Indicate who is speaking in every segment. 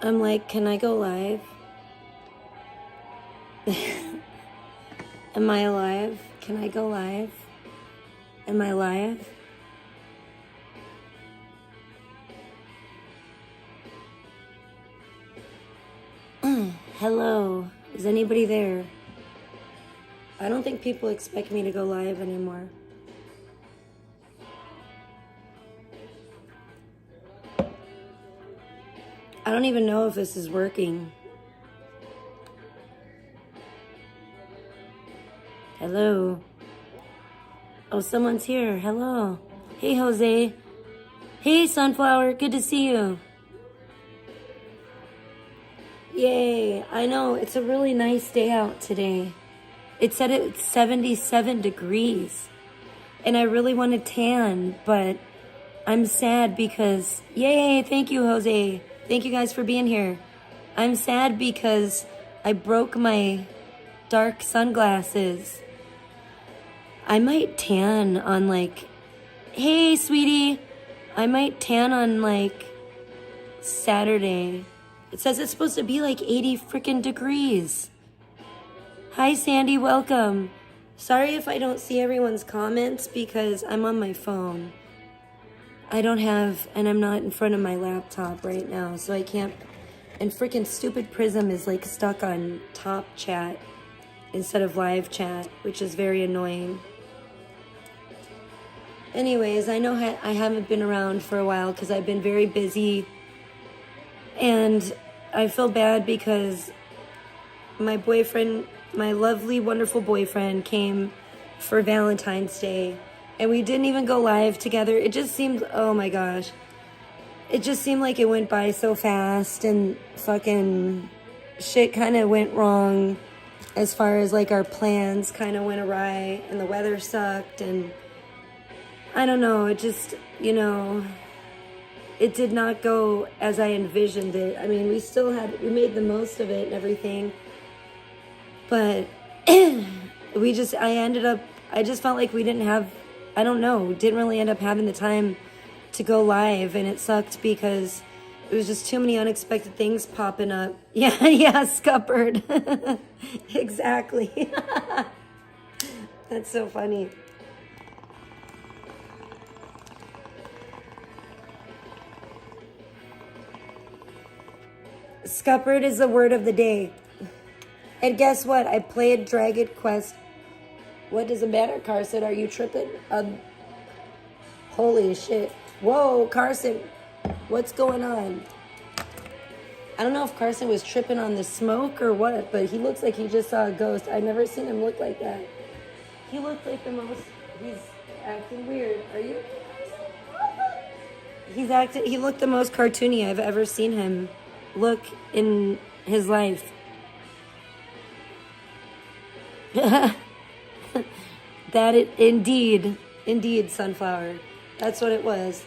Speaker 1: I'm like, can I go live? Am I alive? Can I go live? Am I live? Hello. Is anybody there? I don't think people expect me to go live anymore. I don't even know if this is working. Hello. Oh, someone's here. Hello. Hey, Jose. Hey, Sunflower. Good to see you. Yay. I know. It's a really nice day out today. It said it's 77 degrees. And I really want to tan, but I'm sad because... Yay. Thank you, Jose. Thank you guys for being here. I'm sad because I broke my dark sunglasses. I might tan on like... Hey, sweetie. I might tan on like Saturday. It says it's supposed to be like 80 freaking degrees. Hi, Sandy. Welcome. Sorry if I don't see everyone's comments because I'm on my phone. I don't have... And I'm not in front of my laptop right now, so I can't... And freaking stupid Prism is like stuck on top chat instead of live chat, which is very annoying. Anyways, I know I haven't been around for a while because I've been very busy. And I feel bad because my boyfriend, my lovely, wonderful boyfriend, came for Valentine's Day. And we didn't even go live together. It just seemed, oh my gosh. It just seemed like it went by so fast and fucking shit kind of went wrong as far as like our plans kind of went awry and the weather sucked and I don't know, it just, you know, it did not go as I envisioned it. I mean, we made the most of it and everything, but I just felt like we didn't have, I don't know, didn't really end up having the time to go live, and it sucked because it was just too many unexpected things popping up. Yeah, scuppered. Exactly. That's so funny. Scuppered is the word of the day. And guess what? I played Dragon Quest. What does it matter, Carson? Are you tripping? Holy shit. Whoa, Carson. What's going on? I don't know if Carson was tripping on the smoke or what, but he looks like he just saw a ghost. I've never seen him look like that. He looked like he's acting weird. Are you? He looked the most cartoony I've ever seen him look in his life. Indeed, Sunflower. That's what it was.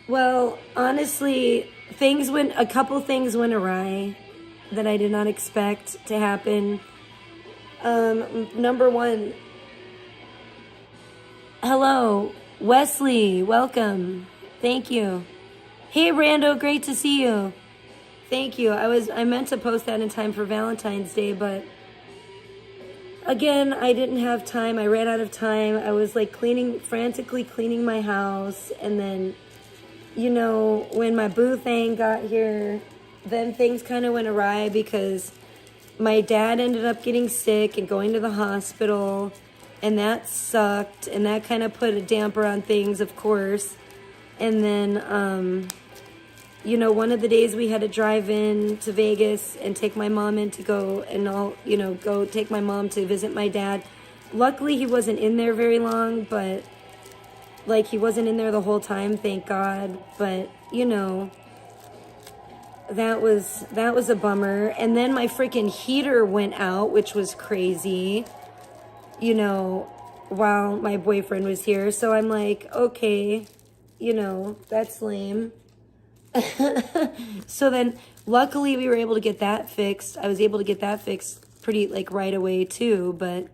Speaker 1: Well, honestly, a couple things went awry that I did not expect to happen. Number one, hello, Wesley, welcome. Thank you. Hey, Rando, great to see you. Thank you. I meant to post that in time for Valentine's Day, but again, I didn't have time. I ran out of time. I was like frantically cleaning my house, and then, you know, when my boo thing got here, then things kind of went awry because my dad ended up getting sick and going to the hospital, and that sucked, and that kind of put a damper on things, of course. And then, you know, one of the days we had to drive in to Vegas and take my mom in to go take my mom to visit my dad. Luckily, he wasn't in there very long, but like he wasn't in there the whole time, thank God. But, you know, that was a bummer. And then my freaking heater went out, which was crazy, you know, while my boyfriend was here. So I'm like, okay, you know, that's lame. So then luckily we were able to get that fixed. I was able to get that fixed pretty like right away too, but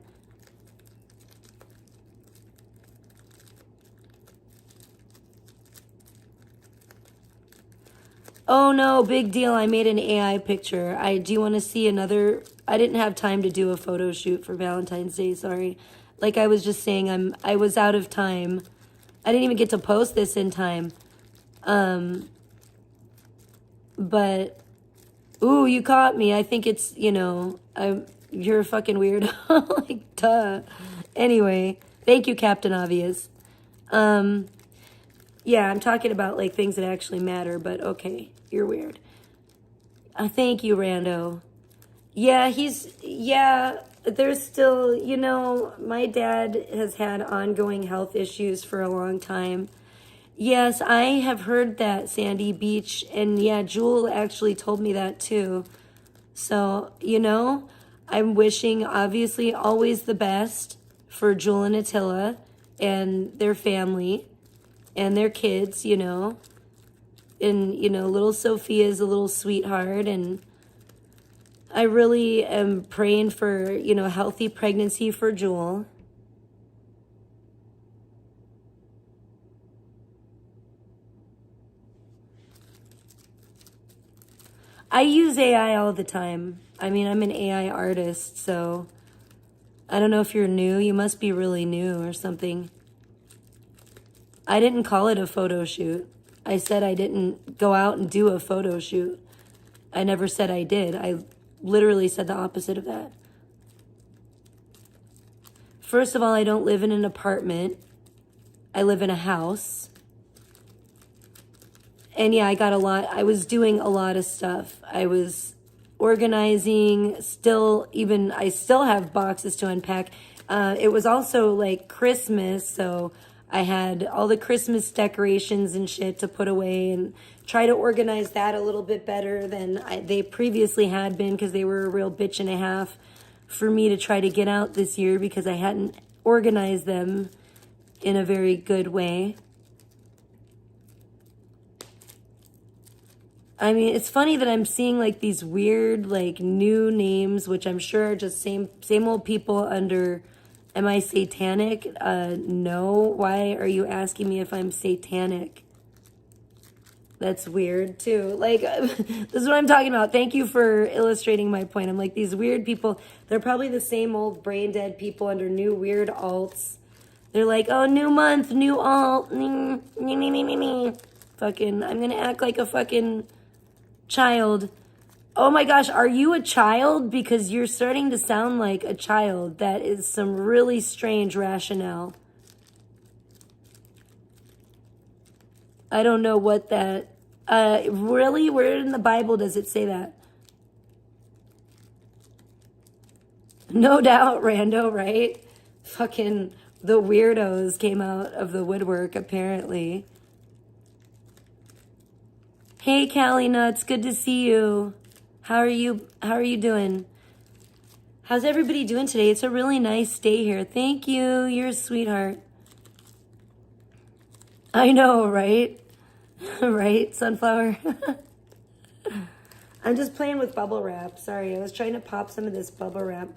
Speaker 1: Oh no, big deal. I made an AI picture. Do you want to see another? I didn't have time to do a photo shoot for Valentine's Day, sorry. Like I was just saying, I was out of time. I didn't even get to post this in time. But ooh, you caught me. I think it's, you're a fucking weirdo. Like, duh. Anyway, thank you, Captain Obvious. Yeah, I'm talking about like things that actually matter, but okay, you're weird. Thank you, Rando. Yeah, there's still, my dad has had ongoing health issues for a long time. Yes, I have heard that, Sandy Beach, and yeah, Jewel actually told me that too. So, I'm wishing, obviously, always the best for Jewel and Attila and their family and their kids, and, little Sophia's a little sweetheart, and I really am praying for, healthy pregnancy for Jewel. I use AI all the time. I mean, I'm an AI artist, so I don't know if you're new. You must be really new or something. I didn't call it a photo shoot. I said I didn't go out and do a photo shoot. I never said I did. I literally said the opposite of that. First of all, I don't live in an apartment. I live in a house. And yeah, I was doing a lot of stuff. I was organizing, I still have boxes to unpack. It was also like Christmas, so I had all the Christmas decorations and shit to put away and try to organize that a little bit better than they previously had been, because they were a real bitch and a half for me to try to get out this year because I hadn't organized them in a very good way. I mean, it's funny that I'm seeing like these weird, like new names, which I'm sure are just same old people under, am I satanic? No. Why are you asking me if I'm satanic? That's weird too. Like, this is what I'm talking about. Thank you for illustrating my point. I'm like, these weird people, they're probably the same old brain dead people under new weird alts. They're like, oh, new month, new alt. Fucking, I'm gonna act like a fucking child. Oh my gosh, are you a child? Because you're starting to sound like a child. That is some really strange rationale. I don't know what that... really? Where in the Bible does it say that? No doubt, Rando, right? Fucking the weirdos came out of the woodwork, apparently. Hey, Callie Nuts, good to see you. How are you doing? How's everybody doing today? It's a really nice day here. Thank you. You're a sweetheart. I know, right? Right, Sunflower? I'm just playing with bubble wrap. Sorry, I was trying to pop some of this bubble wrap.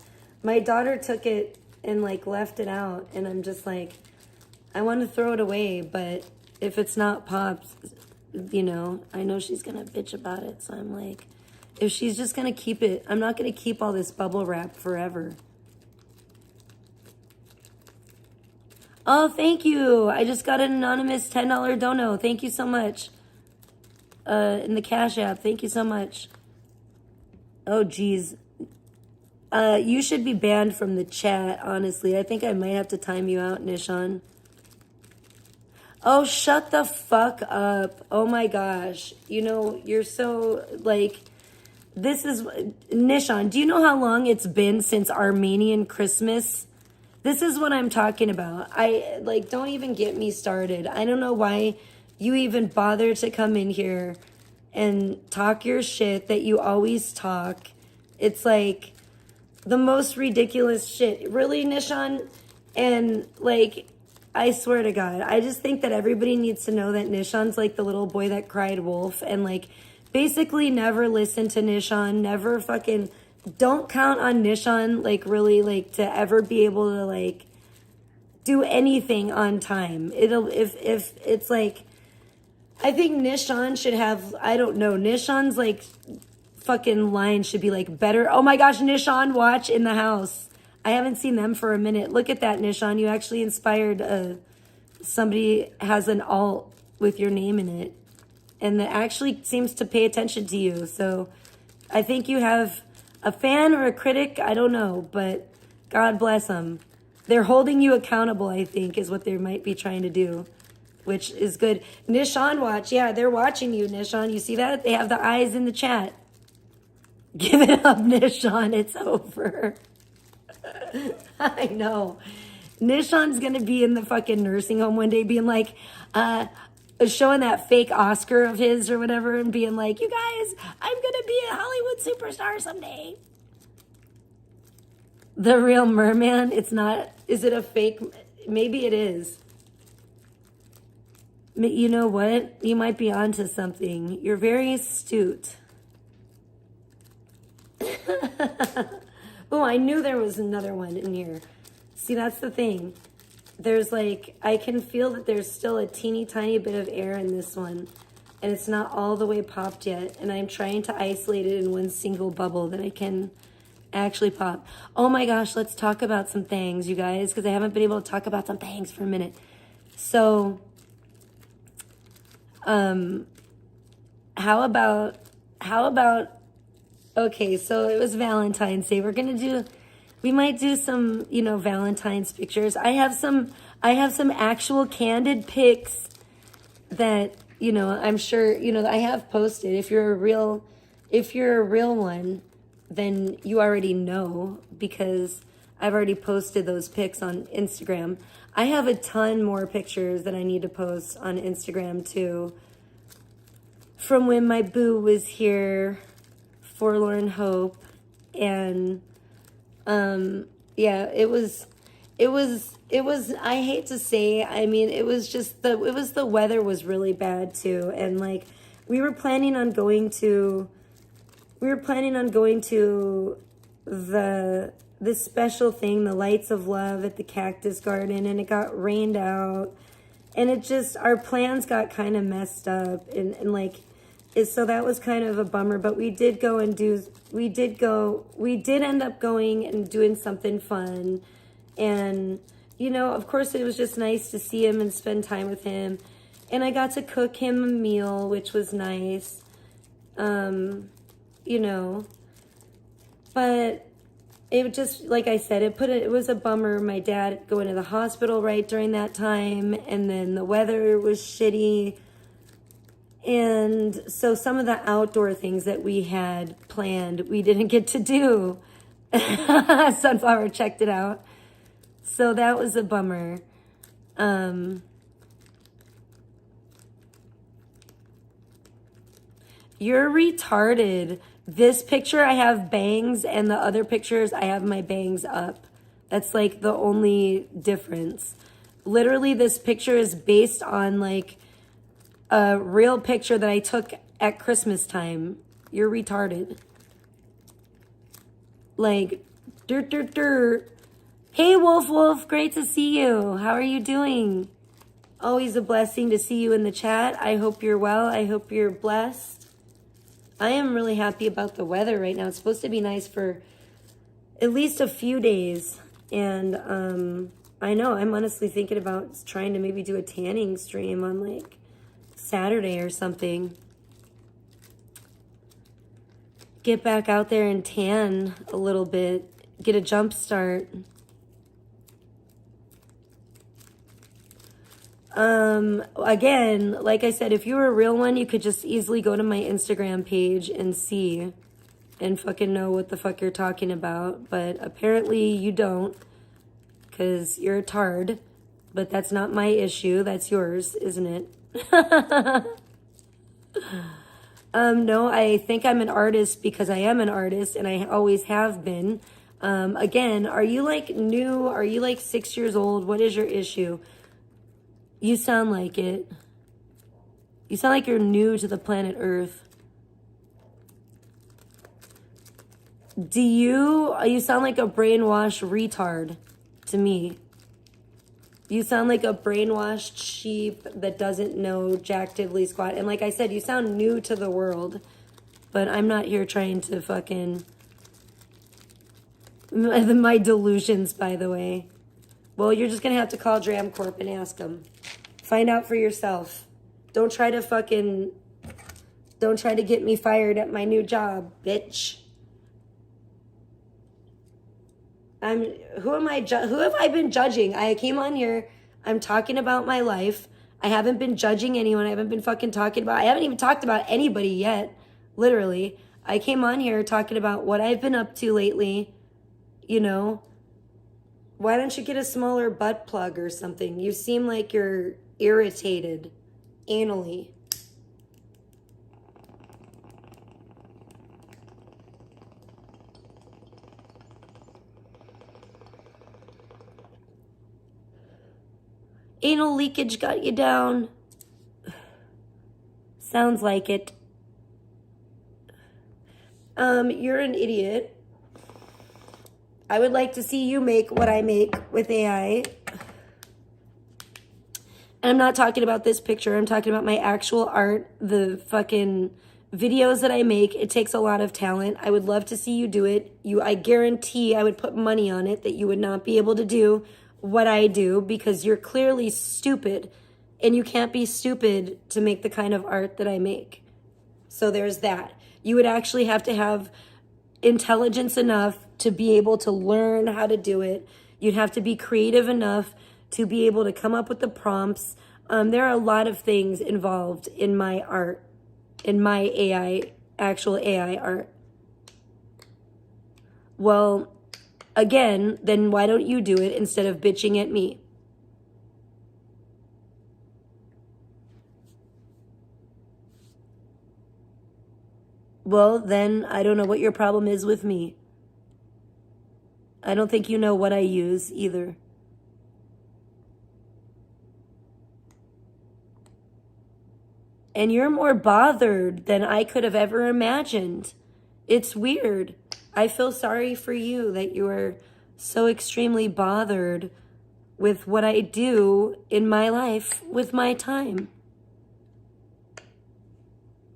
Speaker 1: My daughter took it and like left it out, and I'm just like, I want to throw it away, but if it's not popped, I know she's gonna bitch about it. So I'm like, if she's just gonna keep it, I'm not gonna keep all this bubble wrap forever. Oh, thank you. I just got an anonymous $10 dono. Thank you so much. In the Cash App. Thank you so much. Oh, geez. You should be banned from the chat, honestly. I think I might have to time you out, Nishan. Oh, shut the fuck up. Oh my gosh. You're so, like, this is, Nishan, do you know how long it's been since Armenian Christmas? This is what I'm talking about. Don't even get me started. I don't know why you even bother to come in here and talk your shit that you always talk. It's like the most ridiculous shit. Really, Nishan? And like, I swear to God, I just think that everybody needs to know that Nishan's like the little boy that cried wolf, and like basically never listen to Nishan, never fucking, don't count on Nishan, like really like to ever be able to like do anything on time. If it's like, I think Nishan should have, I don't know, Nishan's like fucking line should be like better. Oh my gosh, Nishan, watch in the house. I haven't seen them for a minute. Look at that, Nishan. You actually inspired somebody has an alt with your name in it. And that actually seems to pay attention to you. So I think you have a fan or a critic. I don't know, but God bless them. They're holding you accountable, I think, is what they might be trying to do, which is good. Nishan watch. Yeah, they're watching you, Nishan. You see that? They have the eyes in the chat. Give it up, Nishan. It's over. I know. Nishan's going to be in the fucking nursing home one day being like, showing that fake Oscar of his or whatever and being like, you guys, I'm going to be a Hollywood superstar someday. The real merman, it's not, is it a fake? Maybe it is. You know what? You might be onto something. You're very astute. Oh, I knew there was another one in here. See, that's the thing. There's like, I can feel that there's still a teeny tiny bit of air in this one. And it's not all the way popped yet. And I'm trying to isolate it in one single bubble that I can actually pop. Oh my gosh, let's talk about some things, you guys. Because I haven't been able to talk about some things for a minute. So, how about, okay, so it was Valentine's Day. We might do some, Valentine's pictures. I have some actual candid pics that, I'm sure, I have posted. If you're a real one, then you already know because I've already posted those pics on Instagram. I have a ton more pictures that I need to post on Instagram too. From when my boo was here, Forlorn Hope, and yeah, it was, I hate to say, I mean, it was the weather was really bad too. And like, we were planning on going to this special thing, the Lights of Love at the Cactus Garden, and it got rained out. And it just, our plans got kind of messed up. And like, so that was kind of a bummer, but we did end up going and doing something fun. And, of course it was just nice to see him and spend time with him. And I got to cook him a meal, which was nice. But it just, like I said, it was a bummer. My dad going to the hospital right during that time. And then the weather was shitty. And so some of the outdoor things that we had planned, we didn't get to do. Sunflower checked it out. So that was a bummer. You're retarded. This picture I have bangs and the other pictures I have my bangs up. That's like the only difference. Literally this picture is based on like a real picture that I took at Christmas time. You're retarded. Like, dirt. Hey, Wolf, great to see you. How are you doing? Always a blessing to see you in the chat. I hope you're well. I hope you're blessed. I am really happy about the weather right now. It's supposed to be nice for at least a few days. And I know, I'm honestly thinking about trying to maybe do a tanning stream on like Saturday or something. Get back out there and tan a little bit. Get a jump start. Again, like I said, if you were a real one, you could just easily go to my Instagram page and see and fucking know what the fuck you're talking about. But apparently you don't, because you're a tard. But that's not my issue. That's yours, isn't it? No, I think I'm an artist because I am an artist and I always have been. Again, are you like new? Are you like 6 years old? What is your issue? You sound like it. You sound like you're new to the planet Earth. You sound like a brainwashed retard to me. You sound like a brainwashed sheep that doesn't know jack diddly squat. And like I said, you sound new to the world. But I'm not here trying to fucking... My delusions, by the way. Well, you're just going to have to call Dramcorp and ask them. Find out for yourself. Don't try to get me fired at my new job, bitch. Who have I been judging? I came on here. I'm talking about my life. I haven't been judging anyone. I haven't even talked about anybody yet. Literally. I came on here talking about what I've been up to lately. You know, why don't you get a smaller butt plug or something? You seem like you're irritated anally. Anal leakage got you down. Sounds like it. You're an idiot. I would like to see you make what I make with AI. And I'm not talking about this picture. I'm talking about my actual art, the fucking videos that I make. It takes a lot of talent. I would love to see you do it. I guarantee I would put money on it that you would not be able to do what I do because you're clearly stupid and you can't be stupid to make the kind of art that I make. So there's that. You would actually have to have intelligence enough to be able to learn how to do it. You'd have to be creative enough to be able to come up with the prompts. There are a lot of things involved in my art, in my actual AI art. Well, again, then why don't you do it instead of bitching at me? Well, then I don't know what your problem is with me. I don't think you know what I use either. And you're more bothered than I could have ever imagined. It's weird. I feel sorry for you that you are so extremely bothered with what I do in my life with my time.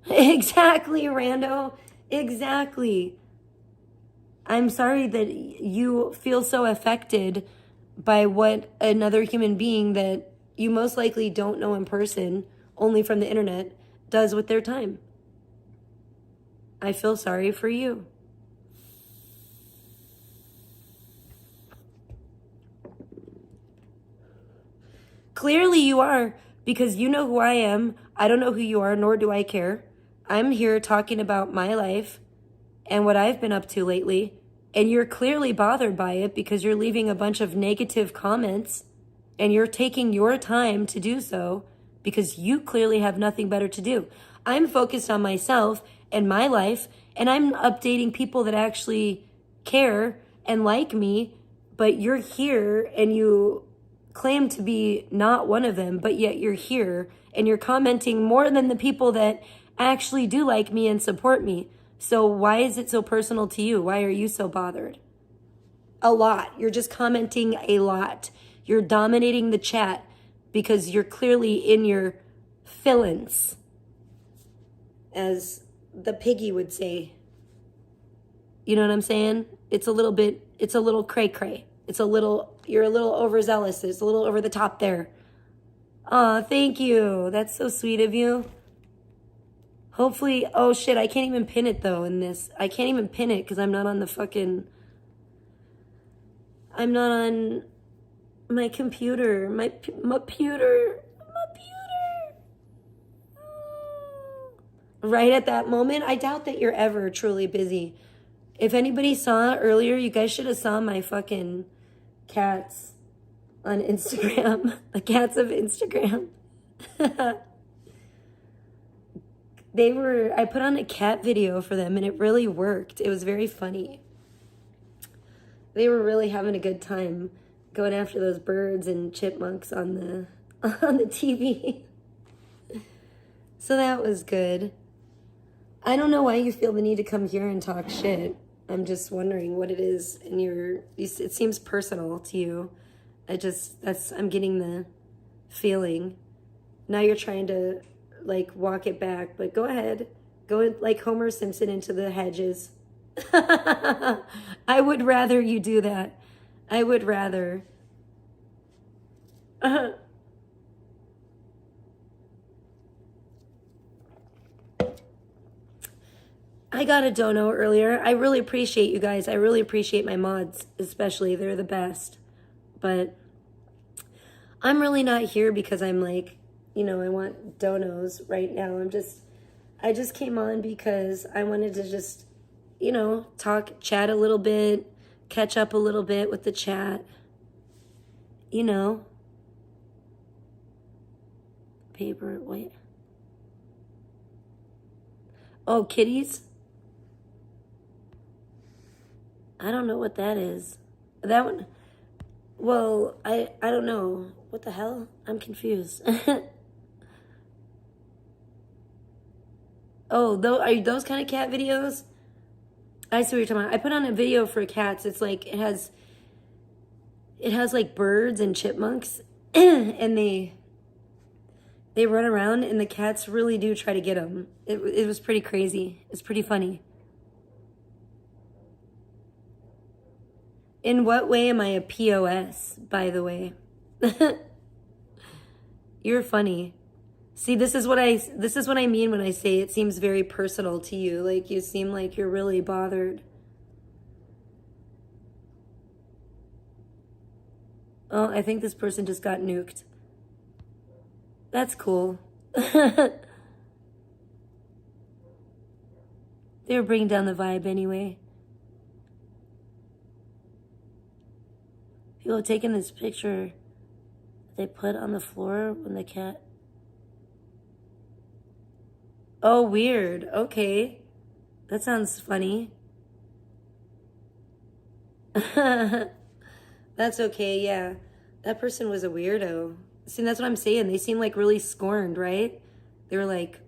Speaker 1: Exactly, Rando. Exactly. I'm sorry that you feel so affected by what another human being that you most likely don't know in person, only from the internet, does with their time. I feel sorry for you. Clearly you are, because you know who I am. I don't know who you are, nor do I care. I'm here talking about my life and what I've been up to lately, and you're clearly bothered by it because you're leaving a bunch of negative comments, and you're taking your time to do so because you clearly have nothing better to do. I'm focused on myself and my life, and I'm updating people that actually care and like me, but you're here and you claim to be not one of them, but yet you're here and you're commenting more than the people that actually do like me and support me. So why is it so personal to you? Why are you so bothered? A lot. You're just commenting a lot. You're dominating the chat because you're clearly in your feelings, as the piggy would say. You know what I'm saying? It's a little cray-cray. You're a little overzealous. It's a little over the top there. Aw, thank you. That's so sweet of you. Hopefully, oh shit, I can't even pin it though in this. I can't even pin it because I'm not on my computer. My computer. Right at that moment, I doubt that you're ever truly busy. If anybody saw earlier, you guys should have saw my fucking cats on Instagram. The cats of Instagram. I put on a cat video for them and it really worked. It was very funny. They were really having a good time going after those birds and chipmunks on the TV. So that was good. I don't know why you feel the need to come here and talk shit. I'm just wondering what it is, and it seems personal to you. I'm getting the feeling. Now you're trying to like walk it back, but go ahead. Go like Homer Simpson into the hedges. I would rather you do that. I would rather. I got a dono earlier. I really appreciate you guys. I really appreciate my mods, especially. They're the best. But I'm really not here because I'm like, you know, I want donos right now. I just came on because I wanted to just, you know, chat a little bit, catch up a little bit with the chat. You know. Paper, wait. Oh, kitties? I don't know what that is. That one, well, I don't know. What the hell? I'm confused. Oh, are those kind of cat videos? I see what you're talking about. I put on a video for cats. It's like, it has like birds and chipmunks and they run around and the cats really do try to get them. It was pretty crazy. It's pretty funny. In what way am I a POS, by the way? You're funny. See, this is what I mean when I say it seems very personal to you. Like you seem like you're really bothered. Oh, I think this person just got nuked. That's cool. They were bringing down the vibe anyway. People taking this picture they put on the floor when the cat... Oh, weird. Okay. That sounds funny. That's okay, yeah. That person was a weirdo. See, that's what I'm saying. They seem like really scorned, right? They were like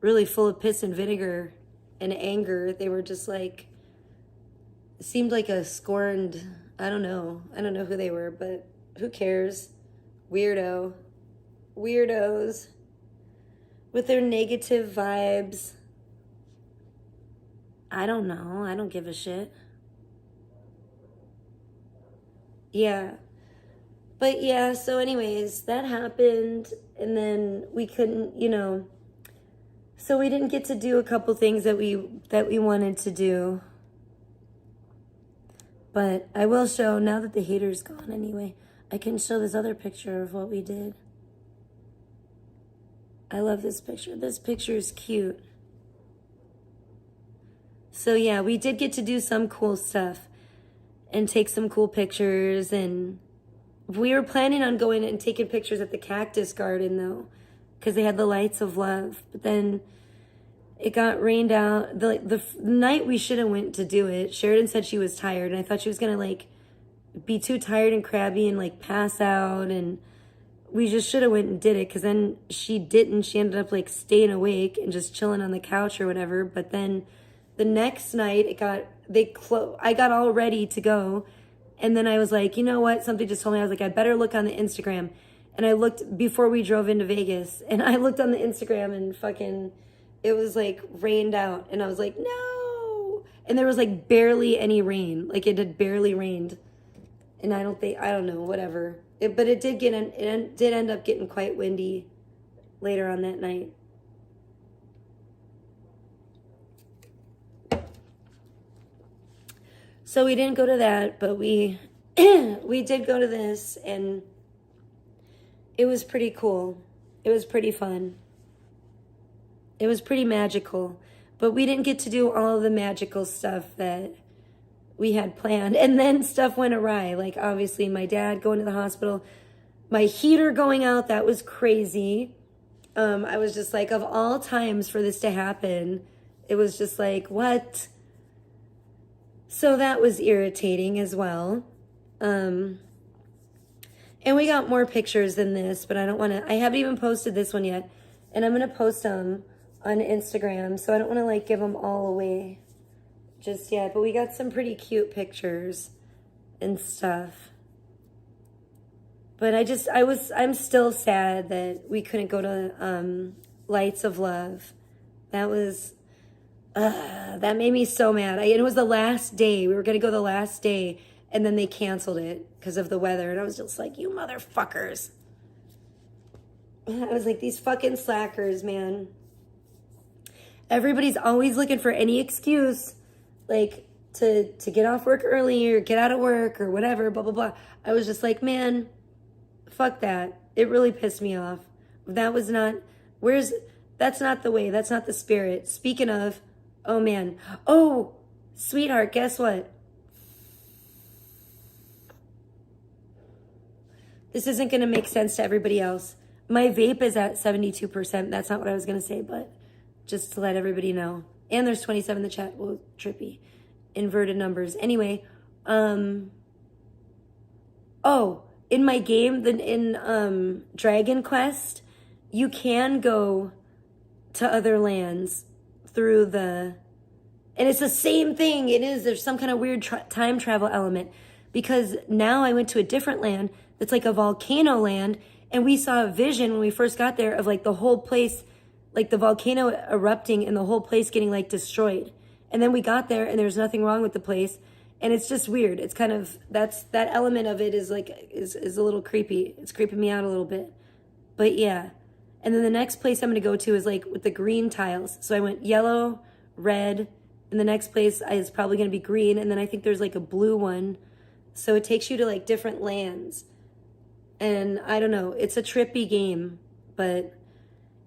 Speaker 1: really full of piss and vinegar and anger. They were just like... It seemed like a scorned... I don't know who they were, but who cares? Weirdo. Weirdos. With their negative vibes. I don't know. I don't give a shit. Yeah. But yeah, so anyways, that happened. And then we couldn't, you know. So we didn't get to do a couple things that we wanted to do. But I will show, now that the hater's gone anyway, I can show this other picture of what we did. I love this picture. This picture is cute. So yeah, we did get to do some cool stuff and take some cool pictures. And we were planning on going and taking pictures at the cactus garden though, because they had the lights of love. But then it got rained out. The night we should have went to do it, Sheridan said she was tired, and I thought she was gonna like be too tired and crabby and like pass out, and we just should have went and did it, because then she didn't. She ended up like staying awake and just chilling on the couch or whatever. But then the next night I got all ready to go, and then I was like, you know what? Something just told me, I was like, I better look on the Instagram. And I looked before we drove into Vegas, and I looked on the Instagram and fucking... It was like rained out, and I was like, no. And there was like barely any rain. Like it had barely rained. And I don't know, whatever. But it did end up getting quite windy later on that night. So we didn't go to that, but we did go to this, and it was pretty cool. It was pretty fun. It was pretty magical, but we didn't get to do all of the magical stuff that we had planned. And then stuff went awry. Like obviously my dad going to the hospital, my heater going out, that was crazy. I was just like, of all times for this to happen, it was just like, what? So that was irritating as well. And we got more pictures than this, but I haven't even posted this one yet. And I'm going to post them on Instagram, so I don't want to like give them all away just yet, but we got some pretty cute pictures and stuff. But I'm still sad that we couldn't go to Lights of Love. That made me so mad. It was the last day. We were going to go the last day, and then they canceled it because of the weather. And I was just like, you motherfuckers. I was like, these fucking slackers, man. Everybody's always looking for any excuse, like, to get off work early or get out of work or whatever, blah, blah, blah. I was just like, man, fuck that. It really pissed me off. That's not the way. That's not the spirit. Speaking of, oh, man. Oh, sweetheart, guess what? This isn't going to make sense to everybody else. My vape is at 72%. That's not what I was going to say, but just to let everybody know. And there's 27 in the chat. Well, trippy. Inverted numbers. Anyway, in my game, in Dragon Quest, you can go to other lands through and it's the same thing. There's some kind of weird time travel element, because now I went to a different land that's like a volcano land, and we saw a vision when we first got there of like the whole place, like the volcano erupting and the whole place getting like destroyed. And then we got there and there's nothing wrong with the place. And it's just weird. It's kind of, that element of it is like, is a little creepy. It's creeping me out a little bit. But yeah. And then the next place I'm going to go to is like with the green tiles. So I went yellow, red, and the next place is probably going to be green. And then I think there's like a blue one. So it takes you to like different lands. And I don't know, it's a trippy game, and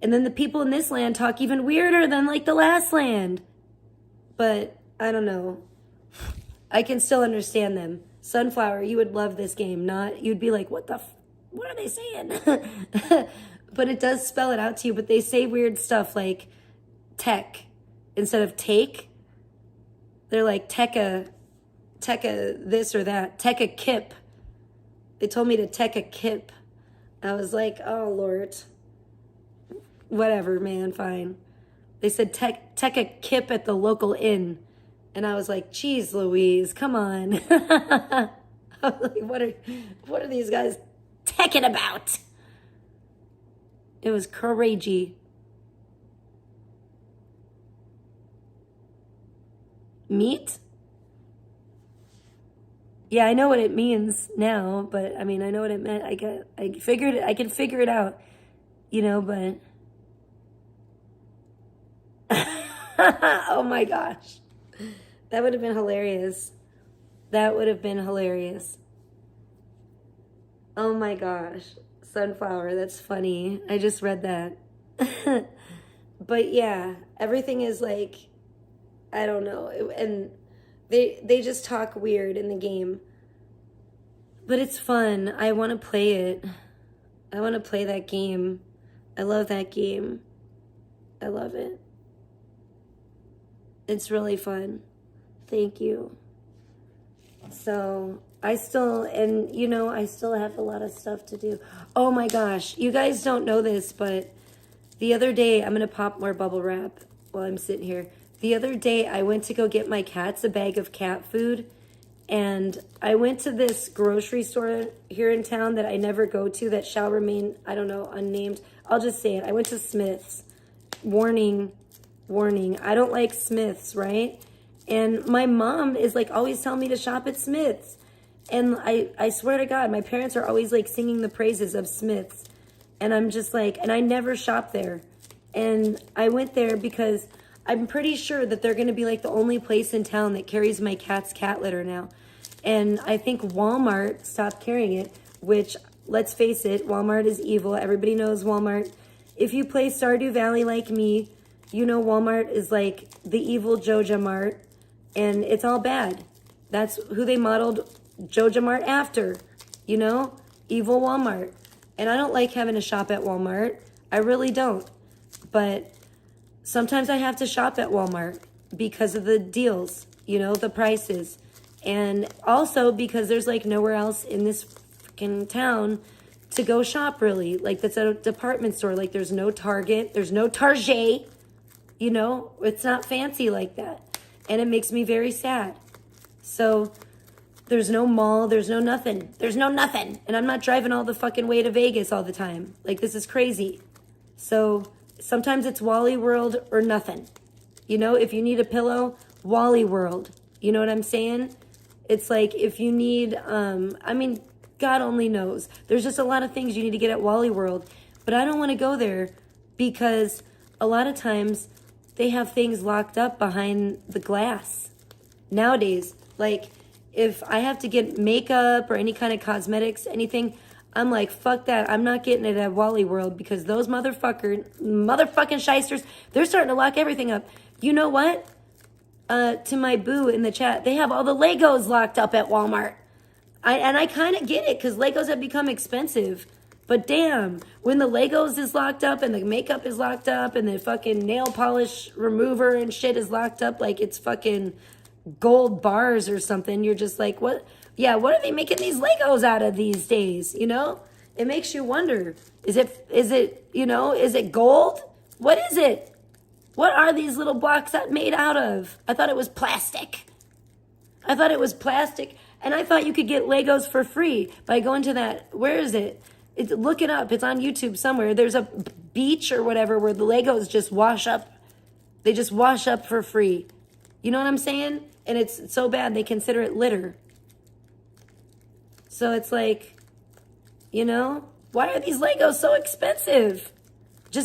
Speaker 1: then the people in this land talk even weirder than like the last land. But I don't know. I can still understand them. Sunflower, you would love this game. You'd be like, what are they saying? But it does spell it out to you, but they say weird stuff like tech instead of take. They're like teka this or that, teka kip. They told me to take a kip. I was like, oh, Lord. Whatever, man, fine. They said, take a kip at the local inn. And I was like, geez, Louise, come on. I was like, what are these guys teching about? It was crazy. Meat? Yeah, I know what it means now, but I mean, I know what it meant. I can figure it out, but oh my gosh. That would have been hilarious. Oh my gosh. Sunflower, that's funny. I just read that. But yeah, everything is like, I don't know. And they just talk weird in the game. But it's fun. I want to play it. I want to play that game. I love that game. I love it. It's really fun. Thank you. So I still have a lot of stuff to do. Oh my gosh. You guys don't know this, but the other day, I'm going to pop more bubble wrap while I'm sitting here. The other day, I went to go get my cats a bag of cat food, and I went to this grocery store here in town that I never go to that shall remain, I don't know, unnamed. I'll just say it. I went to Smith's. Warning. I don't like Smith's, right? And my mom is like always telling me to shop at Smith's. And I swear to God, my parents are always like singing the praises of Smith's. And I'm just like, and I never shop there. And I went there because I'm pretty sure that they're going to be like the only place in town that carries my cat's cat litter now. And I think Walmart stopped carrying it, which, let's face it, Walmart is evil. Everybody knows Walmart. If you play Stardew Valley like me, you know Walmart is like the evil Joja Mart, and it's all bad. That's who they modeled Joja Mart after, evil Walmart. And I don't like having to shop at Walmart. I really don't. But sometimes I have to shop at Walmart because of the deals, the prices. And also because there's like nowhere else in this freaking town to go shop really. Like that's a department store. Like there's no Target, there's no Target, it's not fancy like that. And it makes me very sad. So There's no mall. There's no nothing. There's no nothing. And I'm not driving all the fucking way to Vegas all the time. Like, this is crazy. So sometimes it's Wally World or nothing. You know, if you need a pillow, Wally World. You know what I'm saying? It's like if you need, I mean, God only knows. There's just a lot of things you need to get at Wally World. But I don't want to go there because a lot of times they have things locked up behind the glass. Nowadays, like if I have to get makeup or any kind of cosmetics, anything, I'm like, fuck that. I'm not getting it at Wally World because those motherfucking shysters, they're starting to lock everything up. You know what? To my boo in the chat, they have all the Legos locked up at Walmart. I kind of get it because Legos have become expensive. But damn, when the Legos is locked up and the makeup is locked up and the fucking nail polish remover and shit is locked up like it's fucking gold bars or something, you're just like, what? Yeah, what are they making these Legos out of these days? You know, it makes you wonder, is it, you know, is it gold? What is it? What are these little blocks made out of? I thought it was plastic. And I thought you could get Legos for free by going to that, where is it? Look it up. It's on YouTube somewhere. There's a beach or whatever where the Legos just wash up. They just wash up for free. You know what I'm saying? And it's so bad they consider it litter. So it's like, you know, why are these Legos so expensive?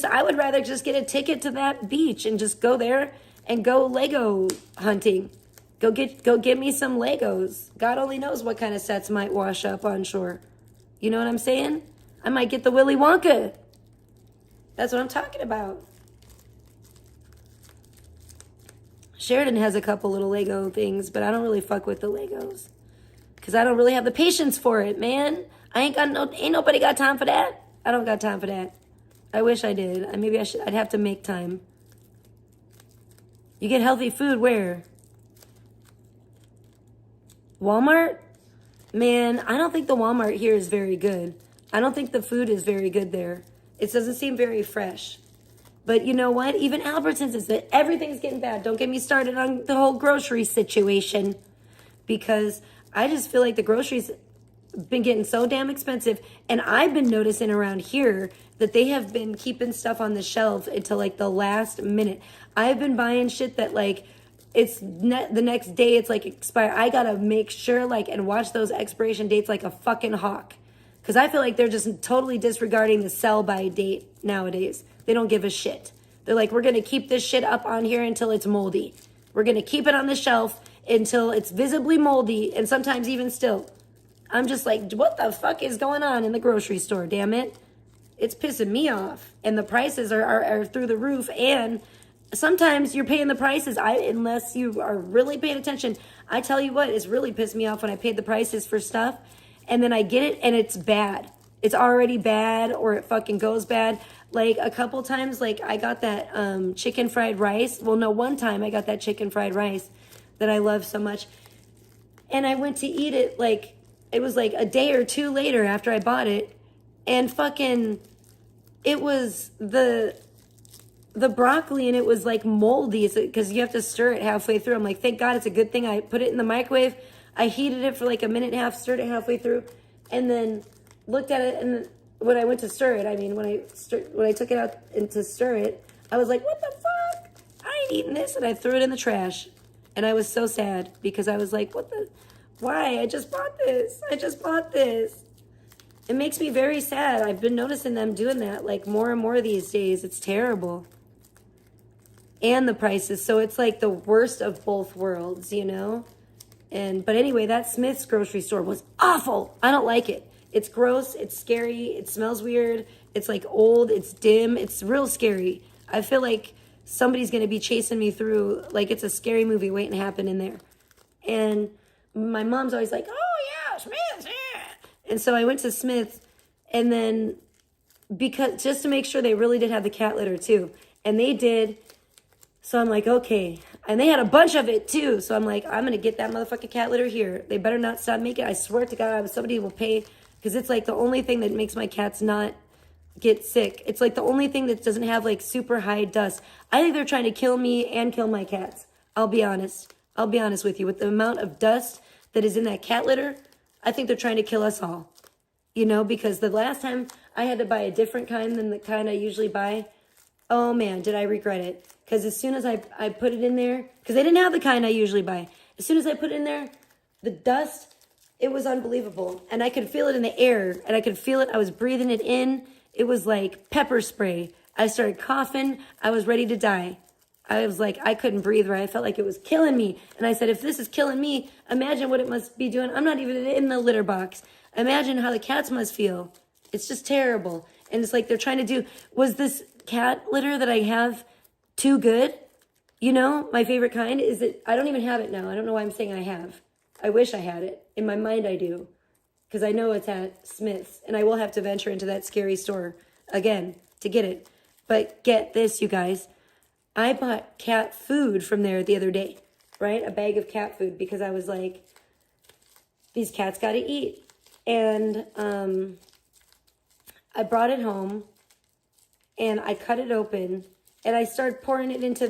Speaker 1: I would rather just get a ticket to that beach and just go there and go Lego hunting. Go get me some Legos. God only knows what kind of sets might wash up on shore. You know what I'm saying? I might get the Willy Wonka. That's what I'm talking about. Sheridan has a couple little Lego things, but I don't really fuck with the Legos. Because I don't really have the patience for it, man. Ain't nobody got time for that. I don't got time for that. I wish I did. I'd have to make time. You get healthy food where? Walmart? Man, I don't think the Walmart here is very good. I don't think the food is very good there. It doesn't seem very fresh. But you know what? Even Albertsons is that everything's getting bad. Don't get me started on the whole grocery situation. Because I just feel like the groceries been getting so damn expensive. And I've been noticing around here that they have been keeping stuff on the shelf until like the last minute. I've been buying shit that like it's the next day it's like expire. I gotta make sure like and watch those expiration dates like a fucking hawk. Because I feel like they're just totally disregarding the sell by date nowadays. They don't give a shit. They're like, we're gonna keep this shit up on here until it's moldy. We're gonna keep it on the shelf until it's visibly moldy and sometimes even still. I'm just like, what the fuck is going on in the grocery store, damn it? It's pissing me off. And the prices are through the roof. And sometimes you're paying the prices, unless you are really paying attention. I tell you what, it's really pissed me off when I paid the prices for stuff. And then I get it and it's bad. It's already bad or it fucking goes bad. Like a couple times, like I got that chicken fried rice. Well, no, one time I got that chicken fried rice that I love so much. And I went to eat it like, it was like a day or two later after I bought it. And fucking, it was the broccoli and it was like moldy because you have to stir it halfway through. I'm like, thank God, it's a good thing I put it in the microwave. I heated it for like a minute and a half, stirred it halfway through, and then looked at it. And when I went to stir it, when I took it out and to stir it, I was like, what the fuck? I ain't eating this. And I threw it in the trash. And I was so sad because I was like, why? I just bought this. It makes me very sad. I've been noticing them doing that like more and more these days. It's terrible. And the prices. So it's like the worst of both worlds, you know? But anyway, that Smith's grocery store was awful. I don't like it. It's gross. It's scary. It smells weird. It's like old. It's dim. It's real scary. I feel like somebody's going to be chasing me through. Like it's a scary movie waiting to happen in there. And my mom's always like, oh yeah, Smith's, yeah. And so I went to Smith's and then because just to make sure they really did have the cat litter too. And they did. So I'm like, okay. And they had a bunch of it too. So I'm like, I'm going to get that motherfucking cat litter here. They better not stop making it. I swear to God, somebody will pay because it's like the only thing that makes my cats not get sick. It's like the only thing that doesn't have like super high dust. I think they're trying to kill me and kill my cats. I'll be honest with you. With the amount of dust that is in that cat litter, I think they're trying to kill us all. You know, because the last time I had to buy a different kind than the kind I usually buy, oh man, did I regret it. Because as soon as I put it in there, because they didn't have the kind I usually buy. As soon as I put it in there, the dust, it was unbelievable. And I could feel it in the air, and I could feel it. I was breathing it in. It was like pepper spray. I started coughing. I was ready to die. I was like, I couldn't breathe right. I felt like it was killing me. And I said, if this is killing me, imagine what it must be doing. I'm not even in the litter box. Imagine how the cats must feel. It's just terrible. And it's like they're trying to do, was this cat litter that I have too good? You know, my favorite kind is that I don't even have it now. I don't know why I'm saying I have. I wish I had it. In my mind, I do. Because I know it's at Smith's. And I will have to venture into that scary store again to get it. But get this, you guys. I bought cat food from there the other day, right? A bag of cat food because I was like, these cats got to eat. And I brought it home and I cut it open and I started pouring it into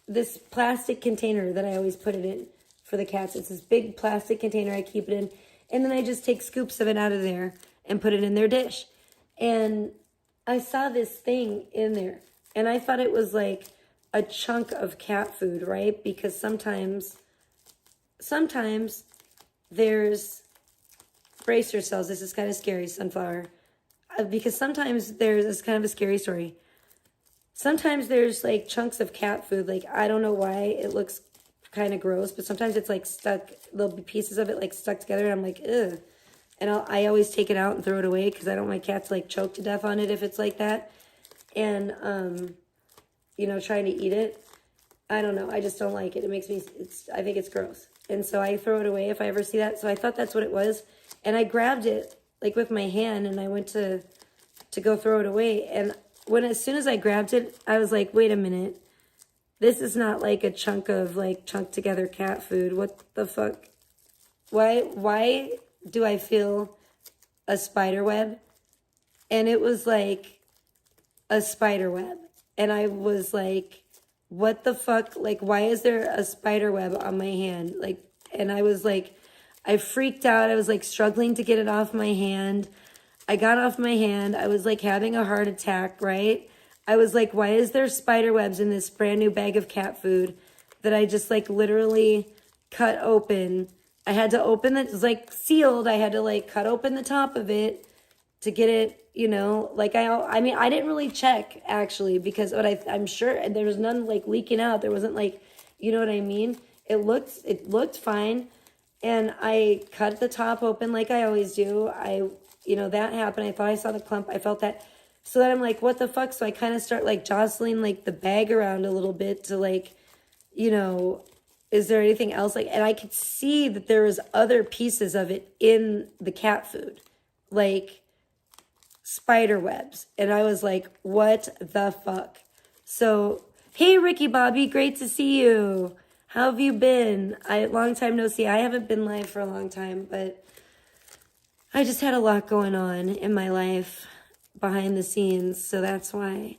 Speaker 1: this plastic container that I always put it in for the cats. It's this big plastic container I keep it in. And then I just take scoops of it out of there and put it in their dish. And I saw this thing in there and I thought it was like a chunk of cat food, right? Because sometimes there's, brace yourselves, this is kind of scary, Sunflower. Because sometimes there's, this kind of a scary story. Sometimes there's like chunks of cat food, like I don't know why it looks kind of gross, but sometimes it's like stuck, there'll be pieces of it like stuck together and I'm like, ugh. And I always take it out and throw it away because I don't want my cats like choke to death on it if it's like that. And, you know, trying to eat it. I don't know. I just don't like it. It makes me, I think it's gross. And so I throw it away if I ever see that. So I thought that's what it was. And I grabbed it like with my hand and I went to go throw it away. And as soon as I grabbed it, I was like, wait a minute. This is not like a chunk of like chunked together cat food. What the fuck? Why do I feel a spider web? And it was like a spider web. And I was like, what the fuck? Like, why is there a spider web on my hand? Like, and I was like, I freaked out. I was like struggling to get it off my hand. I got off my hand. I was like having a heart attack, right? I was like, why is there spider webs in this brand new bag of cat food that I just like literally cut open? I had to open it. It was like sealed. I had to like cut open the top of it to get it, you know, like I mean, I didn't really check actually because I'm sure there was none like leaking out. There wasn't like, you know what I mean? It looked fine. And I cut the top open like I always do. You know, that happened. I thought I saw the clump. I felt that. So then I'm like, what the fuck? So I kind of start like jostling like the bag around a little bit to like, you know, is there anything else? Like, and I could see that there was other pieces of it in the cat food, like spider webs. And I was like, what the fuck? So, hey, Ricky Bobby, great to see you. How have you been? Long time no see. I haven't been live for a long time, but I just had a lot going on in my life behind the scenes, so that's why.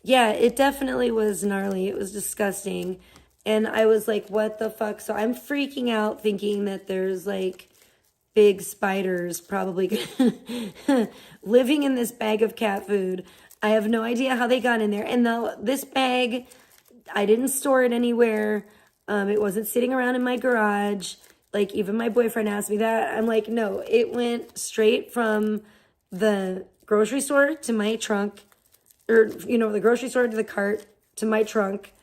Speaker 1: Yeah, it definitely was gnarly. It was disgusting. And I was like, what the fuck? So I'm freaking out thinking that there's like big spiders probably living in this bag of cat food. I have no idea how they got in there. And this bag, I didn't store it anywhere. It wasn't sitting around in my garage. Like, even my boyfriend asked me that. I'm like, no, it went straight from the grocery store to my trunk. Or, you know, the grocery store to the cart to my trunk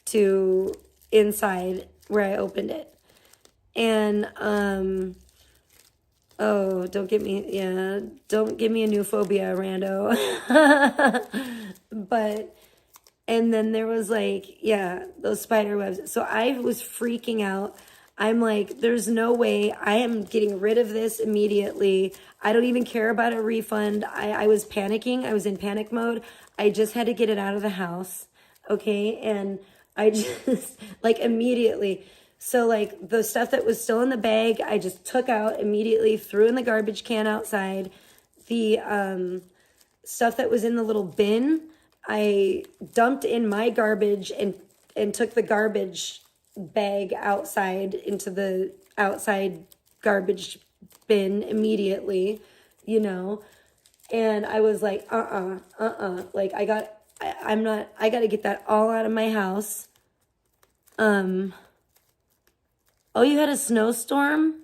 Speaker 1: to inside where I opened it. And, oh, don't give me a new phobia, rando. But, and then there was like, yeah, those spider webs. So I was freaking out. I'm like, there's no way. I am getting rid of this immediately. I don't even care about a refund. I was panicking. I was in panic mode. I just had to get it out of the house. Okay. And I just like immediately. So like the stuff that was still in the bag, I just took out immediately, threw in the garbage can outside. The stuff that was in the little bin, I dumped in my garbage and took the garbage bag outside into the outside garbage bin immediately, you know. And I was like, like I got to get that all out of my house. Oh, you had a snowstorm?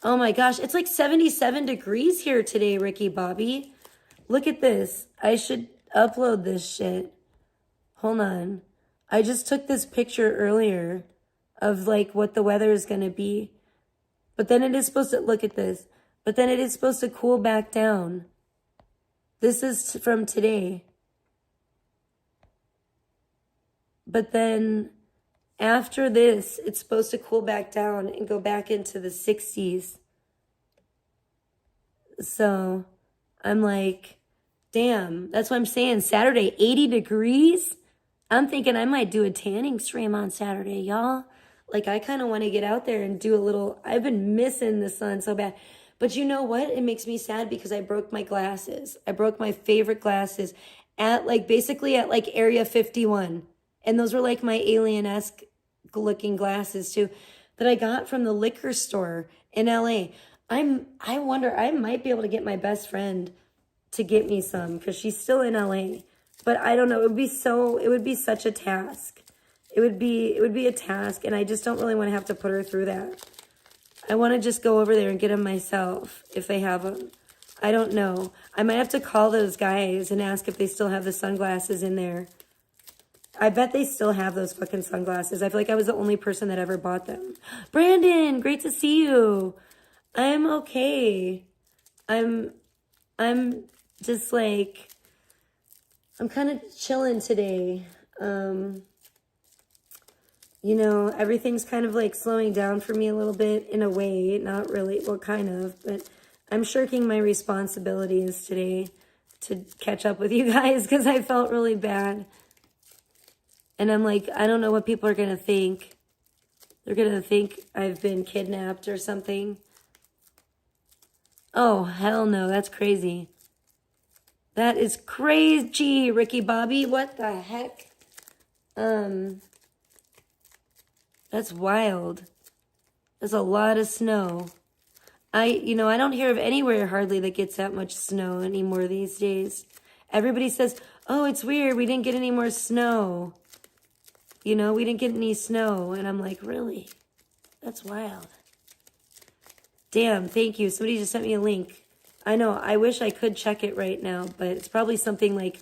Speaker 1: Oh my gosh, it's like 77 degrees here today, Ricky Bobby. Look at this. I should upload this shit. Hold on. I just took this picture earlier of like what the weather is going to be. But then it is supposed to, look at this. But then it is supposed to cool back down. This is from today. But then after this, it's supposed to cool back down and go back into the 60s. So I'm like, damn, that's what I'm saying. Saturday, 80 degrees. I'm thinking I might do a tanning stream on Saturday, y'all. Like, I kind of want to get out there and do a little, I've been missing the sun so bad. But you know what? It makes me sad because I broke my glasses. I broke my favorite glasses at like, basically at like Area 51. And those were like my alien-esque looking glasses too that I got from the liquor store in LA. I wonder, I might be able to get my best friend to get me some because she's still in LA. But I don't know, it would be such a task. It would be a task, and I just don't really want to have to put her through that. I want to just go over there and get them myself if they have them. I don't know. I might have to call those guys and ask if they still have the sunglasses in there. I bet they still have those fucking sunglasses. I feel like I was the only person that ever bought them. Brandon, great to see you. I'm okay. I'm just like, I'm kind of chilling today. You know, everything's kind of like slowing down for me a little bit in a way. Not really, well, kind of, but I'm shirking my responsibilities today to catch up with you guys because I felt really bad. And I'm like, I don't know what people are going to think. They're going to think I've been kidnapped or something. Oh, hell no. That's crazy. That is crazy, Ricky Bobby. What the heck? That's wild. There's a lot of snow. I don't hear of anywhere hardly that gets that much snow anymore these days. Everybody says, oh, it's weird. We didn't get any more snow. You know, we didn't get any snow. And I'm like, really? That's wild. Damn, thank you. Somebody just sent me a link. I know, I wish I could check it right now, but it's probably something like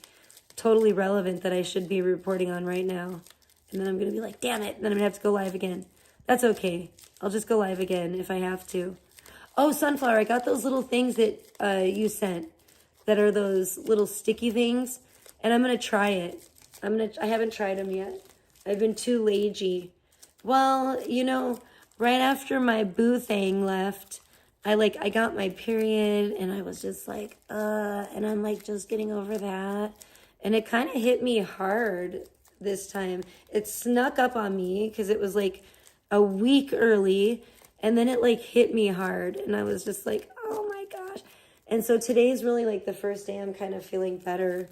Speaker 1: totally relevant that I should be reporting on right now. And then I'm going to be like, damn it. And then I'm going to have to go live again. That's okay. I'll just go live again if I have to. Oh, Sunflower, I got those little things that you sent that are those little sticky things. And I'm going to try it. I haven't tried them yet. I've been too lazy. Well, you know, right after my boo thing left, I got my period and I was just like, and I'm like just getting over that. And it kind of hit me hard this time. It snuck up on me because it was like a week early and then it like hit me hard and I was just like, oh my gosh. And so today's really like the first day I'm kind of feeling better.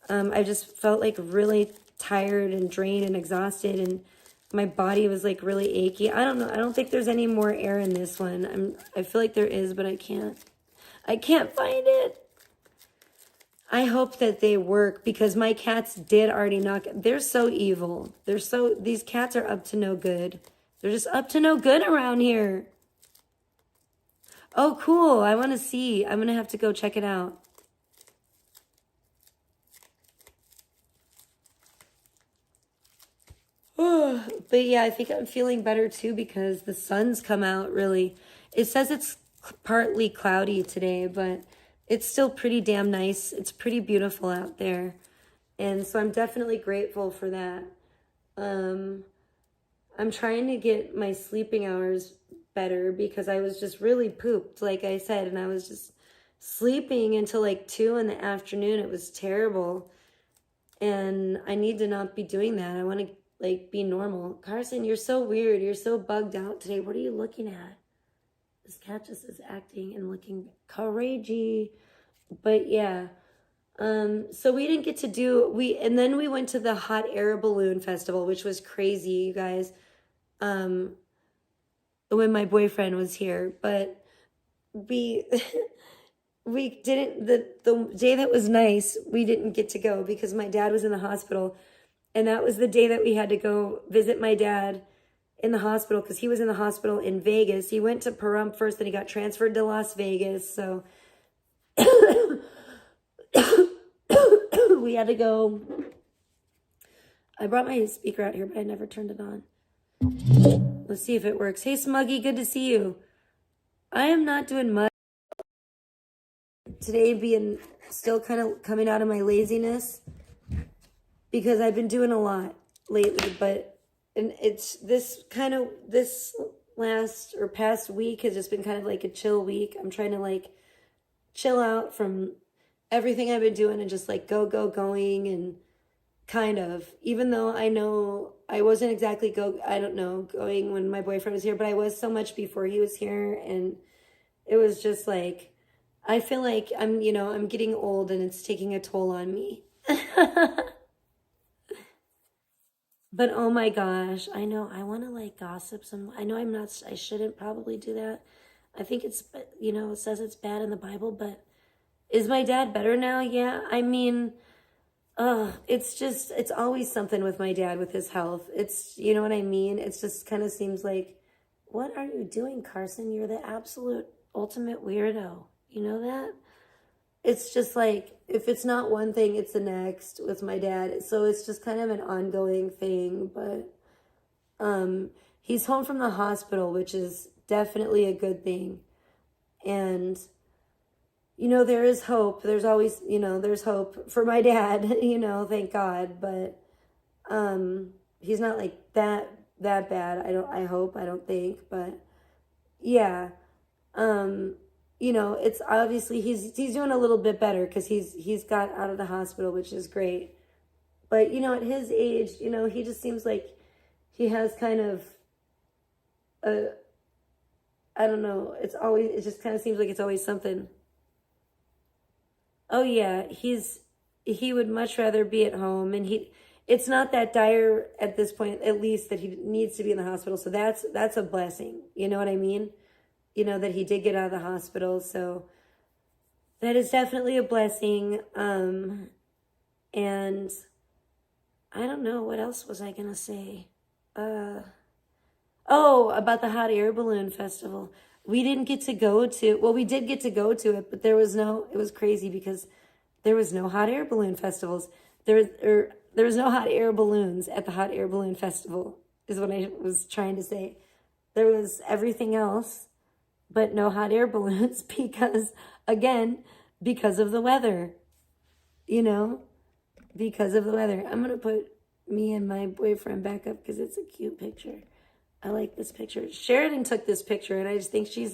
Speaker 1: I just felt like really tired and drained and exhausted and my body was like really achy. I don't know. I don't think there's any more air in this one. I feel like there is, but I can't find it. I hope that they work because my cats did already knock. They're so evil. These cats are up to no good. They're just up to no good around here. Oh, cool. I want to see. I'm going to have to go check it out. But yeah, I think I'm feeling better too because the sun's come out really. It says it's partly cloudy today, but it's still pretty damn nice. It's pretty beautiful out there. And so I'm definitely grateful for that. I'm trying to get my sleeping hours better because I was just really pooped, like I said, and I was just sleeping until like 2 in the afternoon. It was terrible. And I need to not be doing that. I want to like be normal. Carson, you're so weird. You're so bugged out today. What are you looking at? This cat just is acting and looking crazy. But yeah, So we didn't get to do, and then we went to the hot air balloon festival, which was crazy, you guys, when my boyfriend was here, but we, we didn't, the day that was nice, we didn't get to go because my dad was in the hospital, and that was the day that we had to go visit my dad in the hospital because he was in the hospital in Vegas. He went to Pahrump first, then he got transferred to Las Vegas, so we had to go. I brought my speaker out here, but I never turned it on. Let's see if it works. Hey, Smuggy, good to see you. I am not doing much today, being still kind of coming out of my laziness because I've been doing a lot lately, and it's this last or past week has just been kind of like a chill week. I'm trying to like chill out from everything I've been doing and just like going and kind of, even though I know I wasn't exactly going when my boyfriend was here, but I was so much before he was here. And it was just like, I feel like I'm getting old and it's taking a toll on me. But oh my gosh, I know I want to like gossip some. I know I shouldn't probably do that. I think it's, it says it's bad in the Bible, but is my dad better now? Yeah. I mean, it's always something with my dad with his health. It's, you know what I mean? It's just kind of seems like, what are you doing, Carson? You're the absolute ultimate weirdo. You know that? It's just like, if it's not one thing, it's the next with my dad. So it's just kind of an ongoing thing, but, he's home from the hospital, which is definitely a good thing. And, there is hope. There's always, there's hope for my dad, thank God. But he's not like that bad. I don't think. But yeah. It's obviously he's doing a little bit better because he's got out of the hospital, which is great. But at his age, he just seems like he has kind of I don't know. It just kind of seems like it's always something. Oh yeah, he would much rather be at home, and it's not that dire at this point, at least, that he needs to be in the hospital. So that's a blessing. You know what I mean? That he did get out of the hospital. So that is definitely a blessing. And I don't know, what else was I gonna say? About the hot air balloon festival. We didn't get to go to, well, we did get to go to it, but it was crazy because there was no hot air balloon festivals. There was no hot air balloons at the hot air balloon festival, is what I was trying to say. There was everything else, but no hot air balloons because of the weather, because of the weather. I'm going to put me and my boyfriend back up because it's a cute picture. I like this picture. Sheridan took this picture, and I just think sometimes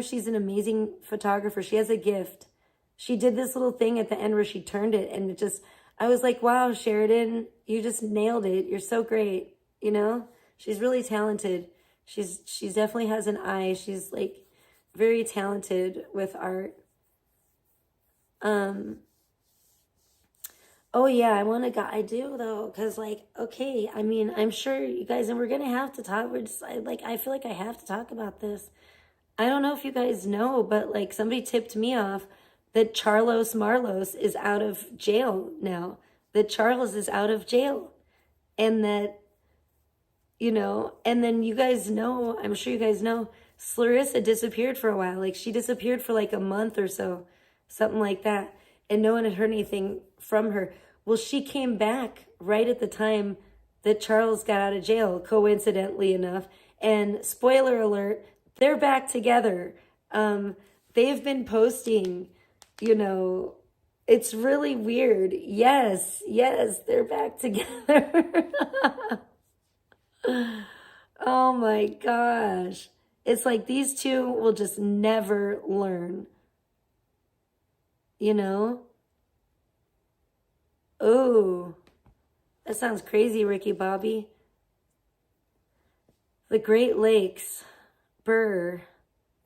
Speaker 1: she's an amazing photographer. She has a gift. She did this little thing at the end where she turned it, and I was like, wow, Sheridan, you just nailed it. You're so great. She's really talented. She definitely has an eye. She's like very talented with art. Oh yeah, I do though, because okay, I mean, I'm sure you guys, and we're gonna have to talk. I feel like I have to talk about this. I don't know if you guys know, but somebody tipped me off that Charlos Marlos is out of jail now. That Charles is out of jail, and that, and then you guys know, I'm sure you guys know, Clarissa disappeared for a while. She disappeared for a month or so, something like that. And no one had heard anything from her. Well, she came back right at the time that Charles got out of jail, coincidentally enough. And spoiler alert, they're back together. They've been posting, it's really weird. Yes, they're back together. Oh my gosh. It's like these two will just never learn. Oh, that sounds crazy, Ricky Bobby. The Great Lakes. Brr.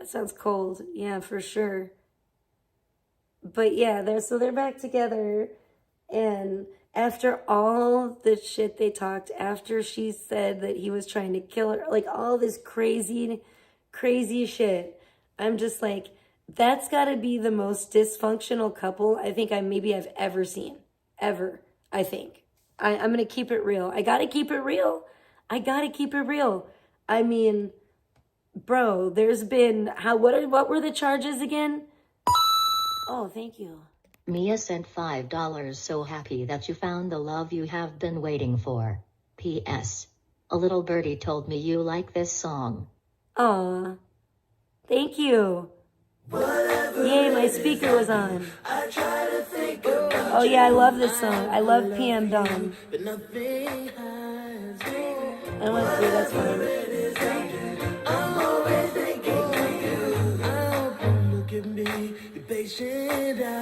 Speaker 1: That sounds cold. Yeah, for sure. But yeah, they're back together, and after all the shit they talked, after she said that he was trying to kill her, like all this crazy, crazy shit, I'm just like, that's got to be the most dysfunctional couple I think I've ever seen, ever. I think I'm gonna keep it real. I gotta keep it real. I gotta keep it real. I mean, bro, there's been what were the charges again? Oh, thank you.
Speaker 2: Mia sent $5. So happy that you found the love you have been waiting for. P.S. A little birdie told me you like this song.
Speaker 1: Aw, thank you. Yay, my speaker was on. Oh yeah, I love this song. I love PM Dawn. I went through, that's fine.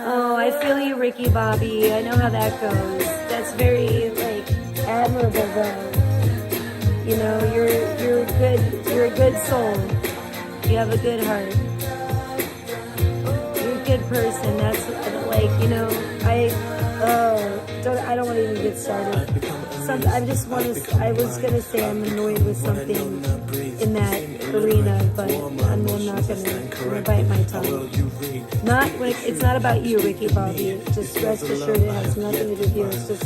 Speaker 1: Oh, I feel you, Ricky Bobby. I know how that goes. That's very, like, admirable, though. You know, you're a good soul. You have a good heart. You're a good person. That's, like, you know, I don't want to even get started. I was going to say I'm annoyed with something in that arena, but I'm not going to bite my tongue. It's not about you, Ricky Bobby. Just rest assured it has nothing to do with you. It's just,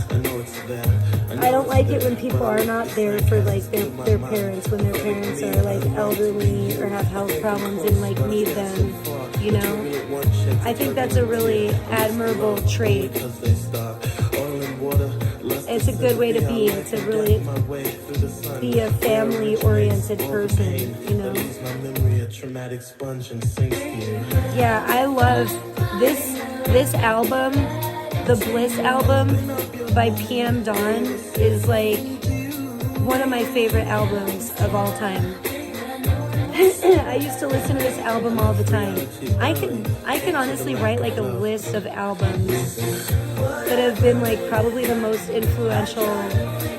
Speaker 1: I don't like it when people are not there for, like, their parents, when their parents are, like, elderly or have health problems and, like, need them, you know? I think that's a really admirable trait. It's a good way to be. It's a really be a family-oriented person, you know? Yeah, I love this album, the Bliss album by PM Dawn is like one of my favorite albums of all time. I used to listen to this album all the time. I can honestly write like a list of albums that have been like probably the most influential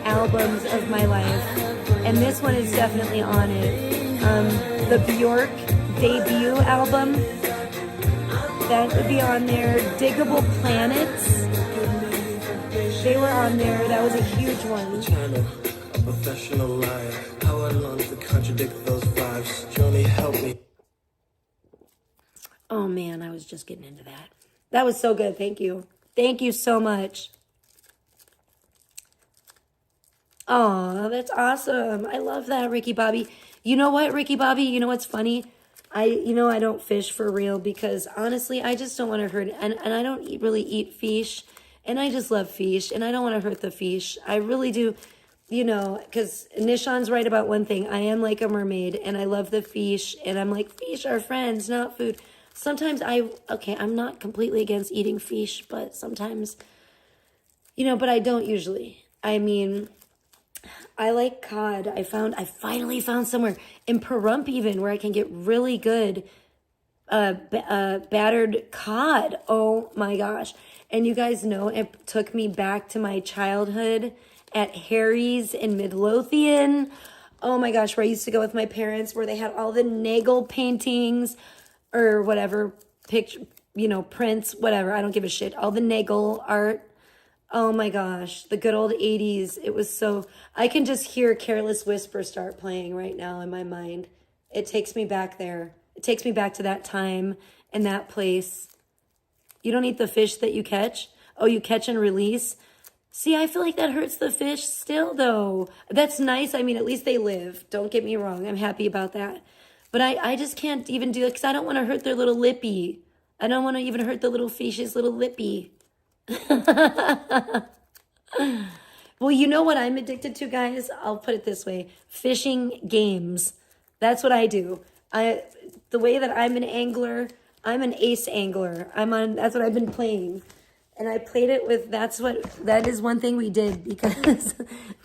Speaker 1: albums of my life, and this one is definitely on it. The Bjork debut album, that would be on there. Diggable Planets, they were on there. That was a huge one. Professional liar, how I long to contradict those vibes. Joni, help me. Oh man, I was just getting into that. That was so good. Thank you. Thank you so much. Oh, that's awesome. I love that, Ricky Bobby. You know what, Ricky Bobby? You know what's funny? I don't fish for real because honestly, I just don't want to hurt. And I don't really eat fish. And I just love fish. And I don't want to hurt the fish. I really do. You know, because Nishan's right about one thing. I am like a mermaid, and I love the fish, and I'm like, fish are friends, not food. Sometimes I'm not completely against eating fish, but sometimes, but I don't usually. I mean, I like cod. I finally found somewhere in Pahrump even where I can get really good battered cod. Oh my gosh. And you guys know it took me back to my childhood at Harry's in Midlothian. Oh my gosh, where I used to go with my parents, where they had all the Nagel paintings or whatever, picture, prints, whatever. I don't give a shit. All the Nagel art. Oh my gosh, the good old 80s. It was so, I can just hear Careless Whisper start playing right now in my mind. It takes me back there. It takes me back to that time and that place. You don't eat the fish that you catch? Oh, you catch and release? See, I feel like that hurts the fish still, though. That's nice. I mean, at least they live. Don't get me wrong. I'm happy about that. But I just can't even do it because I don't want to hurt their little lippy. I don't want to even hurt the little fish's little lippy. Well, you know what I'm addicted to, guys? I'll put it this way. Fishing games. That's what I do. The way that I'm an angler, I'm an ace angler. That's what I've been playing. And I played it with, that is one thing we did because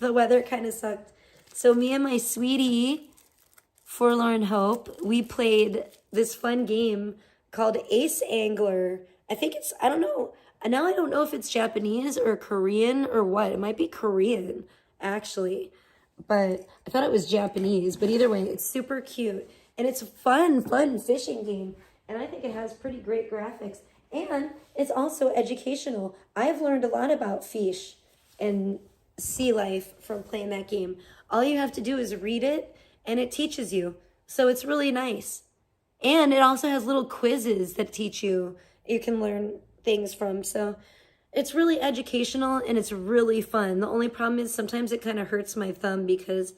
Speaker 1: the weather kind of sucked. So me and my sweetie, Forlorn Hope, we played this fun game called Ace Angler. I don't know. Now I don't know if it's Japanese or Korean or what. It might be Korean, actually. But I thought it was Japanese. But either way, it's super cute. And it's a fun fishing game. And I think it has pretty great graphics. And it's also educational. I've learned a lot about fish and sea life from playing that game. All you have to do is read it and it teaches you. So it's really nice. And it also has little quizzes that teach you. You can learn things from. So it's really educational and it's really fun. The only problem is sometimes it kind of hurts my thumb because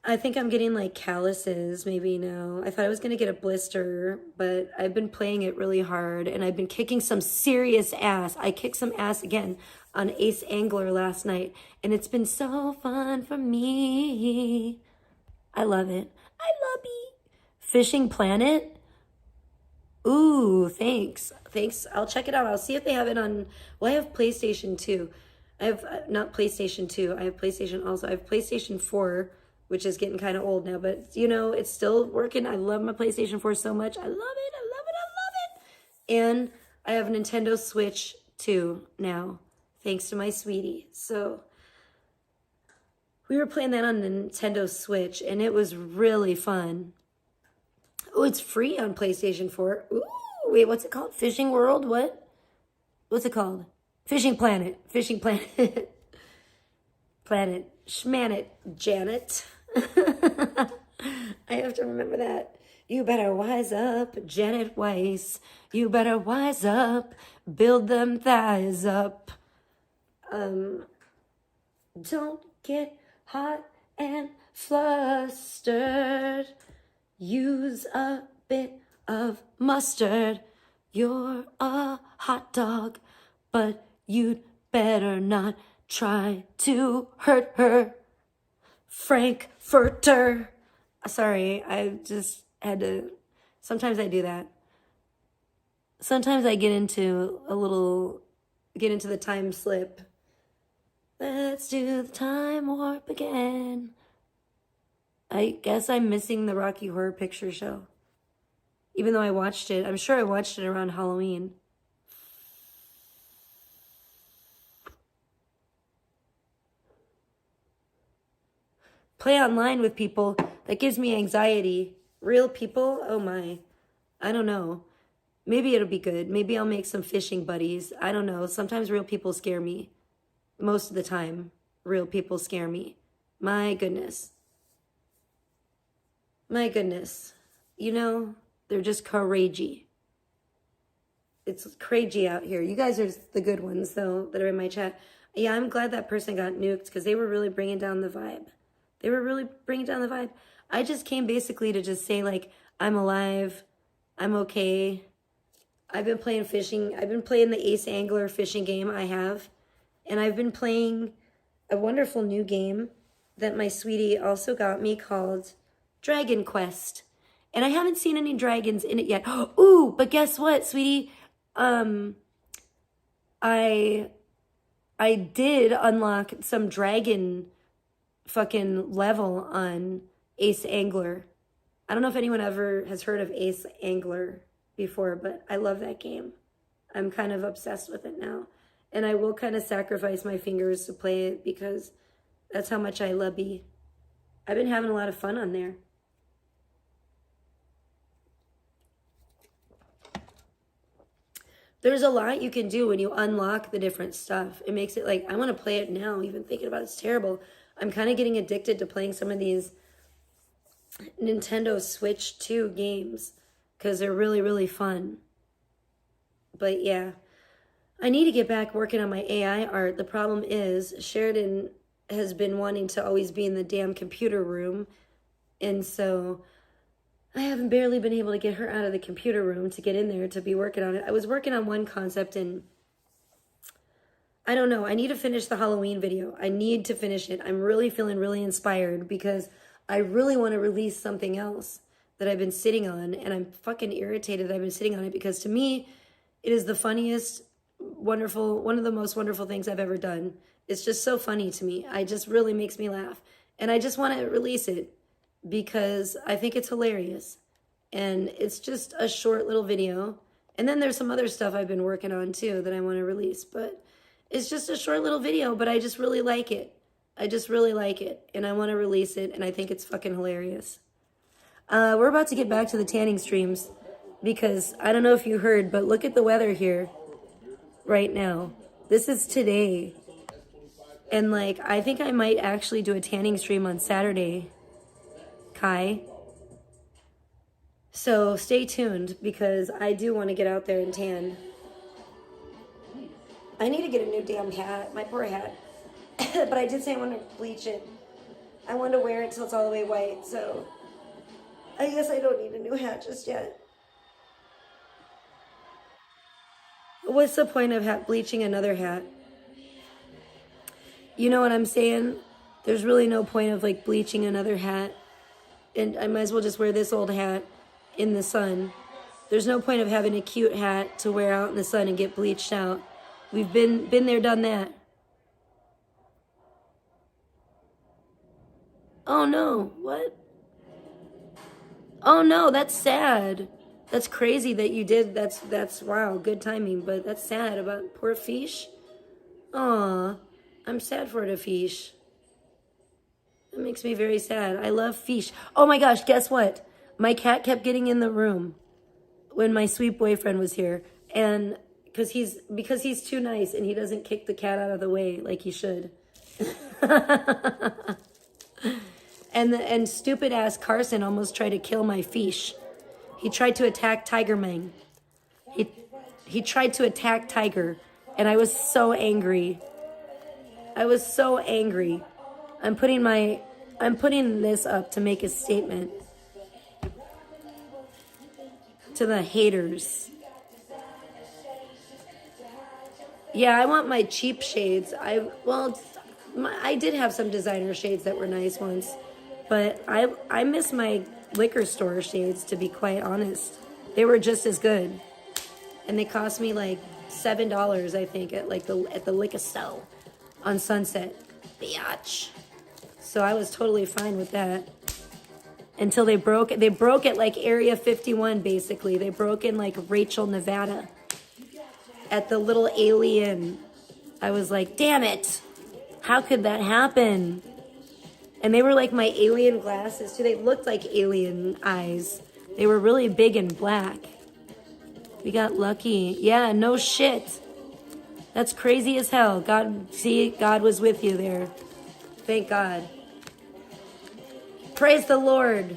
Speaker 1: I think I'm getting like calluses maybe now. I thought I was going to get a blister, but I've been playing it really hard and I've been kicking some serious ass. I kicked some ass again on Ace Angler last night and it's been so fun for me. I love it. I love it. Fishing Planet? Ooh, thanks. Thanks. I'll check it out. I'll see if they have it on, well, I have PlayStation 2. I have, not PlayStation 2. I have PlayStation also. I have PlayStation 4, which is getting kind of old now, but you know, it's still working. I love my PlayStation 4 so much. I love it. I love it. I love it. And I have a Nintendo Switch 2 now, thanks to my sweetie. So we were playing that on the Nintendo Switch and it was really fun. Oh, it's free on PlayStation 4. Ooh, wait, what's it called? Fishing World? What? What's it called? Fishing Planet. Fishing Planet. Planet. Schmanet. Janet. I have to remember that. You better wise up, Janet Weiss. You better wise up. Build them thighs up. Don't get hot and flustered. Use a bit of mustard. You're a hot dog, but you'd better not try to hurt her. Frankfurter. Sorry, I just had to. Sometimes I do that. Sometimes I get into the time slip. Let's do the time warp again. I guess I'm missing the Rocky Horror Picture Show. Even though I watched it. I'm sure I watched it around Halloween. Play online with people. That gives me anxiety. Real people? Oh my. I don't know. Maybe it'll be good. Maybe I'll make some fishing buddies. I don't know. Sometimes real people scare me. Most of the time, real people scare me. My goodness. My goodness. You know, they're just crazy. It's crazy out here. You guys are the good ones, though, that are in my chat. Yeah, I'm glad that person got nuked because they were really bringing down the vibe. They were really bringing down the vibe. I just came basically to just say, like, I'm alive. I'm okay. I've been playing fishing. I've been playing the Ace Angler fishing game I have. And I've been playing a wonderful new game that my sweetie also got me called Dragon Quest. And I haven't seen any dragons in it yet. Ooh, but guess what, sweetie? I did unlock some dragon fucking level on Ace Angler. I don't know if anyone ever has heard of Ace Angler before, but I love that game. I'm kind of obsessed with it now. And I will kind of sacrifice my fingers to play it because that's how much I love it. I've been having a lot of fun on there. There's a lot you can do when you unlock the different stuff. It makes it like, I want to play it now. Even thinking about it's terrible. I'm kind of getting addicted to playing some of these Nintendo Switch 2 games because they're really, really fun. But yeah, I need to get back working on my AI art. The problem is Sheridan has been wanting to always be in the damn computer room. And so I haven't barely been able to get her out of the computer room to get in there to be working on it. I was working on one concept and I don't know. I need to finish the Halloween video. I need to finish it. I'm really feeling really inspired because I really want to release something else that I've been sitting on. And I'm fucking irritated that I've been sitting on it because to me, it is the funniest, wonderful, one of the most wonderful things I've ever done. It's just so funny to me. It just really makes me laugh. And I just want to release it because I think it's hilarious. And it's just a short little video. And then there's some other stuff I've been working on too that I want to release. But it's just a short little video, but I just really like it. I just really like it. And I want to release it. And I think it's fucking hilarious. We're about to get back to the tanning streams. because I don't know if you heard, but look at the weather here right now. This is today. And like, I think I might actually do a tanning stream on Saturday, Kai. So stay tuned because I do want to get out there and tan. I need to get a new damn hat, my poor hat. But I did say I want to bleach it. I want to wear it till it's all the way white, so I guess I don't need a new hat just yet. What's the point of bleaching another hat? You know what I'm saying? There's really no point of like bleaching another hat. And I might as well just wear this old hat in the sun. There's no point of having a cute hat to wear out in the sun and get bleached out. We've been there, done that. Oh no, what? Oh no, that's sad. That's crazy that you did. That's wow, good timing, but that's sad about poor Fish. Aw, I'm sad for the Fish. That makes me very sad. I love Fish. Oh my gosh, guess what? My cat kept getting in the room when my sweet boyfriend was here, and because he's too nice and he doesn't kick the cat out of the way like he should. And stupid ass Carson almost tried to kill my Fish. He tried to attack Tiger Man. He tried to attack Tiger, and I was so angry. I was so angry. I'm putting this up to make a statement to the haters. Yeah, I want my cheap shades. I did have some designer shades that were nice once, but I miss my liquor store shades, to be quite honest. They were just as good, and they cost me like $7, I think, at the liquor store on Sunset, biatch. So I was totally fine with that until they broke. They broke at like Area 51, basically. They broke in like Rachel, Nevada, at the little Alien. I was like, damn it, how could that happen? And they were like my alien glasses too. They looked like alien eyes. They were really big and black. We got lucky. Yeah, no shit. That's crazy as hell. God was with you there. Thank God. Praise the Lord.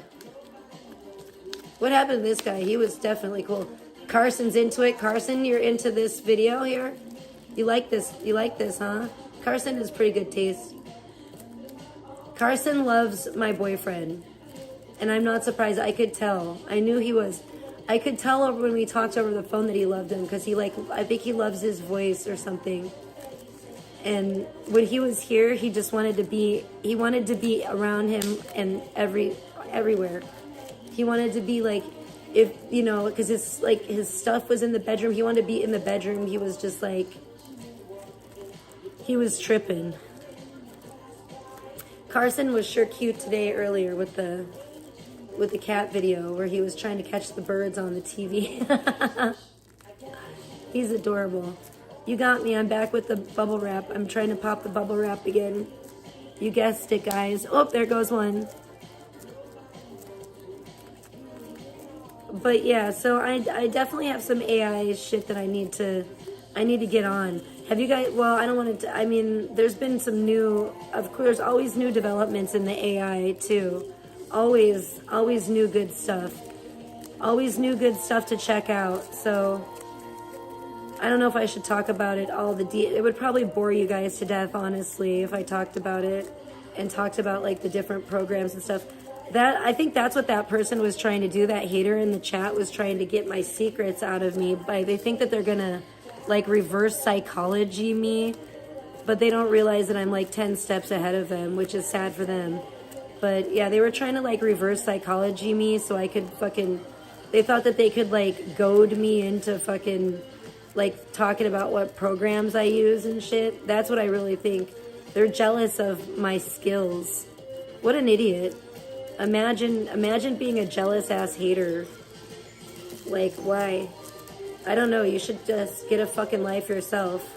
Speaker 1: What happened to this guy? He was definitely cool. Carson's into it. Carson, you're into this video here? You like this? You like this, huh? Carson has pretty good taste. Carson loves my boyfriend. And I'm not surprised. I could tell. I knew he was. I could tell when we talked over the phone that he loved him, because I think he loves his voice or something. And when he was here, he just wanted to be around him and everywhere. He wanted to be like, if, you know, because his stuff was in the bedroom. He wanted to be in the bedroom. He was just like, he was tripping. Carson was sure cute today earlier with the cat video where he was trying to catch the birds on the TV. He's adorable. You got me. I'm back with the bubble wrap. I'm trying to pop the bubble wrap again. You guessed it, guys. Oh, there goes one. But yeah, so I definitely have some AI shit that I need to get on. Have you guys, well, I don't want to, I mean, there's been some new, of course, there's always new developments in the AI too. Always new good stuff. Always new good stuff to check out. So I don't know if I should talk about it it would probably bore you guys to death, honestly, if I talked about it and talked about like the different programs and stuff. I think that's what that person was trying to do. That hater in the chat was trying to get my secrets out of me. They think that they're gonna like reverse psychology me, but they don't realize that I'm like 10 steps ahead of them, which is sad for them. But yeah, they were trying to like reverse psychology me so I could they thought that they could like goad me into fucking like talking about what programs I use and shit. That's what I really think. They're jealous of my skills. What an idiot. Imagine being a jealous ass hater. Like, why? I don't know. You should just get a fucking life yourself.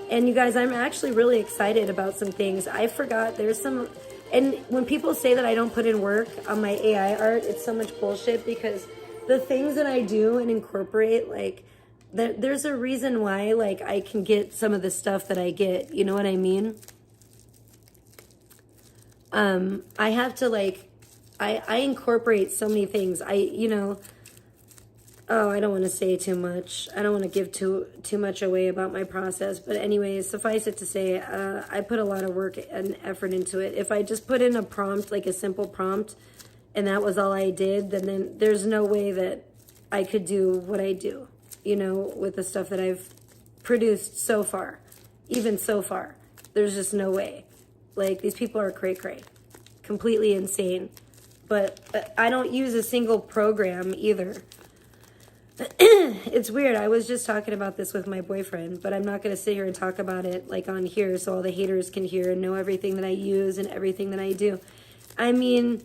Speaker 1: And you guys, I'm actually really excited about some things. I forgot there's some, and when people say that I don't put in work on my AI art, it's so much bullshit because the things that I do and incorporate, like, there's a reason why, like, I can get some of the stuff that I get. You know what I mean? I have to, like, I incorporate so many things. You know, oh, I don't want to say too much. I don't want to give too much away about my process. But anyways, suffice it to say, I put a lot of work and effort into it. If I just put in a prompt, like a simple prompt, and that was all I did, then there's no way that I could do what I do, you know, with the stuff that I've produced so far. Even so far, there's just no way. Like, these people are cray-cray. Completely insane. But I don't use a single program either. It's weird. I was just talking about this with my boyfriend, but I'm not going to sit here and talk about it, like, on here so all the haters can hear and know everything that I use and everything that I do. I mean,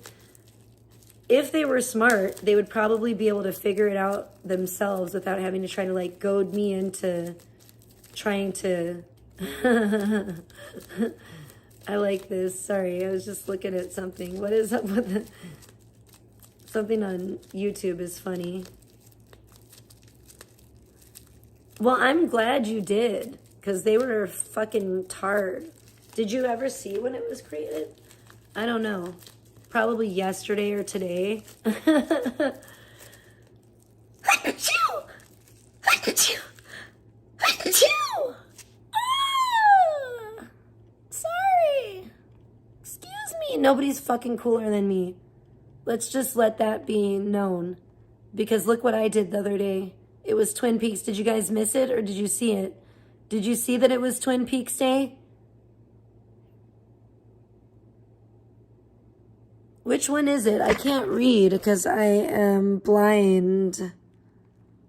Speaker 1: if they were smart, they would probably be able to figure it out themselves without having to try to, like, goad me into trying to... I like this. Sorry, I was just looking at something. What is up with the... Something on YouTube is funny. Well, I'm glad you did, because they were fucking tard. Did you ever see when it was created? I don't know. Probably yesterday or today. Sorry. Excuse me. Nobody's fucking cooler than me. Let's just let that be known. Because look what I did the other day. It was Twin Peaks. Did you guys miss it or did you see it? Did you see that it was Twin Peaks Day? Which one is it? I can't read because I am blind.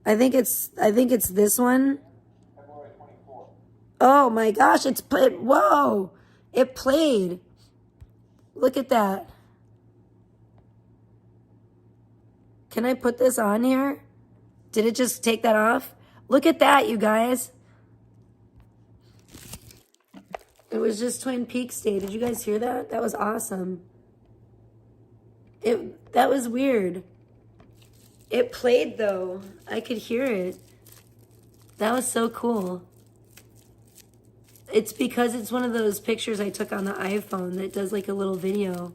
Speaker 1: I think it's this one. Oh my gosh, it's played. Whoa. It played. Look at that. Can I put this on here? Did it just take that off? Look at that, you guys. It was just Twin Peaks Day. Did you guys hear that? That was awesome. That was weird. It played though. I could hear it. That was so cool. It's because it's one of those pictures I took on the iPhone that does like a little video.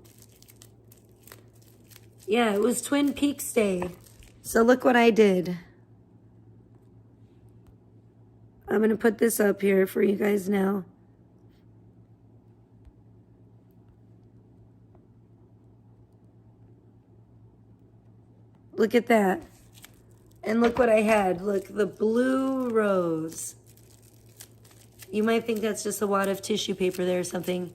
Speaker 1: Yeah, it was Twin Peaks Day. So look what I did. I'm going to put this up here for you guys now. Look at that. And look what I had. Look, the blue rose. You might think that's just a wad of tissue paper there or something.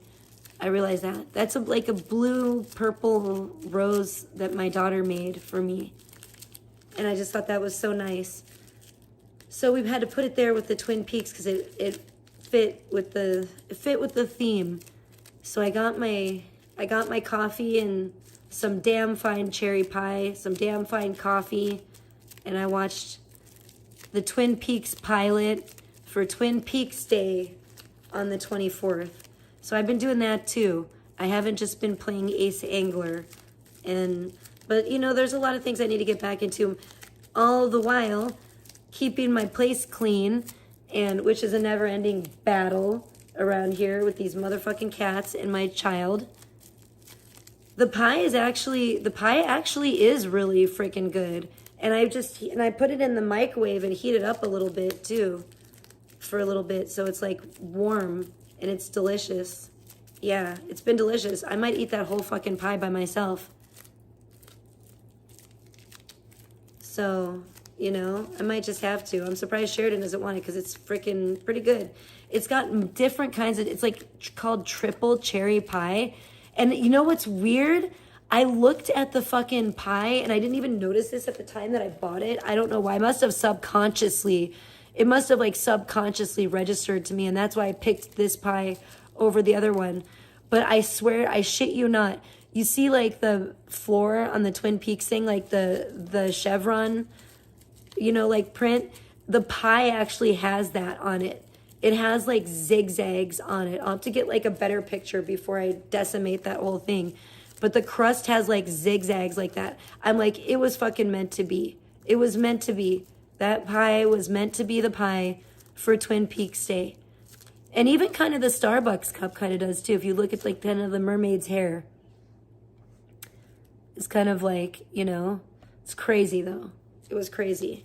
Speaker 1: I realize that. That's like a blue purple rose that my daughter made for me. And I just thought that was so nice. So we've had to put it there with the Twin Peaks because it fit with the theme. So I got my coffee and some damn fine cherry pie, some damn fine coffee, and I watched the Twin Peaks pilot for Twin Peaks Day on the 24th. So I've been doing that too. I haven't just been playing Ace Angler. But you know, there's a lot of things I need to get back into, all the while keeping my place clean, and which is a never-ending battle around here with these motherfucking cats and my child. The pie actually is really freaking good. And I put it in the microwave and heat it up a little bit too, for a little bit, so it's like warm and it's delicious. Yeah, it's been delicious. I might eat that whole fucking pie by myself. So, you know, I might just have to. I'm surprised Sheridan doesn't want it because it's freaking pretty good. It's got different kinds of, it's like called triple cherry pie. And you know what's weird? I looked at the fucking pie and I didn't even notice this at the time that I bought it. I don't know why. It must have subconsciously registered to me. And that's why I picked this pie over the other one. But I swear, I shit you not. You see like the floor on the Twin Peaks thing, like the chevron, you know, like print. The pie actually has that on it. It has like zigzags on it. I'll have to get like a better picture before I decimate that whole thing. but the crust has like zigzags like that. I'm like, it was fucking meant to be. It was meant to be. That pie was meant to be the pie for Twin Peaks Day. And even kind of the Starbucks cup kind of does too. If you look at like kind of the mermaid's hair. It's kind of like, you know, it's crazy though. It was crazy.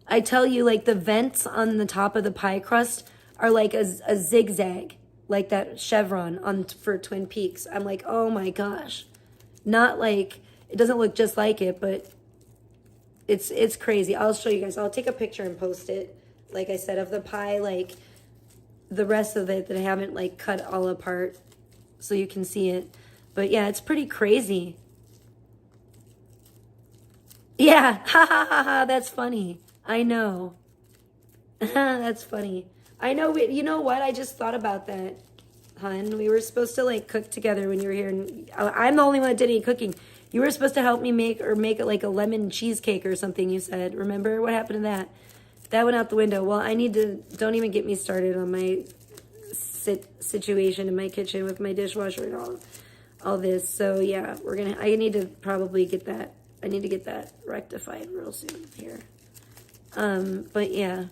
Speaker 1: I tell you, like the vents on the top of the pie crust are like a zigzag, like that chevron on for Twin Peaks. I'm like, oh my gosh. Not like, it doesn't look just like it, but it's crazy. I'll show you guys. I'll take a picture and post it. Like I said, of the pie, like the rest of it that I haven't like cut all apart so you can see it. But yeah, it's pretty crazy. Yeah, ha ha ha ha, that's funny. I know. That's funny. I know, you know what? I just thought about that, hun. We were supposed to like cook together when you were here. And I'm the only one that did any cooking. You were supposed to help me make like a lemon cheesecake or something, you said. Remember? What happened to that? That went out the window. Well, I need to, don't even get me started on my situation in my kitchen with my dishwasher and all this. So yeah, I need to probably get that. I need to get that rectified real soon here. But yeah.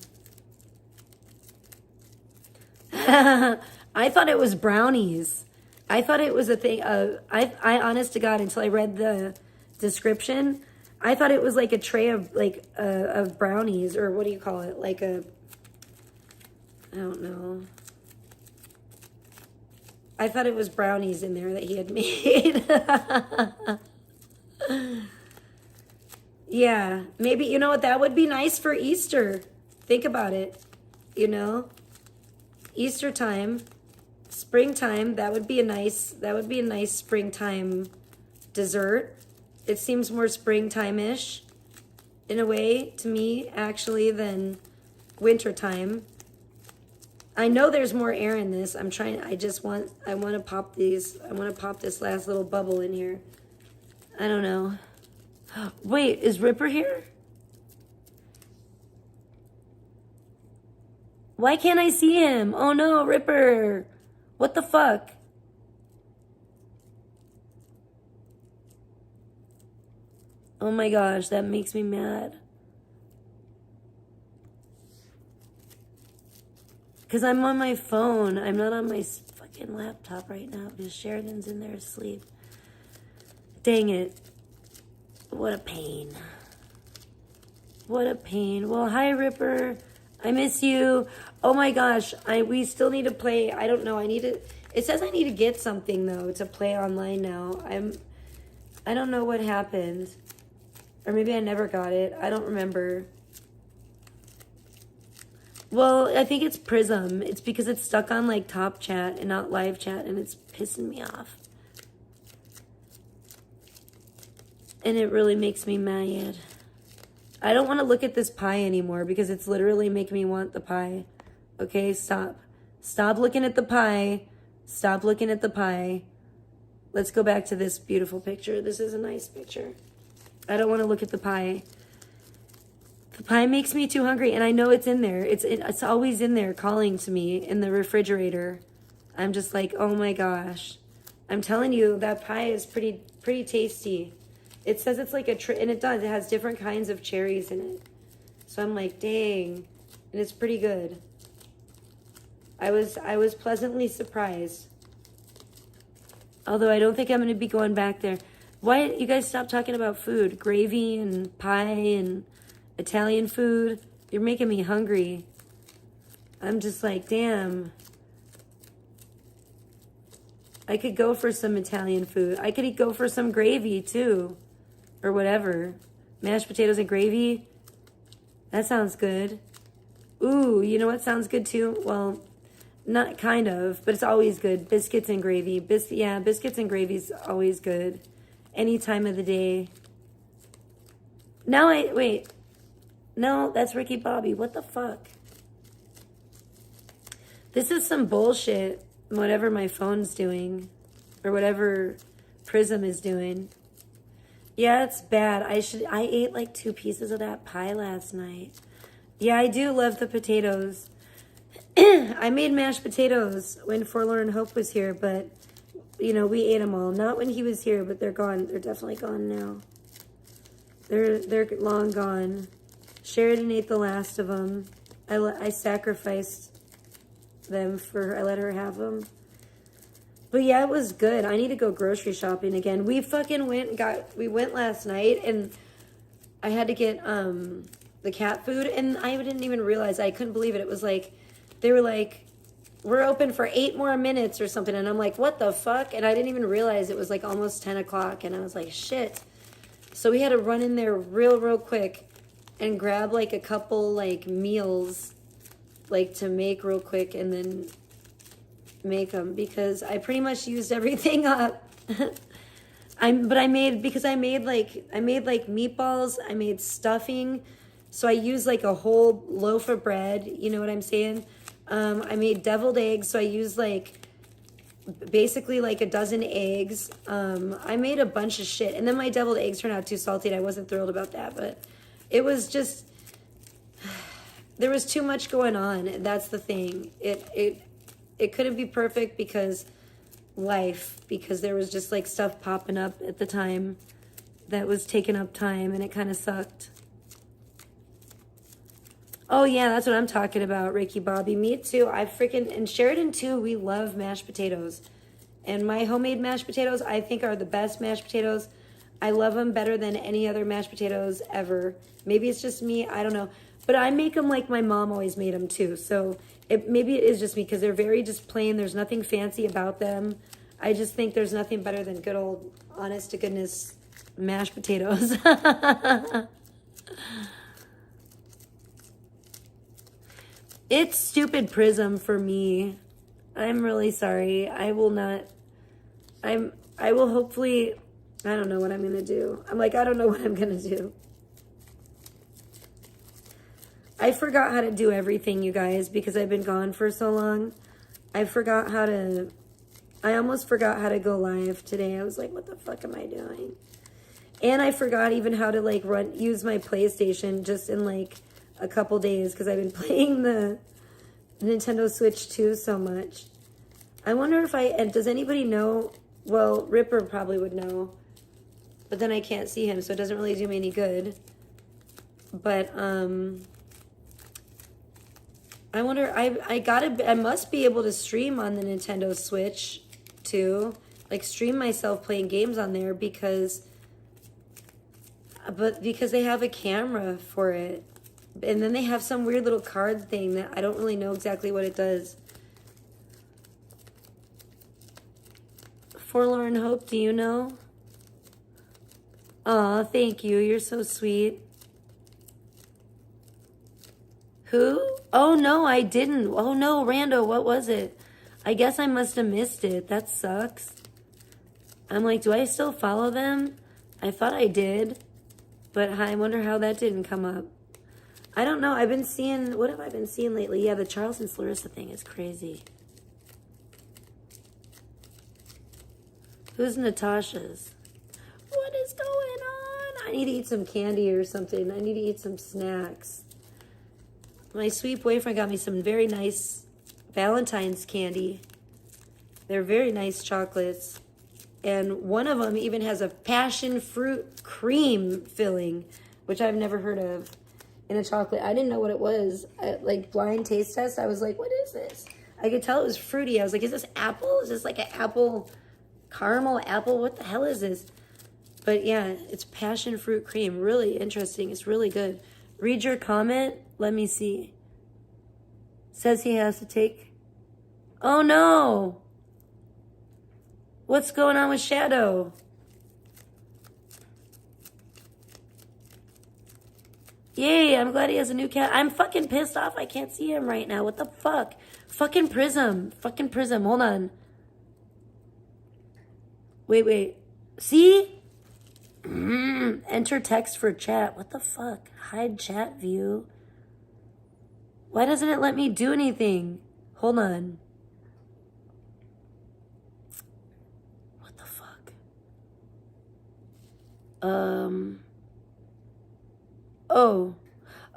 Speaker 1: I thought it was brownies. I thought it was a thing. I honest to God, until I read the description, I thought it was like a tray of like of brownies, or what do you call it? Like I don't know. I thought it was brownies in there that he had made. Yeah, maybe, you know what, that would be nice for Easter. Think about it, you know? Easter time, springtime, that would be a nice springtime dessert. It seems more springtime-ish in a way to me, actually, than wintertime. I know there's more air in this. I want to pop these. I want to pop this last little bubble in here. I don't know. Wait, is Ripper here? Why can't I see him? Oh no, Ripper. What the fuck? Oh my gosh, that makes me mad. Because I'm on my phone. I'm not on my fucking laptop right now because Sheridan's in there asleep. Dang it. What a pain. What a pain. Well, hi, Ripper. I miss you. Oh my gosh. We still need to play. I don't know. It says I need to get something though to play online now. I don't know what happened. Or maybe I never got it. I don't remember. Well, I think it's Prism. It's because it's stuck on like Top Chat and not Live Chat, and it's pissing me off. And it really makes me mad. I don't want to look at this pie anymore because it's literally making me want the pie. Okay, stop. Stop looking at the pie. Stop looking at the pie. Let's go back to this beautiful picture. This is a nice picture. I don't want to look at the pie. The pie makes me too hungry, and I know it's in there. It's always in there calling to me in the refrigerator. I'm just like, oh my gosh. I'm telling you, that pie is pretty tasty. It says it's like and it does. It has different kinds of cherries in it. So I'm like, dang. And it's pretty good. I was pleasantly surprised. Although I don't think I'm going to be going back there. Why you guys stop talking about food? Gravy and pie and Italian food. You're making me hungry. I'm just like, damn. I could go for some Italian food. I could go for some gravy too. Or whatever. Mashed potatoes and gravy. That sounds good. Ooh, you know what sounds good too? Well, not kind of, but it's always good. Biscuits and gravy. Biscuits and gravy's always good. Any time of the day. Wait. No, that's Ricky Bobby. What the fuck? This is some bullshit. Whatever my phone's doing. Or whatever Prism is doing. Yeah, it's bad. I ate like 2 pieces of that pie last night. Yeah, I do love the potatoes. I made mashed potatoes when Forlorn Hope was here, but you know, we ate them all. Not when he was here, but they're gone. They're definitely gone now. They're long gone. Sheridan ate the last of them. I sacrificed them for, I let her have them. But yeah, it was good. I need to go grocery shopping again. We fucking went last night, and I had to get the cat food, and I didn't even realize, I couldn't believe it. It was like, they were like, we're open for 8 more minutes or something. And I'm like, what the fuck? And I didn't even realize it was like almost 10 o'clock. And I was like, shit. So we had to run in there real quick and grab like a couple like meals like to make real quick and then make them, because I pretty much used everything up. I made like meatballs, I made stuffing. So I used like a whole loaf of bread, you know what I'm saying? I made deviled eggs, so I used like basically like a dozen eggs. I made a bunch of shit, and then my deviled eggs turned out too salty, and I wasn't thrilled about that, but it was just, there was too much going on. That's the thing. It couldn't be perfect because there was just like stuff popping up at the time that was taking up time, and it kind of sucked. Oh, yeah, that's what I'm talking about, Ricky Bobby. Me too. And Sheridan too, we love mashed potatoes. And my homemade mashed potatoes, I think, are the best mashed potatoes. I love them better than any other mashed potatoes ever. Maybe it's just me, I don't know. But I make them like my mom always made them too. So maybe it is just me, because they're very just plain. There's nothing fancy about them. I just think there's nothing better than good old, honest to goodness mashed potatoes. It's stupid Prism for me. I'm really sorry. I will hopefully, I don't know what I'm going to do. I don't know what I'm going to do. I forgot how to do everything, you guys, because I've been gone for so long. I almost forgot how to go live today. I was like, what the fuck am I doing? And I forgot even how to like use my PlayStation just in like a couple days, because I've been playing the Nintendo Switch 2 so much. I wonder if does anybody know? Well, Ripper probably would know, but then I can't see him, so it doesn't really do me any good. But I wonder, I must be able to stream on the Nintendo Switch too, like stream myself playing games on there, because they have a camera for it. And then they have some weird little card thing that I don't really know exactly what it does. Forlorn Hope, do you know? Aw, thank you. You're so sweet. Who? Oh, no, I didn't. Oh, no, Rando, what was it? I guess I must have missed it. That sucks. I'm like, do I still follow them? I thought I did. But I wonder how that didn't come up. I don't know. What have I been seeing lately? Yeah, the Charleston Clarissa thing is crazy. Who's Natasha's? What is going on? I need to eat some candy or something. I need to eat some snacks. My sweet boyfriend got me some very nice Valentine's candy. They're very nice chocolates. And one of them even has a passion fruit cream filling, which I've never heard of. In a chocolate. I didn't know what it was. Like blind taste test, I was like, what is this? I could tell it was fruity. I was like, is this apple? Is this like an apple, caramel apple? What the hell is this? But yeah, it's passion fruit cream. Really interesting. It's really good. Read your comment. Let me see. Says he has to take. Oh no. What's going on with Shadow? Yay, I'm glad he has a new cat. I'm fucking pissed off. I can't see him right now. What the fuck? Fucking Prism. Fucking Prism. Hold on. Wait. See? Enter text for chat. What the fuck? Hide chat view. Why doesn't it let me do anything? Hold on. What the fuck?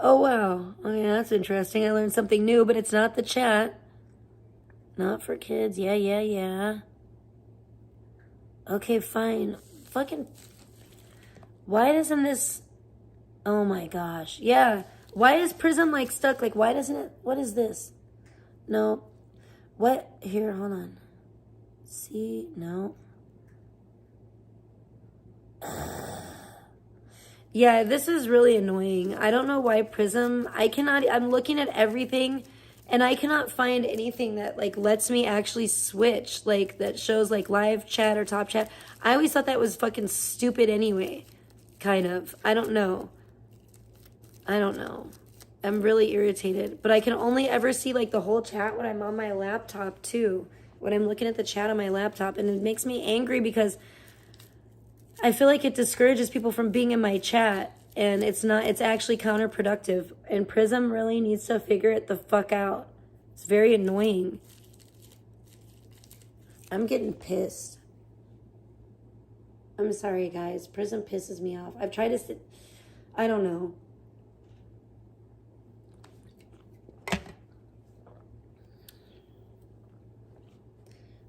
Speaker 1: Oh, wow. Okay, that's interesting. I learned something new, but it's not the chat. Not for kids. Yeah. Okay, fine. Fucking... Why doesn't this... Oh my gosh. Yeah. Why is Prism like stuck? Like, why doesn't it... What is this? No. What? Here, hold on. See? No. Yeah, this is really annoying. I don't know why Prism... I'm looking at everything and I cannot find anything that like lets me actually switch. Like that shows like live chat or top chat. I always thought that was fucking stupid anyway. Kind of. I don't know. I'm really irritated. But I can only ever see like the whole chat when I'm on my laptop too. When I'm looking at the chat on my laptop. And it makes me angry because I feel like it discourages people from being in my chat. And it's actually counterproductive. And Prism really needs to figure it the fuck out. It's very annoying. I'm getting pissed. I'm sorry, guys. Prism pisses me off. I've tried to sit... I don't know.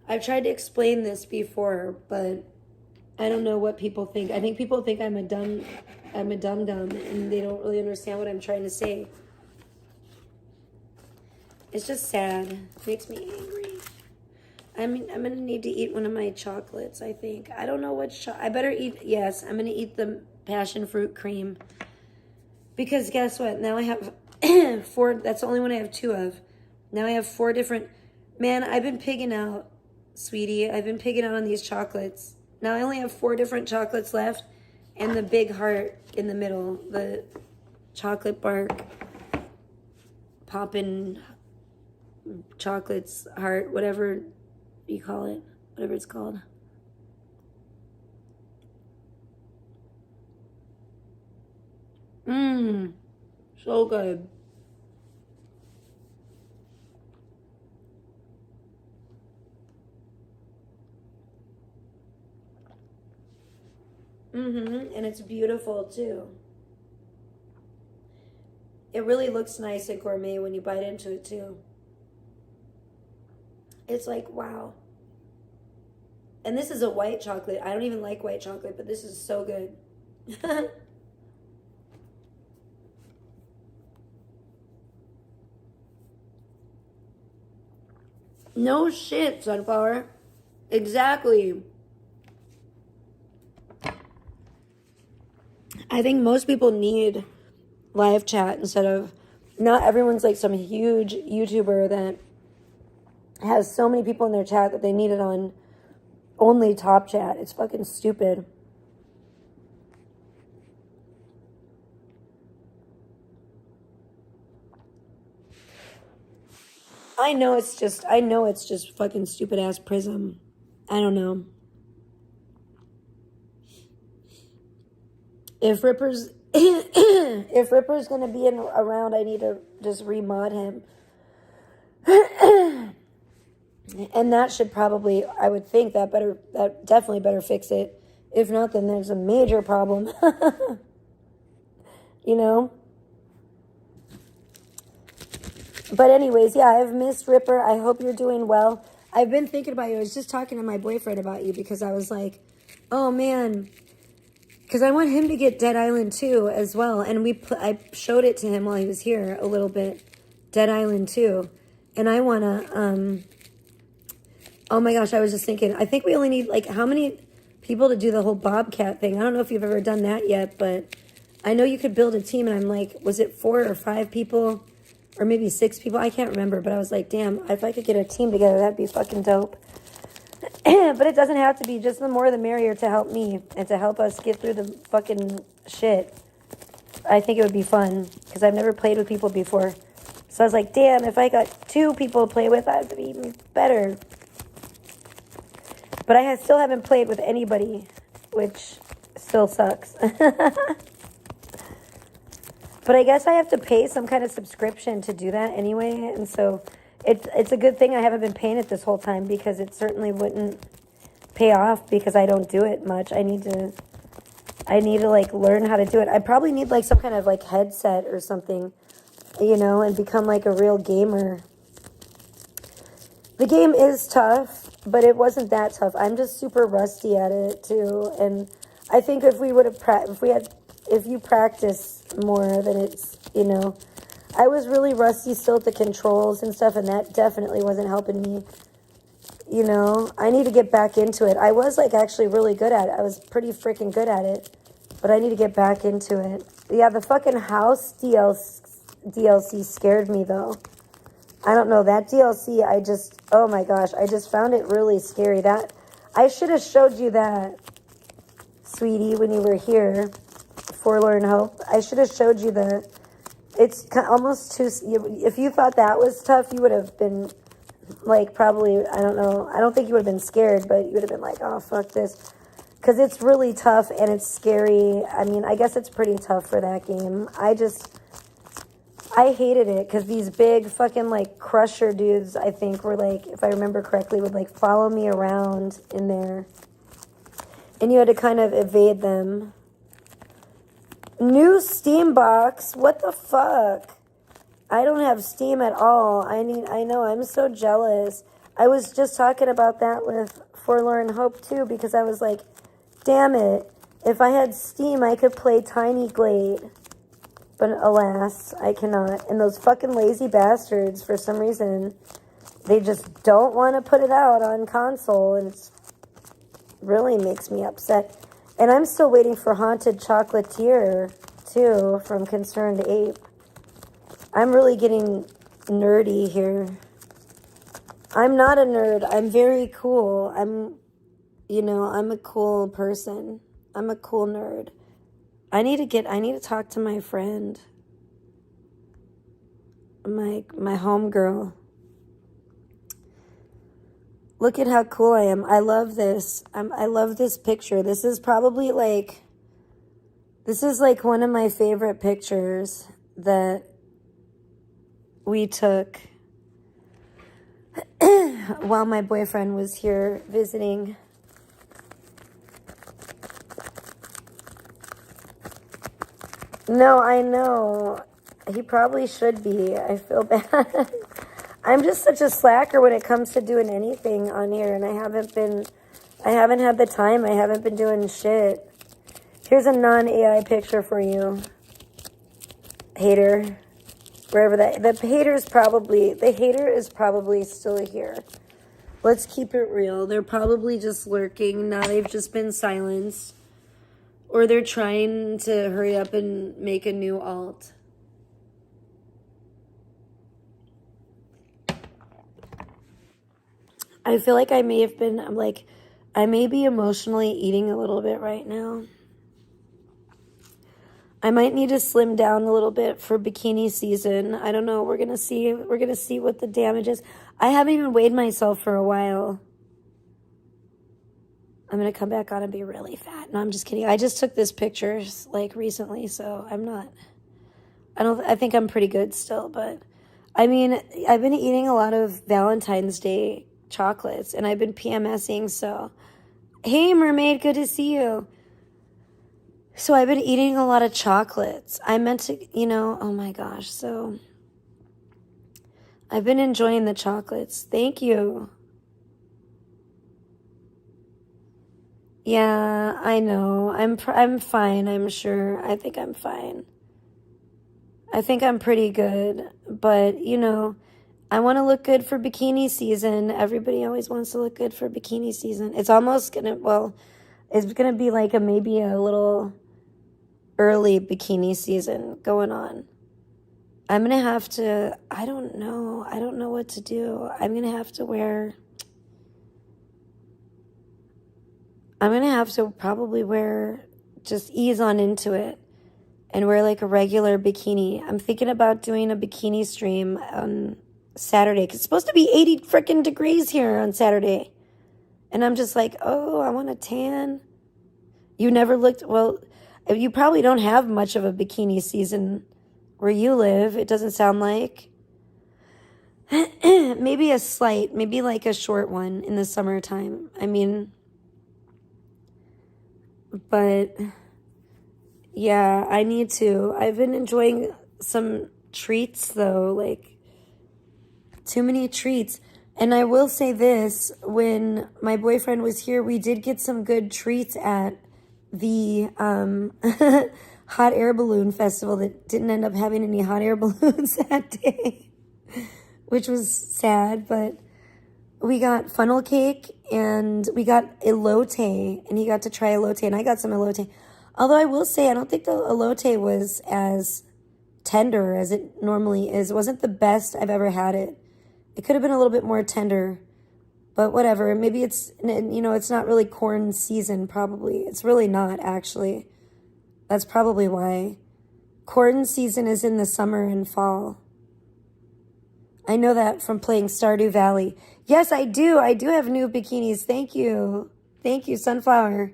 Speaker 1: I've tried to explain this before, but I don't know what people think. I think people think I'm a dum-dum, and they don't really understand what I'm trying to say. It's just sad. It makes me angry. I mean, I'm going to need to eat one of my chocolates, I think. I don't know what I better eat. Yes, I'm going to eat the passion fruit cream. Because guess what? Now I have 4. That's the only one I have 2 of. Now I have 4 different. Man, I've been pigging out, sweetie. I've been pigging out on these chocolates. Now I only have 4 different chocolates left. And the big heart in the middle. The chocolate bark. Poppin' chocolates, heart, whatever you call it. Whatever it's called. So good. And it's beautiful too. It really looks nice at Gourmet when you bite into it too. It's like, wow. And this is a white chocolate. I don't even like white chocolate, but this is so good. No shit, Sunflower. Exactly. I think most people need live chat instead of... Not everyone's like some huge YouTuber that has so many people in their chat that they need it on only top chat. It's fucking stupid. I know it's just fucking stupid ass Prism. I don't know. If Ripper's gonna be around, I need to just remod him. And that should probably, I would think that definitely better fix it. If not, then there's a major problem. You know? But anyways, yeah, I've missed Ripper. I hope you're doing well. I've been thinking about you. I was just talking to my boyfriend about you because I was like, oh man, because I want him to get Dead Island 2 as well. And I showed it to him while he was here a little bit, Dead Island 2. And I want to, oh my gosh, I was just thinking, I think we only need like how many people to do the whole Bobcat thing? I don't know if you've ever done that yet, but I know you could build a team. And I'm like, was it 4 or 5 people? Or maybe 6 people. I can't remember. But I was like, damn, if I could get a team together, that'd be fucking dope. But it doesn't have to be. Just the more the merrier to help me. And to help us get through the fucking shit. I think it would be fun. Because I've never played with people before. So I was like, damn, if I got 2 people to play with, that'd be even better. But I still haven't played with anybody. Which still sucks. But I guess I have to pay some kind of subscription to do that anyway. And so it's a good thing I haven't been paying it this whole time because it certainly wouldn't pay off because I don't do it much. I need to like learn how to do it. I probably need like some kind of like headset or something, you know, and become like a real gamer. The game is tough. but it wasn't that tough. I'm just super rusty at it too. And I think if we would have, if you practice more, then it's, you know, I was really rusty still at the controls and stuff, and that definitely wasn't helping me. You know, I need to get back into it. I was like actually really good at it. I was pretty freaking good at it, but I need to get back into it. Yeah, the fucking house DLC scared me though. I don't know, that DLC, oh my gosh, I just found it really scary. That, I should have showed you that, sweetie, when you were here, Forlorn Hope. I should have showed you it's almost too, if you thought that was tough, you would have been, like, probably, I don't know, I don't think you would have been scared, but you would have been like, oh, fuck this. Because it's really tough and it's scary. I mean, I guess it's pretty tough for that game. I hated it because these big fucking, like, crusher dudes, I think, were, like, if I remember correctly, would, like, follow me around in there. And you had to kind of evade them. New Steam box? What the fuck? I don't have Steam at all. I know, I'm so jealous. I was just talking about that with Forlorn Hope, too, because I was like, damn it. If I had Steam, I could play Tiny Glade. But alas, I cannot. And those fucking lazy bastards, for some reason, they just don't want to put it out on console. And it really makes me upset. And I'm still waiting for Haunted Chocolatier, too, from Concerned Ape. I'm really getting nerdy here. I'm not a nerd. I'm very cool. I'm a cool person. I'm a cool nerd. I need to talk to my friend. My homegirl. Look at how cool I am. I love this. I love this picture. This is probably like one of my favorite pictures that we took while my boyfriend was here visiting. No, I know. He probably should be. I feel bad. I'm just such a slacker when it comes to doing anything on here, and I haven't had the time. I haven't been doing shit. Here's a non-AI picture for you. Hater. Wherever the hater is probably still here. Let's keep it real. They're probably just lurking. Now they've just been silenced. Or they're trying to hurry up and make a new alt. I feel like I may be emotionally eating a little bit right now. I might need to slim down a little bit for bikini season. I don't know. We're going to see. We're going to see what the damage is. I haven't even weighed myself for a while. I'm going to come back on and be really fat. No, I'm just kidding. I just took this picture like recently, so I think I'm pretty good still, but I mean, I've been eating a lot of Valentine's Day chocolates and I've been PMSing, so hey mermaid, good to see you. So I've been eating a lot of chocolates. I meant to, oh my gosh, so I've been enjoying the chocolates. Thank you. Yeah, I know. I'm fine, I'm sure. I think I'm fine. I think I'm pretty good. But, I want to look good for bikini season. Everybody always wants to look good for bikini season. It's almost going to, it's going to be like maybe a little early bikini season going on. I'm going to have to, I don't know what to do. I'm going to have to probably just ease on into it and wear like a regular bikini. I'm thinking about doing a bikini stream on Saturday because it's supposed to be 80 freaking degrees here on Saturday. And I'm just like, oh, I want a tan. You never looked, you probably don't have much of a bikini season where you live. It doesn't sound like. Maybe like a short one in the summertime. I mean, but yeah, I need to. I've been enjoying some treats though, like too many treats. And I will say this, when my boyfriend was here, we did get some good treats at the hot air balloon festival that didn't end up having any hot air balloons that day, which was sad. But we got funnel cake and we got elote, and he got to try elote, and I got some elote. Although I will say, I don't think the elote was as tender as it normally is. It wasn't the best I've ever had it. It could have been a little bit more tender, but whatever. Maybe it's, it's not really corn season, probably. It's really not, actually. That's probably why. Corn season is in the summer and fall. I know that from playing Stardew Valley. Yes, I do. I do have new bikinis. Thank you. Thank you, Sunflower.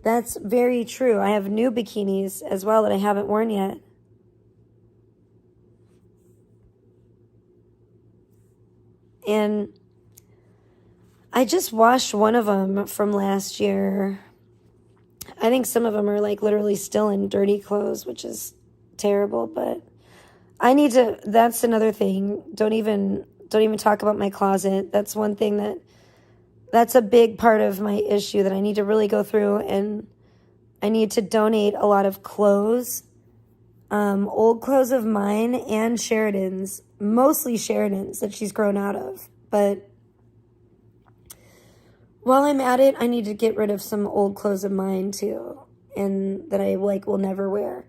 Speaker 1: That's very true. I have new bikinis as well that I haven't worn yet. And I just washed one of them from last year. I think some of them are like literally still in dirty clothes, which is terrible, but I need to, that's another thing. Don't even talk about my closet. That's one thing that's a big part of my issue that I need to really go through, and I need to donate a lot of clothes, old clothes of mine and Sheridan's, mostly Sheridan's that she's grown out of. But while I'm at it, I need to get rid of some old clothes of mine too, and that I will never wear.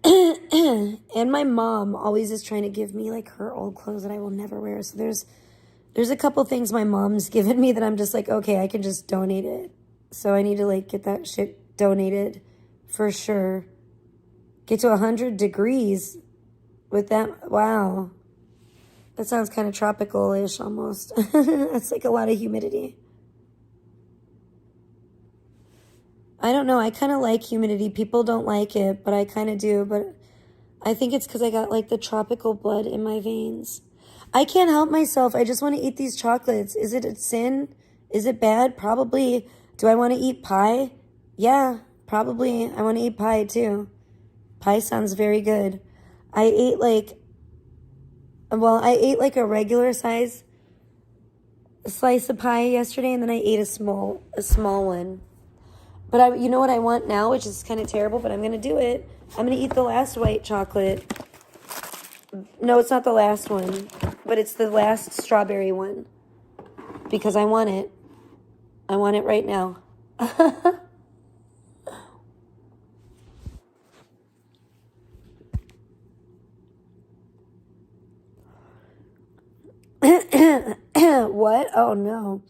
Speaker 1: And my mom always is trying to give me her old clothes that I will never wear. So there's a couple things my mom's given me that I'm just okay, I can just donate it. So I need to get that shit donated for sure. Get to 100 degrees with that. Wow. That sounds kind of tropical-ish almost. That's a lot of humidity. I don't know. I kind of like humidity. People don't like it, but I kind of do. But I think it's because I got the tropical blood in my veins. I can't help myself. I just want to eat these chocolates. Is it a sin? Is it bad? Probably. Do I want to eat pie? Yeah, probably. I want to eat pie too. Pie sounds very good. I ate a regular size slice of pie yesterday, and then I ate a small one. But you know what I want now, which is kind of terrible, but I'm going to do it. I'm going to eat the last white chocolate. No, it's not the last one, but it's the last strawberry one. Because I want it. I want it right now. What? Oh, no.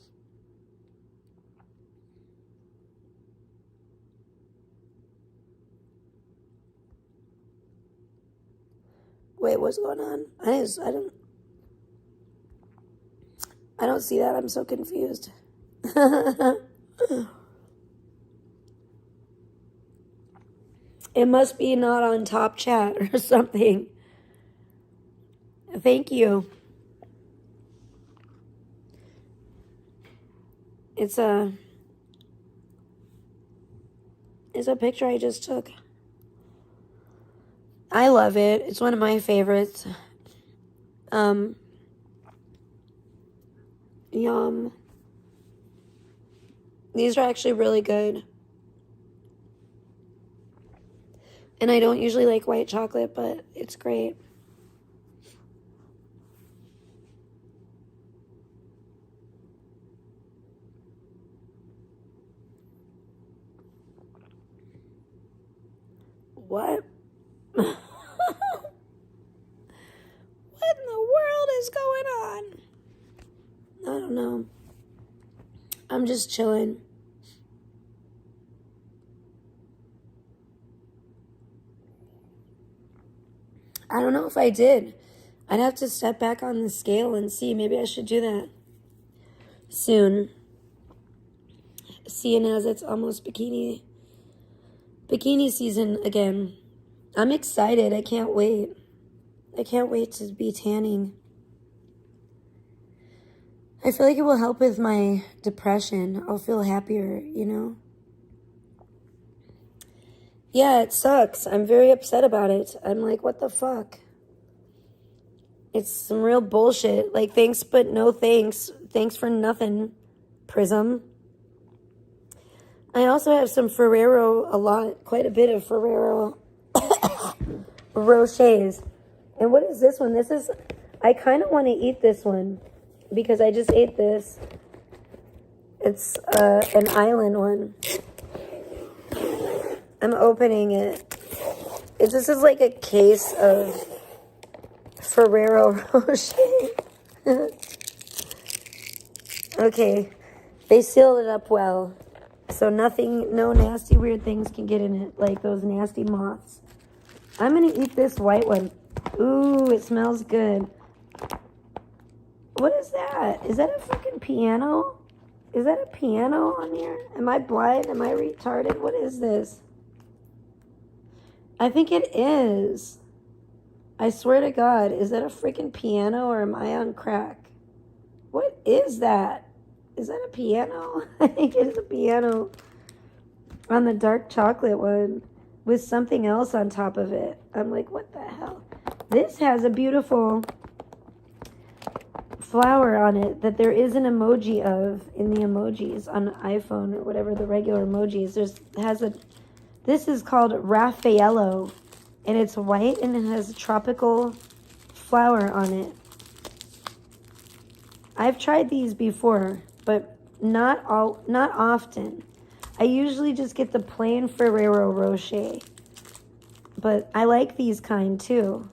Speaker 1: Wait, what's going on? I don't see that. I'm so confused. It must be not on top chat or something. Thank you. It's a picture I just took. I love it. It's one of my favorites. Yum. These are actually really good. And I don't usually like white chocolate, but it's great. What? What in the world is going on? I don't know. I'm just chilling. I don't know if I did. I'd have to step back on the scale and see. Maybe I should do that soon. Seeing as it's almost bikini season again. I'm excited. I can't wait. I can't wait to be tanning. I feel like it will help with my depression. I'll feel happier, Yeah, it sucks. I'm very upset about it. I'm like, what the fuck? It's some real bullshit. Like, thanks, but no thanks. Thanks for nothing, Prism. I also have some Ferrero, quite a bit of Ferrero Rochers. And what is this one? I kind of want to eat this one because I just ate this. It's an island one. I'm opening it. This is like a case of Ferrero Rocher. Okay, they sealed it up well. So no nasty weird things can get in it, like those nasty moths. I'm gonna eat this white one. Ooh, it smells good. What is that? Is that a fucking piano? Is that a piano on here? Am I blind? Am I retarded? What is this? I think it is. I swear to God, is that a freaking piano or am I on crack? What is that? Is that a piano? I think it is a piano. On the dark chocolate one with something else on top of it. I'm like, what the hell? This has a beautiful flower on it that there is an emoji of in the emojis on iPhone or whatever the regular emojis. This is called Raffaello, and it's white and it has a tropical flower on it. I've tried these before, but not often. I usually just get the plain Ferrero Rocher, but I like these kind too.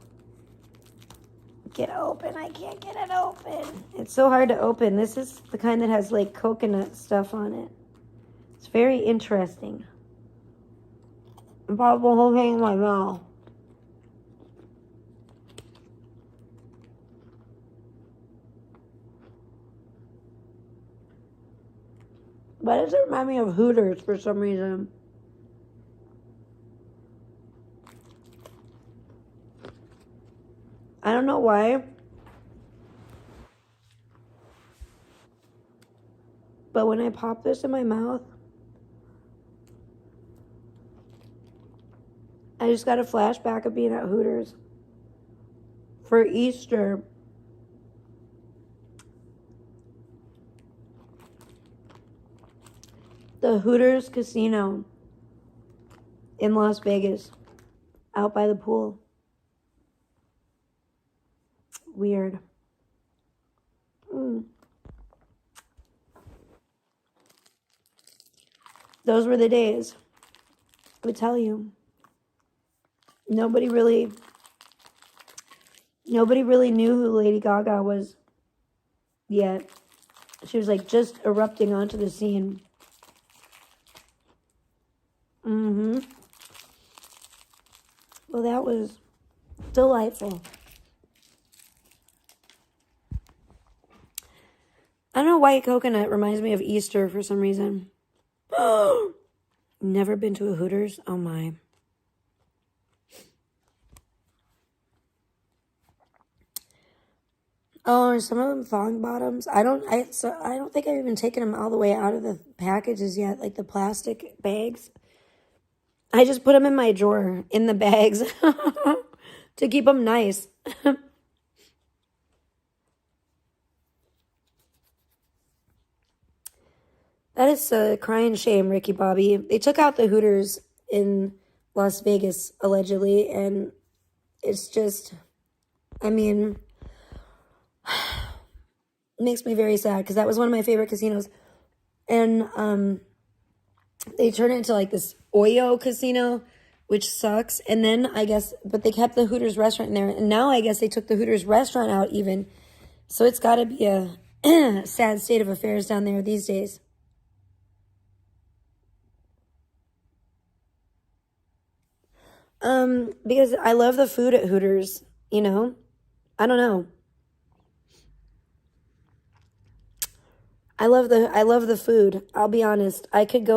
Speaker 1: Get open. I can't get it open. It's so hard to open. This is the kind that has like coconut stuff on it. It's very interesting. I'm probably the whole thing in my mouth. Why does it remind me of Hooters for some reason? I don't know why. But when I pop this in my mouth, I just got a flashback of being at Hooters for Easter. The Hooters Casino in Las Vegas, out by the pool. Weird. Those were the days. I would tell you. Nobody really knew who Lady Gaga was yet. She was like just erupting onto the scene. Well, that was delightful. I don't know why coconut reminds me of Easter for some reason. Never been to a Hooters? Oh my. Oh, are some of them thong bottoms? I don't think I've even taken them all the way out of the packages yet, like the plastic bags. I just put them in my drawer in the bags to keep them nice. That is a crying shame, Ricky Bobby. They took out the Hooters in Las Vegas, allegedly, and it's just, I mean, it makes me very sad because that was one of my favorite casinos. And they turned it into like this Oyo casino, which sucks. And then but they kept the Hooters restaurant in there. And now I guess they took the Hooters restaurant out even. So it's got to be a sad state of affairs down there these days. Because I love the food at Hooters, you know? I don't know. I love the food. I'll be honest. I could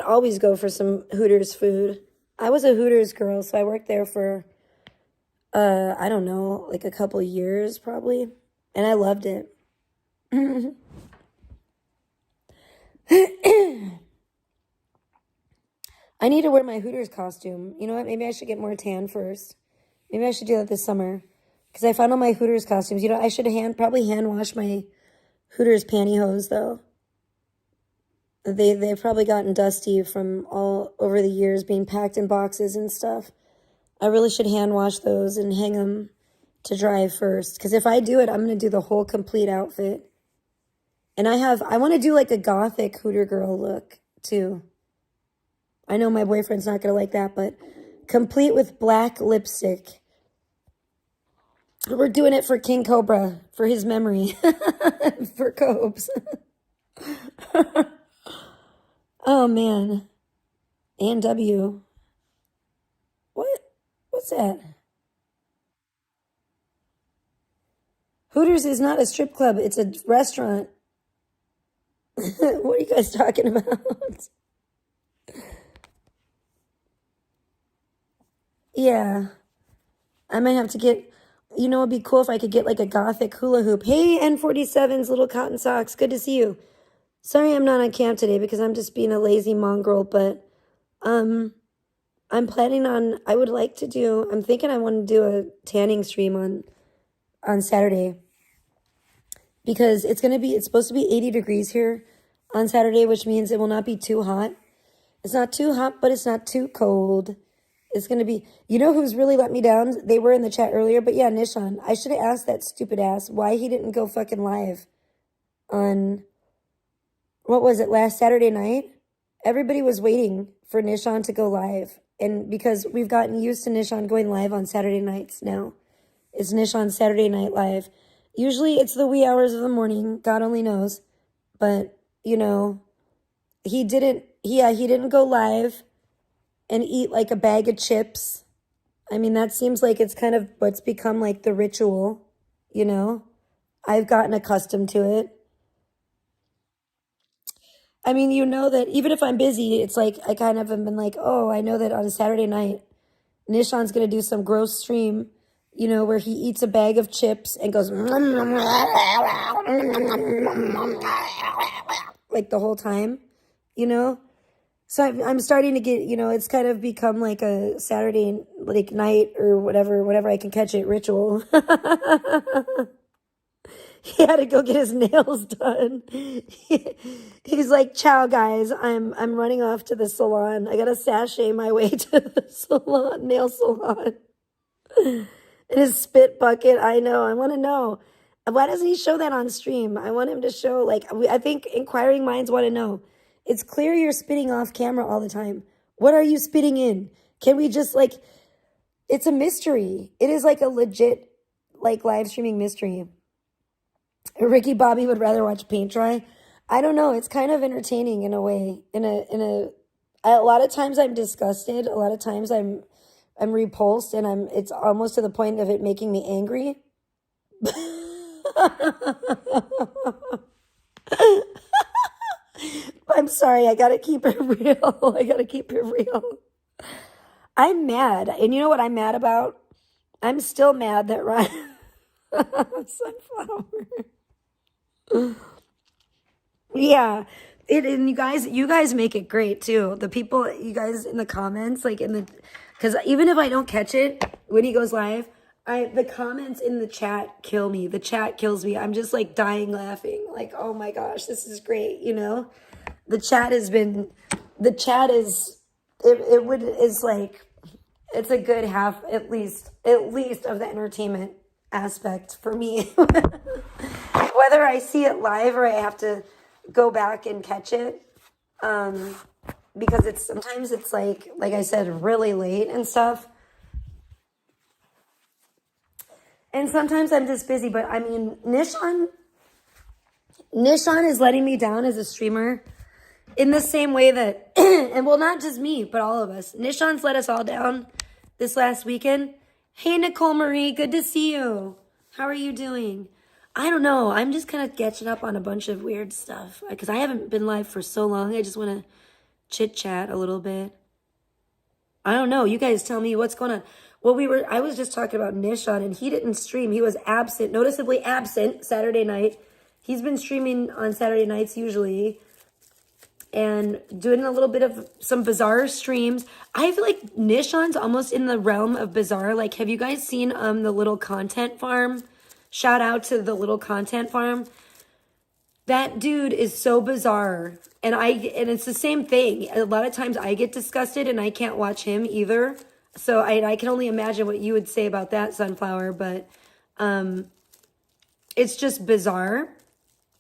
Speaker 1: always go for some Hooters food. I was a Hooters girl, so I worked there for, I don't know, like a couple years probably. And I loved it. I need to wear my Hooters costume. You know what? Maybe I should get more tan first. Maybe I should do that this summer. Because I found all my Hooters costumes. You know, I should probably hand wash my Hooters pantyhose, though. They've probably gotten dusty from all over the years being packed in boxes and stuff. I really should hand wash those and hang them to dry first. Because if I do it, I'm going to do the whole complete outfit. And I want to do like a gothic Hooter girl look, too. I know my boyfriend's not going to like that, but complete with black lipstick. We're doing it for King Cobra, for his memory, for Cobes. Oh, man. And W. What? What's that? Hooters is not a strip club. It's a restaurant. What are you guys talking about? Yeah. I might have to get, you know, it'd be cool if I could get like a gothic hula hoop. Hey, N47's little cotton socks. Good to see you. Sorry I'm not on camp today because I'm just being a lazy mongrel, but I'm planning on, I'm thinking I want to do a tanning stream on Saturday because it's supposed to be 80 degrees here on Saturday, which means it will not be too hot. It's not too hot, but it's not too cold. It's going to be, you know who's really let me down? They were in the chat earlier, but yeah, Nishan. I should have asked that stupid ass why he didn't go fucking live on, what was it, last Saturday night? Everybody was waiting for Nishan to go live. And because we've gotten used to Nishan going live on Saturday nights now. It's Nishan Saturday Night Live. Usually it's the wee hours of the morning. God only knows. But, you know, he didn't go live and eat like a bag of chips. I mean, that seems like it's kind of what's become like the ritual, you know? I've gotten accustomed to it. I mean, you know that even if I'm busy, it's like I kind of have been like, oh, I know that on a Saturday night, Nishan's going to do some gross stream, you know, where he eats a bag of chips and goes like the whole time, you know? So I'm starting to get, you know, it's kind of become like a Saturday like night or whatever I can catch it ritual. He had to go get his nails done. He's like, "Ciao, guys. I'm running off to the salon. I gotta sashay my way to the salon, nail salon." And his spit bucket. I know. I want to know. Why doesn't he show that on stream? I want him to show. Like, I think inquiring minds want to know. It's clear you're spitting off camera all the time. What are you spitting in? Can we just like? It's a mystery. It is like a legit, like live streaming mystery. Ricky Bobby would rather watch paint dry. I don't know. It's kind of entertaining in a way. A lot of times I'm disgusted. A lot of times I'm repulsed, and it's almost to the point of it making me angry. I'm sorry. I gotta keep it real. I'm mad, and you know what I'm mad about? I'm still mad that Ryan sunflower. Yeah, and you guys make it great too. The people, you guys in the comments, like because even if I don't catch it when he goes live, the comments in the chat kill me. The chat kills me. I'm just like dying laughing. Like, oh my gosh, this is great. You know, the chat is like, it's a good half at least of the entertainment aspect for me. Whether I see it live or I have to go back and catch it, because sometimes it's like I said, really late and stuff. And sometimes I'm just busy, but I mean, Nishan is letting me down as a streamer in the same way that, and well, not just me, but all of us. Nishan's let us all down this last weekend. Hey, Nicole Marie, good to see you. How are you doing? I don't know. I'm just kind of catching up on a bunch of weird stuff because I haven't been live for so long. I just want to chit chat a little bit. I don't know. You guys tell me what's going on. Well, I was just talking about Nishan, and he didn't stream. He was noticeably absent Saturday night. He's been streaming on Saturday nights usually. and doing a little bit of some bizarre streams. I feel like Nishon's almost in the realm of bizarre. Like, have you guys seen the Little Content Farm? Shout out to the Little Content Farm. That dude is so bizarre. And it's the same thing. A lot of times I get disgusted and I can't watch him either. So I can only imagine what you would say about that, Sunflower, but it's just bizarre.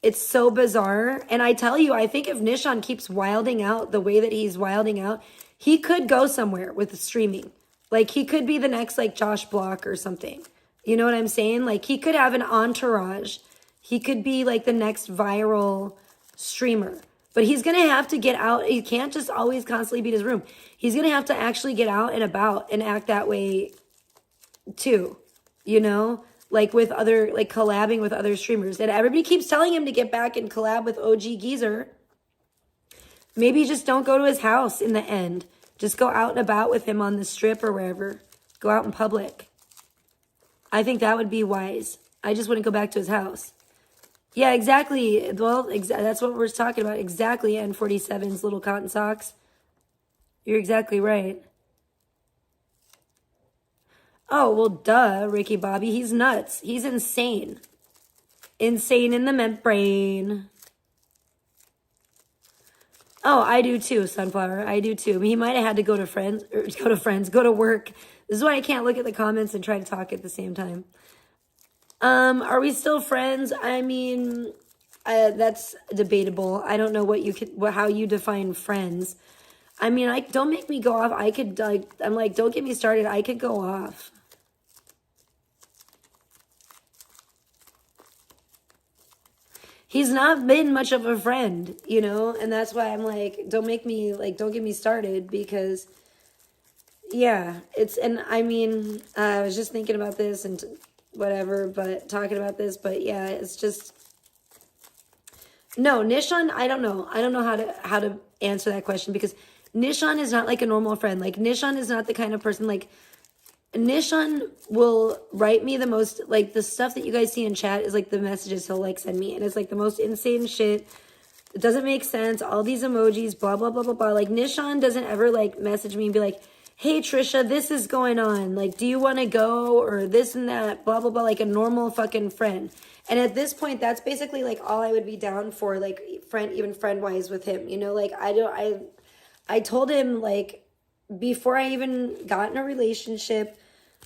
Speaker 1: It's so bizarre. And I tell you, I think if Nishon keeps wilding out the way that he's wilding out, he could go somewhere with streaming. Like, he could be the next, like, Josh Block or something. You know what I'm saying? Like, he could have an entourage. He could be, like, the next viral streamer. But he's going to have to get out. He can't just always constantly be in his room. He's going to have to actually get out and about and act that way, too. You know? Like with other, like collabing with other streamers. And everybody keeps telling him to get back and collab with OG Geezer. Maybe just don't go to his house in the end. Just go out and about with him on the strip or wherever. Go out in public. I think that would be wise. I just wouldn't go back to his house. Yeah, exactly. Well, that's what we're talking about. Exactly, N47's little cotton socks. You're exactly right. Oh, well, duh, Ricky Bobby. He's nuts. He's insane. Insane in the membrane. Oh, I do too, Sunflower. I do too. He might have had to go to work. This is why I can't look at the comments and try to talk at the same time. Are we still friends? I mean, that's debatable. I don't know how you define friends. I mean, don't make me go off. I'm like, don't get me started. I could go off. He's not been much of a friend, you know? And that's why I'm like, don't get me started because, yeah, I mean, I was just thinking about this and whatever, but talking about this, but yeah, it's just, no, Nishon, I don't know how to answer that question because Nishon is not like a normal friend. Like, Nishon is not the kind of person, like, Nishon will write me the most, like, the stuff that you guys see in chat is, like, the messages he'll, like, send me. And it's, like, the most insane shit. It doesn't make sense. All these emojis, blah, blah, blah, blah, blah. Like, Nishon doesn't ever, like, message me and be like, hey, Trisha, this is going on. Like, do you want to go? Or this and that, blah, blah, blah. Like, a normal fucking friend. And at this point, that's basically, like, all I would be down for, like, even friend-wise with him. You know, like, I told him, like, before I even got in a relationship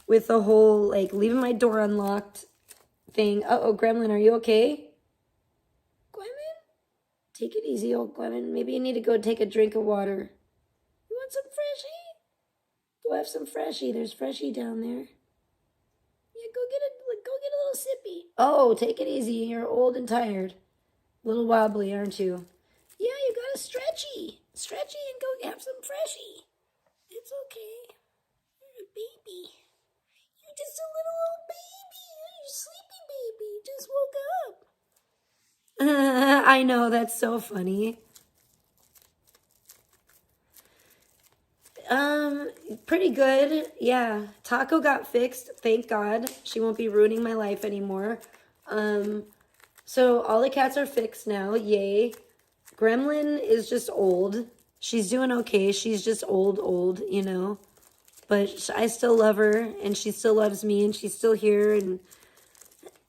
Speaker 1: with the whole, like, leaving my door unlocked thing. Uh-oh, Gremlin, are you okay? Glemon? Take it easy, old Glemon. Maybe you need to go take a drink of water. You want some Freshie? Go have some Freshie. There's Freshie down there. Yeah, go get a little sippy. Oh, take it easy. You're old and tired. A little wobbly, aren't you? Yeah, you got a stretchy. Stretchy and go have some Freshie. It's okay. You're a baby. You're just a little old baby. You're sleepy baby. Just woke up. I know, that's so funny. Pretty good. Yeah. Taco got fixed. Thank God. She won't be ruining my life anymore. So all the cats are fixed now. Yay. Gremlin is just old. She's doing okay. She's just old, you know. But I still love her, and she still loves me, and she's still here, and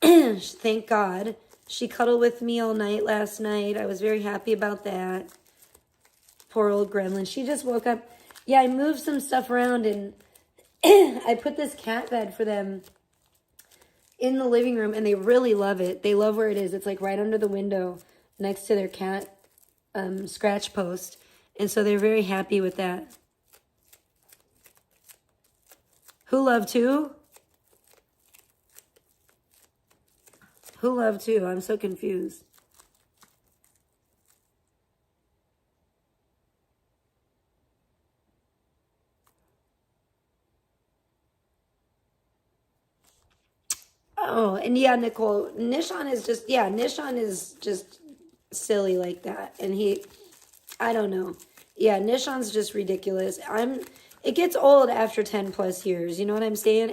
Speaker 1: thank God. She cuddled with me all night last night. I was very happy about that. Poor old Gremlin. She just woke up. Yeah, I moved some stuff around, and I put this cat bed for them in the living room, and they really love it. They love where it is. It's like right under the window next to their cat scratch post, and so they're very happy with that. Who loved who? Who loved who? I'm so confused. Oh, and yeah, Nicole, Nishon is just silly like that. And I don't know. Yeah, Nishon's just ridiculous. It gets old after 10 plus years. You know what I'm saying?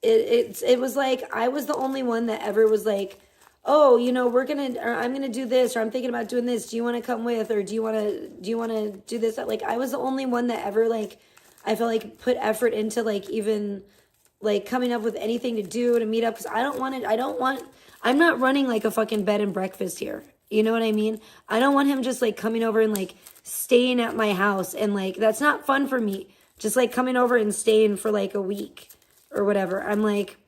Speaker 1: It was like, I was the only one that ever was like, oh, you know, or I'm gonna do this, or I'm thinking about doing this. Do you want to come with, or do you want to do this? Like, I was the only one that ever like, I felt like put effort into like even like coming up with anything to do to meet up because I'm not running like a fucking bed and breakfast here. You know what I mean? I don't want him just like coming over and like staying at my house and like that's not fun for me. Just like coming over and staying for like a week or whatever. I'm like,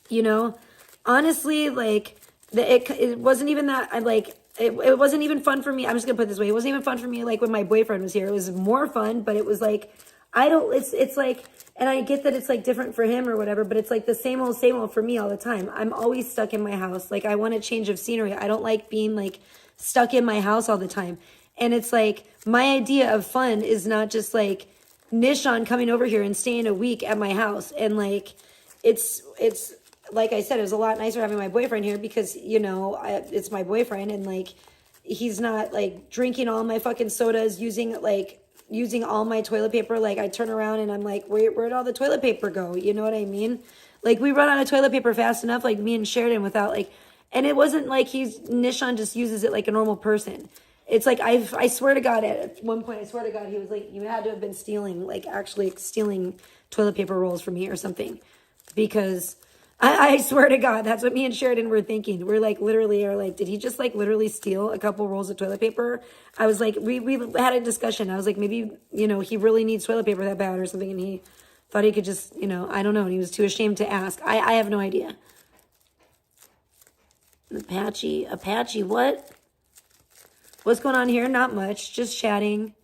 Speaker 1: you know, honestly, like it wasn't even that I like it wasn't even fun for me. I'm just gonna put it this way. It wasn't even fun for me like when my boyfriend was here. It was more fun, but it was like it's like, and I get that it's like different for him or whatever, but it's like the same old for me all the time. I'm always stuck in my house. Like I want a change of scenery. I don't like being like stuck in my house all the time. And it's like my idea of fun is not just like Nishon coming over here and staying a week at my house. And like, it's like I said, it was a lot nicer having my boyfriend here because, you know, it's my boyfriend and like, he's not like drinking all my fucking sodas, using all my toilet paper. Like I turn around and I'm like, where'd all the toilet paper go? You know what I mean? Like we run out of toilet paper fast enough, like me and Sheridan without like, and it wasn't like Nishon just uses it like a normal person. It's like, I swear to God, at one point, I swear to God, he was like, you had to have been stealing, like actually stealing toilet paper rolls from me or something. Because I swear to God, that's what me and Sheridan were thinking. We're like, literally are like, did he just like literally steal a couple rolls of toilet paper? I was like, we had a discussion. I was like, maybe, you know, he really needs toilet paper that bad or something. And he thought he could just, you know, I don't know. And he was too ashamed to ask. I have no idea. Apache, what? What's going on here? Not much. Just chatting.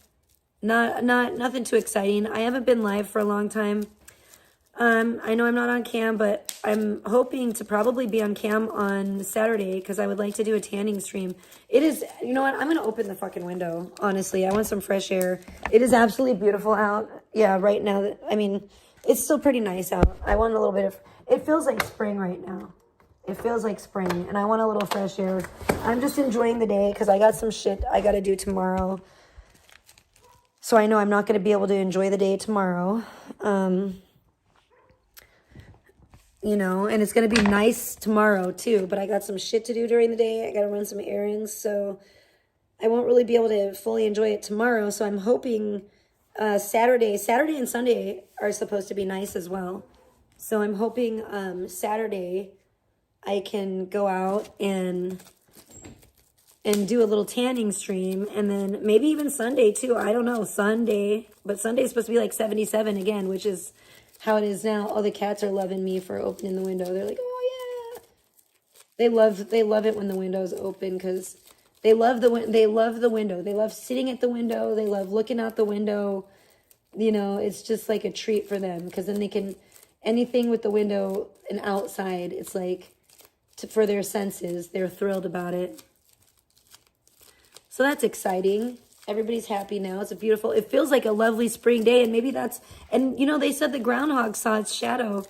Speaker 1: Nothing too exciting. I haven't been live for a long time. I know I'm not on cam, but I'm hoping to probably be on cam on Saturday because I would like to do a tanning stream. It is, you know what? I'm going to open the fucking window. Honestly, I want some fresh air. It is absolutely beautiful out. Yeah, right now. I mean, it's still pretty nice out. I want a little bit of, it feels like spring right now. It feels like spring and I want a little fresh air. I'm just enjoying the day because I got some shit I got to do tomorrow. So I know I'm not going to be able to enjoy the day tomorrow. You know, and it's going to be nice tomorrow too, but I got some shit to do during the day. I got to run some errands, so I won't really be able to fully enjoy it tomorrow. So I'm hoping Saturday and Sunday are supposed to be nice as well. So I'm hoping Saturday I can go out and do a little tanning stream, and then maybe even Sunday too. I don't know, Sunday, but Sunday's supposed to be like 77 again, which is how it is now. All the cats are loving me for opening the window. They're like, oh yeah. They love it when the window's open because they love the window. They love sitting at the window. They love looking out the window. You know, it's just like a treat for them because then they can, anything with the window and outside, it's like for their senses, they're thrilled about it. So that's exciting. Everybody's happy now. It's it feels like a lovely spring day. And maybe and you know, they said the groundhog saw its shadow.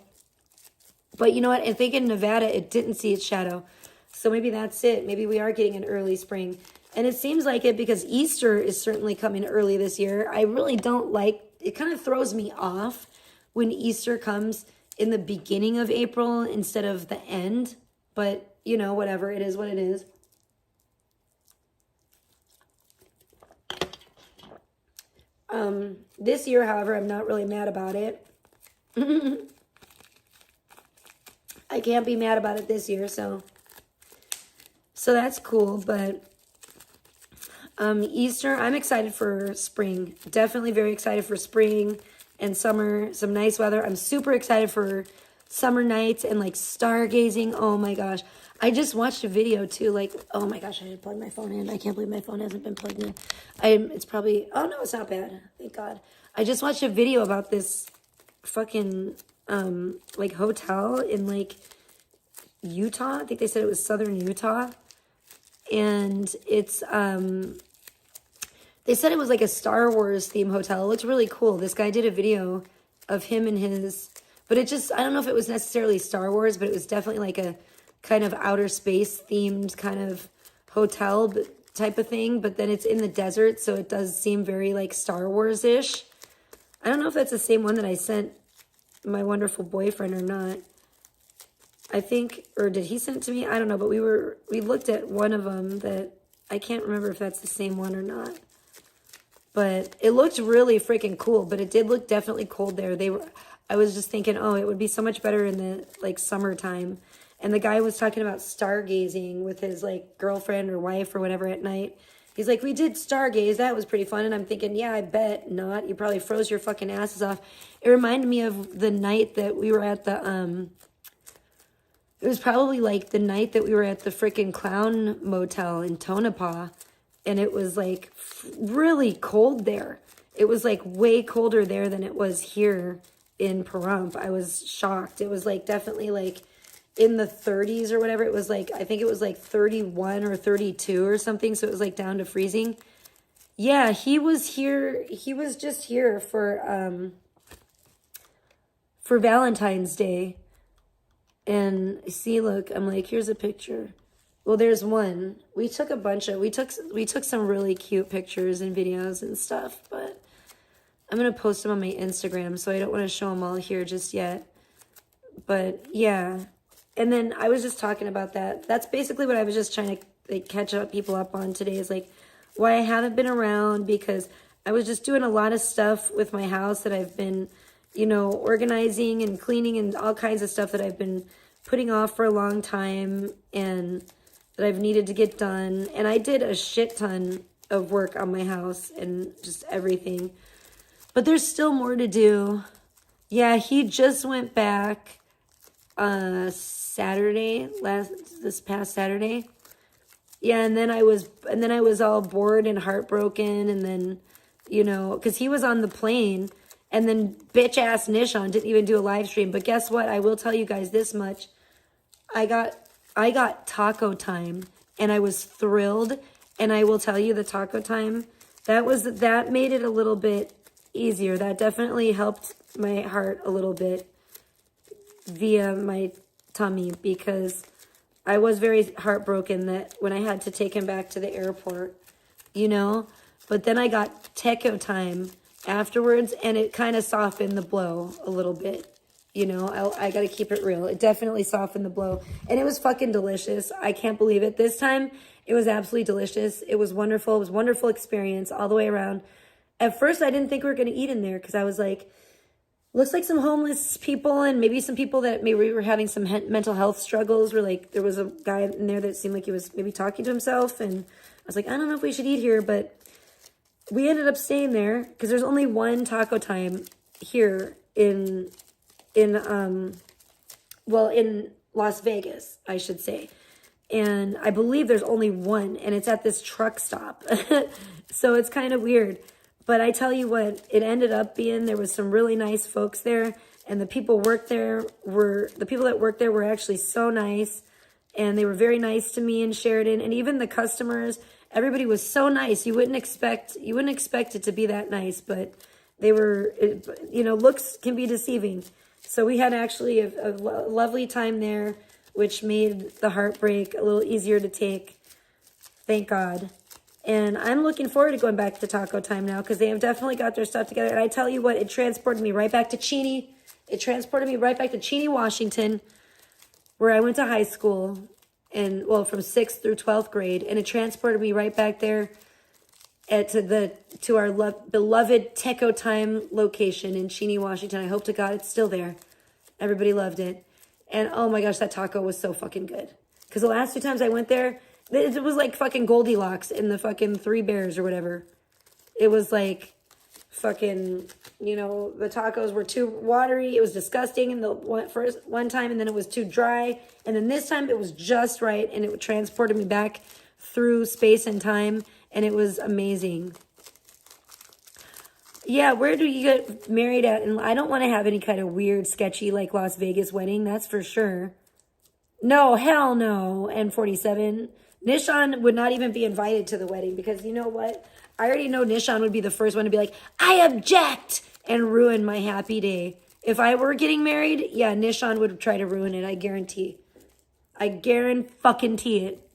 Speaker 1: But you know what? I think in Nevada, it didn't see its shadow. So maybe that's it. Maybe we are getting an early spring. And it seems like it because Easter is certainly coming early this year. I really don't like, it kind of throws me off when Easter comes in the beginning of April instead of the end. But, you know, whatever. It is what it is. This year, however, I'm not really mad about it. I can't be mad about it this year, so that's cool. But Easter, I'm excited for spring. Definitely very excited for spring and summer, some nice weather. I'm super excited for summer nights and like stargazing. Oh my gosh. I just watched a video too, like, oh my gosh, I should plug my phone in. I can't believe my phone hasn't been plugged in. It's probably, oh no, it's not bad. Thank God. I just watched a video about this fucking, like hotel in like Utah. I think they said it was southern Utah. And it's, they said it was like a Star Wars theme hotel. It looked really cool. This guy did a video of him and his, but it just, I don't know if it was necessarily Star Wars, but it was definitely like a kind of outer space themed kind of hotel type of thing. But then it's in the desert, so it does seem very like Star Wars-ish. I don't know if that's the same one that I sent my wonderful boyfriend or not. I think, or did he send it to me? I don't know, but we looked at one of them that I can't remember if that's the same one or not. But it looked really freaking cool, but it did look definitely cold there. I was just thinking, oh, it would be so much better in the like summertime. And the guy was talking about stargazing with his like girlfriend or wife or whatever at night. He's like, we did stargaze. That was pretty fun. And I'm thinking, yeah, I bet not. You probably froze your fucking asses off. It reminded me of the night that we were at the, it was probably like the night that we were at the freaking Clown Motel in Tonopah. And it was like really cold there. It was like way colder there than it was here in Pahrump. I was shocked. It was like definitely like in the 30s or whatever. It was like, I think it was like 31 or 32 or something. So it was like down to freezing. Yeah, he was here. He was just here for Valentine's Day. And see, look, I'm like, here's a picture. Well, there's one. We took a bunch of, we took some really cute pictures and videos and stuff, but I'm going to post them on my Instagram, so I don't want to show them all here just yet. But yeah. And then I was just talking about that. That's basically what I was just trying to like catch up people up on today, is like why I haven't been around, because I was just doing a lot of stuff with my house that I've been, you know, organizing and cleaning and all kinds of stuff that I've been putting off for a long time and that I've needed to get done. And I did a shit ton of work on my house and just everything. But there's still more to do. Yeah, he just went back this past Saturday. Yeah, and then I was all bored and heartbroken, and then, you know, because he was on the plane, and then bitch ass Nishon didn't even do a live stream. But guess what? I will tell you guys this much. I got taco time, and I was thrilled. And I will tell you, the taco time, that made it a little bit easier. That definitely helped my heart a little bit via my tummy, because I was very heartbroken that when I had to take him back to the airport, you know. But then I got taco time afterwards, and it kind of softened the blow a little bit. You know, I got to keep it real. It definitely softened the blow. And it was fucking delicious. I can't believe it. This time, it was absolutely delicious. It was wonderful. It was a wonderful experience all the way around. At first, I didn't think we were going to eat in there, because I was like, looks like some homeless people and maybe some people that maybe were having some mental health struggles. Or like, there was a guy in there that seemed like he was maybe talking to himself. And I was like, I don't know if we should eat here. But we ended up staying there because there's only one taco time here in Las Vegas, I should say. And I believe there's only one, and it's at this truck stop. So it's kind of weird. But I tell you what, it ended up being, there was some really nice folks there, and the people that worked there were actually so nice, and they were very nice to me and Sheridan, and even the customers, everybody was so nice. You wouldn't expect it to be that nice, but they were, you know, looks can be deceiving. So we had actually a lovely time there, which made the heartbreak a little easier to take. Thank God. And I'm looking forward to going back to taco time now, because they have definitely got their stuff together. And I tell you what, it transported me right back to Cheney. It transported me right back to Cheney, Washington, where I went to high school, and well, from 6th through 12th grade. And it transported me right back there to our beloved Taco Time location in Cheney, Washington. I hope to God it's still there. Everybody loved it. And oh my gosh, that taco was so fucking good. Because the last 2 times I went there, it was like fucking Goldilocks in the fucking Three Bears or whatever. It was like fucking, you know, the tacos were too watery. It was disgusting in the one time, and then it was too dry. And then this time it was just right, and it transported me back through space and time, and it was amazing. Yeah, where do you get married at? And I don't want to have any kind of weird, sketchy, like Las Vegas wedding, that's for sure. No, hell no. And 47. Nishon would not even be invited to the wedding, because you know what? I already know Nishon would be the first one to be like, I object, and ruin my happy day. If I were getting married, yeah, Nishon would try to ruin it, I guarantee. I guarantee it.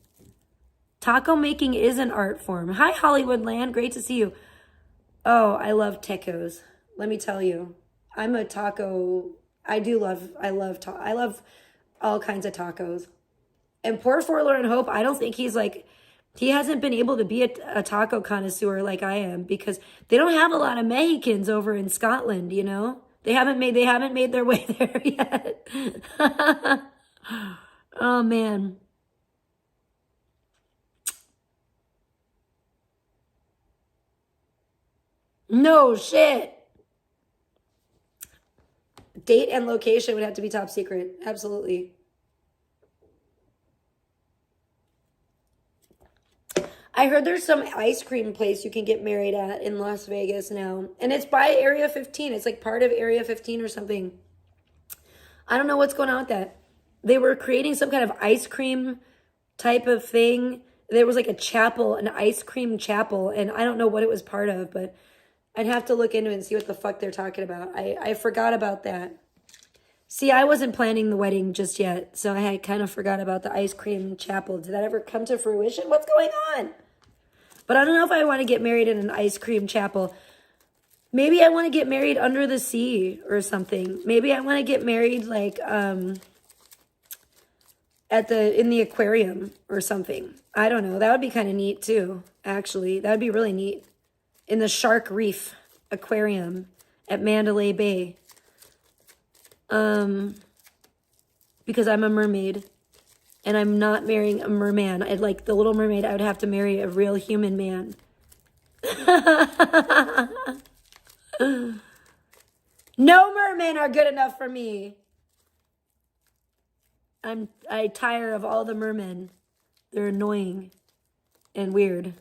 Speaker 1: Taco making is an art form. Hi, Hollywoodland. Great to see you. Oh, I love tacos. Let me tell you. I'm a taco. I love all kinds of tacos. And poor Forlorn Hope, I don't think he's like, he hasn't been able to be a taco connoisseur like I am, because they don't have a lot of Mexicans over in Scotland, you know? They haven't made their way there yet. Oh man. No shit. Date and location would have to be top secret. Absolutely. I heard there's some ice cream place you can get married at in Las Vegas now. And it's by Area 15. It's like part of Area 15 or something. I don't know what's going on with that. They were creating some kind of ice cream type of thing. There was like a chapel, an ice cream chapel, and I don't know what it was part of, but I'd have to look into it and see what the fuck they're talking about. I forgot about that. See, I wasn't planning the wedding just yet, so I had kind of forgot about the ice cream chapel. Did that ever come to fruition? What's going on? But I don't know if I want to get married in an ice cream chapel. Maybe I want to get married under the sea or something. Maybe I want to get married like in the aquarium or something. I don't know. That would be kind of neat too, actually. That would be really neat. In the Shark Reef Aquarium at Mandalay Bay. Because I'm a mermaid. And I'm not marrying a merman. I'd like the Little Mermaid, I would have to marry a real human man. No mermen are good enough for me. I tire of all the mermen. They're annoying and weird.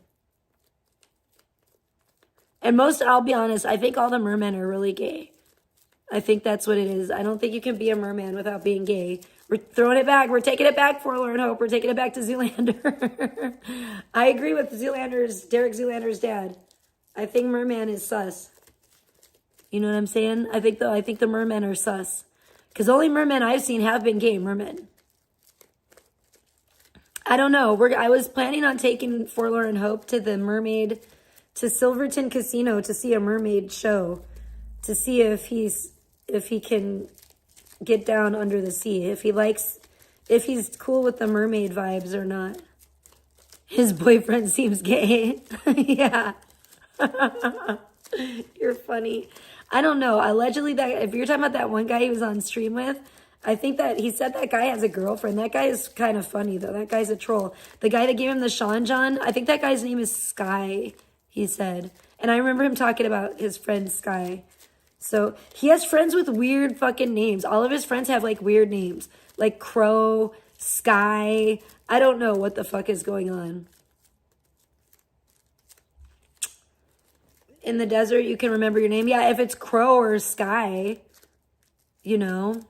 Speaker 1: And I'll be honest, I think all the mermen are really gay. I think that's what it is. I don't think you can be a merman without being gay. We're throwing it back. We're taking it back, Forlorn Hope. We're taking it back to Zoolander. I agree with Derek Zoolander's dad. I think merman is sus. You know what I'm saying? I think the mermen are sus. Because the only mermen I've seen have been gay mermen. I don't know. I was planning on taking Forlorn Hope to to Silverton Casino to see a mermaid show. To see if he can get down under the sea. If he's cool with the mermaid vibes or not. His boyfriend seems gay. Yeah. You're funny. I don't know. Allegedly, if you're talking about that one guy he was on stream with, I think that he said that guy has a girlfriend. That guy is kind of funny, though. That guy's a troll. The guy that gave him the Sean John, I think that guy's name is Sky, he said. And I remember him talking about his friend Sky. So he has friends with weird fucking names. All of his friends have like weird names. Like Crow, Sky. I don't know what the fuck is going on. In the desert, you can remember your name. Yeah, if it's Crow or Sky, you know.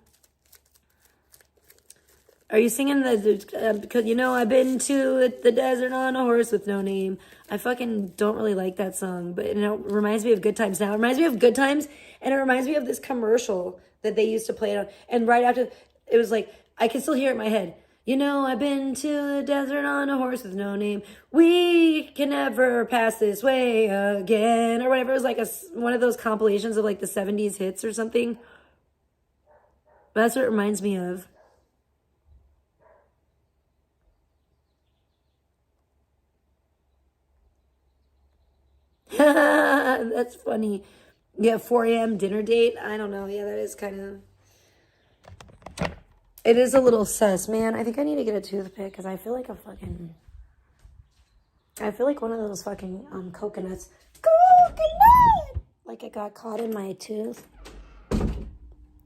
Speaker 1: Are you singing because, I've been to the desert on a horse with no name. I fucking don't really like that song, but it reminds me of Good Times now. It reminds me of Good Times, and it reminds me of this commercial that they used to play it on. And right after, it was like, I can still hear it in my head. I've been to the desert on a horse with no name. We can never pass this way again. Or whatever. It was like one of those compilations of like the 70s hits or something. That's what it reminds me of. That's funny. Yeah, 4 a.m. dinner date. I don't know. Yeah, that is kind of... It is a little sus, man. I think I need to get a toothpick because I feel like I feel like one of those fucking coconuts. Coconut! Like it got caught in my tooth.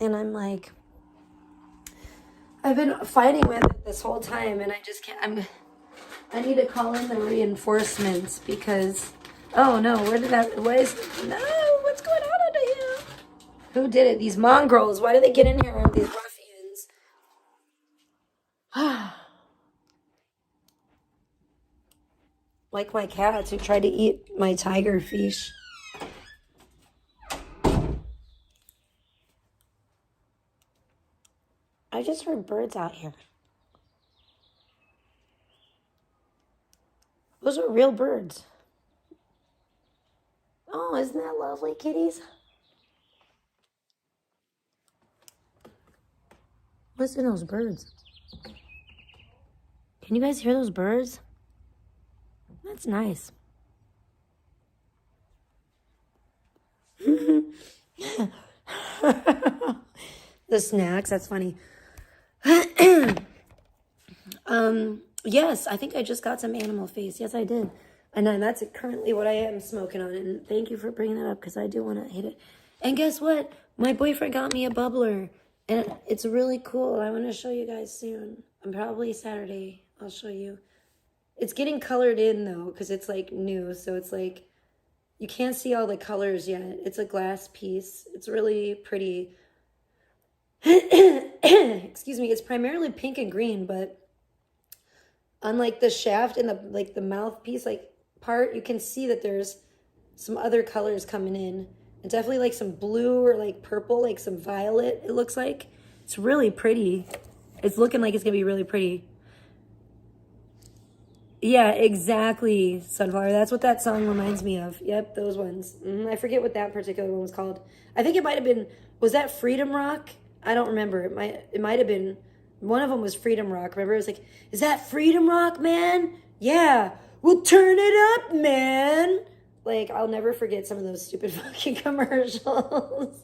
Speaker 1: And I'm like... I've been fighting with it this whole time and I just can't... I need to call in the reinforcements because... Oh no, no, what's going on under here? Who did it? These mongrels. Why do they get in here? These ruffians. Like my cats who tried to eat my tiger fish. I just heard birds out here. Those are real birds. Oh, isn't that lovely, kitties? Listen to those birds. Can you guys hear those birds? That's nice. The snacks, that's funny. Yes, I think I just got some animal face. Yes, I did. And then that's currently what I am smoking on. And thank you for bringing that up because I do want to hit it. And guess what? My boyfriend got me a bubbler. And it's really cool. I want to show you guys soon. Probably Saturday. I'll show you. It's getting colored in though because it's like new. So it's like you can't see all the colors yet. It's a glass piece. It's really pretty. Excuse me. It's primarily pink and green, but unlike the shaft and the mouthpiece part, you can see that there's some other colors coming in. And definitely like some blue or like purple, like some violet, it looks like. It's really pretty. It's looking like it's gonna be really pretty. Yeah, exactly, Sunflower. That's what that song reminds me of. Yep, those ones. I forget what that particular one was called. I think it might have been, was that Freedom Rock? I don't remember. It might have been, one of them was Freedom Rock. Remember, it was like, is that Freedom Rock, man? Yeah, we'll turn it up, man. Like, I'll never forget some of those stupid fucking commercials.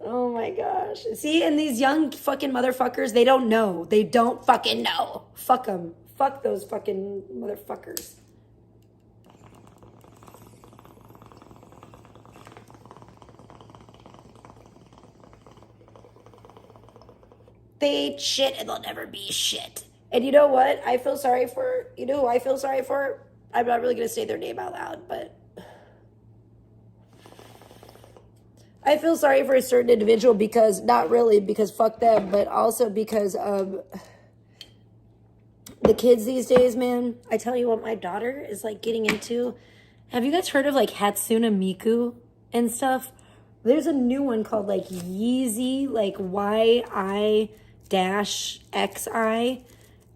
Speaker 1: Oh my gosh. See, and these young fucking motherfuckers, they don't know. They don't fucking know. Fuck them. Fuck those fucking motherfuckers. They ate shit and they'll never be shit. And you know what? I feel sorry for, you know who I feel sorry for? I'm not really going to say their name out loud, but I feel sorry for a certain individual because, not really because fuck them, but also because of the kids these days, man. I tell you what, my daughter is like getting into. Have you guys heard of like Hatsune Miku and stuff? There's a new one called like Yeezy, like YI-XI.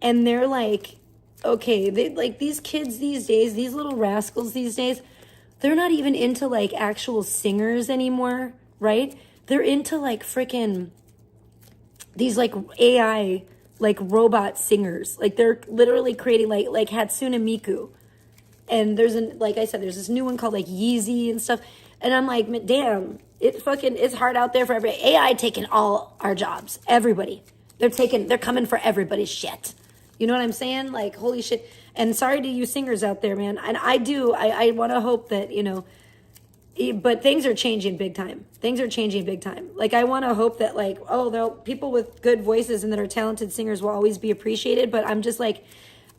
Speaker 1: And they're like, okay, they like these kids these days, these little rascals these days, they're not even into like actual singers anymore, right? They're into like freaking these like AI, like robot singers. Like they're literally creating like Hatsune Miku. And like I said, there's this new one called like Yeezy and stuff. And I'm like, damn, it's hard out there for everybody. AI taking all our jobs. Everybody. They're coming for everybody's shit. You know what I'm saying? Like, holy shit. And sorry to you singers out there, man. And I want to hope that, you know, but things are changing big time. Things are changing big time. Like, I want to hope that, like, people with good voices and that are talented singers will always be appreciated. But I'm just like,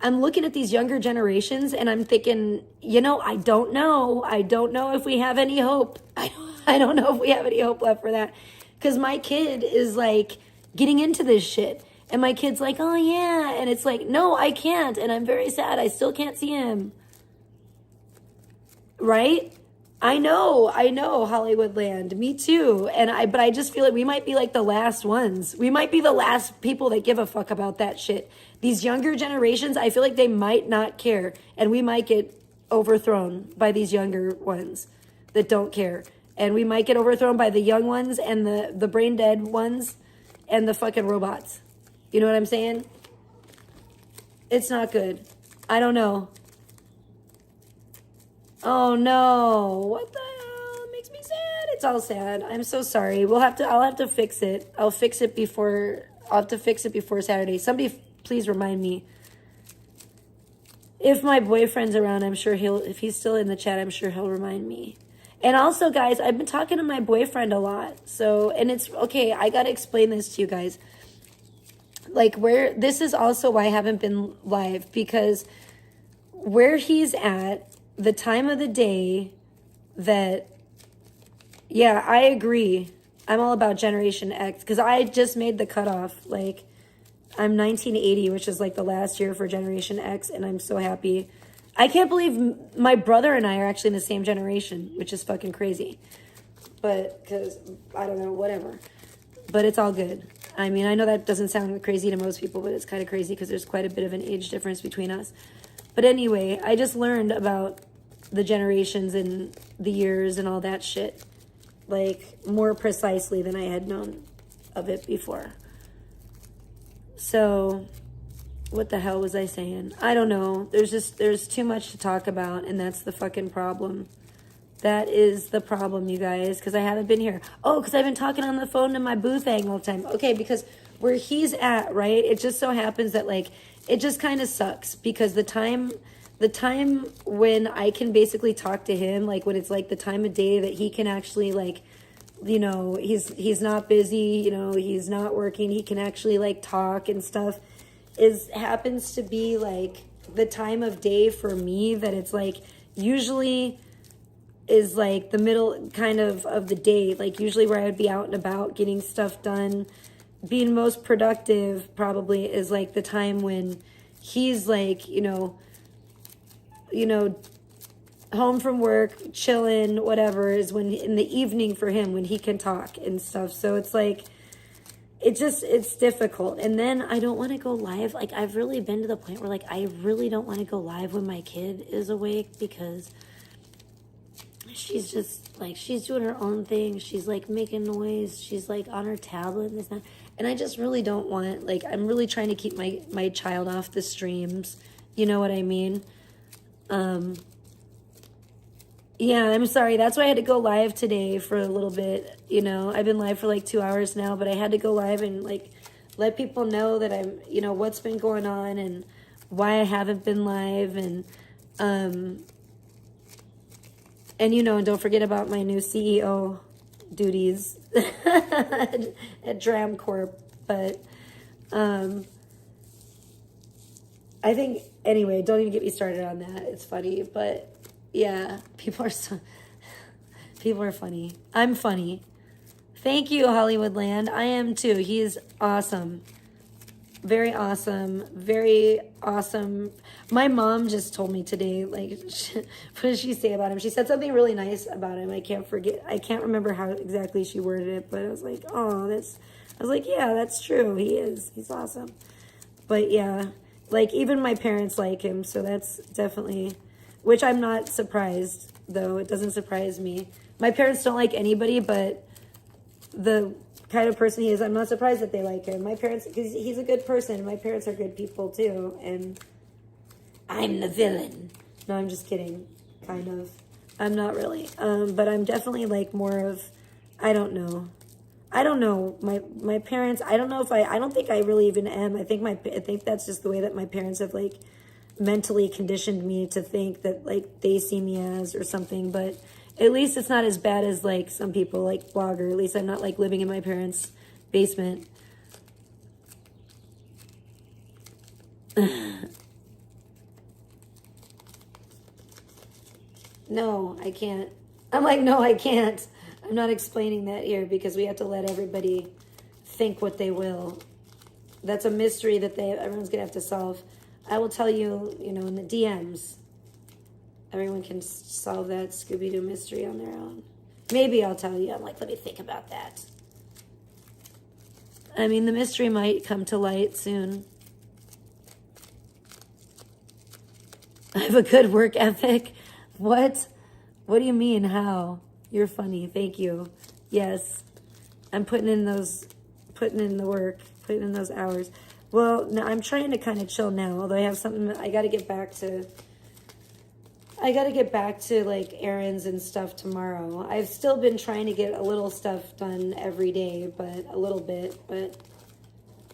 Speaker 1: I'm looking at these younger generations and I'm thinking, you know, I don't know. I don't know if we have any hope. I don't know if we have any hope left for that. Because my kid is, like, getting into this shit. And my kid's like, oh, yeah. And it's like, no, I can't. And I'm very sad. I still can't see him. Right? I know, Hollywoodland. Me too. But I just feel like we might be like the last ones. We might be the last people that give a fuck about that shit. These younger generations, I feel like they might not care. And we might get overthrown by these younger ones that don't care. And we might get overthrown by the young ones and the brain dead ones and the fucking robots. You know what I'm saying? It's not good. I don't know. Oh no. What the hell? It makes me sad. It's all sad. I'm so sorry. I'll have to fix it. I'll have to fix it before Saturday. Somebody please remind me. If my boyfriend's around, I'm sure if he's still in the chat, I'm sure he'll remind me. And also, guys, I've been talking to my boyfriend a lot. So, and it's okay. I got to explain this to you guys. Like this is also why I haven't been live, because where he's at, the time of the day that, yeah, I agree. I'm all about Generation X because I just made the cutoff. Like, I'm 1980, which is like the last year for Generation X, and I'm so happy. I can't believe my brother and I are actually in the same generation, which is fucking crazy. But, because, I don't know, whatever. But it's all good. I mean, I know that doesn't sound crazy to most people, but it's kind of crazy because there's quite a bit of an age difference between us. But anyway, I just learned about the generations and the years and all that shit, like, more precisely than I had known. of it before. So what the hell was I saying? I don't know. There's too much to talk about, and that's the fucking problem. That is the problem, you guys, because I haven't been here. Oh, because I've been talking on the phone to my boo thing all the time. Okay, because where he's at, right, it just so happens that, like, it just kind of sucks because the time when I can basically talk to him, like when it's like the time of day that he can actually, like, you know, he's not busy, you know, he's not working, he can actually like talk and stuff, happens to be like the time of day for me that it's like usually is like the middle kind of the day, like usually where I would be out and about getting stuff done, being most productive probably is like the time when he's like, you know, home from work, chilling, whatever, is when in the evening for him when he can talk and stuff. So it's like, it's difficult. And then I don't want to go live. Like, I've really been to the point where, like, I really don't want to go live when my kid is awake because she's just, like, she's doing her own thing. She's, like, making noise. She's, like, on her tablet and this and that. And I just really don't want, like, I'm really trying to keep my child off the streams. You know what I mean? Yeah, I'm sorry. That's why I had to go live today for a little bit. You know, I've been live for like 2 hours now, but I had to go live and like let people know that I'm, you know, what's been going on and why I haven't been live and you know, and don't forget about my new CEO duties at Dram Corp. But I think anyway, don't even get me started on that. It's funny, but yeah, people are funny. I'm funny. Thank you, Hollywoodland. I am too. He's awesome. Very awesome. Very awesome. My mom just told me today, like, what did she say about him? She said something really nice about him. I can't remember how exactly she worded it, but I was like, oh, I was like, yeah, that's true. He's awesome. But yeah, like, even my parents like him, so that's definitely, which I'm not surprised, though. It doesn't surprise me. My parents don't like anybody, but the kind of person he is, I'm not surprised that they like him. My parents, because he's a good person. My parents are good people, too. And I'm the villain. No, I'm just kidding. Kind of. I'm not really. But I'm definitely, like, more of, I don't know. My parents, I don't know if I don't think I really even am. I think that's just the way that my parents have, like, mentally conditioned me to think that, like, they see me as or something. But at least it's not as bad as, like, some people, like, Blogger. At least I'm not, like, living in my parents' basement. No, I can't. I'm like, no, I can't. I'm not explaining that here because we have to let everybody think what they will. That's a mystery that everyone's going to have to solve. I will tell you, you know, in the DMs. Everyone can solve that Scooby-Doo mystery on their own. Maybe I'll tell you. I'm like, let me think about that. I mean, the mystery might come to light soon. I have a good work ethic. What? What do you mean? How? You're funny. Thank you. Yes. I'm putting in the work, putting in those hours. Well, no, I'm trying to kind of chill now, although I have something I got to get back to. I got to get back to, like, errands and stuff tomorrow. I've still been trying to get a little stuff done every day, but a little bit. But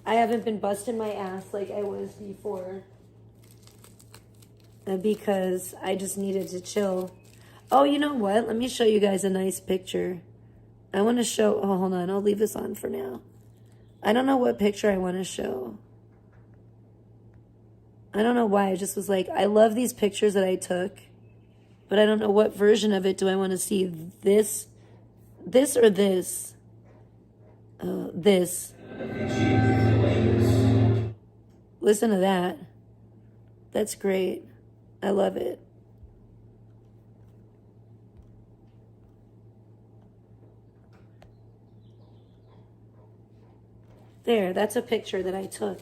Speaker 1: I haven't been busting my ass like I was before because I just needed to chill. Oh, you know what? Let me show you guys a nice picture. I want to show... Oh, hold on. I'll leave this on for now. I don't know what picture I want to show. I don't know why. I just was like, I love these pictures that I took. But I don't know what version of it do I want to see. This or this? This. Listen to that. That's great. I love it. There, that's a picture that I took.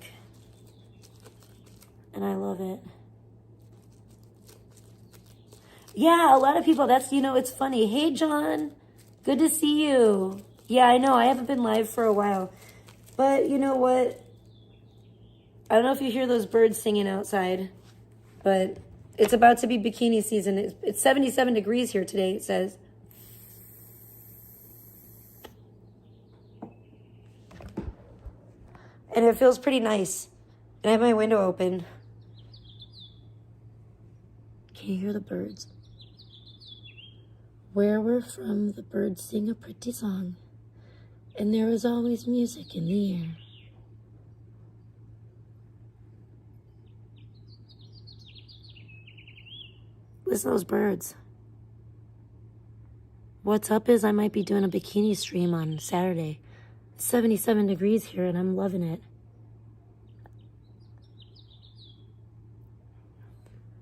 Speaker 1: And I love it. Yeah, a lot of people, that's, you know, it's funny. Hey, John, good to see you. Yeah, I know, I haven't been live for a while. But you know what? I don't know if you hear those birds singing outside, but it's about to be bikini season. It's 77 degrees here today, it says. And it feels pretty nice. And I have my window open. Can you hear the birds? Where we're from, the birds sing a pretty song. And there is always music in the air. Listen to those birds. What's up is I might be doing a bikini stream on Saturday. It's 77 degrees here and I'm loving it.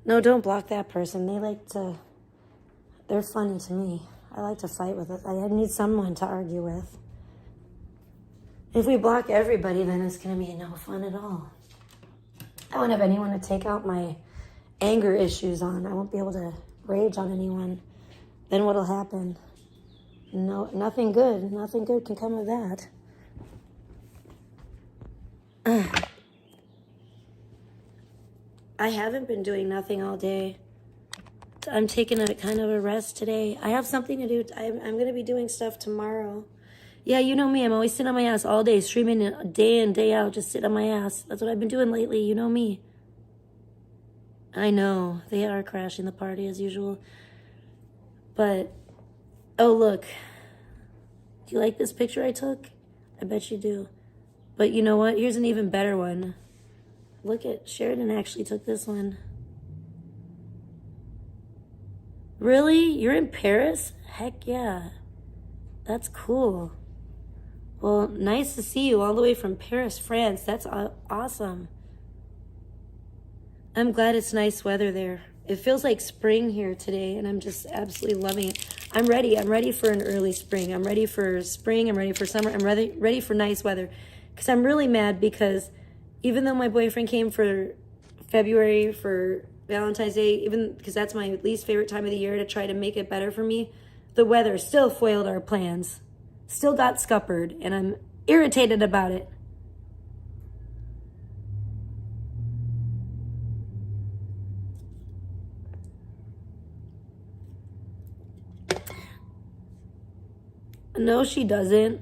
Speaker 1: No, don't block that person. They're funny to me. I like to fight with it. I need someone to argue with. If we block everybody, then it's going to be no fun at all. I won't have anyone to take out my anger issues on. I won't be able to rage on anyone. Then what'll happen? No, nothing good. Nothing good can come of that. I haven't been doing nothing all day. I'm taking a kind of a rest today. I have something to do. I'm going to be doing stuff tomorrow. Yeah, you know me. I'm always sitting on my ass all day, streaming day in, day out, just sit on my ass. That's what I've been doing lately. You know me. I know. They are crashing the party as usual. But, oh, look. Do you like this picture I took? I bet you do. But you know what? Here's an even better one. Look at Sheridan actually took this one. Really? You're in Paris? Heck yeah. That's cool. Well, nice to see you all the way from Paris, France. That's awesome. I'm glad it's nice weather there. It feels like spring here today, and I'm just absolutely loving it. I'm ready. I'm ready for an early spring. I'm ready for spring. I'm ready for summer. I'm ready for nice weather. Because I'm really mad because even though my boyfriend came for February for Valentine's Day, even because that's my least favorite time of the year to try to make it better for me, the weather still foiled our plans. Still got scuppered, and I'm irritated about it. No, she doesn't.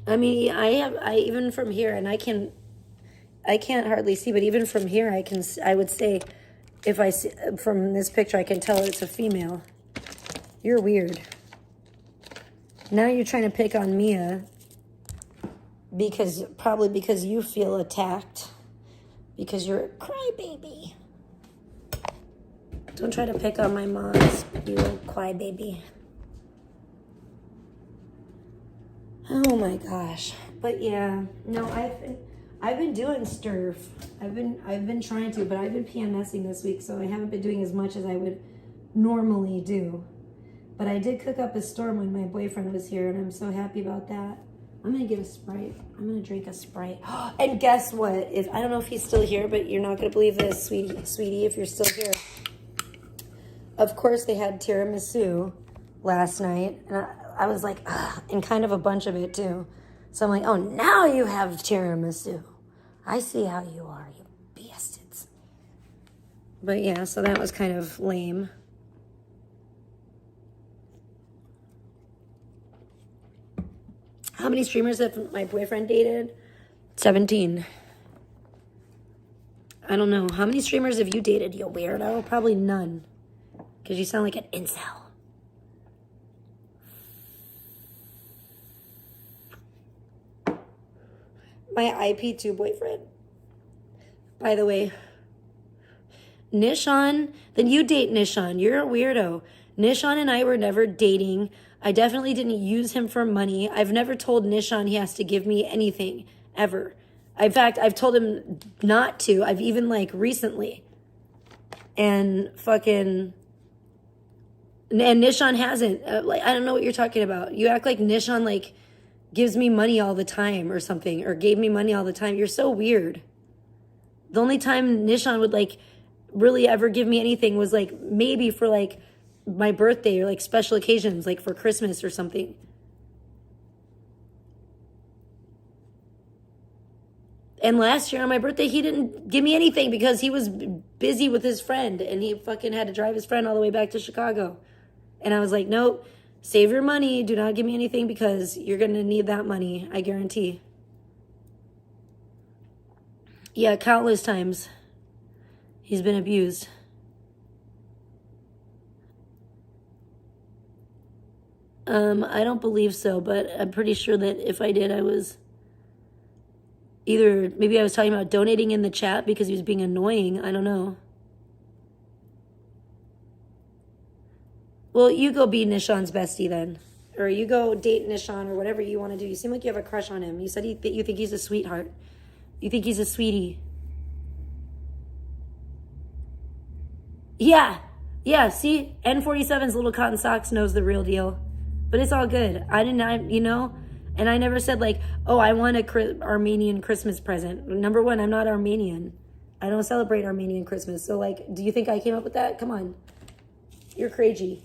Speaker 1: I mean, I even from here, and I can't hardly see, but even from here, I would say, if I see, from this picture, I can tell it's a female. You're weird. Now you're trying to pick on Mia probably because you feel attacked because you're a crybaby. Don't try to pick on my moms, you little crybaby. Oh my gosh. But yeah, no, I've been doing sturf. I've been trying to, but I've been PMSing this week, so I haven't been doing as much as I would normally do. But I did cook up a storm when my boyfriend was here, and I'm so happy about that. I'm gonna get a Sprite. I'm gonna drink a Sprite. And guess what? I don't know if he's still here, but you're not gonna believe this, sweetie, if you're still here. Of course, they had tiramisu last night, and I was like, and kind of a bunch of it too. So I'm like, oh, now you have tiramisu. I see how you are, you bastards. But yeah, so that was kind of lame. How many streamers have my boyfriend dated? 17. I don't know. How many streamers have you dated, you weirdo? Probably none. Because you sound like an incel. My IP2 boyfriend. By the way. Nishan. Then you date Nishan. You're a weirdo. Nishan and I were never dating. I definitely didn't use him for money. I've never told Nishan he has to give me anything, ever. In fact, I've told him not to. I've even, recently. And fucking... And Nishan hasn't. I don't know what you're talking about. You act like Nishan, gives me money all the time or something. Or gave me money all the time. You're so weird. The only time Nishan would, really ever give me anything was, maybe for, my birthday or special occasions, for Christmas or something. And last year on my birthday, he didn't give me anything because he was busy with his friend and he fucking had to drive his friend all the way back to Chicago. And I was like, nope, save your money. Do not give me anything because you're going to need that money. I guarantee. Yeah, countless times. He's been abused. I don't believe so, but I'm pretty sure that if I did, I was either, maybe I was talking about donating in the chat because he was being annoying. I don't know. Well, you go be Nishan's bestie then. Or you go date Nishan or whatever you want to do. You seem like you have a crush on him. You said that you think he's a sweetheart. You think he's a sweetie. Yeah. Yeah, see? N47's little cotton socks knows the real deal. But it's all good. And I never said like, oh, I want a Armenian Christmas present. Number one, I'm not Armenian. I don't celebrate Armenian Christmas. So like, do you think I came up with that? Come on. You're crazy.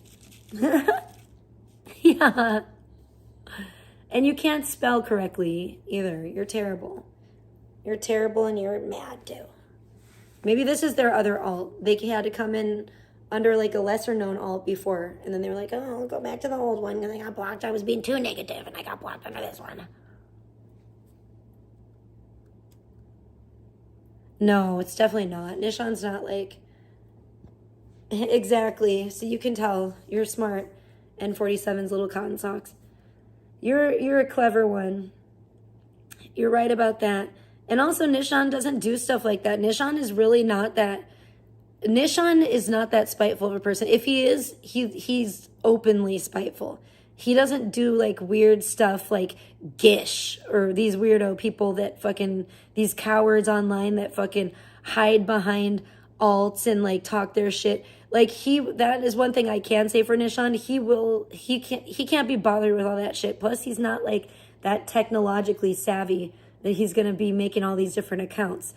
Speaker 1: Yeah. And you can't spell correctly either. You're terrible. You're terrible and you're mad too. Maybe this is their other alt. They had to come in under like a lesser known alt before. And then they were like, oh, I'll go back to the old one because I got blocked. I was being too negative and I got blocked under this one. No, it's definitely not. Nishan's not like... Exactly. So you can tell. You're smart. N47's little cotton socks. You're a clever one. You're right about that. And also Nishan doesn't do stuff like that. Nishan is really not that... Nishan is not that spiteful of a person. If he is, he's openly spiteful. He doesn't do like weird stuff like Gish or these weirdo people that fucking, these cowards online that fucking hide behind alts and like talk their shit. Like that is one thing I can say for Nishan. He can't be bothered with all that shit. Plus he's not like that technologically savvy that he's going to be making all these different accounts.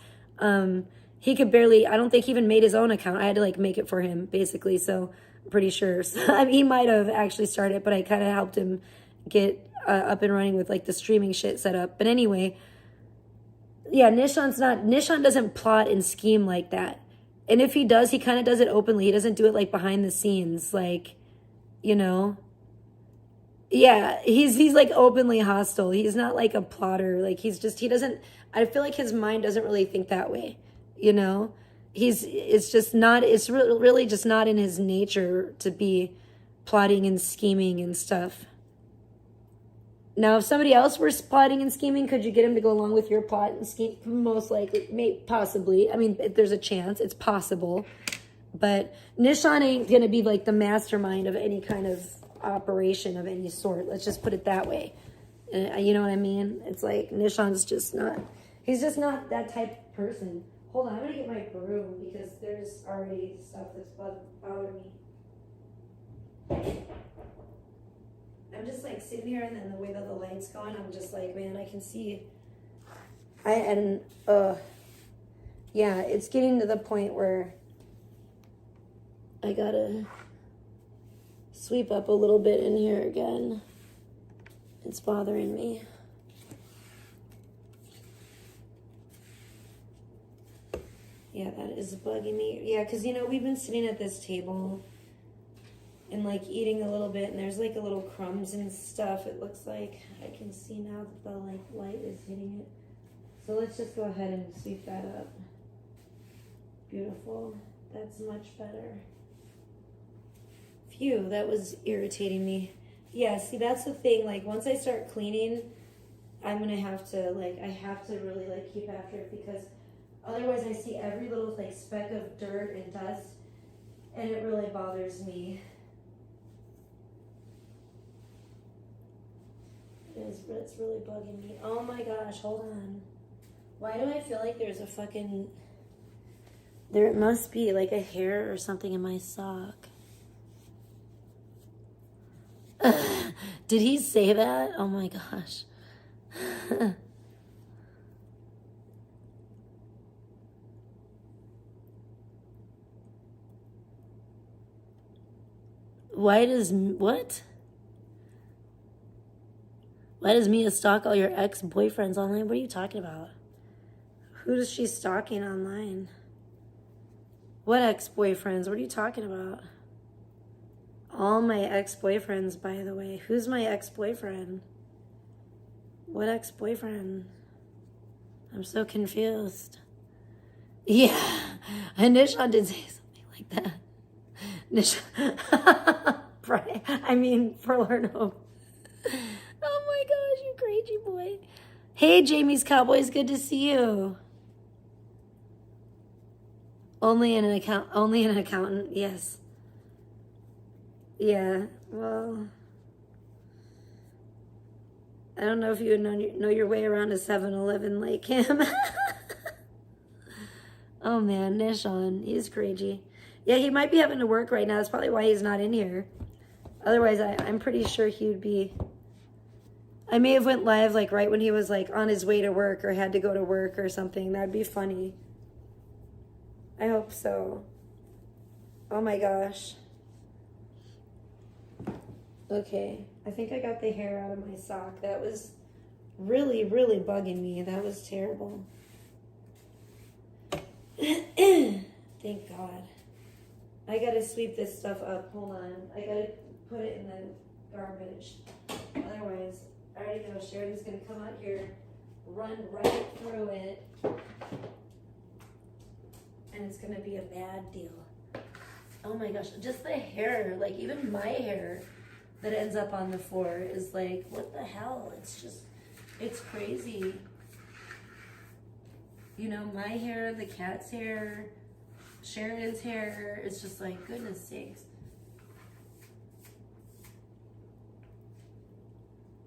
Speaker 1: He could barely, I don't think he even made his own account. I had to like make it for him basically. So I'm pretty sure. So, I mean, he might have actually started, but I kind of helped him get up and running with like the streaming shit set up. But anyway, yeah, Nishan doesn't plot and scheme like that. And if he does, he kind of does it openly. He doesn't do it like behind the scenes. Like, you know, yeah, he's like openly hostile. He's not like a plotter. Like he doesn't, I feel like his mind doesn't really think that way. You know, it's really just not in his nature to be plotting and scheming and stuff. Now, if somebody else were plotting and scheming, could you get him to go along with your plot and scheme? Most likely, possibly. I mean, if there's a chance, it's possible. But Nishan ain't going to be like the mastermind of any kind of operation of any sort. Let's just put it that way. You know what I mean? It's like Nishan's just not, he's just not that type of person. Hold on, I'm going to get my broom because there's already stuff that's bothering me. I'm just like sitting here and then the way that the light's going, I'm just like, man, I can see. Yeah, it's getting to the point where I gotta sweep up a little bit in here again. It's bothering me. Yeah, that is bugging me. Yeah, because, you know, we've been sitting at this table and, like, eating a little bit, and there's, like, a little crumbs and stuff. It looks like I can see now that the, like, light is hitting it. So let's just go ahead and sweep that up. Beautiful. That's much better. Phew, that was irritating me. Yeah, see, that's the thing. Like, once I start cleaning, I'm going to have to, like, I have to really, like, keep after it because otherwise I see every little, like, speck of dirt and dust, and it really bothers me. It's really bugging me. Oh my gosh, hold on. Why do I feel like there's a fucking... There must be, like, a hair or something in my sock. Did he say that? Oh my gosh. What? Why does Mia stalk all your ex-boyfriends online? What are you talking about? Who is she stalking online? What ex-boyfriends? What are you talking about? All my ex-boyfriends, by the way. Who's my ex-boyfriend? What ex-boyfriend? I'm so confused. Yeah, Nishan did say something like that. Brian, I mean, Furlerno. Oh my gosh, you crazy boy. Hey, Jamie's Cowboys, good to see you. Only an accountant, yes. Yeah, well, I don't know if you would know your way around a 7-Eleven like him. Oh man, Nishan, he's crazy. Yeah, he might be having to work right now. That's probably why he's not in here. Otherwise, I'm pretty sure he would be. I may have went live like right when he was like on his way to work or had to go to work or something. That'd be funny. I hope so. Oh my gosh. Okay, I think I got the hair out of my sock. That was really, really bugging me. That was terrible. Thank God. I gotta sweep this stuff up. Hold on. I gotta put it in the garbage. Otherwise, I already know Sheridan's gonna come out here, run right through it, and it's gonna be a bad deal. Oh my gosh, just the hair, like even my hair that ends up on the floor is like, what the hell? It's just, it's crazy. You know, my hair, the cat's hair, Sheridan's hair, it's just like, goodness sakes.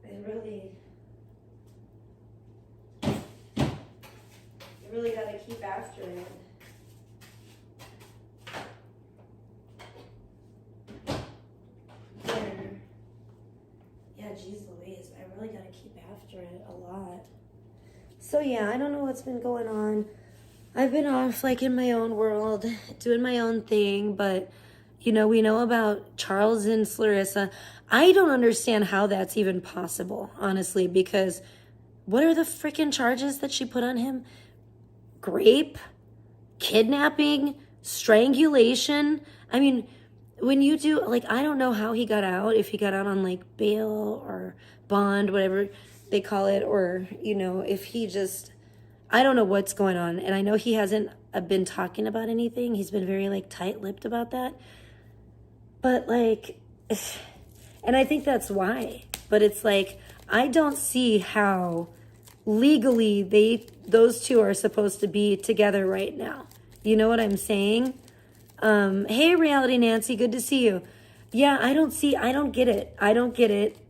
Speaker 1: You really gotta keep after it. There. Yeah, geez Louise, I really gotta keep after it a lot. So yeah, I don't know what's been going on. I've been off like in my own world, doing my own thing, but you know, we know about Charles and Clarissa. I don't understand how that's even possible, honestly, because what are the freaking charges that she put on him? Rape, kidnapping, strangulation. I mean, when you do, like, I don't know how he got out, if he got out on like bail or bond, whatever they call it, or, you know, if he just, I don't know what's going on. And I know he hasn't been talking about anything. He's been very like tight-lipped about that. But like, and I think that's why, but it's like, I don't see how legally those two are supposed to be together right now. You know what I'm saying? Hey, Reality Nancy, good to see you. Yeah, I don't get it.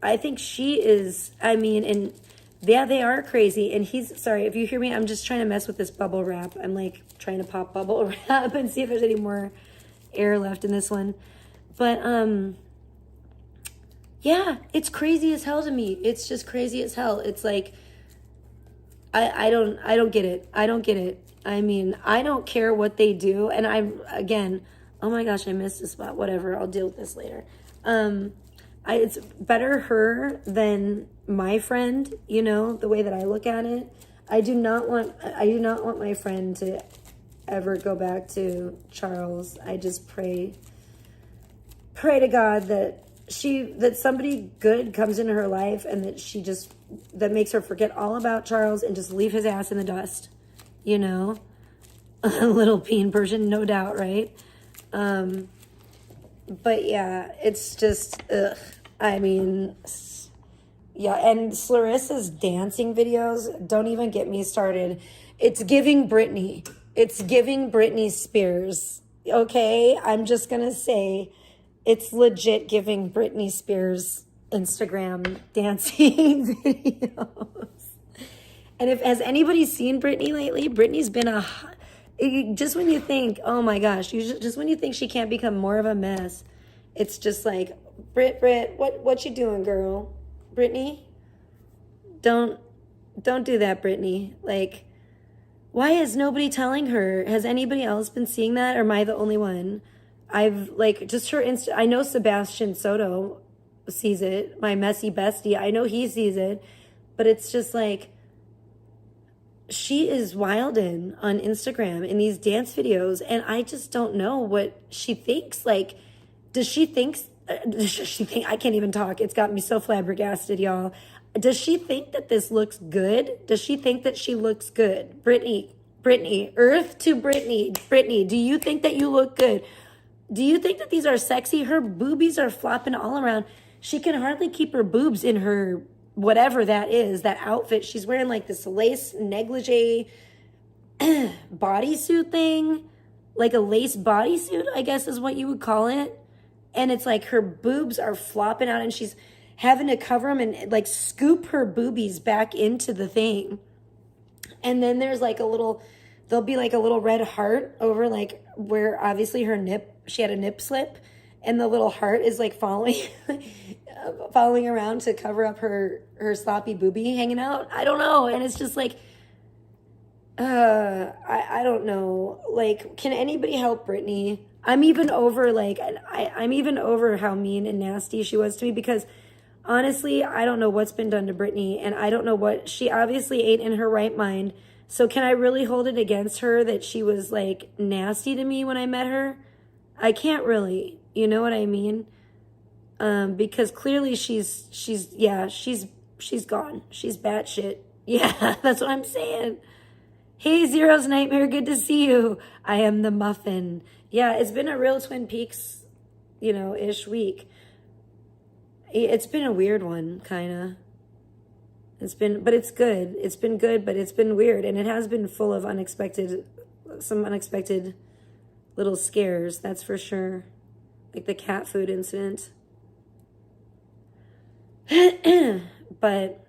Speaker 1: I think she is, I mean, and yeah, they are crazy. And sorry, if you hear me, I'm just trying to mess with this bubble wrap. I'm like trying to pop bubble wrap and see if there's any more air left in this one. But, yeah, it's crazy as hell to me. It's just crazy as hell. It's like, I don't get it. I don't get it. I mean, I don't care what they do. And again, oh my gosh, I missed a spot. Whatever, I'll deal with this later. It's better her than my friend, you know, the way that I look at it. I do not want my friend to ever go back to Charles. I just pray to God that somebody good comes into her life and that makes her forget all about Charles and just leave his ass in the dust, you know. A little peen Persian, no doubt, right? But yeah, it's just, ugh. I mean, yeah, and Clarissa's dancing videos, don't even get me started. It's giving Britney. It's giving Britney Spears, okay? I'm just gonna say, it's legit giving Britney Spears Instagram dancing videos. And has anybody seen Britney lately? Britney's been just when you think, oh my gosh, just when you think she can't become more of a mess, it's just like, Brit, what you doing, girl? Britney? Don't do that, Britney. Like, why is nobody telling her? Has anybody else been seeing that, or am I the only one? I've like just her I know Sebastian Soto sees it, my messy bestie. I know he sees it, but it's just like she is wildin' on Instagram in these dance videos, and I just don't know what she thinks. Like, does she think, I can't even talk. It's got me so flabbergasted, y'all. Does she think that this looks good? Does she think that she looks good? Brittany, Earth to Brittany. Brittany, do you think that you look good? Do you think that these are sexy? Her boobies are flopping all around. She can hardly keep her boobs in her whatever that is, that outfit. She's wearing like this lace negligee bodysuit thing, like a lace bodysuit, I guess is what you would call it. And it's like her boobs are flopping out and she's having to cover them and like scoop her boobies back into the thing. And then there's like there'll be like a little red heart over like where obviously she had a nip slip, and the little heart is like following around to cover up her sloppy boobie hanging out. I don't know. And it's just like, I don't know. Like, can anybody help Brittany? I'm even over I'm even over how mean and nasty she was to me, because honestly, I don't know what's been done to Brittany, and I don't know what, she obviously ain't in her right mind. So can I really hold it against her that she was like nasty to me when I met her? I can't really, you know what I mean? Because clearly she's gone. She's batshit. Yeah, that's what I'm saying. Hey, Zero's Nightmare, good to see you. I am the muffin. Yeah, it's been a real Twin Peaks, ish week. It's been a weird one, kind of. But it's good. It's been good, but it's been weird. And it has been full of some unexpected little scares, that's for sure. Like the cat food incident. But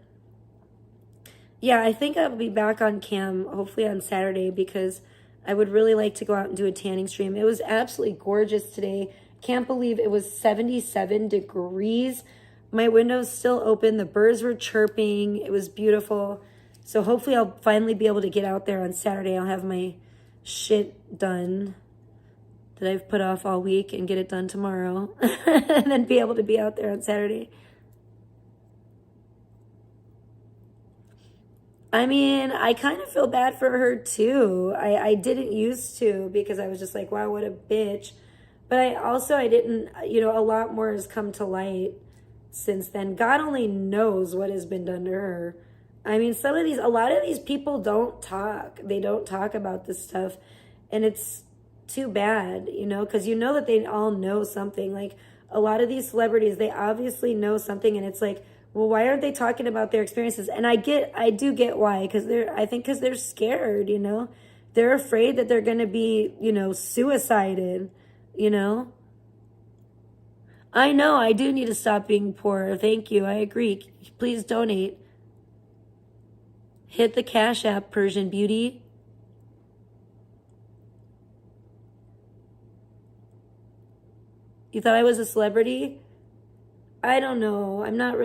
Speaker 1: yeah, I think I'll be back on cam hopefully on Saturday, because I would really like to go out and do a tanning stream. It was absolutely gorgeous today. Can't believe it was 77 degrees. My window's still open. The birds were chirping. It was beautiful. So hopefully I'll finally be able to get out there on Saturday. I'll have my shit done that I've put off all week and get it done tomorrow. And then be able to be out there on Saturday. I mean, I kind of feel bad for her too. I didn't used to, because I was just like, wow, what a bitch. But I didn't, a lot more has come to light since then. God only knows what has been done to her. I mean, a lot of these people don't talk. They don't talk about this stuff. And it's too bad, because that they all know something. Like, a lot of these celebrities, they obviously know something, and it's like, well, why aren't they talking about their experiences? And I do get why, because they're scared, They're afraid that they're going to be, suicided, I know, I do need to stop being poor. Thank you, I agree. Please donate. Hit the Cash App, Persian Beauty. You thought I was a celebrity? I don't know. I'm not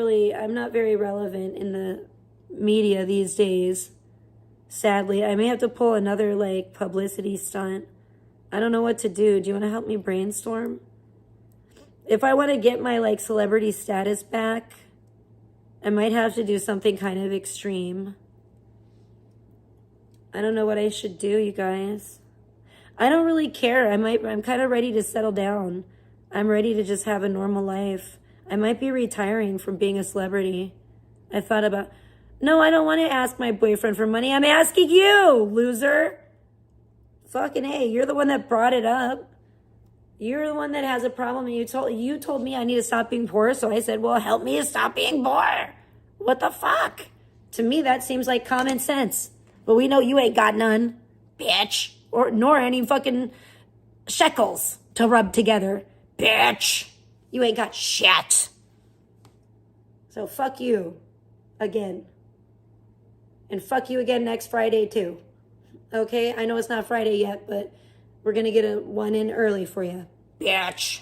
Speaker 1: very relevant in the media these days. Sadly, I may have to pull another publicity stunt. I don't know what to do. Do you want to help me brainstorm? If I want to get my celebrity status back, I might have to do something kind of extreme. I don't know what I should do, you guys. I don't really care. I'm kind of ready to settle down. I'm ready to just have a normal life. I might be retiring from being a celebrity. I thought about, no, I don't want to ask my boyfriend for money. I'm asking you, loser. Fucking hey, you're the one that brought it up. You're the one that has a problem, and you told me I need to stop being poor, so I said, well, help me to stop being poor. What the fuck? To me, that seems like common sense. But we know you ain't got none, bitch. Nor any fucking shekels to rub together, bitch. You ain't got shit. So fuck you again. And fuck you again next Friday too. Okay? I know it's not Friday yet, but we're going to get one in early for you. Bitch.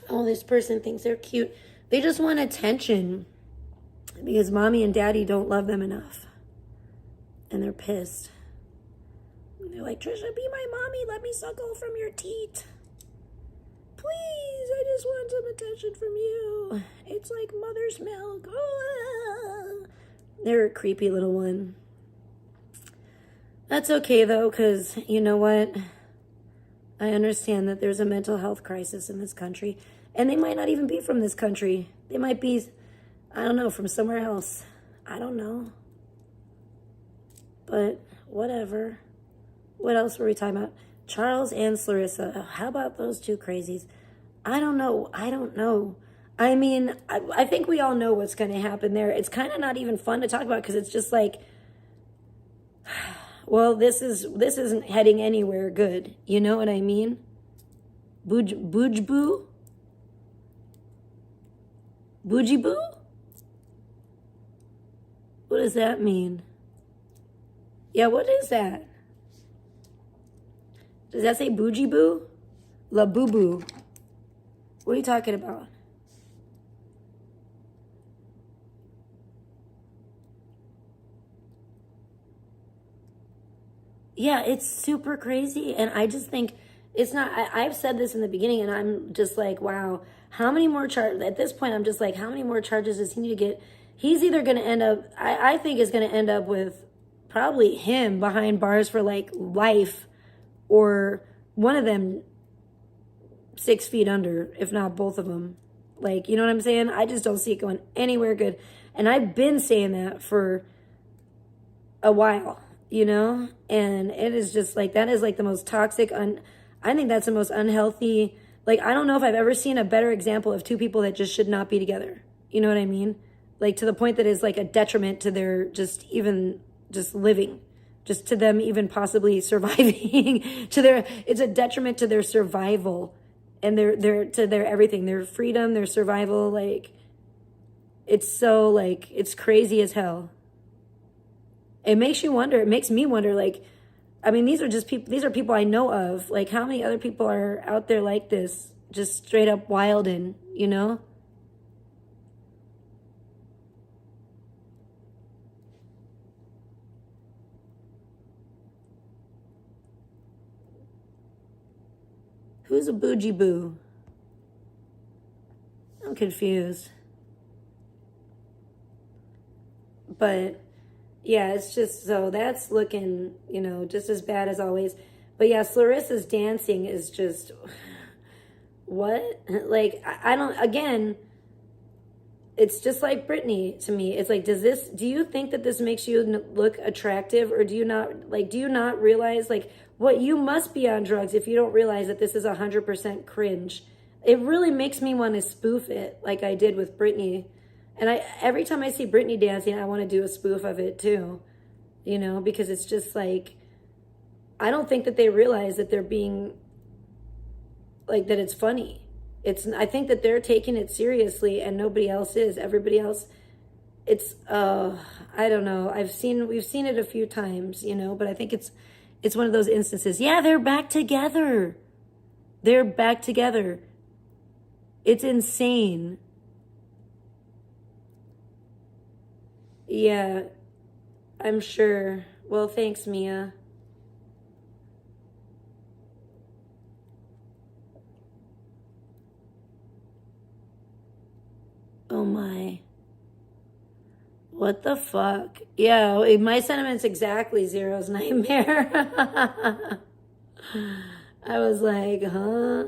Speaker 1: Oh, this person thinks they're cute. They just want attention because mommy and daddy don't love them enough. And they're pissed. They're like, Trisha, be my mommy. Let me suckle from your teat. please, I just want some attention from you. It's like mother's milk. Oh. They're a creepy little one. That's okay, though, because you know what? I understand that there's a mental health crisis in this country, and they might not even be from this country. They might be, I don't know, from somewhere else. I don't know. But whatever. What else were we talking about? Charles and Clarissa. How about those two crazies? I don't know. I mean, I think we all know what's going to happen there. It's kind of not even fun to talk about because it's just like, well, this isn't heading anywhere good. You know what I mean? Boojboo? Boojiboo? What does that mean? Yeah, what is that? Does that say boojiboo? La boo boo. What are you talking about? Yeah, it's super crazy. And I just think it's not, I've said this in the beginning and I'm just like, wow, how many more charges? At this point, I'm just like, how many more charges does he need to get? He's either going to end up, I think is going to end up with probably him behind bars for like life, or one of them 6 feet under, if not both of them. Like, you know what I'm saying? I just don't see it going anywhere good. And I've been saying that for a while, you know? And it is just like, that is like the most toxic, I think that's the most unhealthy, like, I don't know if I've ever seen a better example of two people that just should not be together. You know what I mean? Like, to the point that is like a detriment to their just living, just to them even possibly surviving, it's a detriment to their survival and their everything, their freedom, their survival. Like, it's so like, it's crazy as hell. It makes you wonder, it makes me wonder, like, I mean, these are people I know of. Like, how many other people are out there like this, just straight up wild and, you know? Who's a bougie boo? I'm confused. But yeah, it's just, so that's looking, you know, just as bad as always. But yeah, Clarissa's dancing is just, what? Like, I don't, again, it's just like Britney to me. It's like, do you think that this makes you look attractive, or do you not realize, like, what, you must be on drugs if you don't realize that this is 100% cringe. It really makes me want to spoof it like I did with Britney. And every time I see Britney dancing, I want to do a spoof of it too, you know, because it's just like, I don't think that they realize that they're being, like, that it's funny. I think that they're taking it seriously and nobody else is. Everybody else, it's, I don't know. We've seen it a few times, you know, but I think it's one of those instances. Yeah, they're back together. They're back together. It's insane. Yeah, I'm sure. Well, thanks, Mia. Oh my. What the fuck? Yeah, my sentiment's exactly Zero's nightmare. I was like, huh?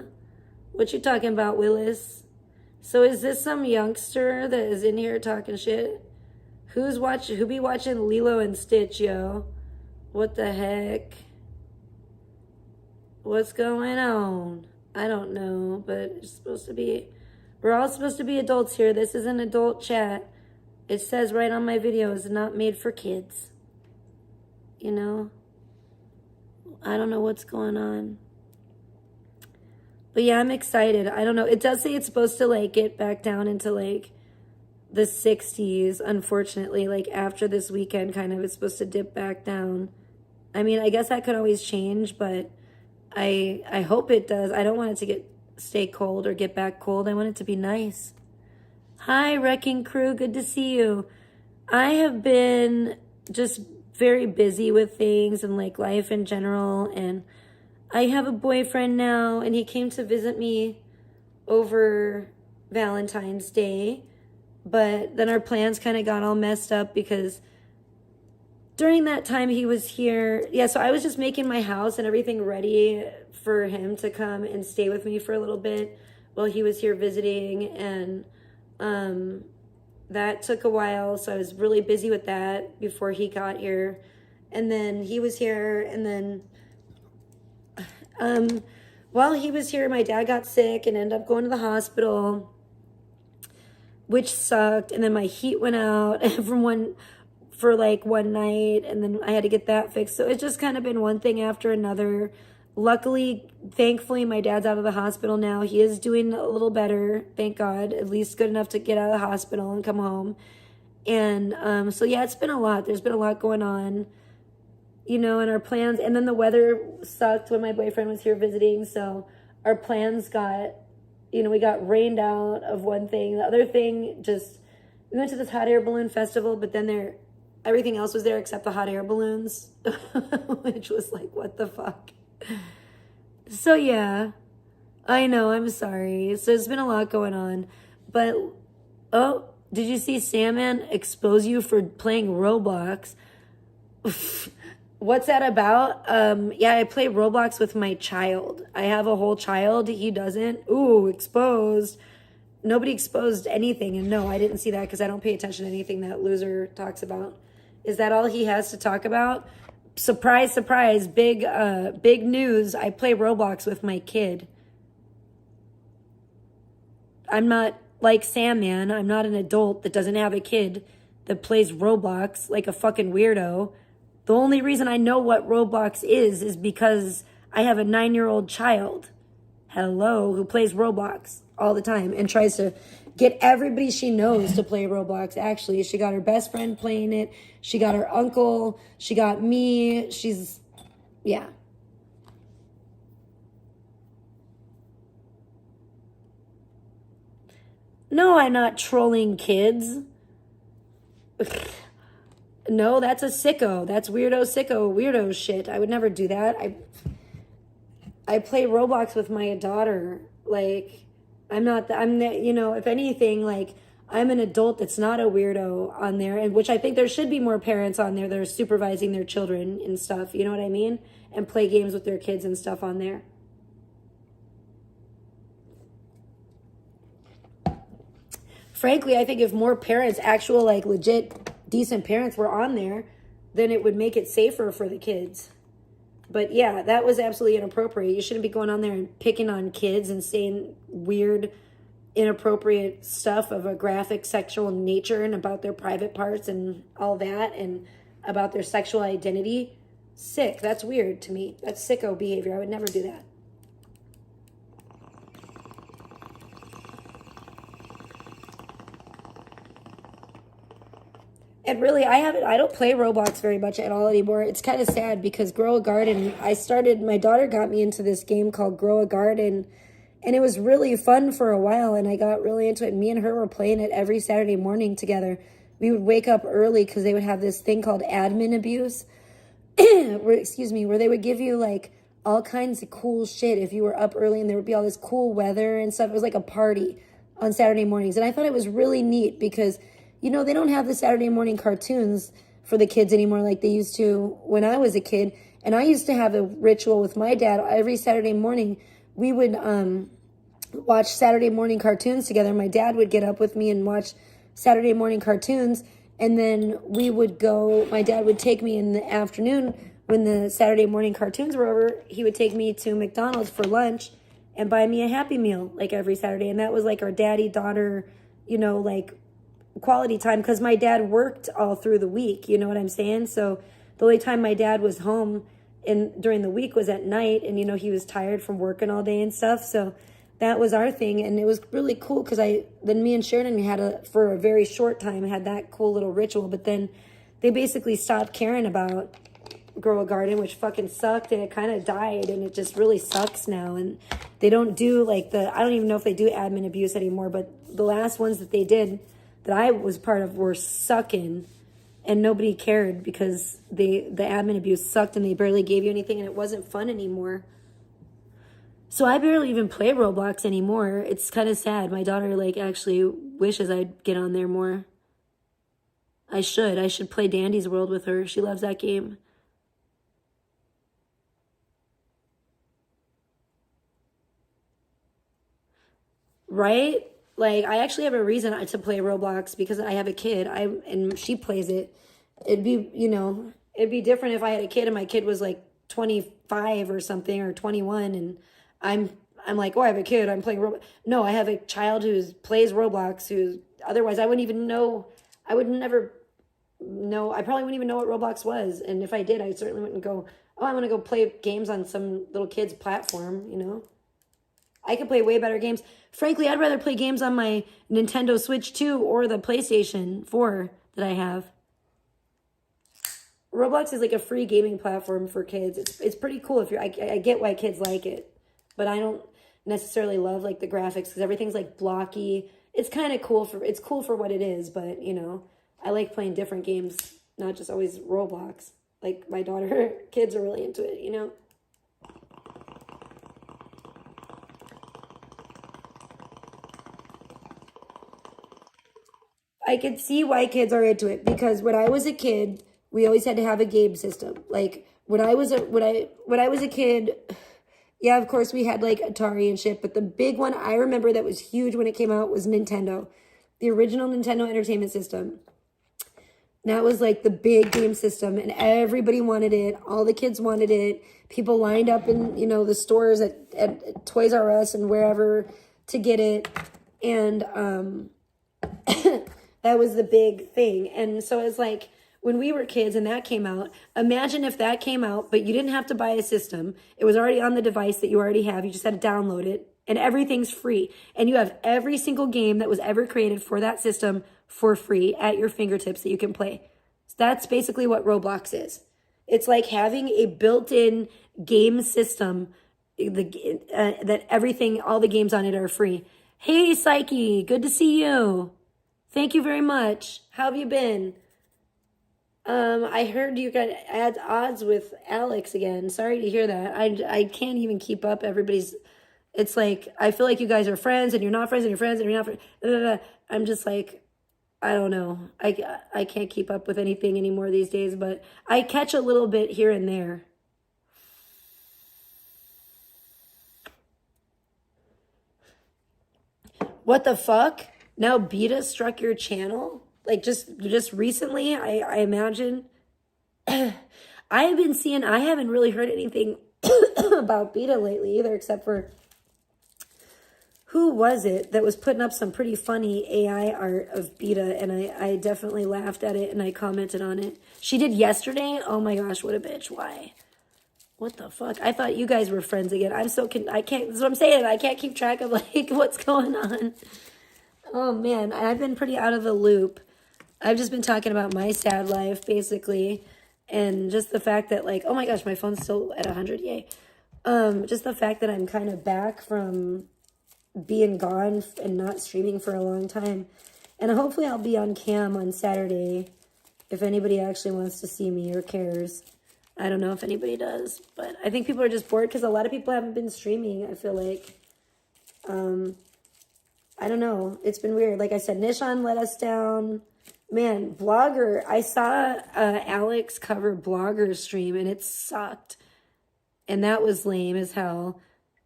Speaker 1: What you talking about, Willis? So is this some youngster that is in here talking shit? Who be watching Lilo and Stitch, yo? What the heck? What's going on? I don't know, but we're all supposed to be adults here. This is an adult chat. It says right on my videos, not made for kids. You know? I don't know what's going on. But yeah, I'm excited. I don't know. It does say it's supposed to, like, get back down into, like, the 60s, unfortunately. Like, after this weekend, kind of, it's supposed to dip back down. I mean, I guess that could always change, but I hope it does. I don't want it to stay cold or get back cold. I want it to be nice. Hi, Wrecking Crew. Good to see you. I have been just very busy with things and, like, life in general, and I have a boyfriend now, and he came to visit me over Valentine's Day. But then our plans kind of got all messed up because during that time he was here. Yeah, so I was just making my house and everything ready for him to come and stay with me for a little bit while he was here visiting. And that took a while, so I was really busy with that before he got here. And then he was here, and then while he was here, my dad got sick and ended up going to the hospital, which sucked. And then my heat went out for like one night, and then I had to get that fixed. So it's just kind of been one thing after another. Luckily, thankfully, my dad's out of the hospital now. He is doing a little better, thank God, at least good enough to get out of the hospital and come home. And so yeah, it's been a lot. There's been a lot going on, you know, and our plans. And then the weather sucked when my boyfriend was here visiting. So our plans got, you know, we got rained out of one thing. The other thing, just, we went to this hot air balloon festival, but then everything else was there except the hot air balloons, which was like, what the fuck? So yeah, I know, I'm sorry. So there's been a lot going on. But, oh, did you see Salmon expose you for playing Roblox? What's that about? Yeah, I play Roblox with my child. I have a whole child. He doesn't. Ooh, exposed. Nobody exposed anything. And no, I didn't see that because I don't pay attention to anything that loser talks about. Is that all he has to talk about? Surprise, surprise, big news. I play Roblox with my kid. I'm not like Sam, man. I'm not an adult that doesn't have a kid that plays Roblox like a fucking weirdo. The only reason I know what Roblox is because I have a 9-year-old child, hello, who plays Roblox all the time and tries to get everybody she knows to play Roblox. Actually, she got her best friend playing it. She got her uncle. She got me. Yeah. No, I'm not trolling kids. No, that's a sicko. That's weirdo shit. I would never do that. I play Roblox with my daughter. Like, you know, if anything, like, I'm an adult that's not a weirdo on there, and which I think there should be more parents on there that are supervising their children and stuff, you know what I mean? And play games with their kids and stuff on there. Frankly, I think if more parents, actual, like, legit, decent parents were on there, then it would make it safer for the kids. But yeah, that was absolutely inappropriate. You shouldn't be going on there and picking on kids and saying weird, inappropriate stuff of a graphic sexual nature and about their private parts and all that and about their sexual identity. Sick. That's weird to me. That's sicko behavior. I would never do that. And really, I don't play Roblox very much at all anymore. It's kind of sad because Grow a Garden, my daughter got me into this game called Grow a Garden, and it was really fun for a while, and I got really into it. Me and her were playing it every Saturday morning together. We would wake up early because they would have this thing called admin abuse, where they would give you, like, all kinds of cool shit if you were up early, and there would be all this cool weather and stuff. It was like a party on Saturday mornings, and I thought it was really neat because, you know, they don't have the Saturday morning cartoons for the kids anymore like they used to when I was a kid. And I used to have a ritual with my dad. Every Saturday morning, we would watch Saturday morning cartoons together. My dad would get up with me and watch Saturday morning cartoons. And then my dad would take me in the afternoon when the Saturday morning cartoons were over. He would take me to McDonald's for lunch and buy me a Happy Meal like every Saturday. And that was like our daddy-daughter, you know, like, quality time because my dad worked all through the week, you know what I'm saying? So the only time my dad was home during the week was at night, and, you know, he was tired from working all day and stuff. So that was our thing, and it was really cool because then me and Sheridan for a very short time, had that cool little ritual, but then they basically stopped caring about Grow a Garden, which fucking sucked, and it kind of died, and it just really sucks now. And they don't do, like, I don't even know if they do admin abuse anymore, but the last ones that they did that I was part of were sucking, and nobody cared because the admin abuse sucked and they barely gave you anything, and it wasn't fun anymore. So I barely even play Roblox anymore. It's kind of sad. My daughter like actually wishes I'd get on there more. I should play Dandy's World with her. She loves that game. Right? Like, I actually have a reason to play Roblox because I have a kid. And she plays it. It'd be, it'd be different if I had a kid and my kid was like 25 or something, or 21, and I'm like, oh, I have a kid, I'm playing Roblox. No, I have a child who plays Roblox, who's otherwise I wouldn't even know. I would never know. I probably wouldn't even know what Roblox was, and if I did, I certainly wouldn't go, oh, I'm gonna go play games on some little kid's platform. I could play way better games. Frankly, I'd rather play games on my Nintendo Switch 2 or the PlayStation 4 that I have. Roblox is like a free gaming platform for kids. It's pretty cool if I get why kids like it, but I don't necessarily love like the graphics because everything's like blocky. It's kind of cool for what it is, but I like playing different games, not just always Roblox. Like my daughter, kids are really into it. I could see why kids are into it because when I was a kid, we always had to have a game system. Like when I was a kid, yeah, of course we had like Atari and shit, but the big one I remember that was huge when it came out was Nintendo. The original Nintendo Entertainment System. That was like the big game system and everybody wanted it. All the kids wanted it. People lined up in, the stores at Toys R Us and wherever to get it. And that was the big thing. And so it's like when we were kids and that came out, imagine if that came out, but you didn't have to buy a system. It was already on the device that you already have. You just had to download it and everything's free. And you have every single game that was ever created for that system for free at your fingertips that you can play. So that's basically what Roblox is. It's like having a built-in game system that everything, all the games on it are free. Hey, Psyche, good to see you. Thank you very much. How have you been? I heard you got at odds with Alex again. Sorry to hear that. I can't even keep up everybody's. It's like, I feel like you guys are friends and you're not friends and you're friends and you're not friends. I'm just like, I don't know. I can't keep up with anything anymore these days, but I catch a little bit here and there. What the fuck? Now Beta struck your channel? Like just recently, I imagine. I haven't really heard anything about Beta lately either, except for who was it that was putting up some pretty funny AI art of Beta, and I definitely laughed at it and I commented on it. She did yesterday? Oh my gosh, what a bitch. Why? What the fuck? I thought you guys were friends again. I can't, that's what I'm saying. I can't keep track of like what's going on. Oh man, I've been pretty out of the loop. I've just been talking about my sad life basically. And just the fact that like, oh my gosh, my phone's still at 100, yay. Just the fact that I'm kind of back from being gone and not streaming for a long time. And hopefully I'll be on cam on Saturday if anybody actually wants to see me or cares. I don't know if anybody does, but I think people are just bored because a lot of people haven't been streaming, I feel like. I don't know. It's been weird. Like I said, Nishan let us down. Man, Blogger. I saw Alex cover Blogger's stream and it sucked. And that was lame as hell.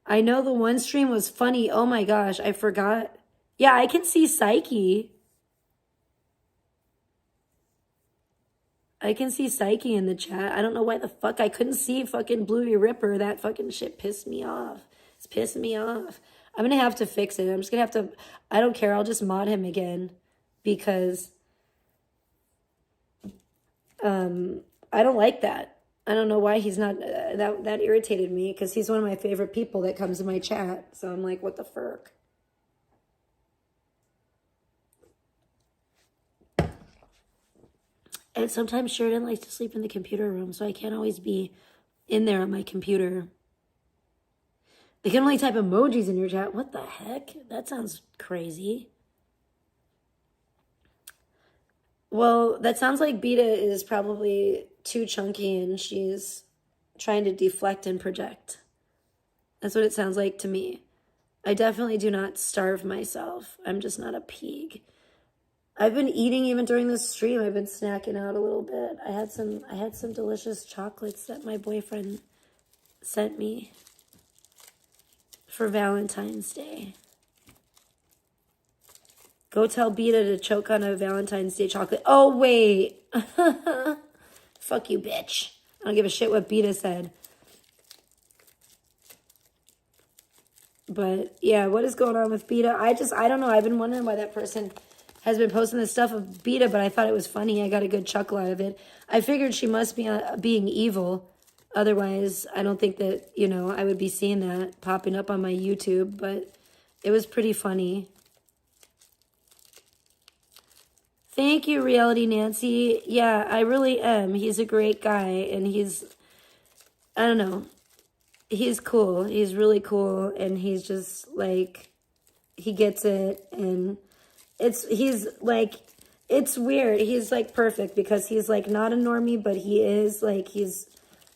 Speaker 1: I know the one stream was funny. Oh my gosh, I forgot. Yeah, I can see Psyche. I can see Psyche in the chat. I don't know why the fuck I couldn't see fucking Bluey Ripper. That fucking shit pissed me off. It's pissing me off. I'm going to have to fix it. I'm just going to have to, I don't care. I'll just mod him again because I don't like that. I don't know why he's not, that irritated me because he's one of my favorite people that comes in my chat. So I'm like, what the fuck? And sometimes Sheridan likes to sleep in the computer room, so I can't always be in there on my computer. They can only type emojis in your chat. What the heck? That sounds crazy. Well, that sounds like Beta is probably too chunky and she's trying to deflect and project. That's what it sounds like to me. I definitely do not starve myself. I'm just not a pig. I've been eating even during this stream. I've been snacking out a little bit. I had some delicious chocolates that my boyfriend sent me for Valentine's Day. Go tell Beta to choke on a Valentine's Day chocolate. Oh, wait. Fuck you, bitch. I don't give a shit what Beta said. But, yeah, what is going on with Beta? I don't know. I've been wondering why that person has been posting this stuff of Beta, but I thought it was funny. I got a good chuckle out of it. I figured she must be being evil. Otherwise, I don't think that, I would be seeing that popping up on my YouTube. But it was pretty funny. Thank you, Reality Nancy. Yeah, I really am. He's a great guy, and I don't know. He's cool. He's really cool, and he's just, like, he gets it, and it's weird. He's, like, perfect, because he's, like, not a normie, but he is, like, he's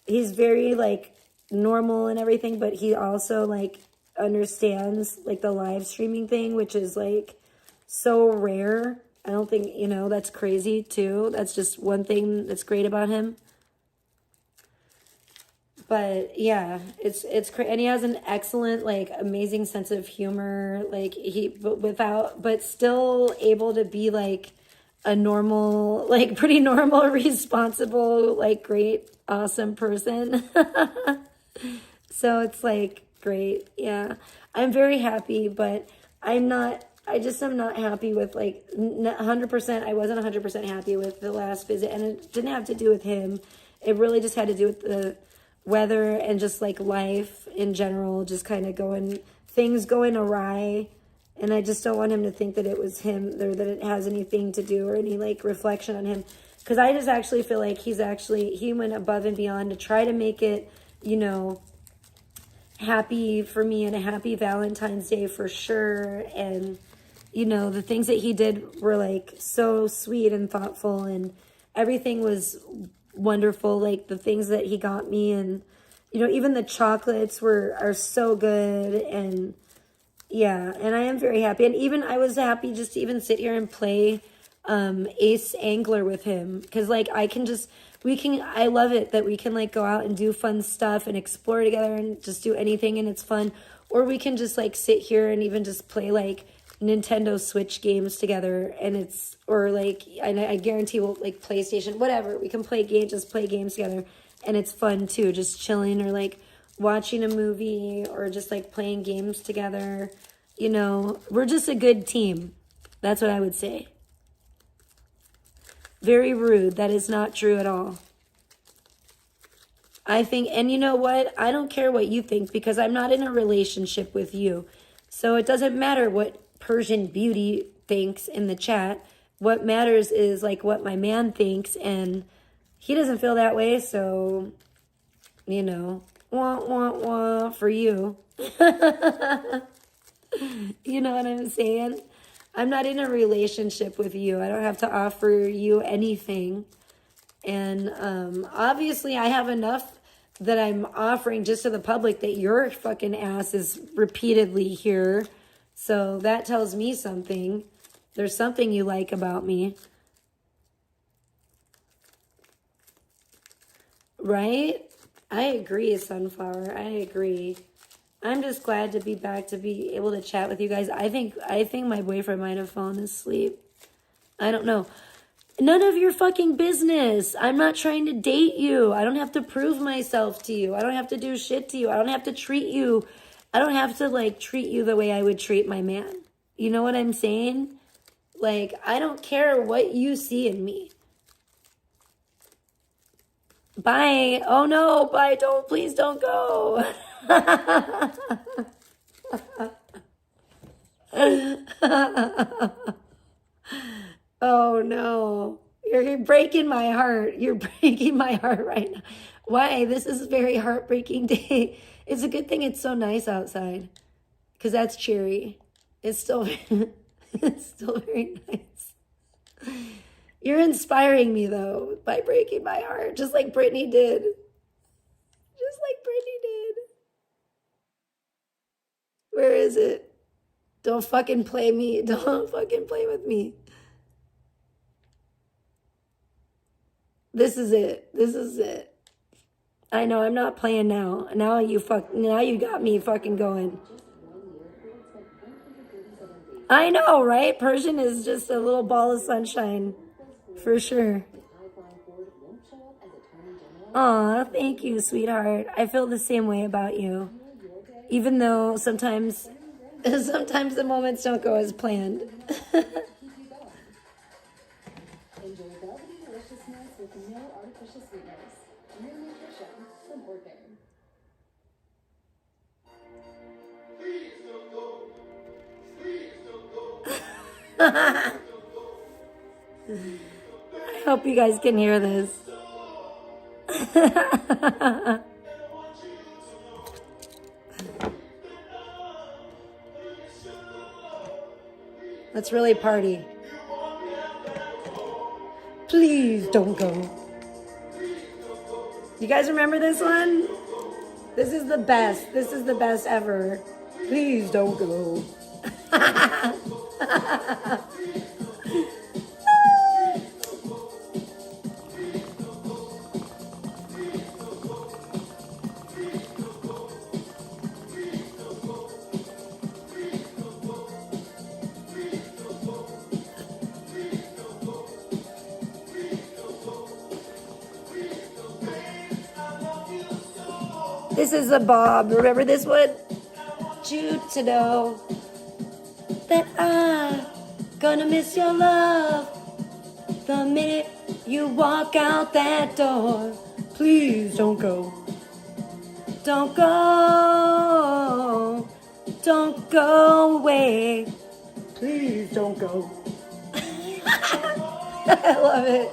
Speaker 1: very, like, normal and everything, but he also, like, understands, like, the live streaming thing, which is, like, so rare. I don't think, that's crazy too. That's just one thing that's great about him. But yeah, it's crazy. And he has an excellent, like, amazing sense of humor. Like, but still able to be, like, a normal, like, pretty normal, responsible, like, great, awesome person. So it's, like, great. Yeah. I'm very happy, but I just am not happy with, like, 100%. I wasn't 100% happy with the last visit, and it didn't have to do with him. It really just had to do with the weather and just, like, life in general, just kind of things going awry. And I just don't want him to think that it was him or that it has anything to do or any, like, reflection on him. Because I just actually feel like he went above and beyond to try to make it, happy for me and a happy Valentine's Day for sure. And the things that he did were, like, so sweet and thoughtful, and everything was wonderful. Like, the things that he got me, and, even the chocolates are so good. And yeah, and I am very happy. And even I was happy just to even sit here and play Ace Angler with him. Because, like, I love it that we can, like, go out and do fun stuff and explore together and just do anything, and it's fun. Or we can just, like, sit here and even just play, like, Nintendo Switch games together, and I guarantee we'll, like, PlayStation, whatever. We can play games together, and it's fun too, just chilling or, like, watching a movie or just, like, playing games together. We're just a good team. That's what I would say. Very rude. That is not true at all. I think, and you know what? I don't care what you think, because I'm not in a relationship with you. So it doesn't matter what Persian Beauty thinks in the chat. What matters is, like, what my man thinks, and he doesn't feel that way, so, wah, wah, wah for you. You know what I'm saying? I'm not in a relationship with you. I don't have to offer you anything. And obviously I have enough that I'm offering just to the public that your fucking ass is repeatedly here. So that tells me something. There's something you like about me. Right? I agree, Sunflower. I agree. I'm just glad to be back to be able to chat with you guys. I think my boyfriend might have fallen asleep. I don't know. None of your fucking business. I'm not trying to date you. I don't have to prove myself to you. I don't have to do shit to you. I don't have to treat you. I don't have to, like, treat you the way I would treat my man. You know what I'm saying? Like, I don't care what you see in me. Bye. Oh no, bye. Please don't go. Oh no. You're breaking my heart. You're breaking my heart right now. Why? This is a very heartbreaking day. It's a good thing it's so nice outside, because that's cheery. It's still very nice. You're inspiring me, though, by breaking my heart, just like Brittany did. Just like Brittany did. Where is it? Don't fucking play me. Don't fucking play with me. This is it. This is it. I know, I'm not playing now. Now you got me fucking going. I know, right? Persian is just a little ball of sunshine. For sure. Aw, thank you, sweetheart. I feel the same way about you. Even though sometimes the moments don't go as planned.
Speaker 3: Enjoy velvety deliciousness with no artificial sweeteners. Real nutrition from Orchid.
Speaker 1: I hope you guys can hear this. Let's really party. Please don't go. You guys remember this one? This is the best. This is the best ever. Please don't go. This is a Bob. Remember this one? You to know that I'm gonna miss your love the minute you walk out that door. Please don't go. Don't go. Don't go away. Please don't go. I love it.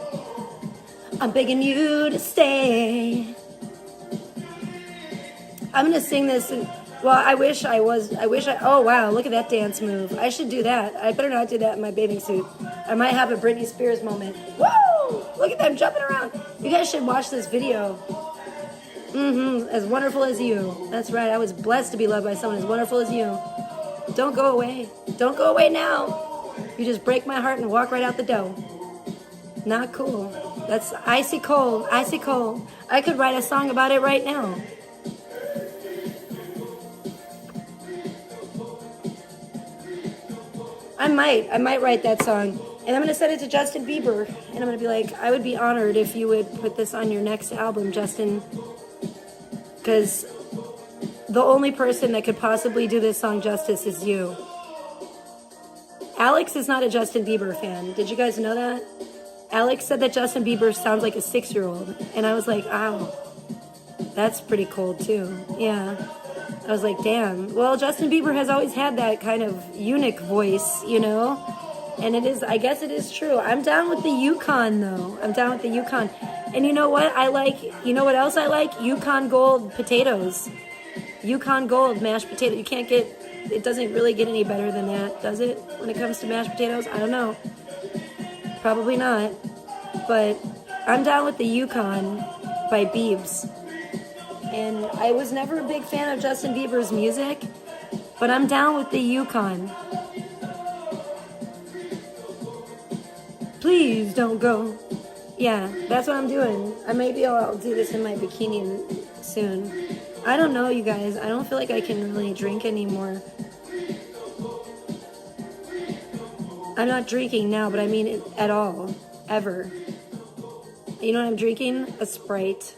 Speaker 1: I'm begging you to stay. I'm gonna sing this. Oh wow, look at that dance move. I should do that. I better not do that in my bathing suit. I might have a Britney Spears moment. Woo! Look at them jumping around. You guys should watch this video. As wonderful as you. That's right. I was blessed to be loved by someone as wonderful as you. Don't go away. Don't go away now. You just break my heart and walk right out the door. Not cool. That's icy cold. Icy cold. I could write a song about it right now. I might write that song. And I'm going to send it to Justin Bieber. And I'm going to be like, I would be honored if you would put this on your next album, Justin. Because the only person that could possibly do this song justice is you. Alex is not a Justin Bieber fan. Did you guys know that? Alex said that Justin Bieber sounds like a 6-year-old. And I was like, ow. That's pretty cold too. Yeah. I was like, damn. Well, Justin Bieber has always had that kind of unique voice, you know? And I guess it is true. I'm down with the Yukon, though. I'm down with the Yukon. And you know what? You know what else I like? Yukon Gold potatoes. Yukon Gold mashed potato. It doesn't really get any better than that, does it? When it comes to mashed potatoes? I don't know. Probably not. But I'm down with the Yukon by Biebs. And I was never a big fan of Justin Bieber's music, but I'm down with the Yukon. Please don't go. Yeah, that's what I'm doing. Maybe I'll do this in my bikini soon. I don't know, you guys. I don't feel like I can really drink anymore. I'm not drinking now, but I mean it at all. Ever. You know what I'm drinking? A Sprite.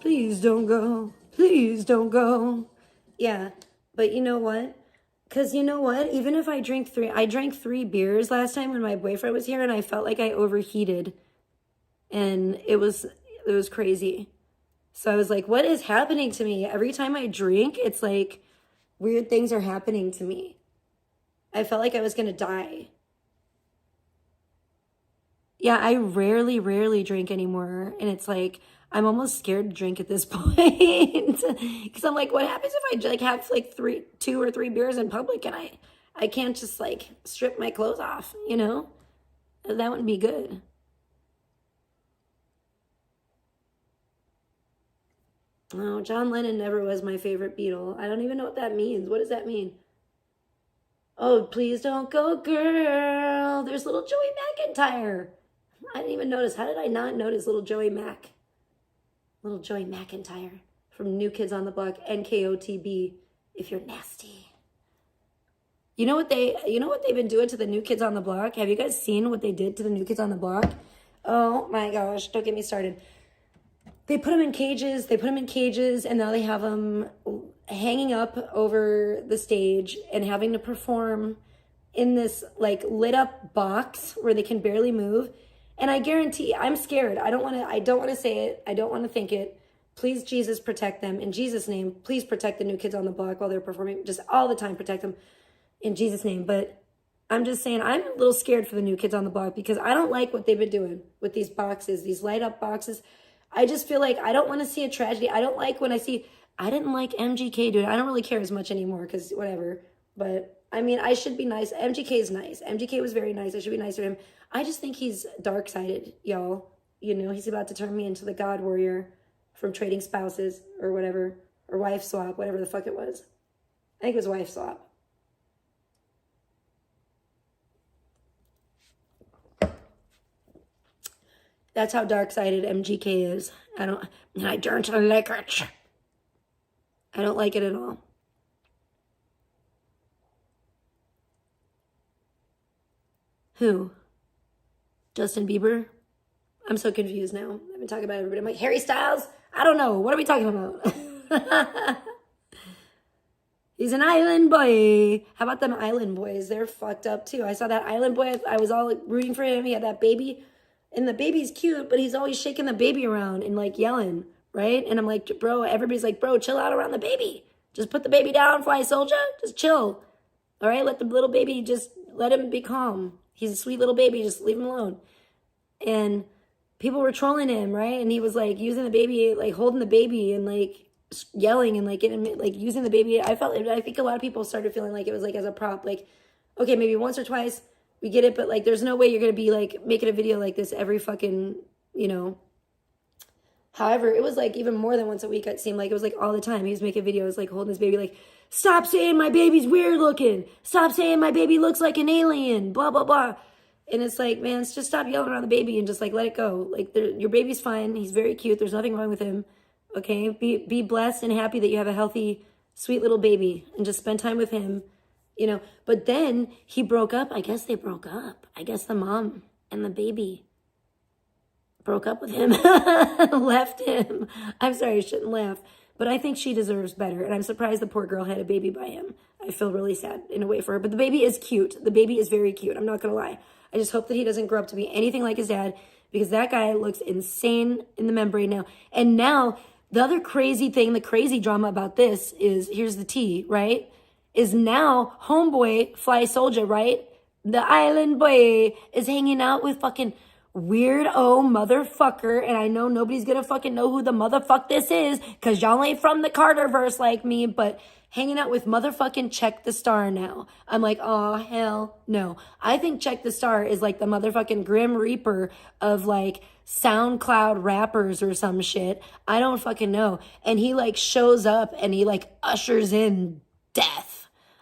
Speaker 1: Please don't go. Please don't go. Yeah, but you know what? Because you know what? Even if I drank 3 beers last time when my boyfriend was here, and I felt like I overheated. And it was crazy. So I was like, what is happening to me? Every time I drink, it's like weird things are happening to me. I felt like I was going to die. Yeah, I rarely drink anymore. And it's like, I'm almost scared to drink at this point. Because I'm like, what happens if I have 2 or 3 beers in public and I can't just strip my clothes off, you know? That wouldn't be good. Oh, John Lennon never was my favorite Beatle. I don't even know what that means. What does that mean? Oh, please don't go, girl. There's little Joey McIntyre. I didn't even notice. How did I not notice little Joey Mac? Little Joey McIntyre from New Kids on the Block, NKOTB, if you're nasty. You know what they've been doing to the New Kids on the Block? Have you guys seen what they did to the New Kids on the Block? Oh my gosh, don't get me started. They put them in cages, and now they have them hanging up over the stage and having to perform in this like lit up box where they can barely move. And I guarantee, I'm scared. I don't want to say it. I don't want to think it. Please, Jesus, protect them. In Jesus' name, please protect the New Kids on the Block while they're performing. Just all the time, protect them in Jesus' name. But I'm just saying, I'm a little scared for the New Kids on the Block because I don't like what they've been doing with these boxes, these light up boxes. I just feel like I don't want to see a tragedy. I don't like when I didn't like MGK, dude. I don't really care as much anymore because whatever. But I mean, I should be nice. MGK is nice. MGK was very nice. I should be nicer to him. I just think he's dark-sided, y'all. You know, he's about to turn me into the God Warrior from Trading Spouses or whatever, or Wife Swap, whatever the fuck it was. I think it was Wife Swap. That's how dark-sided MGK is. I don't like it. I don't like it at all. Who? Justin Bieber? I'm so confused now. I've been talking about everybody. I'm like, Harry Styles? I don't know. What are we talking about? He's an island boy. How about them island boys? They're fucked up too. I saw that island boy. I was all like, rooting for him. He had that baby. And the baby's cute, but he's always shaking the baby around and like yelling, right? And I'm like, bro, everybody's like, bro, chill out around the baby. Just put the baby down, fly soldier. Just chill. All right? Let the little baby, just let him be calm. He's a sweet little baby. Just leave him alone. And people were trolling him, right? And he was like using the baby, like holding the baby and like yelling and like getting, like using the baby. I think a lot of people started feeling like it was like as a prop. Like, okay, maybe once or twice we get it, but like there's no way you're going to be like making a video like this every fucking, you know. However, it was like even more than once a week. It seemed like it was like all the time. He was making videos like holding his baby like, stop saying my baby's weird looking. Stop saying my baby looks like an alien. Blah, blah, blah. And it's like, man, just stop yelling around the baby and just like let it go. Like your baby's fine. He's very cute. There's nothing wrong with him. Okay? Be blessed and happy that you have a healthy, sweet little baby and just spend time with him. You know, but then he broke up. I guess they broke up. I guess the mom and the baby broke up with him, left him. I'm sorry, I shouldn't laugh, but I think she deserves better. And I'm surprised the poor girl had a baby by him. I feel really sad in a way for her, but the baby is cute. The baby is very cute. I'm not going to lie. I just hope that he doesn't grow up to be anything like his dad because that guy looks insane in the membrane now. And now the other crazy thing, the crazy drama about this is, here's the tea, right? Is now homeboy Fly Soldier, right? The island boy is hanging out with fucking weirdo motherfucker. And I know nobody's gonna fucking know who the motherfuck this is because y'all ain't from the Carterverse like me, but hanging out with motherfucking Check the Star now. I'm like, oh, hell no. I think Check the Star is like the motherfucking Grim Reaper of like SoundCloud rappers or some shit. I don't fucking know. And he like shows up and he like ushers in death.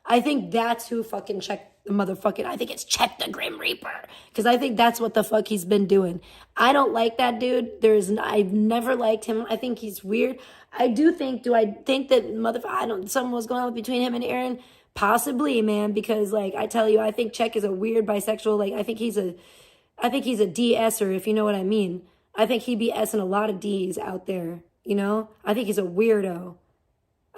Speaker 1: I think that's who fucking Check the motherfucking, I think it's Check the Grim Reaper. Because I think that's what the fuck he's been doing. I don't like that dude. I've never liked him. I think he's weird. Do I think that something was going on between him and Aaron? Possibly, man. Because like, I tell you, I think Check is a weird bisexual. Like, I think he's a DS-er, if you know what I mean. I think he'd be S-ing a lot of Ds out there, you know? I think he's a weirdo.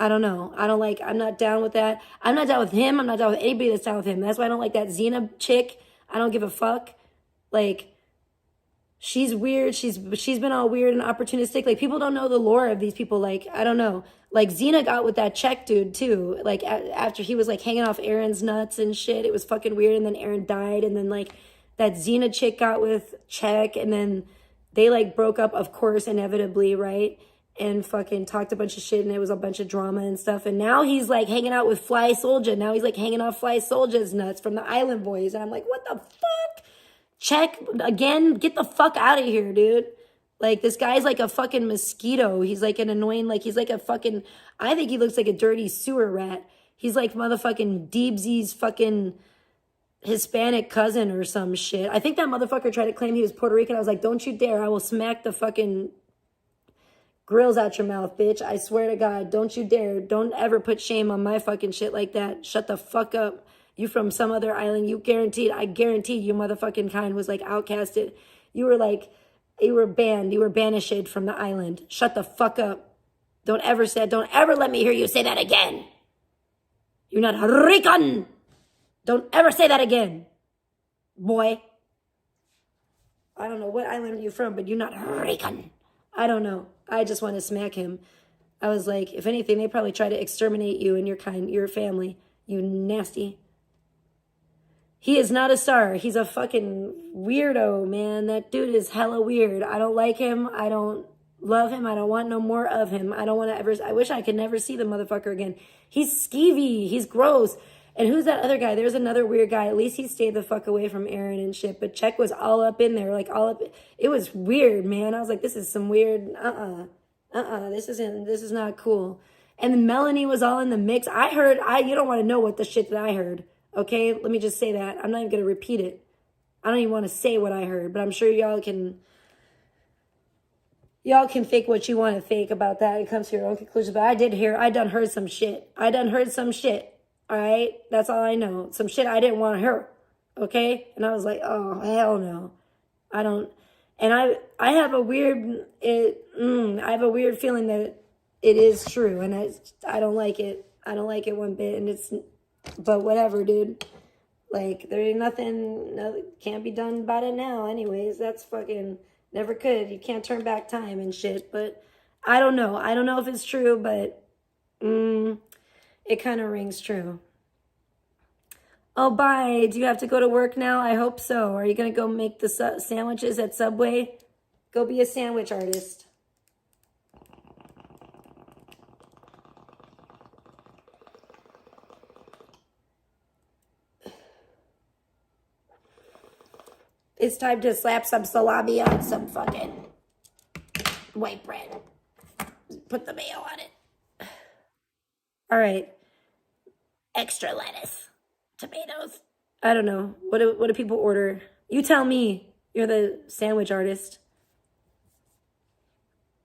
Speaker 1: I don't know. I'm not down with that. I'm not down with him. I'm not down with anybody that's down with him. That's why I don't like that Xena chick. I don't give a fuck. Like, she's weird. She's been all weird and opportunistic. Like, people don't know the lore of these people. Like, I don't know. Like, Xena got with that Czech dude, too. Like, after he was, like, hanging off Aaron's nuts and shit. It was fucking weird. And then Aaron died. And then, like, that Xena chick got with Czech. And then they, like, broke up, of course, inevitably, right? And fucking talked a bunch of shit, and it was a bunch of drama and stuff. And now he's like hanging out with Fly Soldier. Now he's like hanging off Fly Soldier's nuts from the Island Boys. And I'm like, what the fuck? Check again, get the fuck out of here, dude. Like, this guy's like a fucking mosquito. He's like an annoying, like, he's like a fucking, I think he looks like a dirty sewer rat. He's like motherfucking Deebsy's fucking Hispanic cousin or some shit. I think that motherfucker tried to claim he was Puerto Rican. I was like, don't you dare. I will smack the fucking grills out your mouth, bitch. I swear to God, don't you dare. Don't ever put shame on my fucking shit like that. Shut the fuck up. You from some other island. I guaranteed you motherfucking kind was like outcasted. You were banned. You were banished from the island. Shut the fuck up. Don't ever let me hear you say that again. You're not Rican. Don't ever say that again, boy. I don't know what island you're from, but you're not Rican. I don't know. I just want to smack him. I was like, if anything, they probably try to exterminate you and your family. You nasty. He is not a star. He's a fucking weirdo, man. That dude is hella weird. I don't like him. I don't love him. I don't want no more of him. I wish I could never see the motherfucker again. He's skeevy. He's gross. And who's that other guy? There's another weird guy. At least he stayed the fuck away from Aaron and shit. But Czech was all up in there, like all up. It was weird, man. I was like, this is some weird, this is not cool. And then Melanie was all in the mix. You don't want to know what the shit that I heard. Okay, let me just say that. I'm not even going to repeat it. I don't even want to say what I heard, but I'm sure y'all can fake what you want to fake about that and come to your own conclusion. But I done heard some shit. All right, that's all I know. Some shit I didn't want to hear. Okay, and I was like, oh hell no, I don't. And I have a weird feeling that it is true, and I don't like it. I don't like it one bit, but whatever, dude. Like, there ain't nothing can't be done about it now. Anyways, that's fucking never could. You can't turn back time and shit. But I don't know. I don't know if it's true, but it kind of rings true. Oh, bye. Do you have to go to work now? I hope so. Are you going to go make the sandwiches at Subway? Go be a sandwich artist. It's time to slap some salami on some fucking white bread. Put the mayo on it. All right. Extra lettuce. Tomatoes. I don't know. What do people order? You tell me. You're the sandwich artist.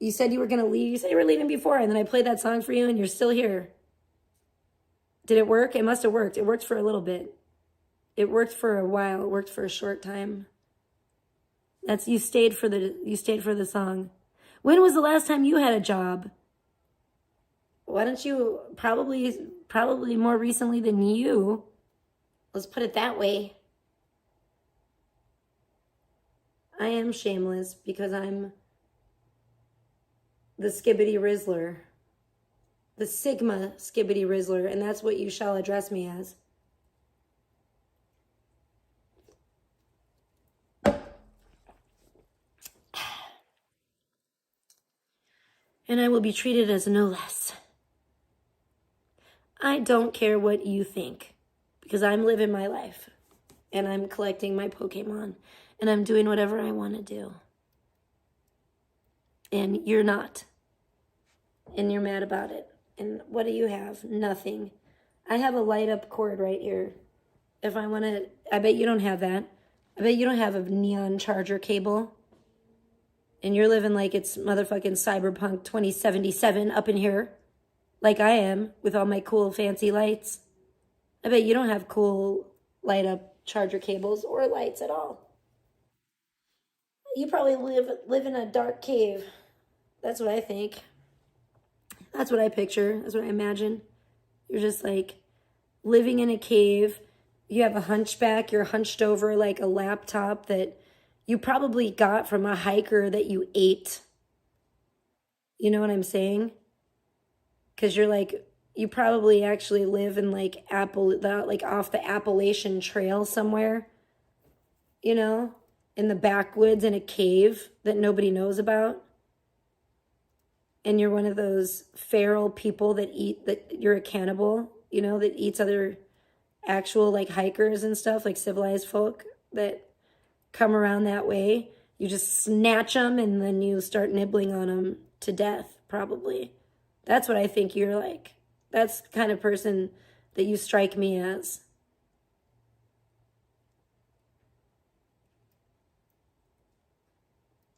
Speaker 1: You said you were going to leave. You said you were leaving before, and then I played that song for you, and you're still here. Did it work? It must have worked. It worked for a little bit. It worked for a while. It worked for a short time. You stayed for the song. When was the last time you had a job? Why don't you probably more recently than you? Let's put it that way. I am shameless because I'm the Skibbity Rizzler. The Sigma Skibbity Rizzler, and that's what you shall address me as. And I will be treated as no less. I don't care what you think, because I'm living my life, and I'm collecting my Pokemon, and I'm doing whatever I want to do. And you're not. And you're mad about it. And what do you have? Nothing. I have a light up cord right here. If I want to, I bet you don't have that. I bet you don't have a neon charger cable. And you're living like it's motherfucking Cyberpunk 2077 up in here. Like I am, with all my cool fancy lights. I bet you don't have cool light up charger cables or lights at all. You probably live in a dark cave. That's what I think. That's what I picture. That's what I imagine. You're just like living in a cave. You have a hunchback. You're hunched over like a laptop that you probably got from a hiker that you ate. You know what I'm saying? Because you're like, you probably actually live in like off the Appalachian Trail somewhere. You know? In the backwoods in a cave that nobody knows about. And you're one of those feral people that you're a cannibal, you know, that eats other actual like hikers and stuff, like civilized folk that come around that way. You just snatch them and then you start nibbling on them to death, probably. That's what I think you're like. That's the kind of person that you strike me as.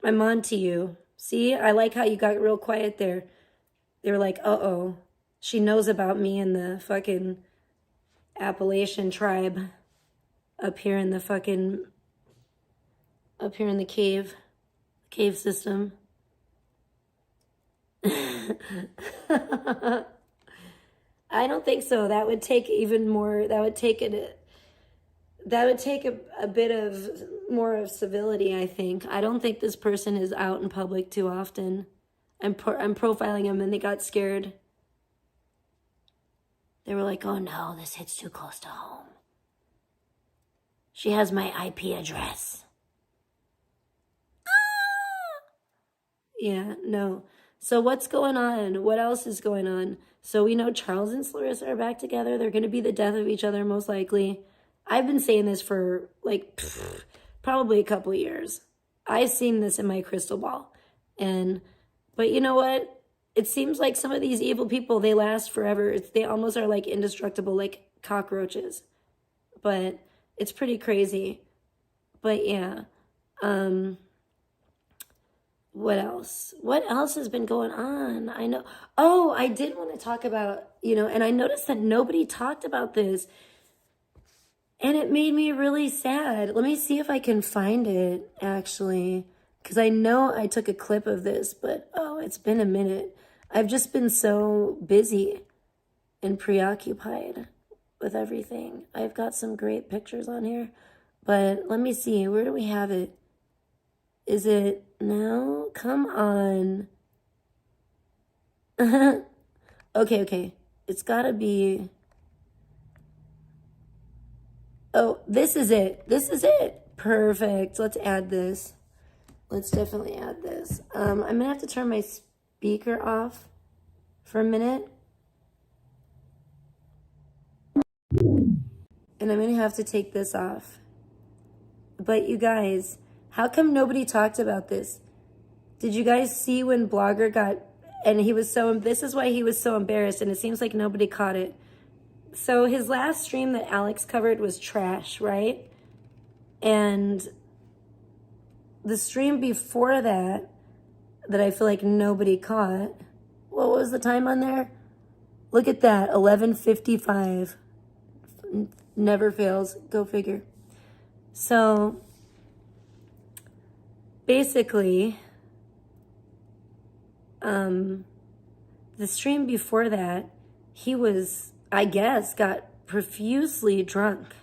Speaker 1: I'm on to you. See, I like how you got real quiet there. They were like, uh-oh, she knows about me and the fucking Appalachian tribe up here in the cave system. I don't think so. That would take even more, that would take a bit of more of civility, I think. I don't think this person is out in public too often. I'm profiling them and they got scared. They were like, oh no, this hits too close to home. She has my IP address. Yeah, no. So what's going on? What else is going on? So we know Charles and Clarissa are back together. They're going to be the death of each other, most likely. I've been saying this for, like, probably a couple of years. I've seen this in my crystal ball. But you know what? It seems like some of these evil people, they last forever. They almost are, like, indestructible, like cockroaches. But it's pretty crazy. But, yeah. What else? What else has been going on? I know. Oh, I did want to talk about, and I noticed that nobody talked about this. And it made me really sad. Let me see if I can find it, actually. Because I know I took a clip of this, but it's been a minute. I've just been so busy and preoccupied with everything. I've got some great pictures on here. But let me see. Where do we have it? Is it? No? Come on. Okay. It's gotta be... Oh, this is it. This is it. Perfect. Let's add this. Let's definitely add this. I'm gonna have to turn my speaker off for a minute. And I'm gonna have to take this off. But you guys... How come nobody talked about this? Did you guys see when Blogger got, and this is why he was so embarrassed, and it seems like nobody caught it. So his last stream that Alex covered was trash, right? And the stream before that I feel like nobody caught, what was the time on there? Look at that, 11:55. Never fails, go figure. So... basically, the stream before that, he was, I guess, got profusely drunk.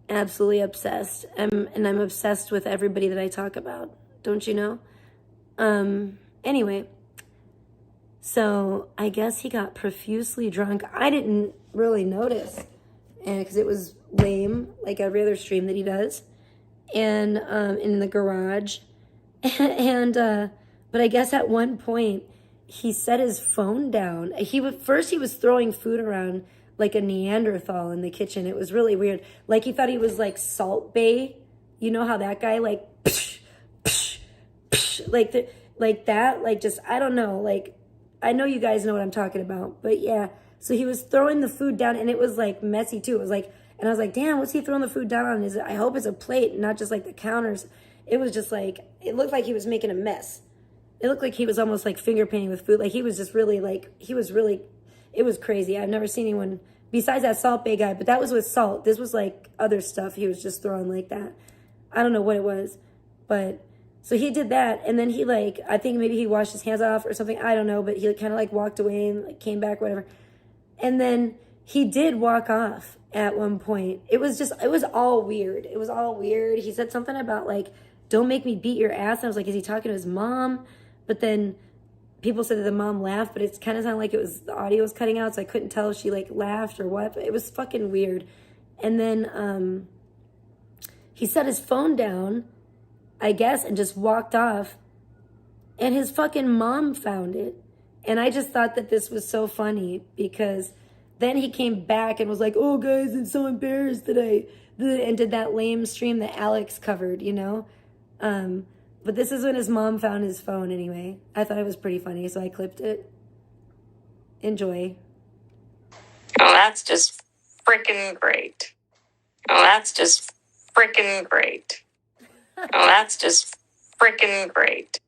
Speaker 1: Absolutely obsessed. And I'm obsessed with everybody that I talk about. Don't you know? Anyway, so I guess he got profusely drunk. I didn't really notice, and because it was lame, like every other stream that he does, and in the garage, but I guess at one point he set his phone down. First he was throwing food around like a Neanderthal in the kitchen. It was really weird. Like he thought he was like Salt Bae. You know how that guy like psh, psh, psh, like that, like just I don't know. Like I know you guys know what I'm talking about, but yeah. So he was throwing the food down, and it was like messy too. It was like. And I was like, damn, what's he throwing the food down on? I hope it's a plate, not just like the counters. It was just like, it looked like he was making a mess. It looked like he was almost like finger painting with food. Like he was just really like, it was crazy. I've never seen anyone besides that Salt Bae guy, but that was with salt. This was like other stuff he was just throwing like that. I don't know what it was, but so he did that. And then he like, I think maybe he washed his hands off or something. I don't know, but he kind of like walked away and like came back, whatever. And then he did walk off at one point. It was all weird. It was all weird. He said something about like, don't make me beat your ass. And I was like, is he talking to his mom? But then people said that the mom laughed, but it kind of sounded like the audio was cutting out. So I couldn't tell if she like laughed or what, but it was fucking weird. And then he set his phone down, I guess, and just walked off. And his fucking mom found it. And I just thought that this was so funny because then he came back and was like, oh, guys, I'm so embarrassed that and did that lame stream that Alex covered, you know? But this is when his mom found his phone anyway. I thought it was pretty funny, so I clipped it. Enjoy.
Speaker 4: Oh, that's just freaking great. Oh, that's just freaking great. Oh, that's just freaking great.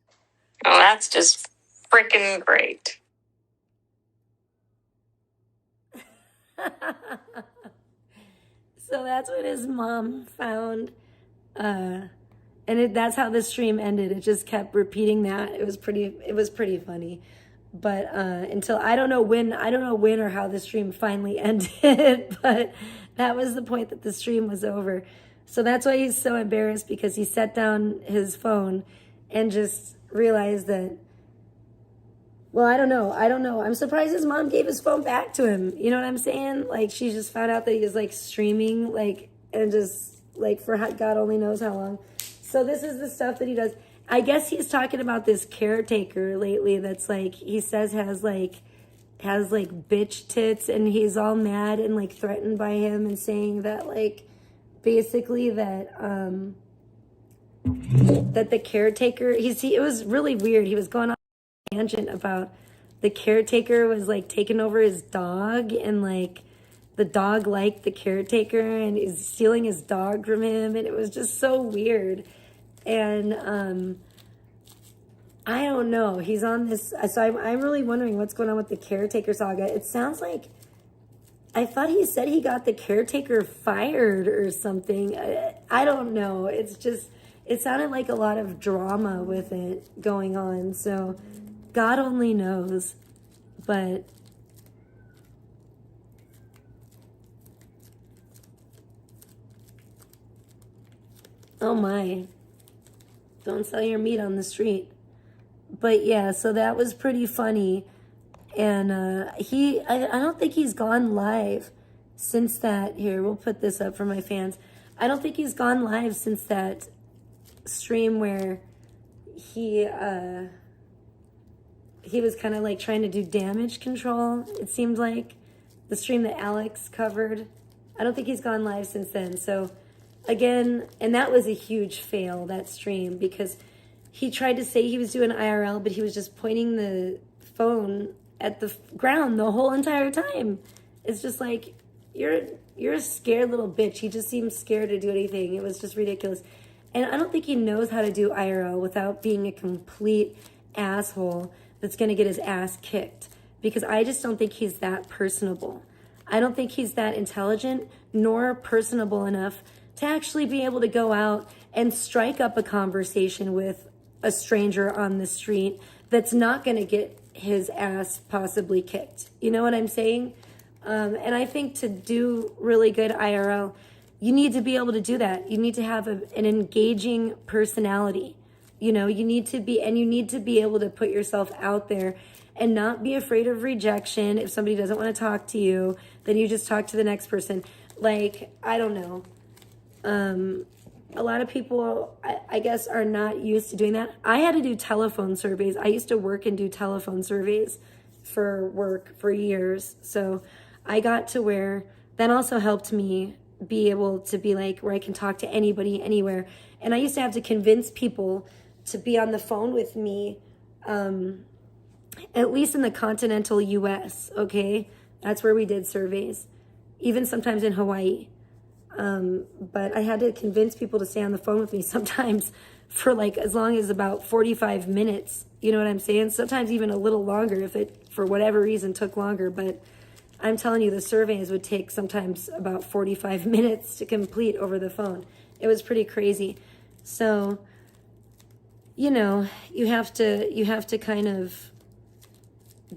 Speaker 4: Oh, that's just freaking great.
Speaker 1: So that's what his mom found. That's how the stream ended. It just kept repeating that. It was pretty funny. But until I don't know when or how the stream finally ended, but that was the point that the stream was over. So that's why he's so embarrassed, because he set down his phone and just realized that, well, I don't know. I'm surprised his mom gave his phone back to him. You know what I'm saying? Like, she just found out that he was like streaming, like, and just like for God only knows how long. So this is the stuff that he does. I guess he's talking about this caretaker lately that's like, he says has bitch tits, and he's all mad and like threatened by him and saying that like basically that that the caretaker, it was really weird. He was going on a tangent about the caretaker was like taking over his dog, and like the dog liked the caretaker and is stealing his dog from him, and it was just so weird. And I don't know. He's on this. So I'm really wondering what's going on with the caretaker saga. It sounds like, I thought he said he got the caretaker fired or something. I don't know. It's just, it sounded like a lot of drama with it going on. So God only knows. But oh my. Don't sell your meat on the street. But yeah, so that was pretty funny. And I don't think he's gone live since that. Here, we'll put this up for my fans. I don't think he's gone live since that stream where he was kind of like trying to do damage control. It seemed like the stream that Alex covered. I don't think he's gone live since then. So again, and that was a huge fail, that stream, because he tried to say he was doing IRL, but he was just pointing the phone at the ground the whole entire time. It's just like, you're a scared little bitch. He just seemed scared to do anything. It was just ridiculous. And I don't think he knows how to do IRL without being a complete asshole that's going to get his ass kicked. Because I just don't think he's that personable. I don't think he's that intelligent nor personable enough to actually be able to go out and strike up a conversation with a stranger on the street that's not going to get his ass possibly kicked. You know what I'm saying? And I think to do really good IRL, you need to be able to do that. You need to have an engaging personality. You know, you need to be able to put yourself out there and not be afraid of rejection. If somebody doesn't want to talk to you, then you just talk to the next person. Like, I don't know. A lot of people, I guess, are not used to doing that. I had to do telephone surveys. I used to work and do telephone surveys for work for years. So I got to where that also helped me be able to be like where I can talk to anybody, anywhere. And I used to have to convince people to be on the phone with me, at least in the continental US, okay? That's where we did surveys, even sometimes in Hawaii. But I had to convince people to stay on the phone with me sometimes for like as long as about 45 minutes. You know what I'm saying? Sometimes even a little longer if it, for whatever reason, took longer. But I'm telling you, the surveys would take sometimes about 45 minutes to complete over the phone. It was pretty crazy. So, you know, you have to kind of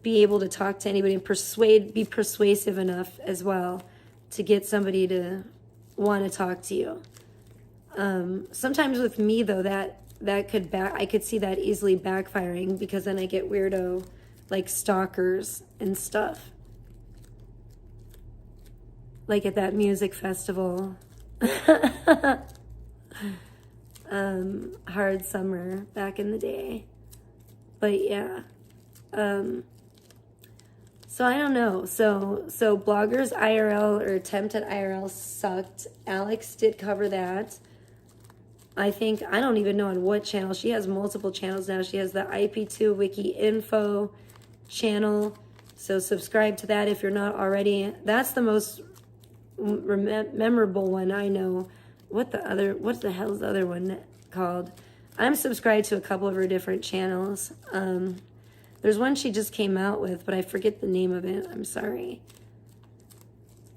Speaker 1: be able to talk to anybody and be persuasive enough as well to get somebody to want to talk to you. Sometimes with me though, I could see that easily backfiring, because then I get weirdo like stalkers and stuff. Like at that music festival. Hard Summer back in the day. But yeah. So I don't know. So bloggers IRL or attempt at IRL sucked. Alex did cover that. I don't even know on what channel. She has multiple channels now. She has the IP2 Wiki Info channel. So subscribe to that if you're not already. That's the most memorable one I know. What the hell is the other one called? I'm subscribed to a couple of her different channels. There's one she just came out with, but I forget the name of it. I'm sorry.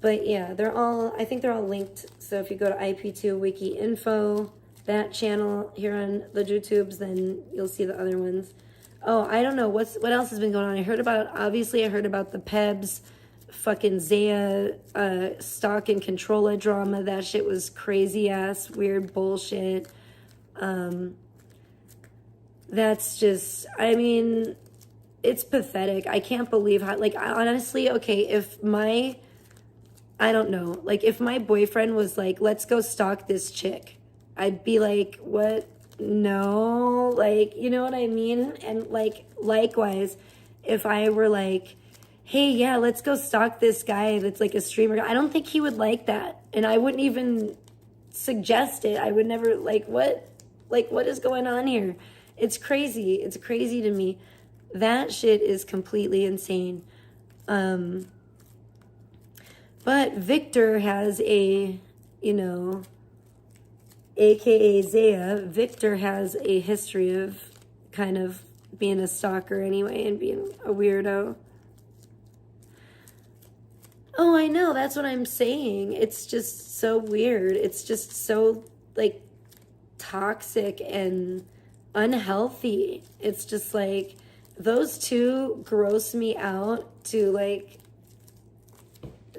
Speaker 1: But yeah, I think they're all linked. So if you go to IP2 Wiki Info, that channel here on the YouTubes, then you'll see the other ones. Oh, I don't know. What else has been going on? I heard about the Pebs fucking Zaya stock and controller drama. That shit was crazy ass, weird bullshit. That's just, I mean, it's pathetic. I can't believe how, like, honestly, okay, if my boyfriend was like, let's go stalk this chick, I'd be like, what? No, like, you know what I mean? And like, likewise, if I were like, hey, yeah, let's go stalk this guy that's like a streamer, I don't think he would like that. And I wouldn't even suggest it. I would never, like, what is going on here? It's crazy. It's crazy to me. That shit is completely insane. But Victor has AKA Zaya, Victor has a history of kind of being a stalker anyway and being a weirdo. Oh, I know. That's what I'm saying. It's just so weird. It's just so, like, toxic and unhealthy. It's just, like, those two gross me out to, like,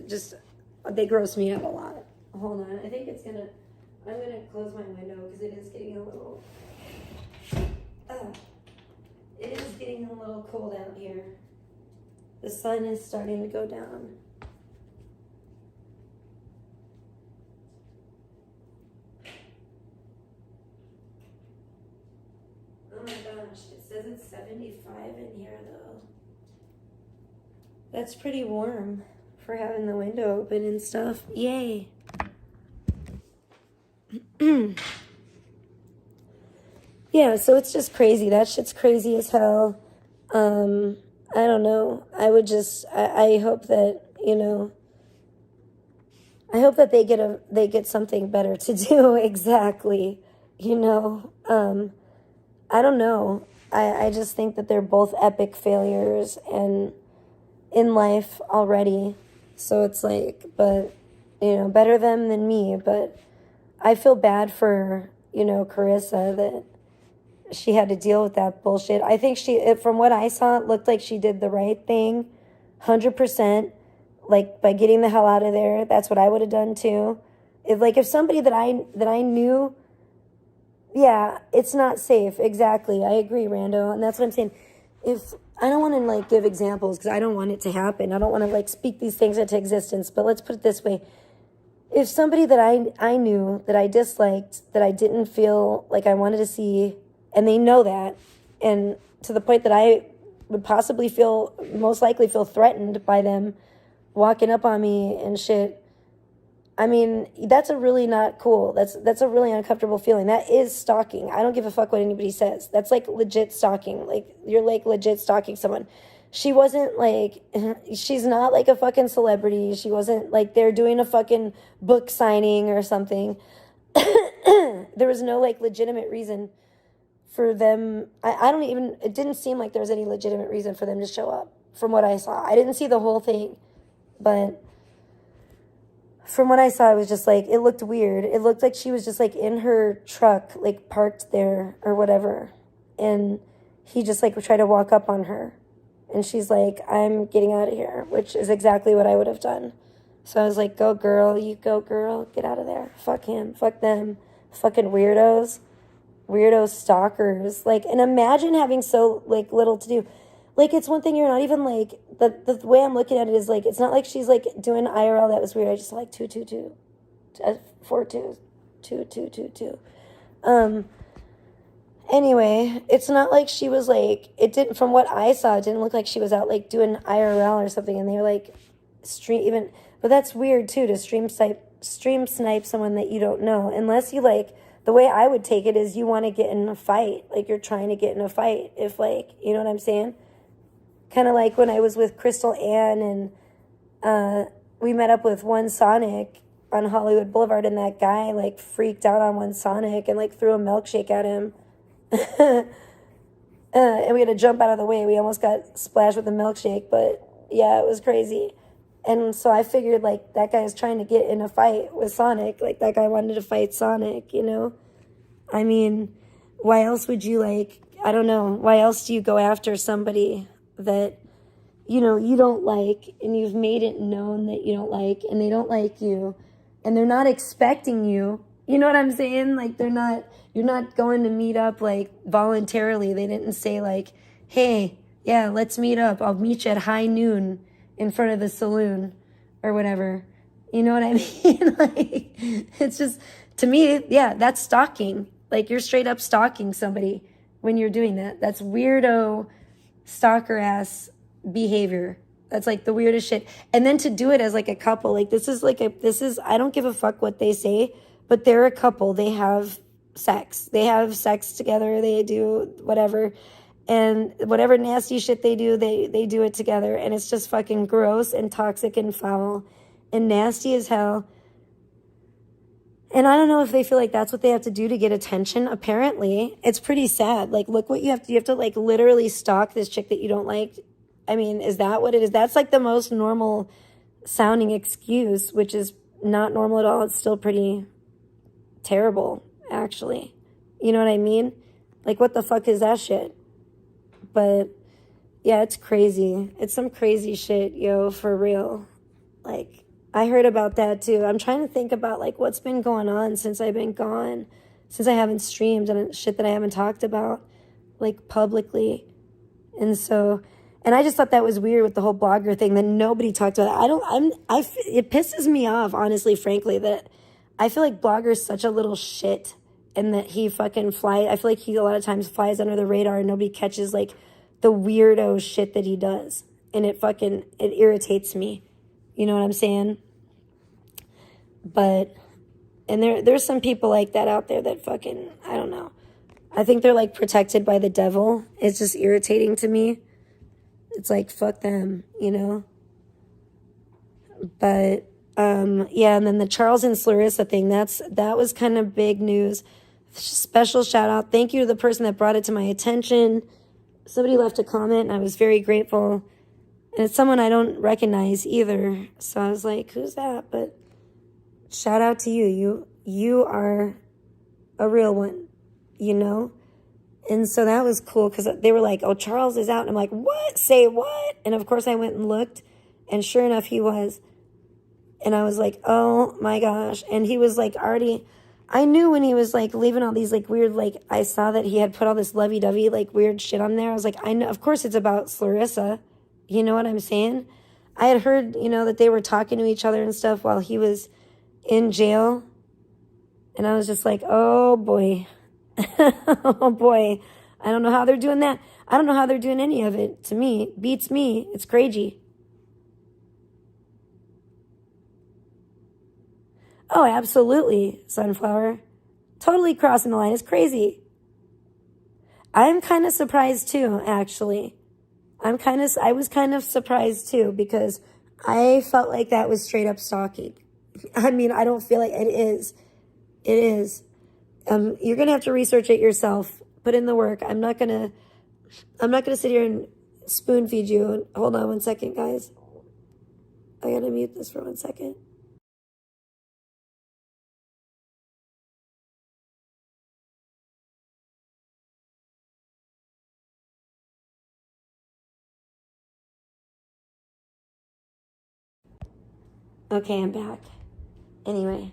Speaker 1: just, they gross me out a lot. Hold on. I think I'm going to close my window because it is getting a little, it is getting a little cold out here. The sun is starting to go down. Oh my gosh, it says it's 75 in here though. That's pretty warm for having the window open and stuff. Yay. Yeah, so it's just crazy. That shit's crazy as hell. I don't know. I hope that, I hope that they get something better to do. Exactly. I don't know. I just think that they're both epic failures and in life already. So it's like, but, better them than me. But I feel bad for, Carissa that she had to deal with that bullshit. I think from what I saw, it looked like she did the right thing, 100%. Like, by getting the hell out of there. That's what I would have done too. If somebody that I knew, yeah, it's not safe. Exactly. I agree, Rando. And that's what I'm saying. If I don't want to, like, give examples because I don't want it to happen. I don't want to, like, speak these things into existence. But let's put it this way. If somebody that I knew, that I disliked, that I didn't feel like I wanted to see, and they know that, and to the point that I would possibly most likely feel threatened by them walking up on me and shit, I mean, that's a really not cool. That's a really uncomfortable feeling. That is stalking. I don't give a fuck what anybody says. That's like legit stalking. Like, you're like legit stalking someone. She wasn't like, she's not like a fucking celebrity. She wasn't like they're doing a fucking book signing or something. There was no like legitimate reason for them. It didn't seem like there was any legitimate reason for them to show up from what I saw. I didn't see the whole thing, but from what I saw, it was just like, it looked weird. It looked like she was just like in her truck, like parked there or whatever. And he just like tried to walk up on her. And she's like, I'm getting out of here, which is exactly what I would have done. So I was like, go girl, you go girl, get out of there. Fuck him, fuck them, fucking weirdos, stalkers. Like, and imagine having so like little to do. Like, it's one thing you're not even like, the way I'm looking at it is like, it's not like she's like doing IRL. That was weird. I just like 222, 42, 2222. Anyway, it's not like she was like, it didn't, from what I saw, it didn't look like she was out like doing IRL or something, and they were like but that's weird too, to stream snipe someone that you don't know, unless you like, the way I would take it is you want to get in a fight, like you're trying to get in a fight, if like, you know what I'm saying? Kind of like when I was with Crystal Ann and we met up with One Sonic on Hollywood Boulevard, and that guy like freaked out on One Sonic and like threw a milkshake at him. And we had to jump out of the way. We almost got splashed with a milkshake, but yeah, it was crazy. And so I figured like that guy is trying to get in a fight with Sonic. Like that guy wanted to fight Sonic, you know? I mean, why else would you like, I don't know, why else do you go after somebody that, you know, you don't like, and you've made it known that you don't like, and they don't like you, and they're not expecting you, you know what I'm saying? Like you're not going to meet up like voluntarily. They didn't say like, hey, yeah, let's meet up. I'll meet you at high noon in front of the saloon or whatever. You know what I mean? Like, it's just, to me, yeah, that's stalking. Like, you're straight up stalking somebody when you're doing that. That's weirdo, stalker-ass behavior. That's, like, the weirdest shit. And then to do it as, like, a couple. Like, I don't give a fuck what they say, but they're a couple. They have sex. They have sex together. They do whatever. And whatever nasty shit they do, they do it together. And it's just fucking gross and toxic and foul and nasty as hell. And I don't know if they feel like that's what they have to do to get attention. Apparently, it's pretty sad. Like, look what you have to do. You have to, like, literally stalk this chick that you don't like. I mean, is that what it is? That's, like, the most normal sounding excuse, which is not normal at all. It's still pretty terrible, actually. You know what I mean? Like, what the fuck is that shit? But, yeah, it's crazy. It's some crazy shit, yo, for real. Like, I heard about that, too. I'm trying to think about, like, what's been going on since I've been gone, since I haven't streamed, and shit that I haven't talked about, like, publicly. And so, and I just thought that was weird with the whole blogger thing, that nobody talked about it. It pisses me off, honestly, frankly, that I feel like Blogger's such a little shit, and that he fucking I feel like he a lot of times flies under the radar and nobody catches, like, the weirdo shit that he does. And it irritates me. You know what I'm saying? But, and there's some people like that out there that fucking, I don't know. I think they're, like, protected by the devil. It's just irritating to me. It's like, fuck them, you know? But, yeah, and then the Charles and Clarissa thing, that was kind of big news. Special shout out. Thank you to the person that brought it to my attention. Somebody left a comment, and I was very grateful. And it's someone I don't recognize either. So I was like, who's that? But shout out to you. You are a real one, you know? And so that was cool, because they were like, oh, Charles is out. And I'm like, what? Say what? And of course I went and looked, and sure enough, he was. And I was like, oh my gosh. And he was like already, I knew when he was like leaving all these like weird, like I saw that he had put all this lovey-dovey like weird shit on there. I was like, I know, of course it's about Clarissa. You know what I'm saying? I had heard, you know, that they were talking to each other and stuff while he was in jail. And I was just like, oh boy. Oh boy. I don't know how they're doing that. I don't know how they're doing any of it. To me, beats me. It's crazy. Oh, absolutely, Sunflower. Totally crossing the line. It's crazy. I'm kind of surprised too, actually. I was kind of surprised too, because I felt like that was straight up stalking. I mean, I don't feel like it is. It is. You're going to have to research it yourself. Put in the work. I'm not going to sit here and spoon feed you. Hold on 1 second, guys. I got to mute this for 1 second. Okay, I'm back. Anyway,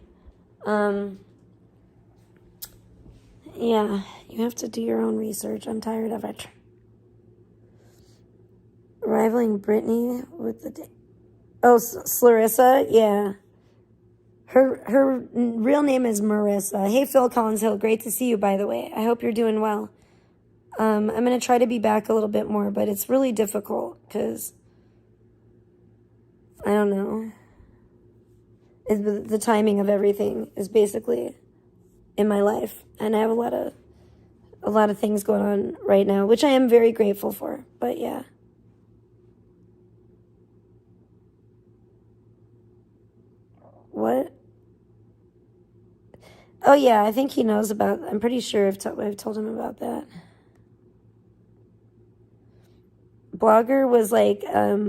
Speaker 1: yeah, you have to do your own research. I'm tired of it. Rivaling Brittany with the... Clarissa? Yeah. Her real name is Marissa. Hey, Phil Collins Hill. Great to see you, by the way. I hope you're doing well. I'm going to try to be back a little bit more, but it's really difficult because, I don't know. The timing of everything is basically in my life. And I have a lot of things going on right now, which I am very grateful for. But yeah. What? Oh yeah, I think he knows about, I'm pretty sure I've told him about that. Blogger was like a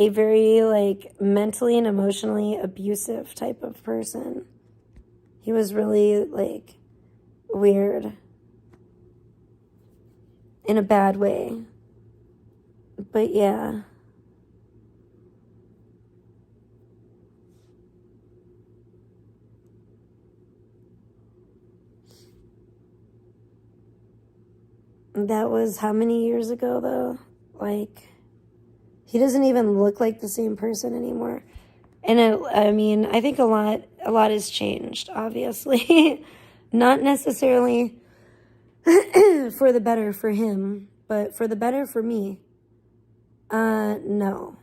Speaker 1: very like mentally and emotionally abusive type of person. He was really like weird in a bad way. But yeah. That was how many years ago though? Like, he doesn't even look like the same person anymore. And I mean, I think a lot has changed, obviously. Not necessarily for the better for him, but for the better for me. No.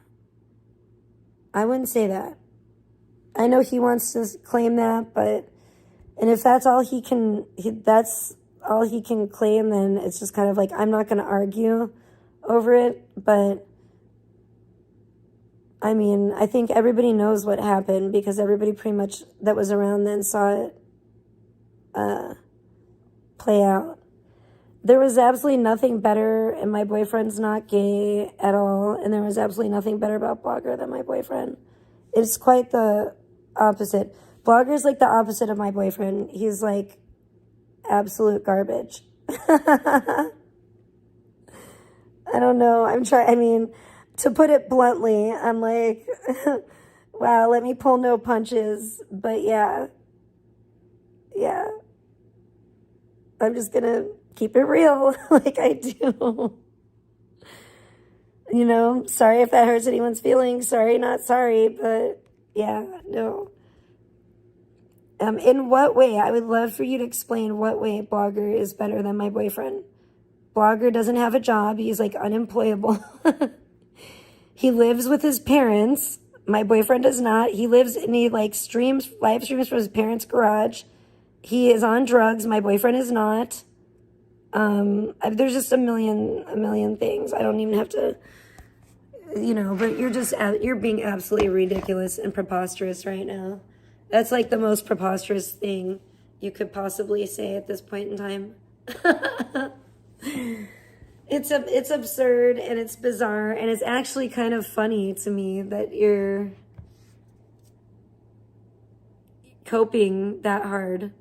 Speaker 1: I wouldn't say that. I know he wants to claim that, but, and if that's all that's all he can claim, then it's just kind of like, I'm not going to argue over it, but I mean, I think everybody knows what happened because everybody pretty much that was around then saw it play out. There was absolutely nothing better, and my boyfriend's not gay at all, and there was absolutely nothing better about Blogger than my boyfriend. It's quite the opposite. Blogger's like the opposite of my boyfriend. He's like absolute garbage. I don't know. I mean, to put it bluntly, I'm like, wow, let me pull no punches. But yeah. I'm just going to keep it real like I do. You know, sorry if that hurts anyone's feelings. Sorry, not sorry. But yeah, no. In what way? I would love for you to explain what way Blogger is better than my boyfriend. Blogger doesn't have a job. He's like unemployable. He lives with his parents. My boyfriend does not. He lives and he like live streams from his parents' garage. He is on drugs. My boyfriend is not. There's just a million things. I don't even have to, you know, but you're being absolutely ridiculous and preposterous right now. That's like the most preposterous thing you could possibly say at this point in time. It's absurd and it's bizarre and it's actually kind of funny to me that you're coping that hard.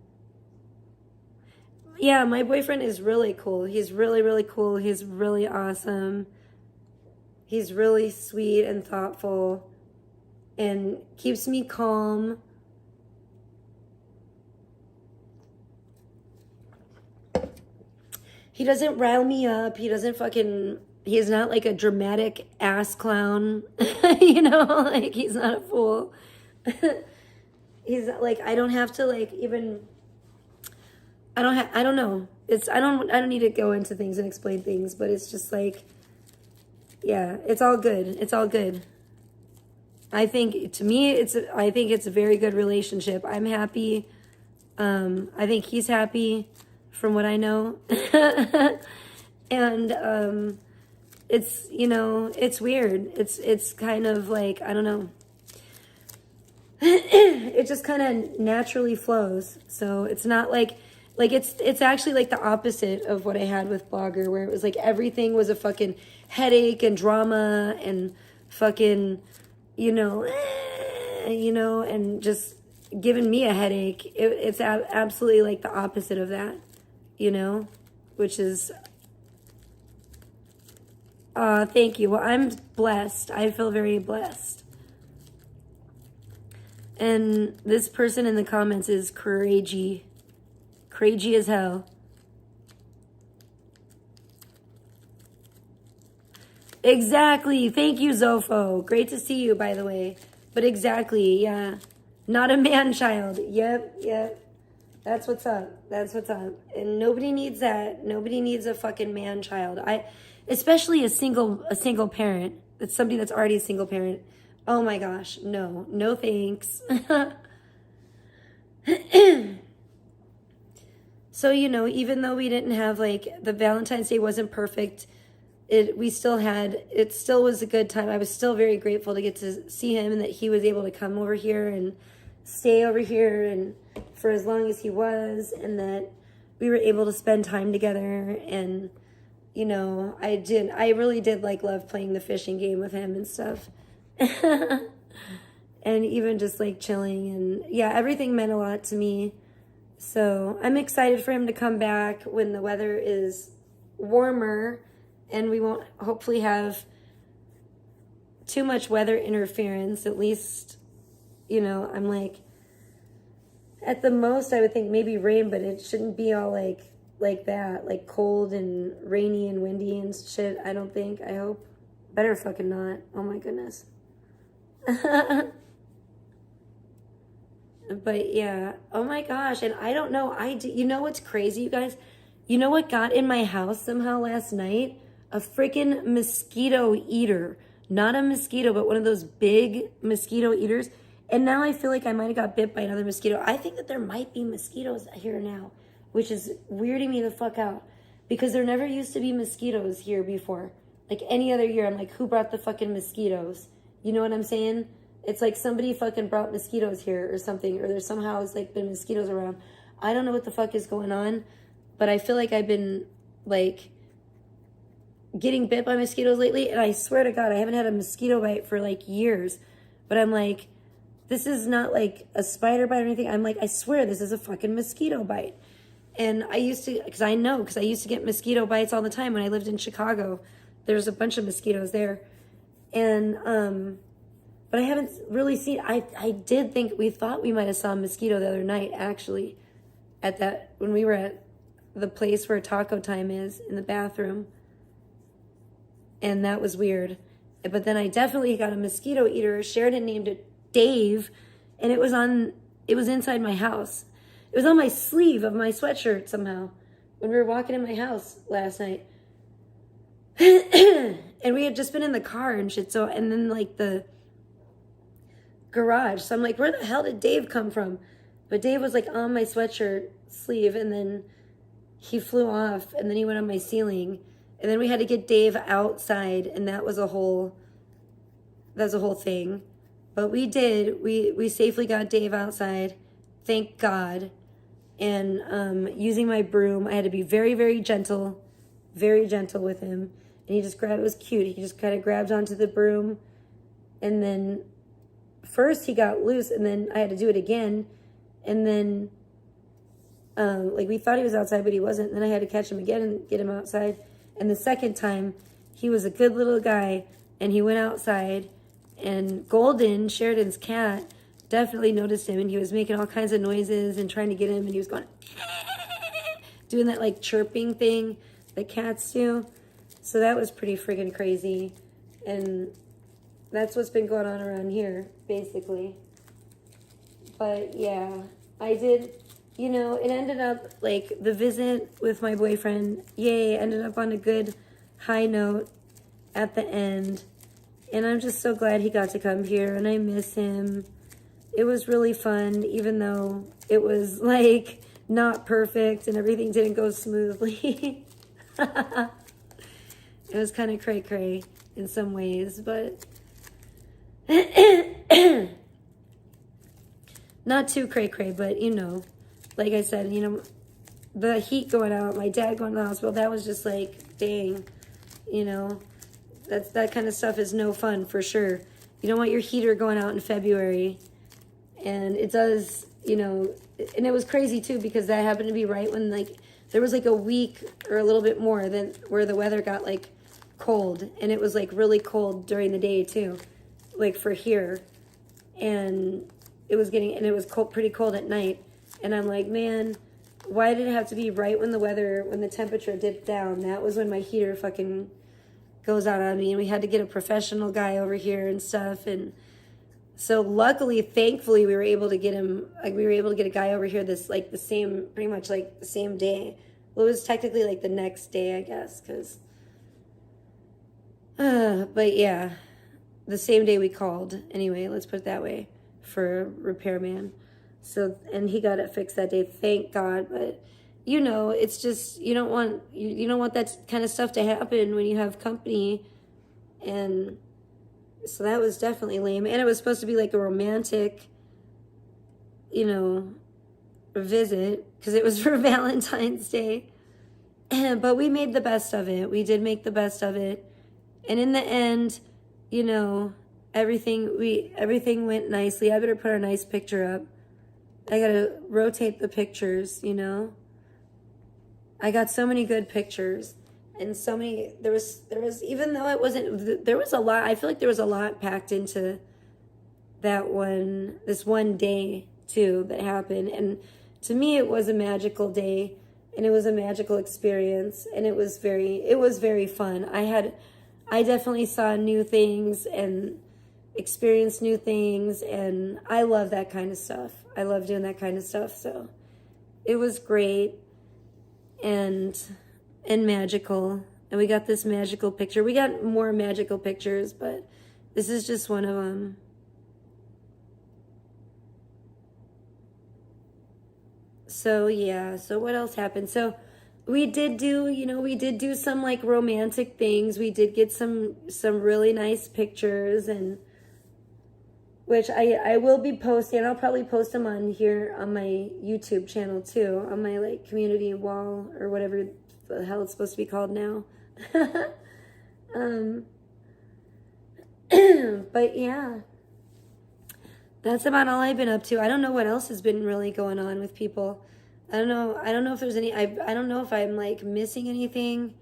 Speaker 1: Yeah, my boyfriend is really cool. He's really, really cool. He's really awesome. He's really sweet and thoughtful and keeps me calm. He doesn't rile me up. He doesn't he's not like a dramatic ass clown. You know, like he's not a fool. He's like, I don't have to like even, I don't know. I don't need to go into things and explain things, but it's just like, yeah, it's all good. It's all good. I think to me, I think it's a very good relationship. I'm happy. I think he's happy from what I know. And, it's, you know, it's weird. It's kind of like, I don't know. It just kind of naturally flows. So it's not like it's actually like the opposite of what I had with Blogger, where it was like everything was a fucking headache and drama and fucking, you know, and just giving me a headache. It's absolutely like the opposite of that, you know, which is, thank you. Well, I'm blessed. I feel very blessed. And this person in the comments is crazy. Crazy as hell. Exactly. Thank you, Zofo. Great to see you, by the way. But exactly, yeah. Not a man-child. Yep. That's what's up. That's what's up. And nobody needs that. Nobody needs a fucking man child. Especially a single parent. That's somebody that's already a single parent. Oh my gosh. No. No thanks. So, you know, even though we didn't have like the Valentine's Day wasn't perfect, it still was a good time. I was still very grateful to get to see him and that he was able to come over here and stay over here and for as long as he was, and that we were able to spend time together. And, you know, I really did like love playing the fishing game with him and stuff. And even just like chilling, and yeah, everything meant a lot to me. So I'm excited for him to come back when the weather is warmer and we won't hopefully have too much weather interference. At least, you know, I'm like, at the most I would think maybe rain, but it shouldn't be all like that, like cold and rainy and windy and shit. I don't think. I hope. Better fucking not. Oh my goodness. But yeah, oh my gosh. And I don't know, you know what's crazy, you guys? You know what got in my house somehow last night? A freaking mosquito eater. Not a mosquito, but one of those big mosquito eaters. And now I feel like I might have got bit by another mosquito. I think that there might be mosquitoes here now, which is weirding me the fuck out, because there never used to be mosquitoes here before. Like any other year, I'm like, who brought the fucking mosquitoes? You know what I'm saying? It's like somebody fucking brought mosquitoes here or something, or there's somehow it's like been mosquitoes around. I don't know what the fuck is going on, but I feel like I've been like getting bit by mosquitoes lately, and I swear to God, I haven't had a mosquito bite for like years. But I'm like, this is not like a spider bite or anything. I'm like, I swear this is a fucking mosquito bite. And I used to, because I used to get mosquito bites all the time when I lived in Chicago. There's a bunch of mosquitoes there. And, but I haven't really seen, I did think, we thought we might have saw a mosquito the other night, actually, when we were at the place where Taco Time is, in the bathroom. And that was weird. But then I definitely got a mosquito eater. Sheridan named it Dave, and it was inside my house. It was on my sleeve of my sweatshirt somehow when we were walking in my house last night. And we had just been in the car and shit, so, and then like the garage. So I'm like, where the hell did Dave come from? But Dave was like on my sweatshirt sleeve, and then he flew off, and then he went on my ceiling, and then we had to get Dave outside, and that was a whole thing. But we did. We safely got Dave outside, thank God. And using my broom, I had to be very, very gentle with him. And he just grabbed, it was cute. He just kind of grabbed onto the broom, and then first he got loose, and then I had to do it again. And then, like, we thought he was outside, but he wasn't. And then I had to catch him again and get him outside. And the second time, he was a good little guy, and he went outside. And Golden, Sheridan's cat, definitely noticed him, and he was making all kinds of noises and trying to get him, and he was going, doing that, like, chirping thing that cats do. So that was pretty friggin' crazy. And that's what's been going on around here, basically. But, yeah, I did, you know, it ended up, like, the visit with my boyfriend, yay, ended up on a good high note at the end. And I'm just so glad he got to come here, and I miss him. It was really fun, even though it was, like, not perfect and everything didn't go smoothly. It was kind of cray-cray in some ways, but not too cray-cray, but, you know, like I said, you know, the heat going out, my dad going to the hospital, that was just like, dang, you know, that kind of stuff is no fun for sure. You don't want your heater going out in February, and it does, you know, and it was crazy too, because that happened to be right when, like, there was like a week or a little bit more than where the weather got like cold, and it was like really cold during the day too, like for here, and it was cold, pretty cold at night. And I'm like, man, why did it have to be right when the temperature dipped down? That was when my heater fucking goes out on me, and we had to get a professional guy over here and stuff. And So luckily, thankfully, we were able to get him, like, we were able to get a guy over here this, like, the same, pretty much, like, the same day. Well, it was technically, like, the next day, I guess, because, but yeah, the same day we called, anyway, let's put it that way, for a repairman. So, and he got it fixed that day, thank God, but, you know, it's just, you don't want that kind of stuff to happen when you have company, and so that was definitely lame. And it was supposed to be like a romantic, you know, visit, because it was for Valentine's Day. But we made the best of it. We did make the best of it. And in the end, you know, everything went nicely. I better put a nice picture up. I gotta rotate the pictures, you know. I got so many good pictures. And so many, there was, even though it wasn't, there was a lot, I feel like there was a lot packed into this one day too that happened. And to me, it was a magical day, and it was a magical experience, and it was very fun. I definitely saw new things and experienced new things, and I love that kind of stuff. I love doing that kind of stuff. So it was great and magical. And we got this magical picture. We got more magical pictures, but this is just one of them. So yeah, so what else happened? So we did do some like romantic things. We did get some really nice pictures, and which I will be posting. I'll probably post them on here on my YouTube channel too, on my like community wall or whatever the hell it's supposed to be called now. But yeah, that's about all I've been up to. I don't know what else has been really going on with people. I don't know if there's any, I don't know if I'm like missing anything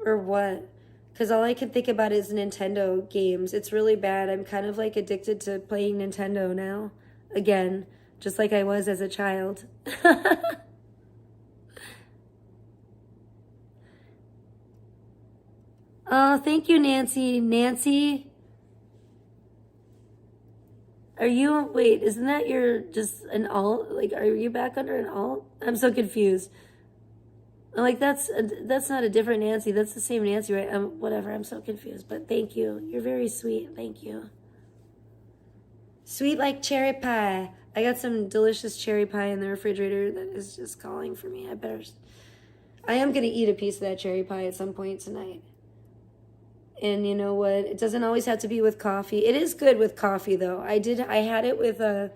Speaker 1: or what. Because all I can think about is Nintendo games. It's really bad. I'm kind of like addicted to playing Nintendo now. Again, just like I was as a child. Oh, thank you, Nancy. Nancy, are you, wait, isn't that your, just an alt? Like, are you back under an alt? I'm so confused. Like, that's not a different Nancy. That's the same Nancy, right? Whatever, I'm so confused. But thank you. You're very sweet. Thank you. Sweet like cherry pie. I got some delicious cherry pie in the refrigerator that is just calling for me. I am going to eat a piece of that cherry pie at some point tonight. And you know what? It doesn't always have to be with coffee. It is good with coffee, though. I had it with I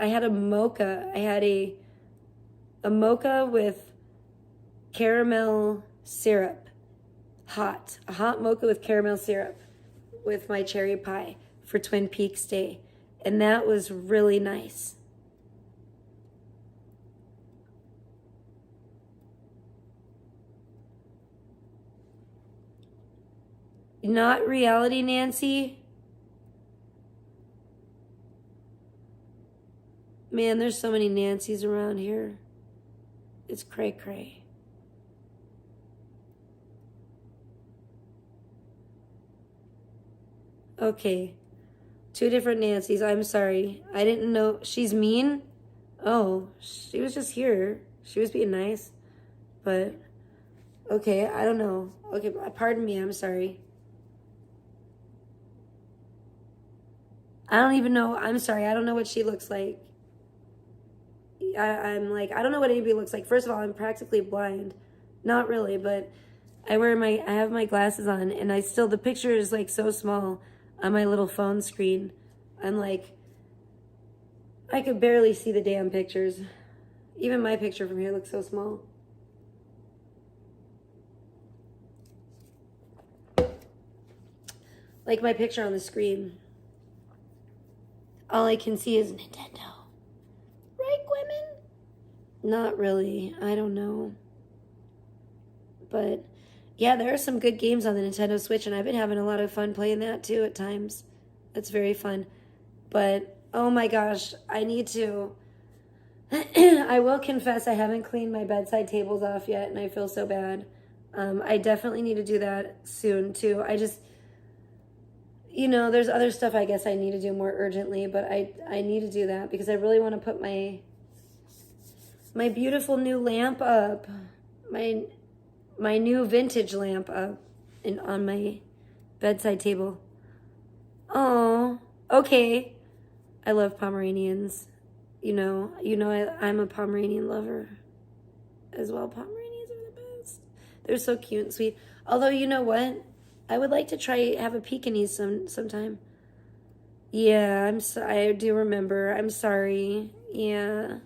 Speaker 1: had a mocha. I had a mocha with caramel syrup. A hot mocha with caramel syrup with my cherry pie for Twin Peaks Day. And that was really nice. Not reality, Nancy. Man, there's so many Nancys around here. It's cray-cray. Okay. 2 different Nancys. I'm sorry. I didn't know. She's mean? Oh, she was just here. She was being nice. But, okay, I don't know. Okay, pardon me. I'm sorry. I don't even know. I'm sorry. I don't know what she looks like. I'm like, I don't know what anybody looks like. First of all, I'm practically blind. Not really, but I have my glasses on, and the picture is like so small on my little phone screen. I'm like, I could barely see the damn pictures. Even my picture from here looks so small. Like my picture on the screen. All I can see is Nintendo. Right, women? Not really. I don't know. But, yeah, there are some good games on the Nintendo Switch, and I've been having a lot of fun playing that, too, at times. It's very fun. But, oh my gosh, I need to... I will confess I haven't cleaned my bedside tables off yet, and I feel so bad. I definitely need to do that soon, too. you know, there's other stuff I guess I need to do more urgently, but I need to do that because I really want to put my beautiful new lamp up, my new vintage lamp up on my bedside table. Oh, okay. I love Pomeranians. You know, I'm a Pomeranian lover as well. Pomeranians are the best. They're so cute and sweet. Although, you know what? I would like to have a Pekingese sometime. Yeah, I do remember. I'm sorry. Yeah.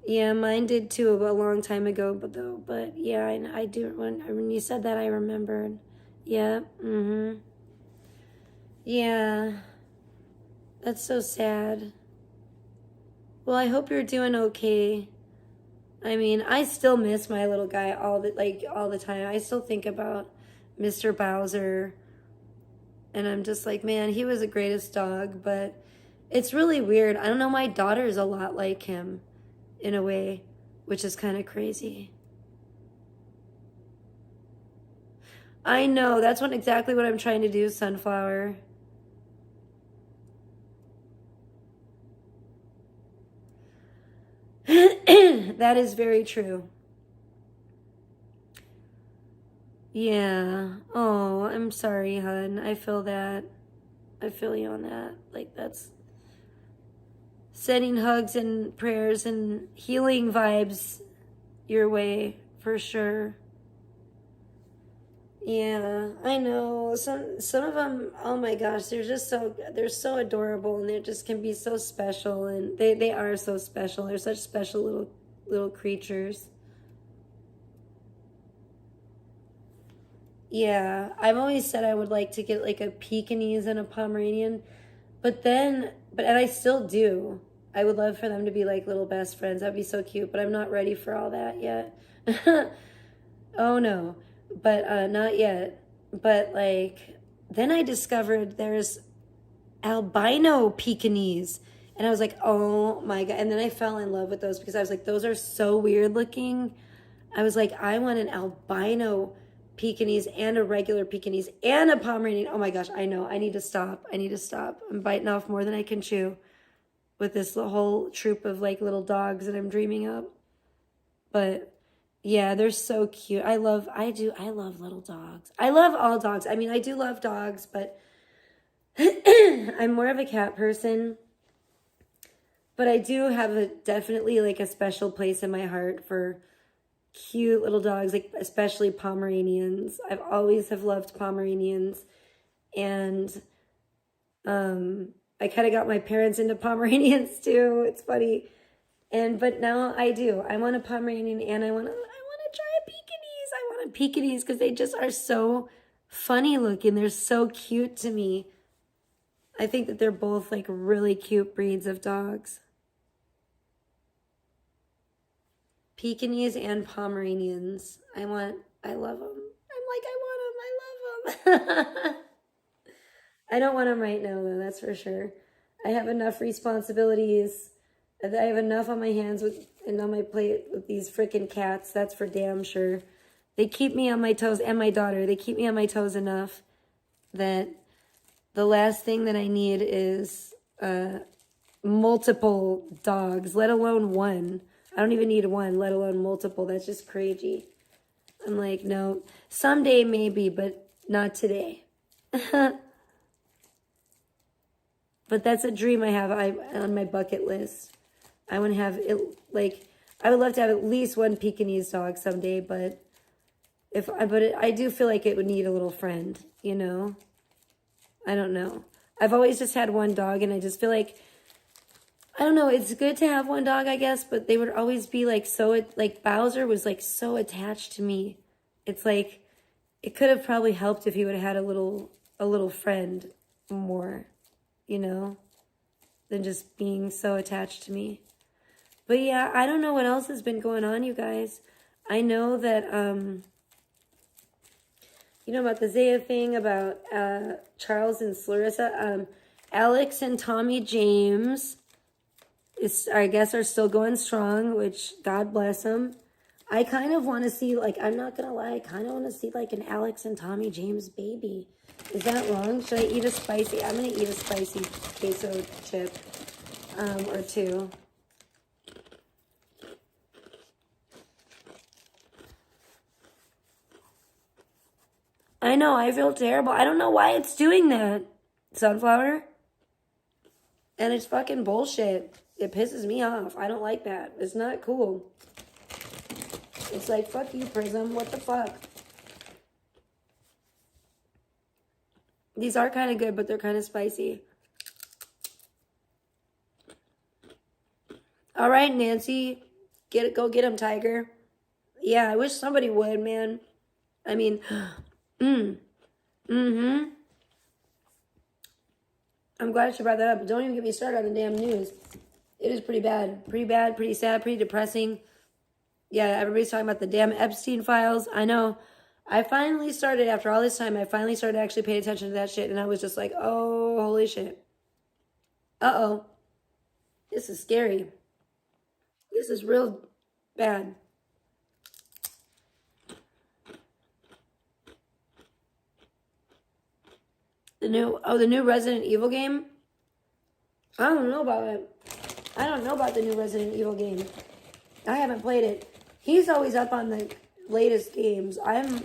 Speaker 1: Yeah, mine did too a long time ago, but yeah, I do. When you said that, I remembered. Yeah. Mm-hmm. Yeah. That's so sad. Well, I hope you're doing okay. I mean, I still miss my little guy all the time. I still think about Mr. Bowser, and I'm just like, man, he was the greatest dog. But it's really weird. I don't know. My daughter is a lot like him, in a way, which is kind of crazy. I know. That's exactly what I'm trying to do, Sunflower. That is very true. Yeah. Oh, I'm sorry, hun. I feel that. I feel you on that. Like, that's sending hugs and prayers and healing vibes your way, for sure. Yeah, I know. Some of them, oh my gosh, they're so adorable, and they just can be so special, and they are so special. They're such special little creatures. Yeah, I've always said I would like to get like a Pekingese and a Pomeranian, and I still do. I would love for them to be like little best friends. That'd be so cute, but I'm not ready for all that yet. Oh no. But not yet. But like, then I discovered there's albino Pekingese, and I was like, oh my God. And then I fell in love with those because I was like, those are so weird looking. I was like, I want an albino Pekingese and a regular Pekingese and a Pomeranian. Oh my gosh, I know. I need to stop. I'm biting off more than I can chew with this whole troop of like little dogs that I'm dreaming up. But yeah, they're so cute. I love little dogs. I love all dogs. I mean, I do love dogs, but I'm more of a cat person. But I do have definitely like a special place in my heart for cute little dogs, like especially Pomeranians. I've always have loved Pomeranians, and I kind of got my parents into Pomeranians too. It's funny, but now I do. I want a Pomeranian, and I want to try a Pekingese. I want a Pekingese because they just are so funny looking. They're so cute to me. I think that they're both like really cute breeds of dogs. Pekingese and Pomeranians. I love them. I want them. I don't want them right now, though, that's for sure. I have enough responsibilities. I have enough on my hands and on my plate with these freaking cats. That's for damn sure. They keep me on my toes, and my daughter. They keep me on my toes enough that the last thing that I need is multiple dogs, let alone one. I don't even need one, let alone multiple. That's just crazy. I'm like, no, someday maybe, but not today. But that's a dream I have on my bucket list. I want to have it, like, I would love to have at least one Pekingese dog someday, but I do feel like it would need a little friend, you know? I don't know. I've always just had one dog, and I just feel like, I don't know, it's good to have one dog, I guess, but they would always be like like Bowser was like so attached to me. It's like, it could have probably helped if he would have had a little friend more, you know, than just being so attached to me. But yeah, I don't know what else has been going on, you guys. I know that, you know about the Zaya thing, about Charles and Clarissa. Alex and Tommy James I guess are still going strong, which God bless them. I kind of want to see, like, I'm not going to lie, I kind of want to see, like, an Alex and Tommy James baby. Is that wrong? Should I eat a spicy? I'm gonna eat a spicy queso chip, or two. I know, I feel terrible. I don't know why it's doing that, sunflower. And it's fucking bullshit. It pisses me off. I don't like that. It's not cool. It's like, fuck you, Prism. What the fuck? These are kind of good, but they're kind of spicy. All right, Nancy. Go get him, Tiger. Yeah, I wish somebody would, man. I mean, mm-hmm. I'm glad she brought that up, but don't even get me started on the damn news. It is pretty bad. Pretty bad, pretty sad, pretty depressing. Yeah, everybody's talking about the damn Epstein files. I know. I finally started, after all this time, I finally started actually paying attention to that shit, and I was just like, oh, holy shit. Uh-oh. This is scary. This is real bad. The new Resident Evil game? I don't know about it. I don't know about the new Resident Evil game. I haven't played it. He's always up on the latest games. I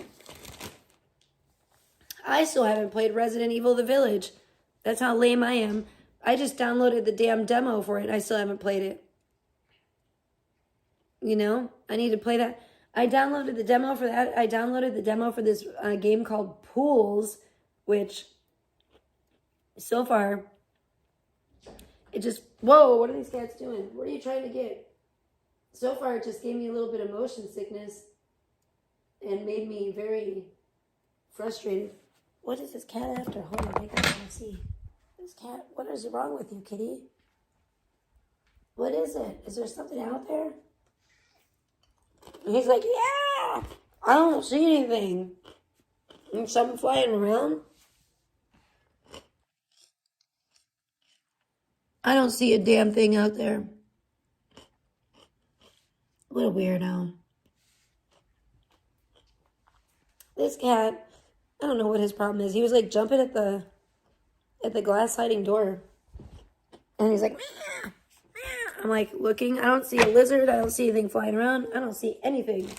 Speaker 1: still haven't played Resident Evil The Village. That's how lame I am. I just downloaded the damn demo for it and I still haven't played it. You know? I need to play that. I downloaded the demo for that. I downloaded the demo for this game called Pools, which so far, it just... Whoa, what are these cats doing? What are you trying to get? So far, it just gave me a little bit of motion sickness and made me very frustrated. What is this cat after? Hold on, I gotta see. This cat, what is wrong with you, kitty? What is it? Is there something out there? And he's like, yeah! I don't see anything. There's something flying around. I don't see a damn thing out there. What a weirdo. This cat, I don't know what his problem is. He was like jumping at the glass sliding door. And he's like, meow, meow. I'm like looking. I don't see a lizard. I don't see anything flying around. I don't see anything.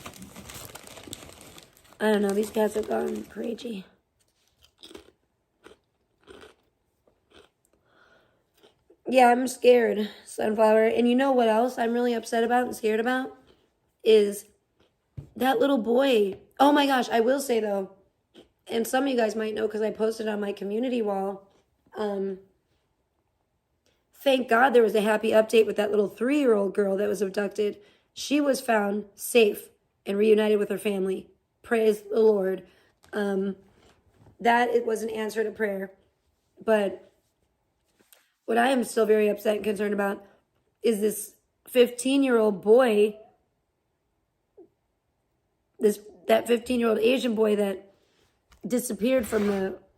Speaker 1: I don't know. These cats have gone crazy. Yeah, I'm scared, Sunflower. And you know what else I'm really upset about and scared about? Is that little boy. Oh my gosh, I will say though, and some of you guys might know because I posted on my community wall, thank God there was a happy update with that little 3-year-old girl that was abducted. She was found safe and reunited with her family. Praise the Lord. That it was an answer to prayer. But what I am still very upset and concerned about is this 15-year-old boy, that 15-year-old Asian boy that disappeared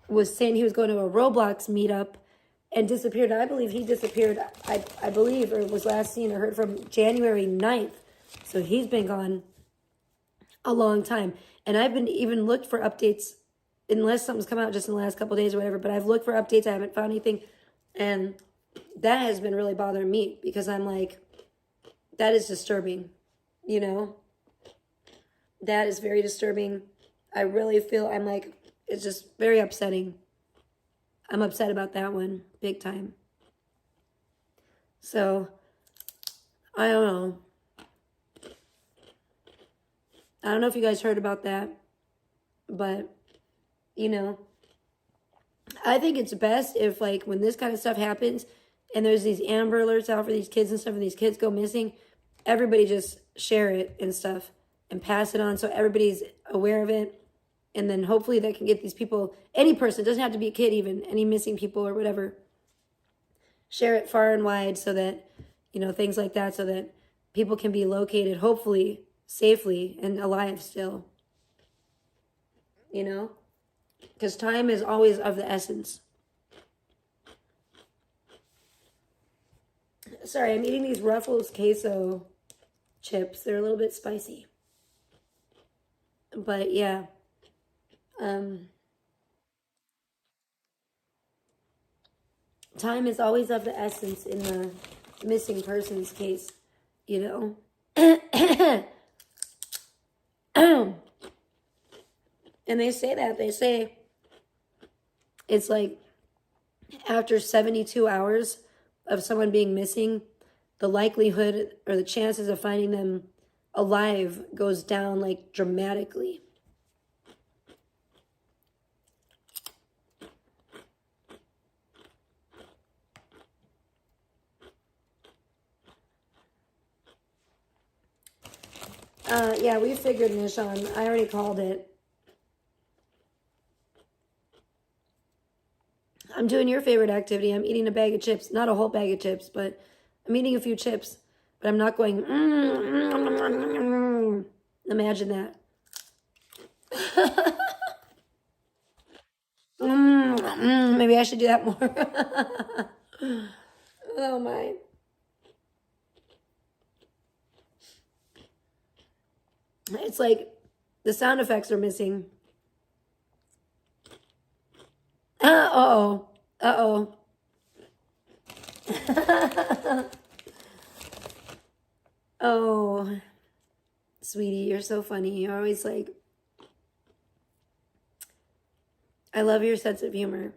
Speaker 1: was saying he was going to a Roblox meetup and disappeared. I believe he disappeared, I believe, or was last seen or heard from January 9th. So he's been gone a long time. And I've been even looked for updates, unless something's come out just in the last couple of days or whatever, but I've looked for updates. I haven't found anything. And that has been really bothering me because I'm like, that is disturbing, you know? That is very disturbing. I really feel, I'm like, it's just very upsetting. I'm upset about that one, big time. So, I don't know. I don't know if you guys heard about that, but, you know, I think it's best if, like, when this kind of stuff happens and there's these Amber Alerts out for these kids and stuff and these kids go missing, everybody just share it and stuff and pass it on so everybody's aware of it. And then hopefully that can get these people, any person, it doesn't have to be a kid even, any missing people or whatever, share it far and wide so that, you know, things like that, so that people can be located, hopefully, safely and alive still. You know? Because time is always of the essence. Sorry, I'm eating these Ruffles queso chips. They're a little bit spicy. But yeah. time is always of the essence in the missing persons case, you know? And they say that. They say it's like after 72 hours of someone being missing, the likelihood or the chances of finding them alive goes down like dramatically. Yeah, we figured, Nishan. I already called it. I'm doing your favorite activity. I'm eating a bag of chips. Not a whole bag of chips, but I'm eating a few chips. But I'm not going, Imagine that. Maybe I should do that more. Oh, my. It's like the sound effects are missing. Uh-oh. Uh-oh. Oh, sweetie, you're so funny. You're always like, I love your sense of humor.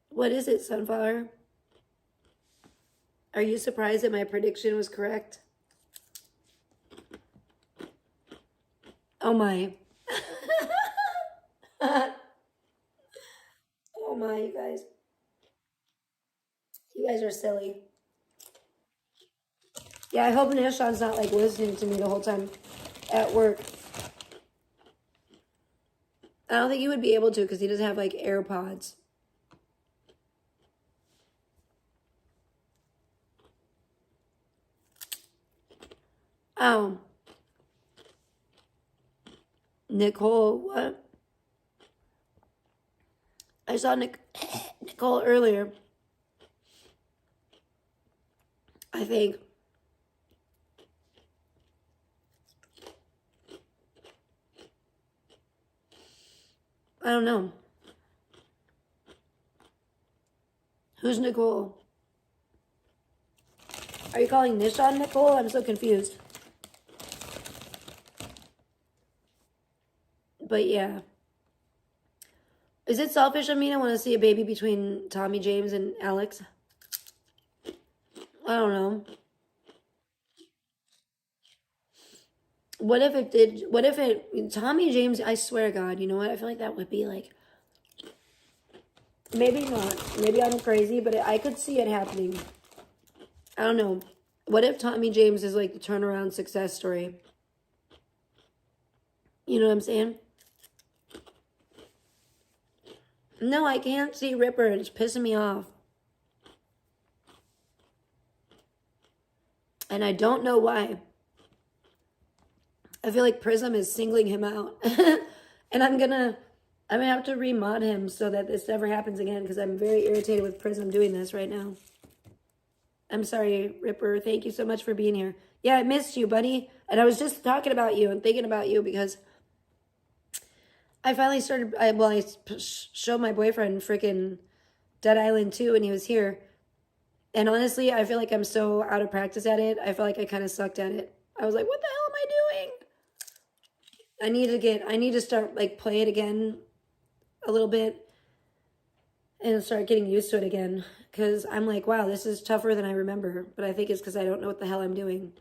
Speaker 1: What is it, Sunflower? Are you surprised that my prediction was correct? Oh my. Oh my, you guys. You guys are silly. Yeah, I hope Nishan's not like listening to me the whole time at work. I don't think he would be able to because he doesn't have like AirPods. Oh. Nicole, what? I saw Nicole earlier. I think. I don't know. Who's Nicole? Are you calling Nishan Nicole? I'm so confused. But yeah. Is it selfish of me to want to see a baby between Tommy James and Alex? I don't know. What if it did? What if it, Tommy James, I swear to God, you know what? I feel like that would be like, maybe not. Maybe I'm crazy, but I could see it happening. I don't know. What if Tommy James is like the turnaround success story? You know what I'm saying? No, I can't see Ripper. It's pissing me off. And I don't know why. I feel like Prism is singling him out. And I'm gonna have to remod him so that this never happens again because I'm very irritated with Prism doing this right now. I'm sorry, Ripper. Thank you so much for being here. Yeah, I missed you, buddy. And I was just talking about you and thinking about you because I finally started, I showed my boyfriend freaking Dead Island 2 and he was here. And honestly, I feel like I'm so out of practice at it. I feel like I kind of sucked at it. I was like, what the hell am I doing? I need to start like play it again a little bit and start getting used to it again. Because I'm like, wow, this is tougher than I remember. But I think it's because I don't know what the hell I'm doing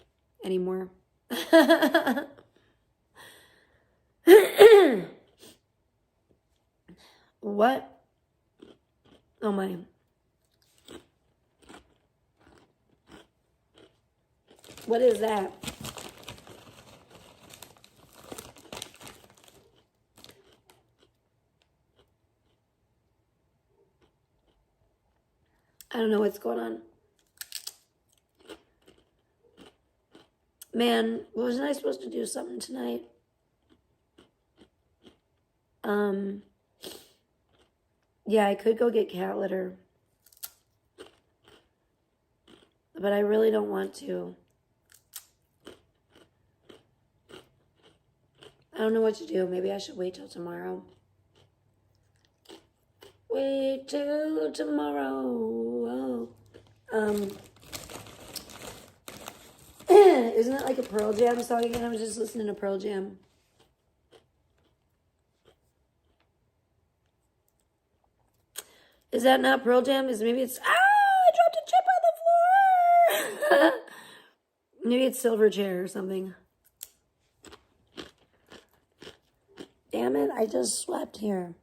Speaker 1: anymore. What? Oh my. What is that? I don't know what's going on. Man, wasn't I supposed to do something tonight? Yeah, I could go get cat litter. But I really don't want to. I don't know what to do. Maybe I should wait till tomorrow. Wait till tomorrow. Isn't that like a Pearl Jam song again? I was just listening to Pearl Jam. Is that not Pearl Jam? Maybe it's... Ah! I dropped a chip on the floor! Maybe it's Silverchair or something. Damn it, I just slept here.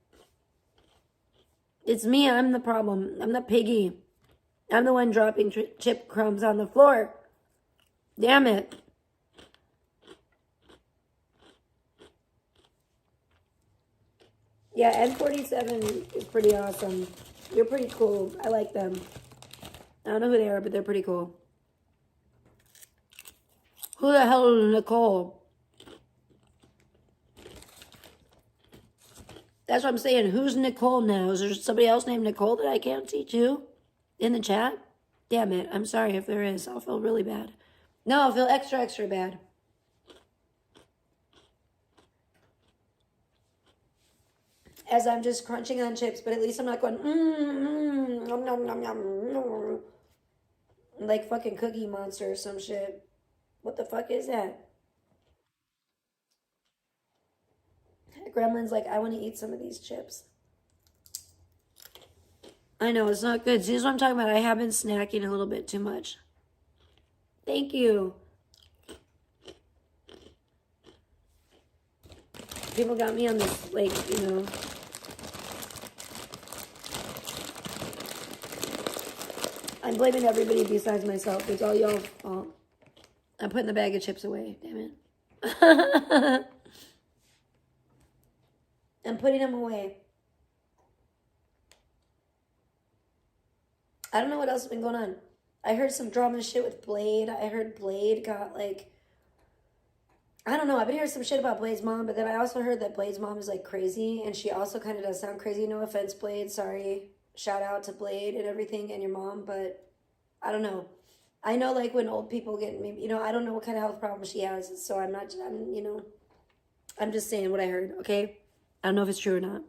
Speaker 1: It's me, I'm the problem. I'm the piggy. I'm the one dropping chip crumbs on the floor. Damn it. Yeah, N47 is pretty awesome. You're pretty cool. I like them. I don't know who they are, but they're pretty cool. Who the hell is Nicole? That's what I'm saying. Who's Nicole now? Is there somebody else named Nicole that I can't see too? In the chat? Damn it. I'm sorry if there is. I'll feel really bad. No, I'll feel extra, extra bad. As I'm just crunching on chips, but at least I'm not going, nom, nom, nom, nom, like fucking Cookie Monster or some shit. What the fuck is that? Gremlin's like, I want to eat some of these chips. I know, it's not good. See, this is what I'm talking about. I have been snacking a little bit too much. Thank you. People got me on this, like, you know. I'm blaming everybody besides myself. It's all y'all's fault. I'm putting the bag of chips away. Damn it. I'm putting them away. I don't know what else has been going on. I heard some drama shit with Blade. I heard Blade got like... I don't know. I've been hearing some shit about Blade's mom, but then I also heard that Blade's mom is like crazy, and she also kind of does sound crazy. No offense, Blade. Sorry. Shout out to Blade and everything and your mom, but I don't know. I know like when old people get, maybe, you know, I don't know what kind of health problems she has, so I'm you know, I'm just saying what I heard, okay? I don't know if it's true or not.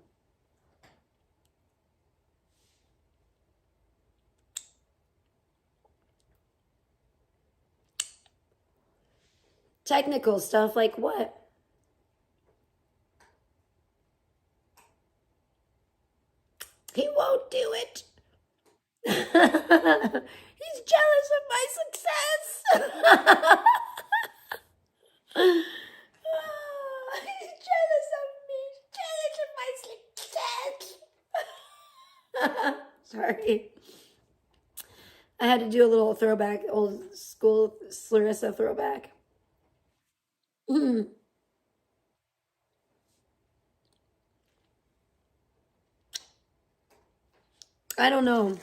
Speaker 1: Technical stuff like what? He won't do it. He's jealous of my success. He's jealous of me. Jealous of my success. Sorry. I had to do a little throwback, old school Clarissa throwback. I don't know.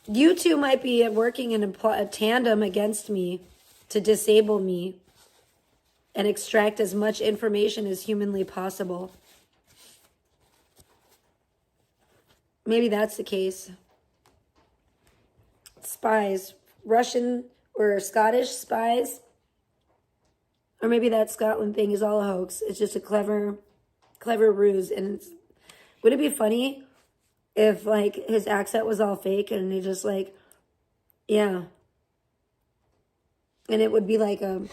Speaker 1: You two might be working in a tandem against me to disable me and extract as much information as humanly possible. Maybe that's the case. Spies. Russian or Scottish spies. Or maybe that Scotland thing is all a hoax. It's just a clever ruse. And would it be funny if, like, his accent was all fake and he just, like, yeah. And it would be like that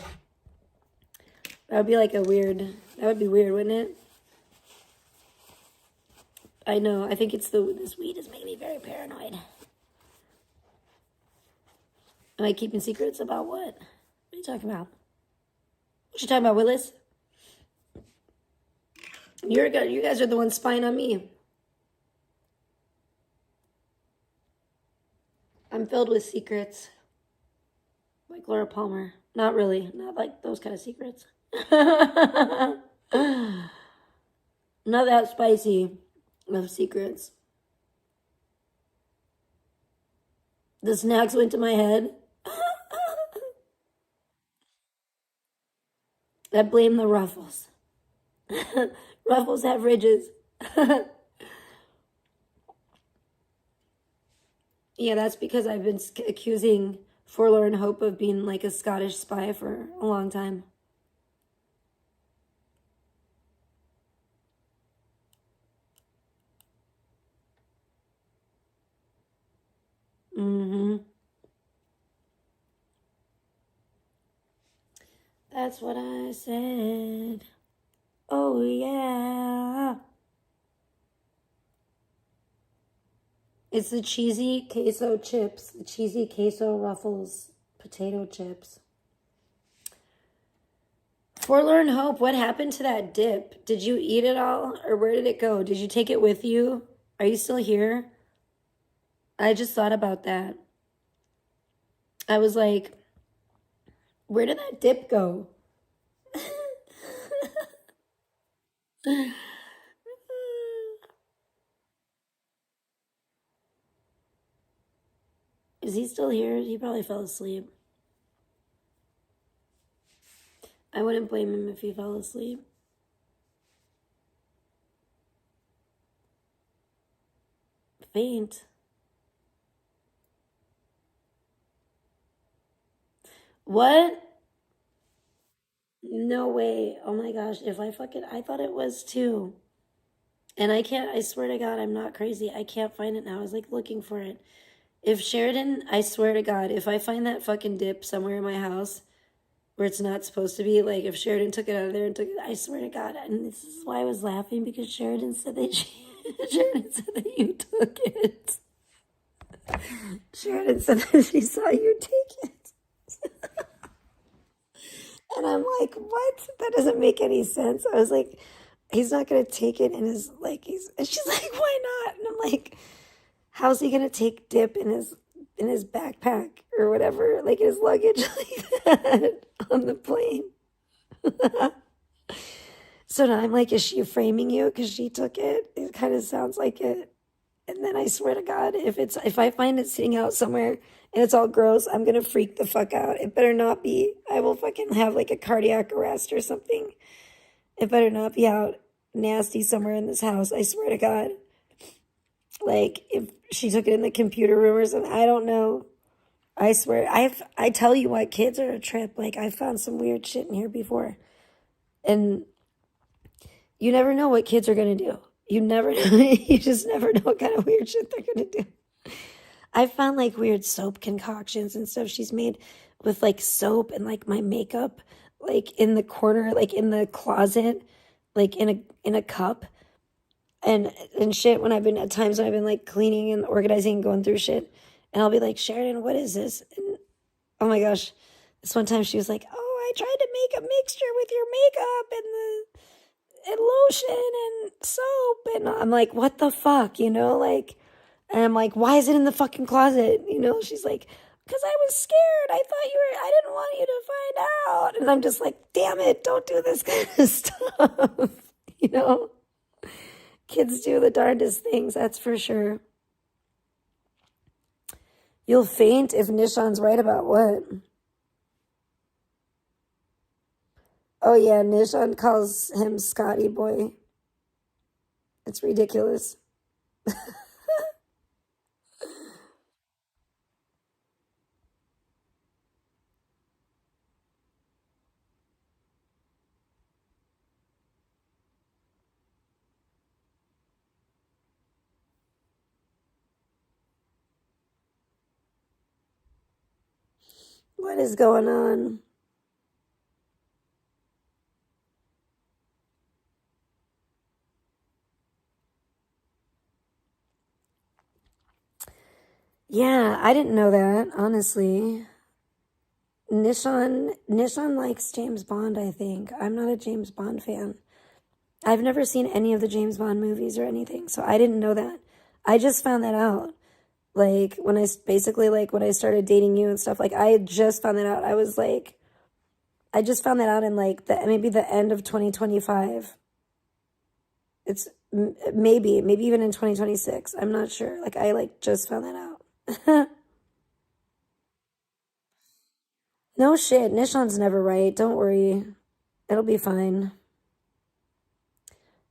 Speaker 1: would be like a weird, that would be weird, wouldn't it? I know. I think it's this weed is making me very paranoid. Am I keeping secrets about what? What are you talking about? What you talking about, Willis? You guys are the ones spying on me. I'm filled with secrets. Like Laura Palmer. Not really. Not like those kind of secrets. Not that spicy of secrets. The snacks went to my head. I blame the ruffles. Ruffles have ridges. Yeah, that's because I've been accusing Forlorn Hope of being like a Scottish spy for a long time. That's what I said. Oh, yeah. It's the cheesy queso chips. The cheesy queso Ruffles potato chips. Forlorn Hope, what happened to that dip? Did you eat it all, or where did it go? Did you take it with you? Are you still here? I just thought about that. I was like, where did that dip go? Is he still here? He probably fell asleep. I wouldn't blame him if he fell asleep. Faint. What? No way. Oh my gosh. If I thought it was too. And I swear to God, I'm not crazy. I can't find it now. I was like looking for it. If Sheridan, I swear to God, if I find that fucking dip somewhere in my house where it's not supposed to be, like if Sheridan took it out of there and took it, I swear to God. And this is why I was laughing, because Sheridan said Sheridan said that you took it. Sheridan said that she saw you take it. And I'm like, what? That doesn't make any sense. I was like, he's not going to take it in his, like, and she's like, why not? And I'm like, how's he going to take dip in his backpack or whatever, like his luggage like that on the plane? So now I'm like, is she framing you because she took it? It kind of sounds like it. And then I swear to God, if I find it sitting out somewhere and it's all gross, I'm going to freak the fuck out. It better not be. I will fucking have like a cardiac arrest or something. It better not be out nasty somewhere in this house. I swear to God. Like if she took it in the computer room or something, I don't know. I swear. I tell you what, kids are a trip. Like I found some weird shit in here before. And you never know what kids are going to do. You never know. You just never know what kind of weird shit they're going to do. I found like weird soap concoctions and stuff she's made with like soap and like my makeup, like in the corner, like in the closet, like in a cup and shit. When at times when I've been like cleaning and organizing and going through shit, and I'll be like, Sheridan, what is this? And oh my gosh, this one time she was like, oh, I tried to make a mixture with your makeup and lotion and soap. And I'm like, what the fuck, you know, like, and I'm like, why is it in the fucking closet? You know, she's like, because I was scared. I didn't want you to find out. And I'm just like, damn it, don't do this kind of stuff. You know, kids do the darndest things, that's for sure. You'll faint if Nishan's right about what? Oh yeah, Nishan calls him Scotty boy. It's ridiculous. What is going on? Yeah, I didn't know that, honestly. Nishan likes James Bond, I think. I'm not a James Bond fan. I've never seen any of the James Bond movies or anything, so I didn't know that. I just found that out. Like, when I started dating you and stuff, like, I just found that out. I just found that out in, like, maybe the end of 2025. It's maybe even in 2026. I'm not sure. Like, I, like, just found that out. No shit. Nishan's never right. Don't worry. It'll be fine.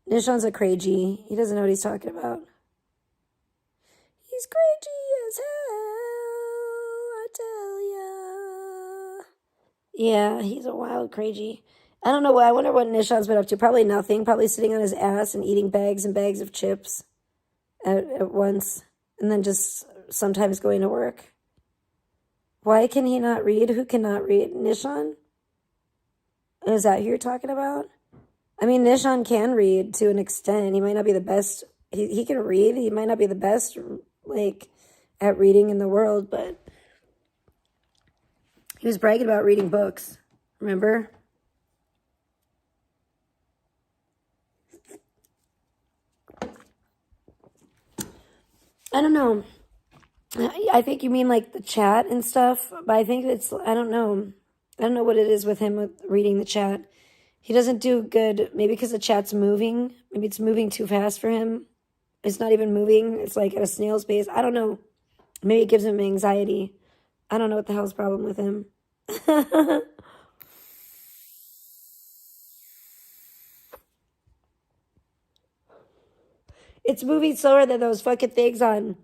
Speaker 1: Nishan's a crazy. He doesn't know what he's talking about. He's crazy as hell, I tell ya. Yeah, he's a wild crazy. I don't know. I wonder what Nishan's been up to. Probably nothing. Probably sitting on his ass and eating bags and bags of chips at once. And then just sometimes going to work. Why can he not read? Who cannot read? Nishan? Is that who you're talking about? I mean, Nishan can read to an extent. He might not be the best. He can read. He might not be the best, like, at reading in the world, but he was bragging about reading books. Remember? I don't know. I think you mean like the chat and stuff, but I think it's, I don't know. I don't know what it is with him with reading the chat. He doesn't do good, maybe because the chat's moving. Maybe it's moving too fast for him. It's not even moving. It's like at a snail's pace. I don't know. Maybe it gives him anxiety. I don't know what the hell's the problem with him. It's moving slower than those fucking things on,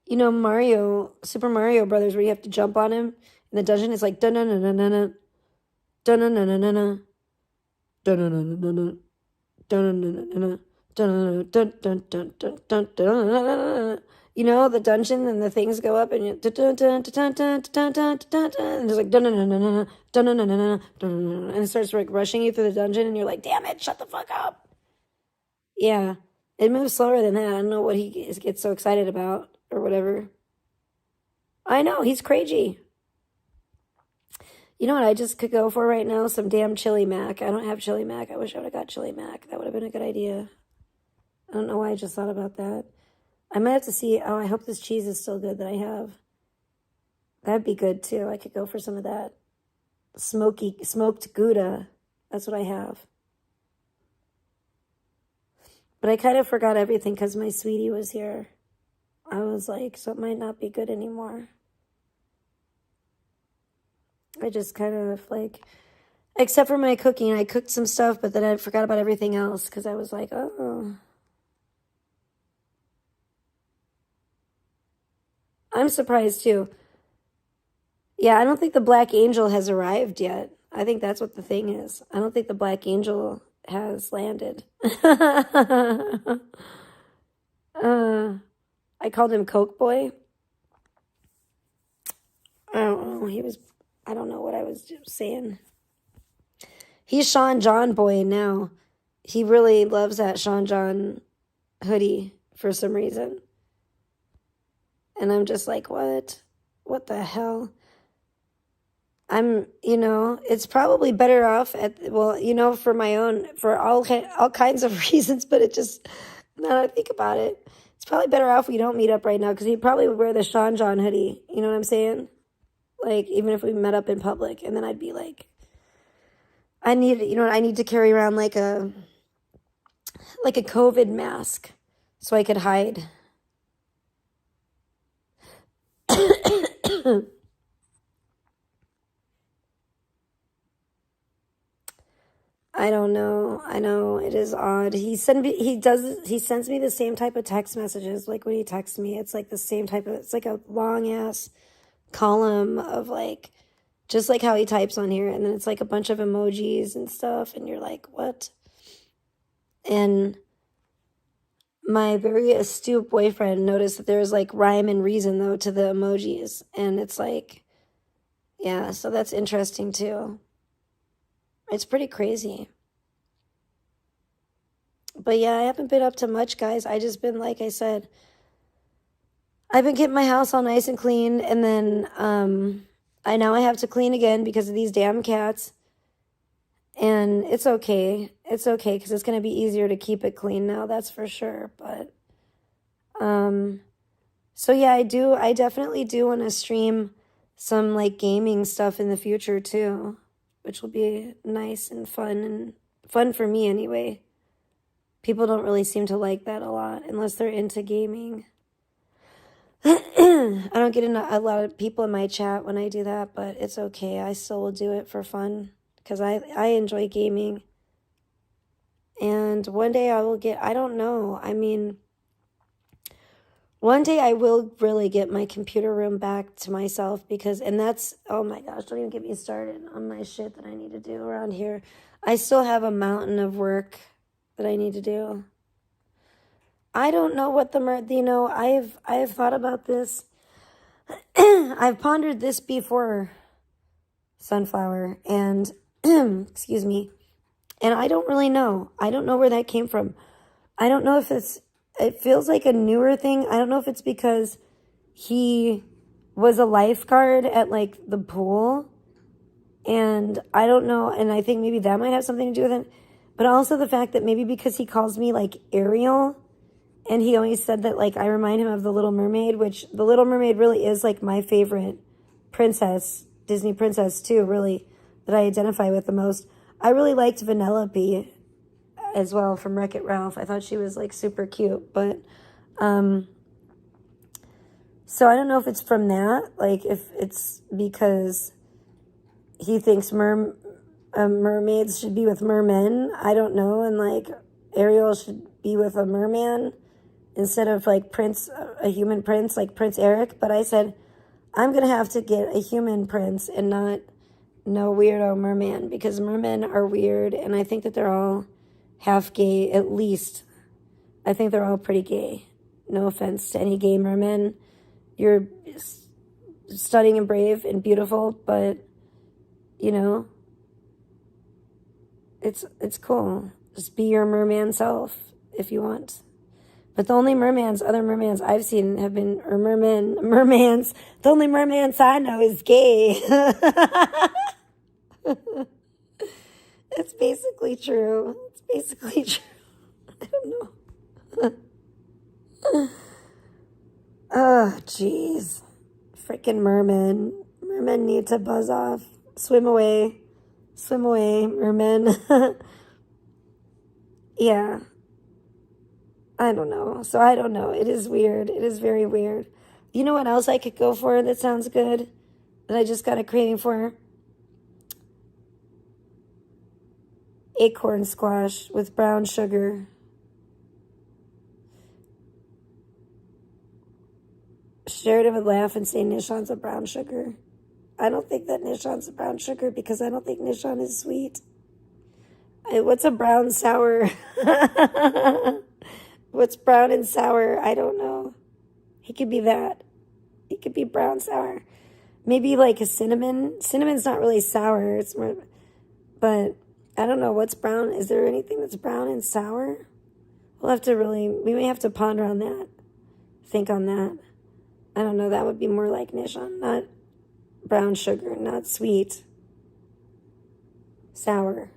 Speaker 1: you know, Mario, Super Mario Brothers, where you have to jump on him. And the dungeon is like, dun-dun-dun-dun-dun-dun, dun-dun-dun-dun-dun-dun, dun-dun-dun-dun-dun, dun-dun-dun-dun-dun, dun-dun-dun-dun-dun-dun-dun-dun-dun-dun. You know, the dungeon and the things go up and you, and there's like, dun-dun-dun-dun-dun, dun-dun-dun-dun-dun, dun-dun-dun-dun, and it starts like rushing you through the dungeon and you're like, damn it, shut the fuck up. Yeah, it moves slower than that. I don't know what he gets so excited about or whatever. I know, he's crazy. You know what I just could go for right now? Some damn chili mac. I don't have chili mac. I wish I would have got chili mac. That would have been a good idea. I don't know why I just thought about that. I might have to see. Oh, I hope this cheese is still good that I have. That'd be good too. I could go for some of that smoked Gouda. That's what I have. But I kind of forgot everything because my sweetie was here. I was like, so it might not be good anymore. I just kind of like, except for my cooking, I cooked some stuff, but then I forgot about everything else because I was like, oh. I'm surprised too. Yeah, I don't think the Black Angel has arrived yet. I think that's what the thing is. I don't think the Black Angel has landed. I called him Coke Boy. I don't know. I don't know what I was saying. He's Sean John Boy now. He really loves that Sean John hoodie for some reason. And I'm just like, what? What the hell? It's probably better off for all kinds of reasons, but it just, now that I think about it, it's probably better off we don't meet up right now because he'd probably wear the Sean John hoodie. You know what I'm saying? Like, even if we met up in public, and then I'd be like, I need to carry around like a COVID mask so I could hide. I don't know. I know it is odd. He sends me the same type of text messages. Like when he texts me, it's like the same type of, it's like a long ass column of like, just like how he types on here. And then it's like a bunch of emojis and stuff. And you're like, what? And my very astute boyfriend noticed that there's like rhyme and reason though to the emojis. And it's like, yeah, so that's interesting too. It's pretty crazy. But yeah, I haven't been up to much, guys. I just been, like I said, I've been getting my house all nice and clean. And then I have to clean again because of these damn cats. And it's okay. It's okay because it's going to be easier to keep it clean now. That's for sure. But so yeah, I definitely do want to stream some like gaming stuff in the future too, which will be nice and fun for me anyway. People don't really seem to like that a lot unless they're into gaming. I don't get a lot of people in my chat when I do that, but it's okay. I still will do it for fun because I enjoy gaming. And one day I don't know. I mean, one day I will really get my computer room back to myself oh my gosh, don't even get me started on my shit that I need to do around here. I still have a mountain of work that I need to do. I don't know what I have thought about this. I've pondered this before, Sunflower, and Excuse me. And I don't really know. I don't know where that came from. I don't know if it feels like a newer thing. I don't know if it's because he was a lifeguard at like the pool. And I don't know. And I think maybe that might have something to do with it. But also the fact that maybe because he calls me like Ariel. And he always said that like I remind him of the Little Mermaid. Which the Little Mermaid really is like my favorite princess. Disney princess too, really. That I identify with the most. I really liked Vanellope as well from Wreck-It Ralph. I thought she was like super cute, but so I don't know if it's from that, like if it's because he thinks mermaids should be with mermen. I don't know, and like Ariel should be with a merman instead of like a human prince like Prince Eric. But I said I'm gonna have to get a human prince and not no weirdo merman, because mermen are weird, and I think that they're all half gay, at least. I think they're all pretty gay. No offense to any gay mermen. You're stunning and brave and beautiful, but, you know, it's cool. Just be your merman self if you want. But the only other mermans I've seen have been, or mermans, the only mermans I know is gay. It's basically true. I don't know. Oh, jeez. Freaking mermen. Mermen need to buzz off. Swim away, mermen. Yeah. I don't know. So I don't know. It is weird. It is very weird. You know what else I could go for that sounds good? That I just got a craving for? Acorn squash with brown sugar. Sheridan would laugh and say Nishon's a brown sugar. I don't think that Nishon's a brown sugar because I don't think Nishon is sweet. What's a brown sour? What's brown and sour? I don't know. He could be that. He could be brown sour. Maybe like a cinnamon. Cinnamon's not really sour. It's more, but I don't know what's brown. Is there anything that's brown and sour? We may have to ponder on that. Think on that. I don't know. That would be more like Nishon. Not brown sugar. Not sweet. Sour.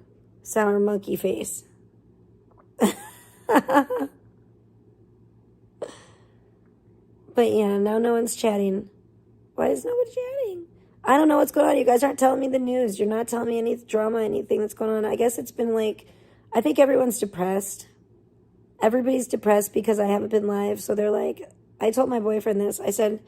Speaker 1: Sour monkey face. But yeah, now no one's chatting. Why is no one chatting? I don't know what's going on. You guys aren't telling me the news. You're not telling me any drama, anything that's going on. I guess it's been like, I think everyone's depressed. Everybody's depressed because I haven't been live. So they're like, I told my boyfriend this. I said,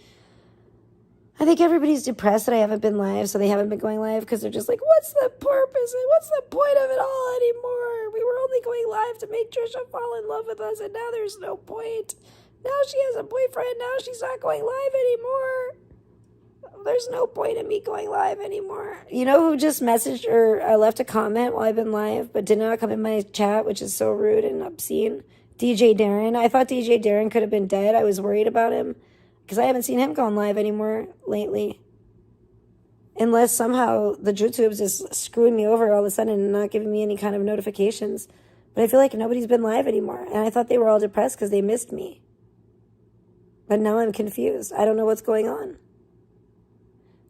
Speaker 1: I think everybody's depressed that I haven't been live. So they haven't been going live because they're just like, what's the purpose? And what's the point of it all anymore? We were only going live to make Trisha fall in love with us. And now there's no point. Now she has a boyfriend. Now she's not going live anymore. There's no point in me going live anymore. You know who just messaged or left a comment while I've been live, but did not come in my chat, which is so rude and obscene? DJ Darren. I thought DJ Darren could have been dead. I was worried about him because I haven't seen him going live anymore lately. Unless somehow the YouTubes is screwing me over all of a sudden and not giving me any kind of notifications. But I feel like nobody's been live anymore. And I thought they were all depressed because they missed me. But now I'm confused. I don't know what's going on.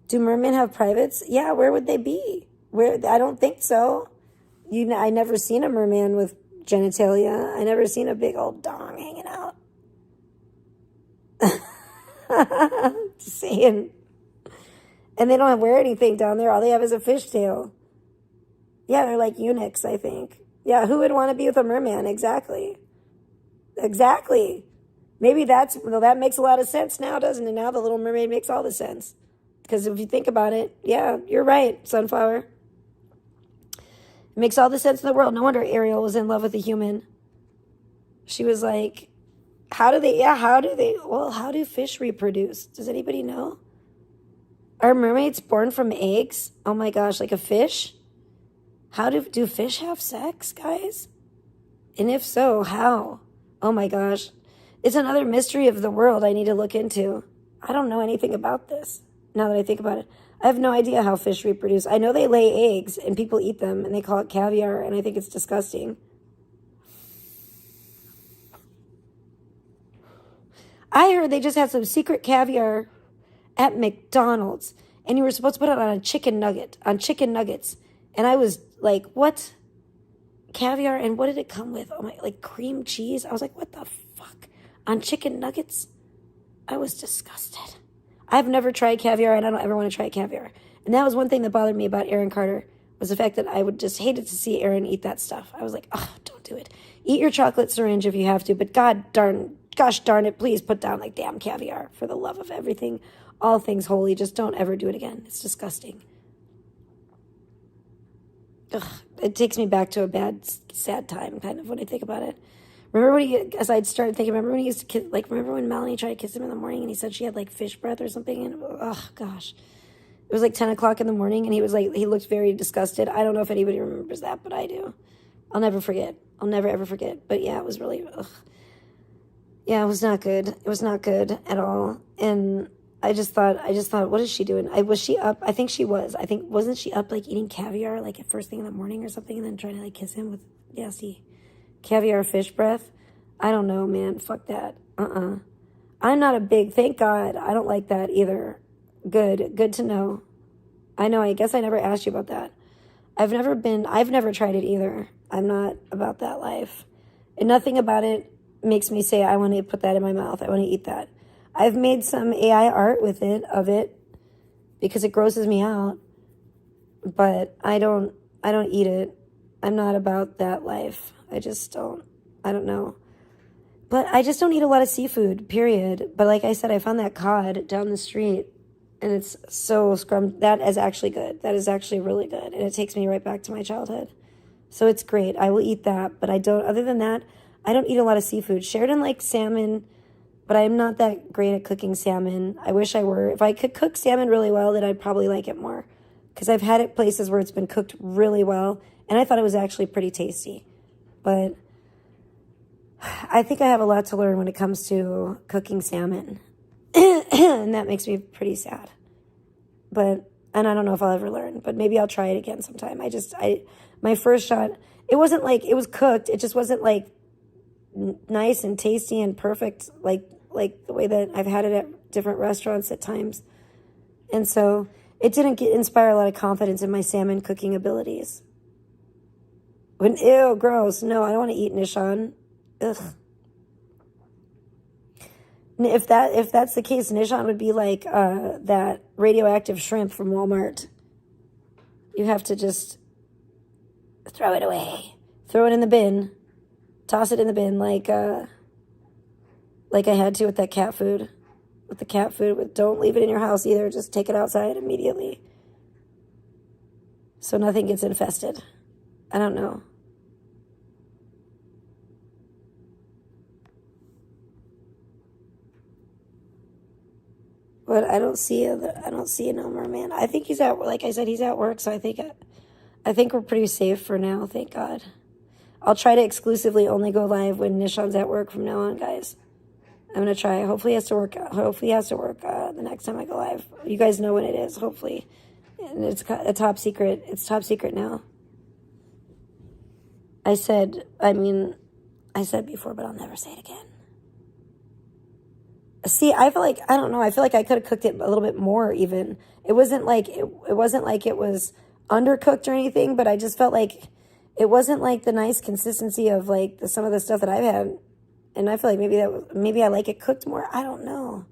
Speaker 1: Do mermen have privates? Yeah, where would they be? I don't think so. I never seen a merman with genitalia. I never seen a big old dong hanging out. Just saying. And they don't wear anything down there. All they have is a fishtail. Yeah, they're like eunuchs, I think. Yeah, who would want to be with a merman? Exactly. Maybe that makes a lot of sense now, doesn't it? Now the Little Mermaid makes all the sense. Because if you think about it, yeah, you're right, Sunflower. It makes all the sense in the world. No wonder Ariel was in love with a human. She was like, how do fish reproduce? Does anybody know? Are mermaids born from eggs? Oh my gosh, like a fish? Do fish have sex, guys? And if so, how? Oh my gosh. It's another mystery of the world I need to look into. I don't know anything about this. Now that I think about it, I have no idea how fish reproduce. I know they lay eggs and people eat them and they call it caviar, and I think it's disgusting. I heard they just had some secret caviar at McDonald's, and you were supposed to put it on chicken nuggets. And I was like, what? Caviar, and what did it come with? Oh my, like cream cheese? I was like, what the fuck? On chicken nuggets? I was disgusted. I've never tried caviar, and I don't ever want to try caviar. And that was one thing that bothered me about Aaron Carter, was the fact that I would just hated to see Aaron eat that stuff. I was like, oh, don't do it. Eat your chocolate syringe if you have to, but gosh darn it, please put down like damn caviar, for the love of everything, all things holy. Just don't ever do it again. It's disgusting. Ugh, it takes me back to a bad, sad time, kind of, when I think about it. Remember when as I'd started thinking, remember when he used to kiss, like, remember when Melanie tried to kiss him in the morning and he said she had like fish breath or something? And oh gosh, it was like 10 o'clock in the morning and he was like, he looked very disgusted. I don't know if anybody remembers that, but I do. I'll never forget. I'll never ever forget. But yeah, it was really, ugh. Yeah, it was not good. It was not good at all. And I just thought, what is she doing? Was she up? I think she was. Wasn't she up like eating caviar like at first thing in the morning or something, and then trying to like kiss him with nasty caviar fish breath? I don't know, man. Fuck that. I'm not a big, thank God. I don't like that either. Good to know. I know, I guess I never asked you about that. I've never tried it either. I'm not about that life. And nothing about it makes me say, I want to put that in my mouth. I want to eat that. I've made some AI art of it, because it grosses me out. But I don't eat it. I'm not about that life. I don't know. But I just don't eat a lot of seafood, period. But like I said, I found that cod down the street, and it's so that is actually good. That is actually really good. And it takes me right back to my childhood. So it's great. I will eat that. But other than that, I don't eat a lot of seafood. Sheridan likes salmon, but I'm not that great at cooking salmon. I wish I were. If I could cook salmon really well, then I'd probably like it more. Because I've had it places where it's been cooked really well, and I thought it was actually pretty tasty. But I think I have a lot to learn when it comes to cooking salmon. And that makes me pretty sad. And I don't know if I'll ever learn, but maybe I'll try it again sometime. My first shot, it wasn't like, it was cooked. It just wasn't like nice and tasty and perfect, like the way that I've had it at different restaurants at times. And so it didn't inspire a lot of confidence in my salmon cooking abilities. Ew, gross. No, I don't want to eat Nishon. Ugh. If that's the case, Nishon would be like that radioactive shrimp from Walmart. You have to just throw it away. Throw it in the bin. Toss it in the bin like I had to with that cat food. With the cat food, don't leave it in your house either. Just take it outside immediately, so nothing gets infested. I don't know. But I don't see it no more, man. I think he's at, like I said, he's at work, so I think we're pretty safe for now. Thank God. I'll try to exclusively only go live when Nishon's at work from now on, guys. I'm gonna try. Hopefully, he has to work the next time I go live. You guys know when it is. Hopefully, and it's a top secret. It's top secret now. I said before, but I'll never say it again. See, I feel like, I don't know, I feel like I could have cooked it a little bit more even. It wasn't like it was undercooked or anything, but I just felt like it wasn't like the nice consistency of like some of the stuff that I've had. And I feel like maybe I like it cooked more. I don't know.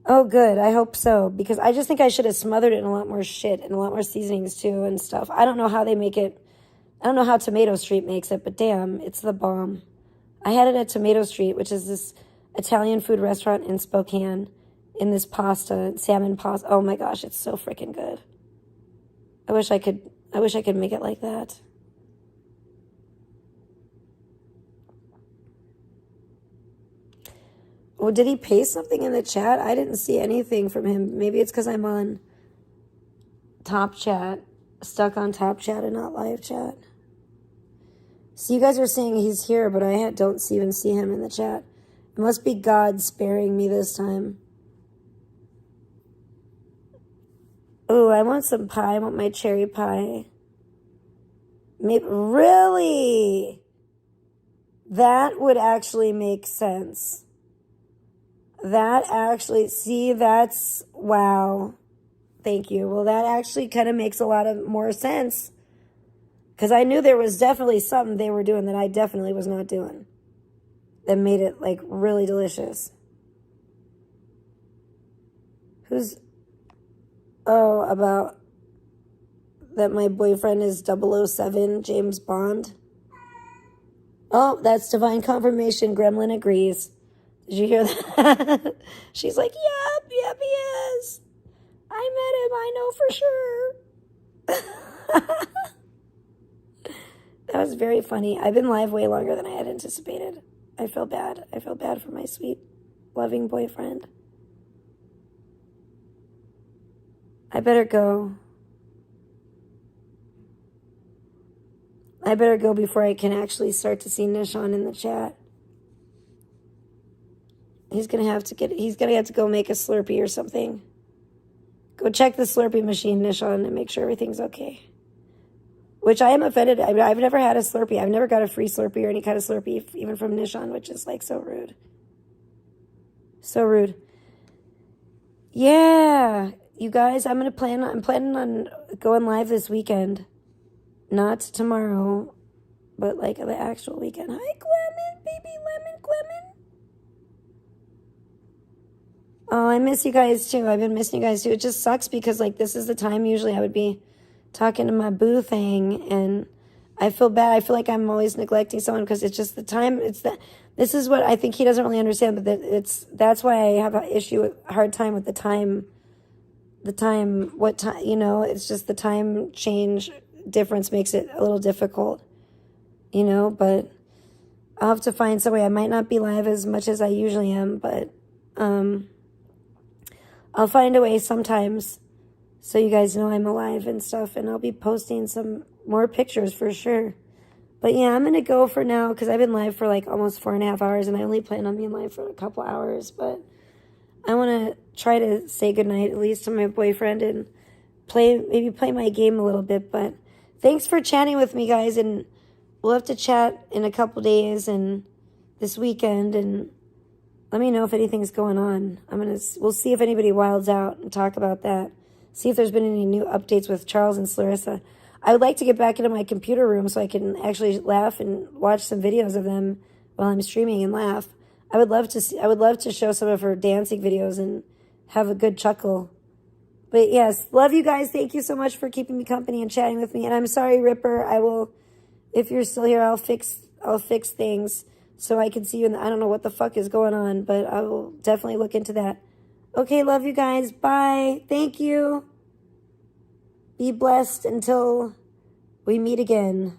Speaker 1: Oh, good. I hope so, because I just think I should have smothered it in a lot more shit and a lot more seasonings too and stuff. I don't know how they make it. I don't know how Tomato Street makes it, but damn, it's the bomb. I had it at Tomato Street, which is this Italian food restaurant in Spokane, in this salmon pasta. Oh my gosh, it's so freaking good. I wish I could make it like that. Well, did he paste something in the chat? I didn't see anything from him. Maybe it's because I'm on top chat, stuck on top chat and not live chat. So you guys are saying he's here, but I don't even see him in the chat. It must be God sparing me this time. Oh, I want some pie. I want my cherry pie. Maybe, really? That would actually make sense. That actually, see, that's, wow. Thank you. Well, that actually kind of makes a lot of more sense. Because I knew there was definitely something they were doing that I definitely was not doing. That made it, like, really delicious. Who's, oh, about that my boyfriend is 007, James Bond. Oh, that's divine confirmation. Gremlin agrees. Did you hear that? She's like, yep, he is. I met him. I know for sure. That was very funny. I've been live way longer than I had anticipated. I feel bad. I feel bad for my sweet, loving boyfriend. I better go. I better go before I can actually start to see Nishon in the chat. He's gonna have to go make a Slurpee or something. Go check the Slurpee machine, Nishon, and make sure everything's okay. Which I am offended. I've never had a Slurpee. I've never got a free Slurpee or any kind of Slurpee, even from Nishon, which is like so rude. So rude. Yeah, you guys, I'm planning on going live this weekend. Not tomorrow, but like the actual weekend. Hi, Clement, baby lemon, Clement. Oh, I miss you guys too. I've been missing you guys too. It just sucks because like this is the time usually I would be talking to my boo thing, and I feel bad. I feel like I'm always neglecting someone because it's just the time. This is what I think he doesn't really understand, but that's why I have a hard time with the time. What time? It's just the time change difference makes it a little difficult. But I'll have to find some way. I might not be live as much as I usually am, but I'll find a way sometimes so you guys know I'm alive and stuff, and I'll be posting some more pictures for sure. But yeah, I'm going to go for now because I've been live for like almost 4.5 hours, and I only plan on being live for a couple hours. But I want to try to say goodnight at least to my boyfriend and maybe play my game a little bit. But thanks for chatting with me, guys, and we'll have to chat in a couple days and this weekend, and let me know if anything's going on. We'll see if anybody wilds out and talk about that. See if there's been any new updates with Charles and Clarissa. I would like to get back into my computer room so I can actually laugh and watch some videos of them while I'm streaming and laugh. I would love to show some of her dancing videos and have a good chuckle. But yes, love you guys. Thank you so much for keeping me company and chatting with me. And I'm sorry, Ripper. If you're still here, I'll fix things so I can see you. I don't know what the fuck is going on, but I will definitely look into that. Okay, love you guys. Bye. Thank you. Be blessed until we meet again.